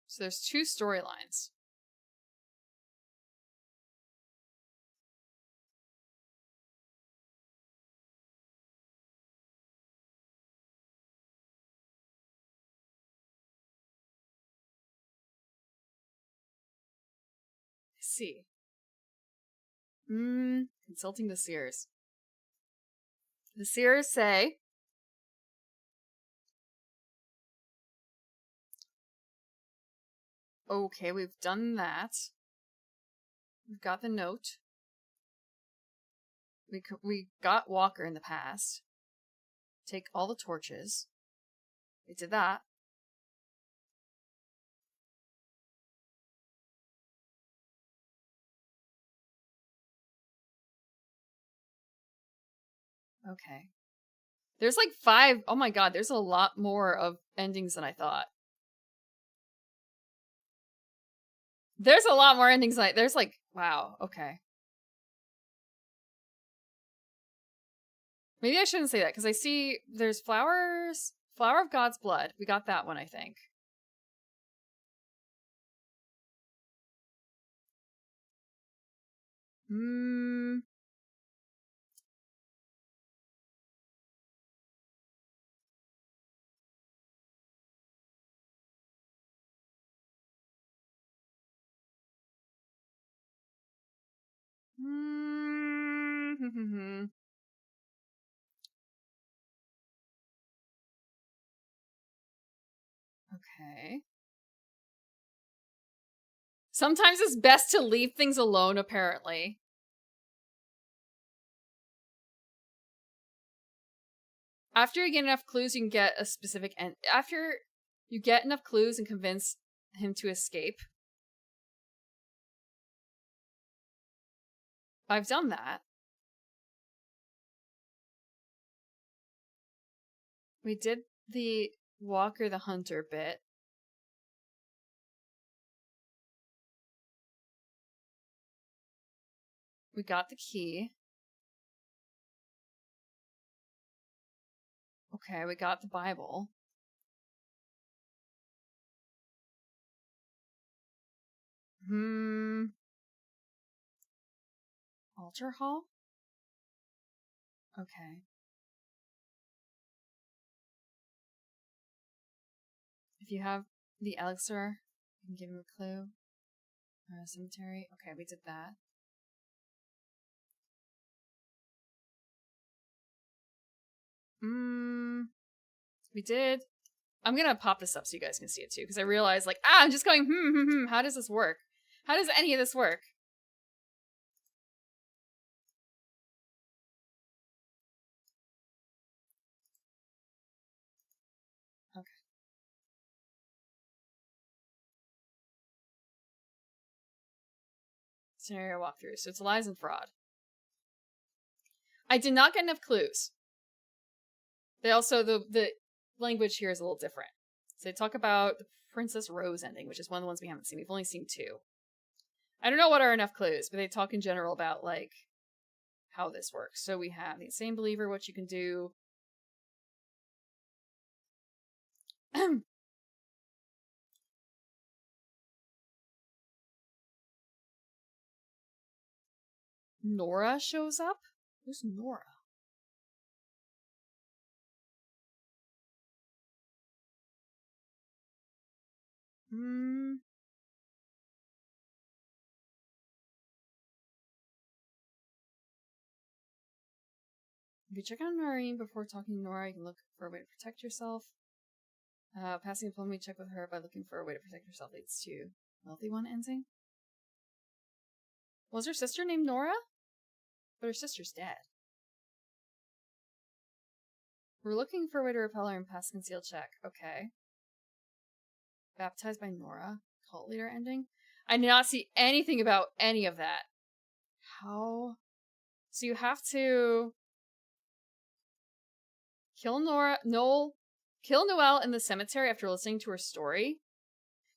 So there's two storylines. I see. Consulting the seers. The seers say... Okay, we've done that. We've got the note. We got Walker in the past. Take all the torches. We did that. Okay. There's like 5. Oh my god, there's a lot more of endings than I thought. There's a lot more endings. There's like, wow, okay. Maybe I shouldn't say that, because I see there's flowers. Flower of God's Blood. We got that one, I think. Okay. Sometimes it's best to leave things alone, apparently. After you get enough clues, you can get a specific end. After you get enough clues and convince him to escape. I've done that. We did the Walker the Hunter bit. We got the key. Okay, we got the Bible. Altar Hall? Okay. If you have the elixir, you can give him a clue. Cemetery. Okay, we did that. We did I'm gonna pop this up so you guys can see it too, because I realized, like, I'm just going, how does this work? How does any of this work? Okay. Scenario walkthrough. So it's lies and fraud. I did not get enough clues. They also, the language here is a little different. So they talk about the Princess Rose ending, which is one of the ones we haven't seen. We've only seen 2. I don't know what are enough clues, but they talk in general about, like, how this works. So we have the insane believer, what you can do. Nora shows up? Who's Nora? If you check on Noreen before talking to Nora, you can look for a way to protect yourself. Passing a plumbing check with her by looking for a way to protect yourself leads to wealthy one ending. Was her sister named Nora? But her sister's dead. We're looking for a way to repel her and pass concealed check. Okay. Baptized by Nora. Cult leader ending. I did not see anything about any of that. How? So you have to kill kill Noelle in the cemetery after listening to her story.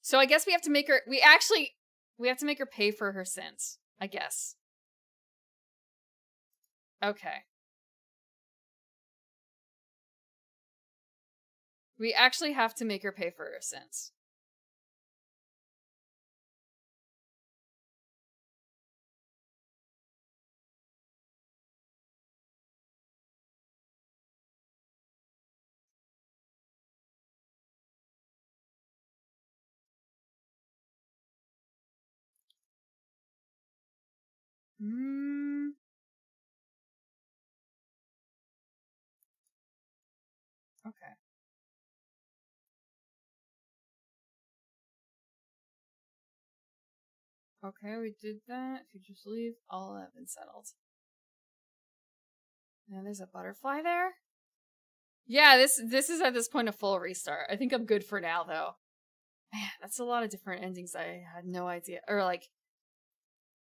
So I guess we have to make her, we have to make her pay for her sins, I guess. Okay. We actually have to make her pay for her sins. Okay. Okay, we did that. If you just leave, all have been settled. Now there's a butterfly there? Yeah, this is at this point a full restart. I think I'm good for now, though. Man, that's a lot of different endings I had no idea. Or, like,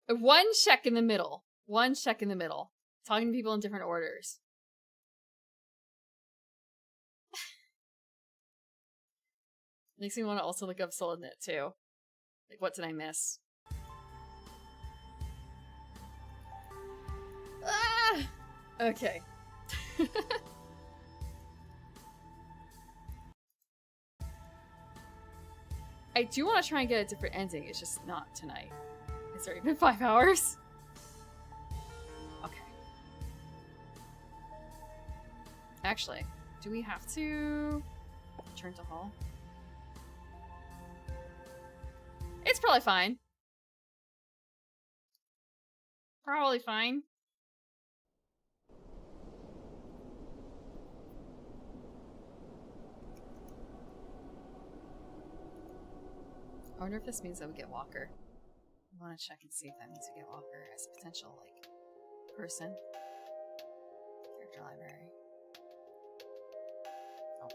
one check in the middle. One check in the middle. Talking to people in different orders. Makes me want to also look up Soul Knit, too. Like, what did I miss? Ah! Okay. I do want to try and get a different ending. It's just not tonight. It's already been 5 hours. Okay. Actually, do we have to return to Hall? It's probably fine. Probably fine. I wonder if this means that we get Walker. I want to check and see if that means we get Walker as a potential, like, person. Character library. Oh.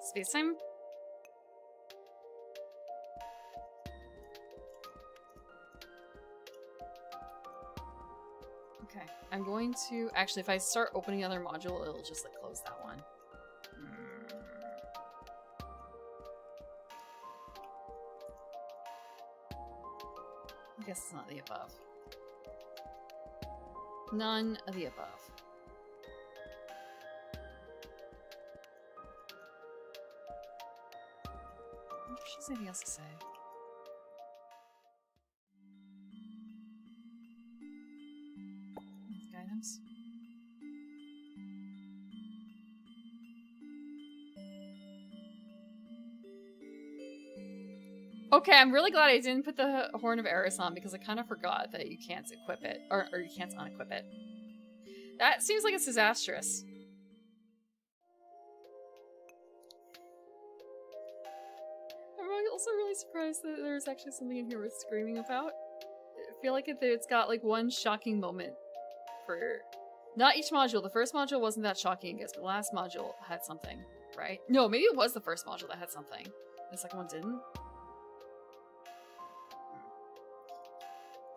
Space time? Okay. I'm going to... Actually, if I start opening another module, it'll just, like, close that one. I guess it's not the above. None of the above. I wonder if she has anything else to say. Items. Okay, I'm really glad I didn't put the Horn of Eris on because I kind of forgot that you can't equip it, or you can't unequip it. That seems like it's disastrous. also really surprised that there's actually something in here worth screaming about. I feel like it's got like one shocking moment for not each module. The first module wasn't that shocking, I guess, but the last module had something, right? No, maybe it was the first module that had something. The second one didn't.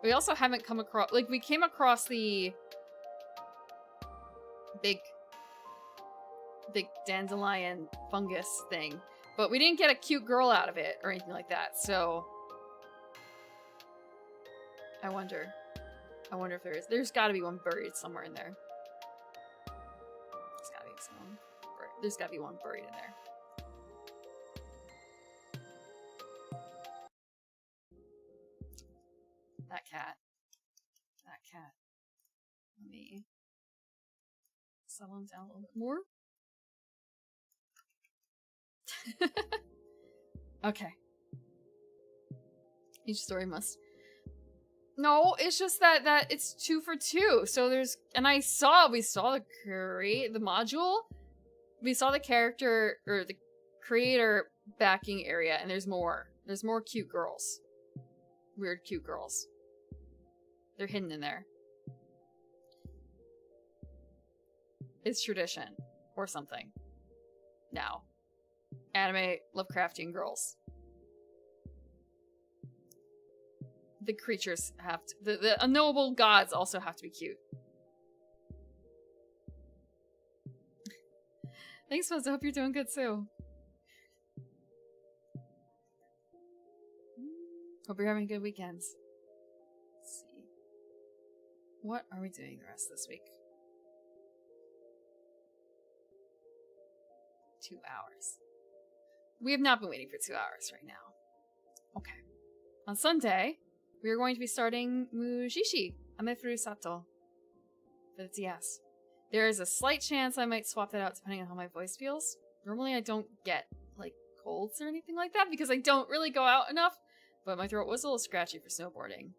We also haven't come across, like, we came across the big dandelion fungus thing, but we didn't get a cute girl out of it or anything like that, so I wonder if there's gotta be one buried somewhere in there. There's gotta be one buried in there. That cat. Let me settle him down a little bit more. Okay. Each story must... No, it's just that it's 2 for 2. So there's... And we saw the module. We saw the character, or the creator backing area, and there's more. There's more cute girls. Weird cute girls. They're hidden in there. It's tradition. Or something. Now. Anime Lovecraftian girls. The creatures have to... The unknowable gods also have to be cute. Thanks, Fuzz. I hope you're doing good too. Hope you're having good weekends. Let's see. What are we doing the rest of this week? 2 hours. We have not been waiting for 2 hours right now. Okay. On Sunday, we are going to be starting Mushishi Amefuru Sato for the DS. There is a slight chance I might swap that out depending on how my voice feels. Normally I don't get, like, colds or anything like that because I don't really go out enough, but my throat was a little scratchy for snowboarding.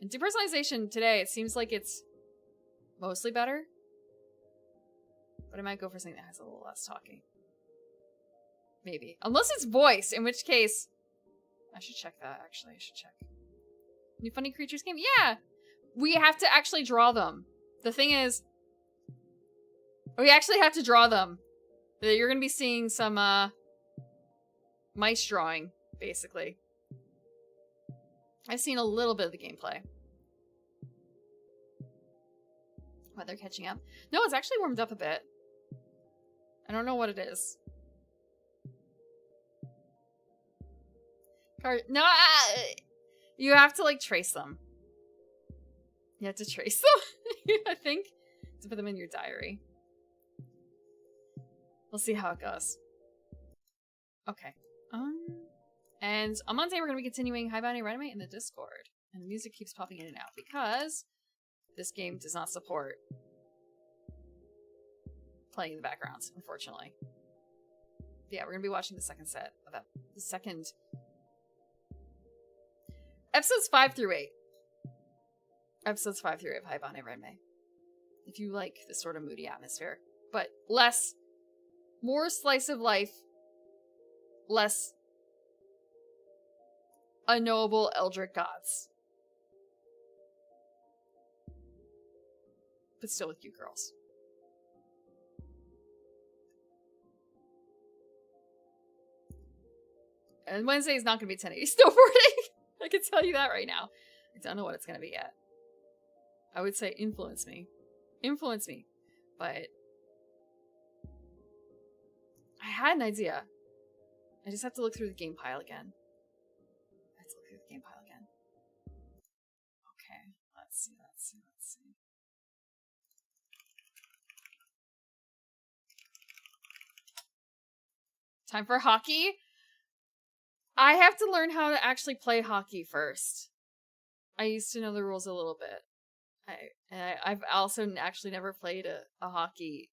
And depersonalization today, it seems like it's mostly better, but I might go for something that has a little less talking. Maybe. Unless it's voice, in which case... I should check that, actually. I should check. New Funny Creatures game? Yeah! We have to actually draw them. The thing is... We actually have to draw them. You're gonna be seeing some, mice drawing, basically. I've seen a little bit of the gameplay. But they're catching up. No, it's actually warmed up a bit. I don't know what it is. No, you have to, like, trace them. You have to trace them, I think, to put them in your diary. We'll see how it goes. Okay. And on Monday, we're going to be continuing High Bounty Reanimate in the Discord. And the music keeps popping in and out because this game does not support playing in the background, unfortunately. But yeah, we're going to be watching the second set of that. The second... Episodes 5 through 8. Episodes 5 through 8 of High Bounty Reanimate. If you like this sort of moody atmosphere. But less... More slice of life. Less... unknowable eldritch gods. But still with cute girls. And Wednesday is not going to be 1080 snowboarding. I can tell you that right now. I don't know what it's going to be yet. I would say influence me. Influence me. But I had an idea. I just have to look through the game pile again. Okay, let's see. Time for hockey? I have to learn how to actually play hockey first. I used to know the rules a little bit. I've also actually never played a hockey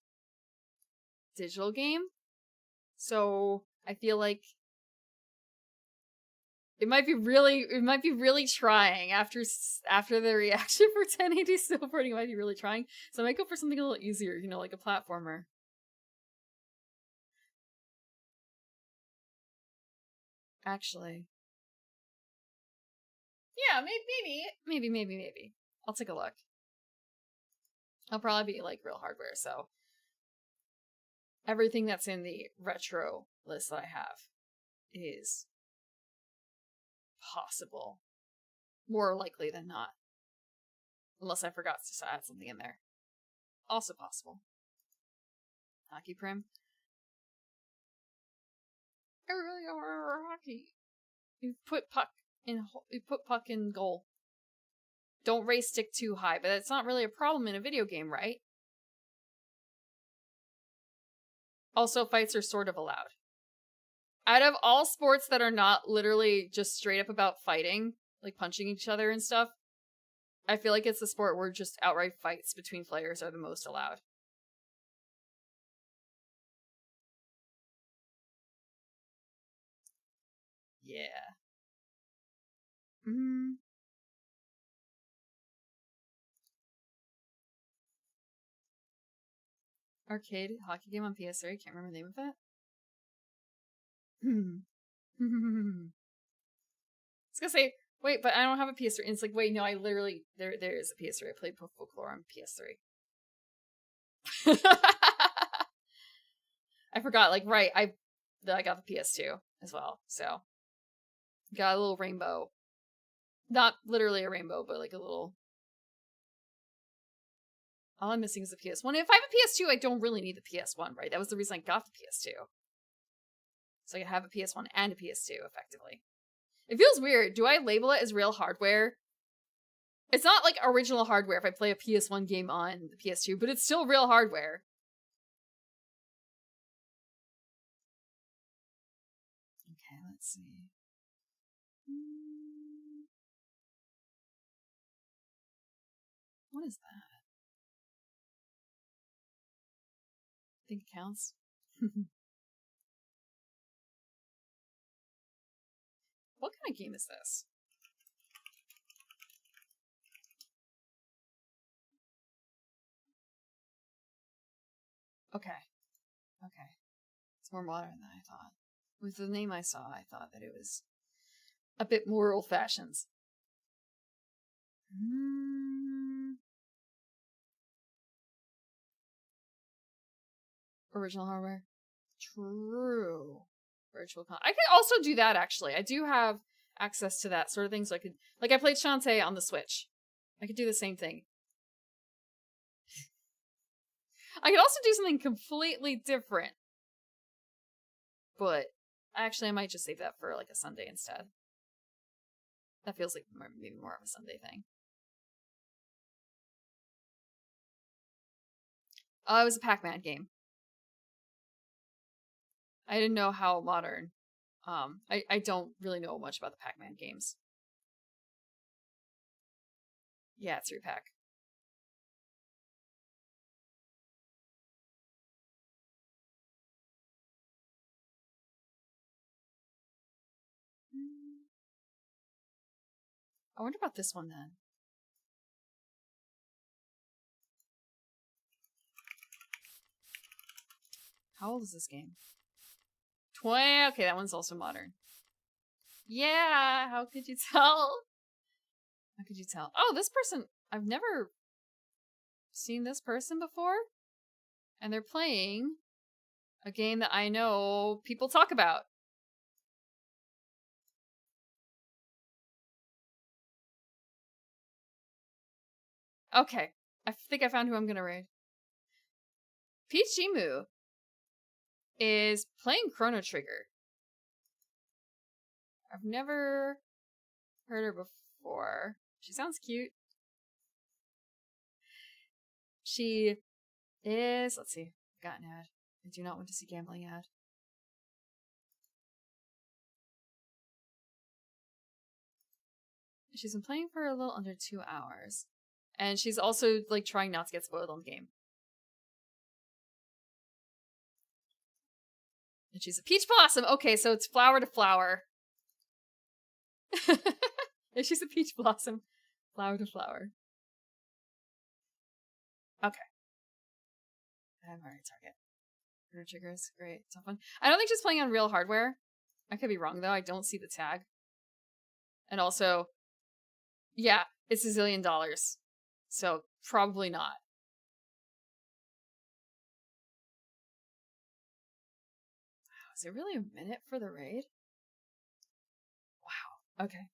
digital game. So I feel like it might be really trying after the reaction for 1080 snowboarding. It might be really trying. So I might go for something a little easier, you know, like a platformer. Actually. Yeah, maybe. I'll take a look. I'll probably be like real hardware, so everything that's in the retro list that I have is possible. More likely than not. Unless I forgot to add something in there. Also possible. Hockey Prim. I really don't remember hockey. You put puck in goal. Don't raise stick too high, but that's not really a problem in a video game, right? Also, fights are sort of allowed. Out of all sports that are not literally just straight up about fighting, like punching each other and stuff, I feel like it's the sport where just outright fights between players are the most allowed. Yeah. Arcade hockey game on PS3. Can't remember the name of it. I was gonna say, wait, but I don't have a PS3. And it's like, wait, no, I literally there is a PS3. I played Folklore on PS3. I forgot. Like, right, I got the PS2 as well. So got a little rainbow. Not literally a rainbow, but like a little. All I'm missing is the PS1. If I have a PS2, I don't really need the PS1, right? That was the reason I got the PS2. So I have a PS1 and a PS2, effectively. It feels weird. Do I label it as real hardware? It's not like original hardware if I play a PS1 game on the PS2, but it's still real hardware. Okay, let's see. What is that? I think it counts. What kind of game is this? Okay. It's more modern than I thought. With the name I saw, I thought that it was a bit more old-fashioned. Original hardware. True. Virtual con. I could also do that, actually. I do have access to that sort of thing, so I could... Like, I played Shantae on the Switch. I could do the same thing. I could also do something completely different. But, actually, I might just save that for, like, a Sunday instead. That feels like maybe more of a Sunday thing. Oh, it was a Pac-Man game. I didn't know how modern. I don't really know much about the Pac-Man games. Yeah, it's 3-pack. I wonder about this one then. How old is this game? 20. Okay, that one's also modern. Yeah, how could you tell? How could you tell? Oh, this person, I've never seen this person before. And they're playing a game that I know people talk about. Okay, I think I found who I'm gonna raid. Peach Jimu is playing Chrono Trigger. I've never heard her before. She sounds cute. She is, let's see, got an ad. I do not want to see gambling ad. She's been playing for a little under 2 hours. And she's also, like, trying not to get spoiled on the game. And she's a peach blossom! Okay, so it's flower to flower. And she's a peach blossom. Flower to flower. Okay. I'm alright, target. Chrono Trigger is great. It's so fun. I don't think she's playing on real hardware. I could be wrong, though. I don't see the tag. And also, yeah, it's $1 zillion. So, probably not. Wow, is it really a minute for the raid? Wow. Okay.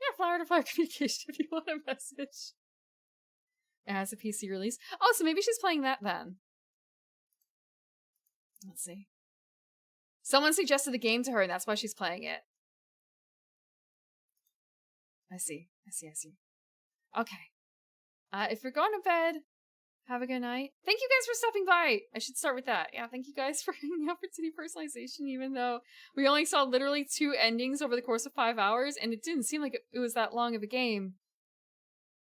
Yeah, flower to flower communication if you want a message. It has a PC release. Oh, so maybe she's playing that then. Let's see. Someone suggested the game to her, and that's why she's playing it. I see. Okay. If you're going to bed, have a good night. Thank you guys for stopping by. I should start with that. Yeah, thank you guys for hanging out for Depersonalization, even though we only saw literally 2 endings over the course of 5 hours, and it didn't seem like it was that long of a game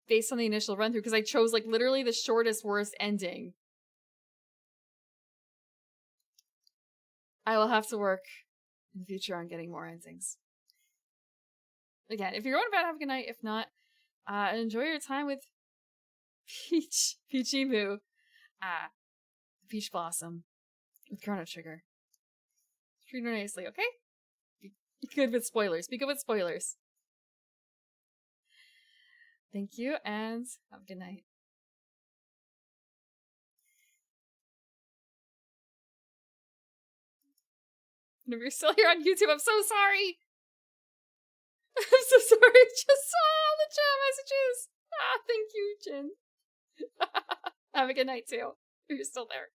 based on the initial run-through, because I chose, like, literally the shortest, worst ending. I will have to work in the future on getting more endings. Again, if you're going to bed, have a good night. If not, enjoy your time with Peachy Moo, Peach Blossom, with Chrono Trigger. Treat her nicely, okay? Be good with spoilers. Be good with spoilers. Thank you, and have a good night. And if you're still here on YouTube, I'm so sorry! I'm so sorry, I just saw all the chat messages! Thank you, Jin. Have a good night, too, if you're still there.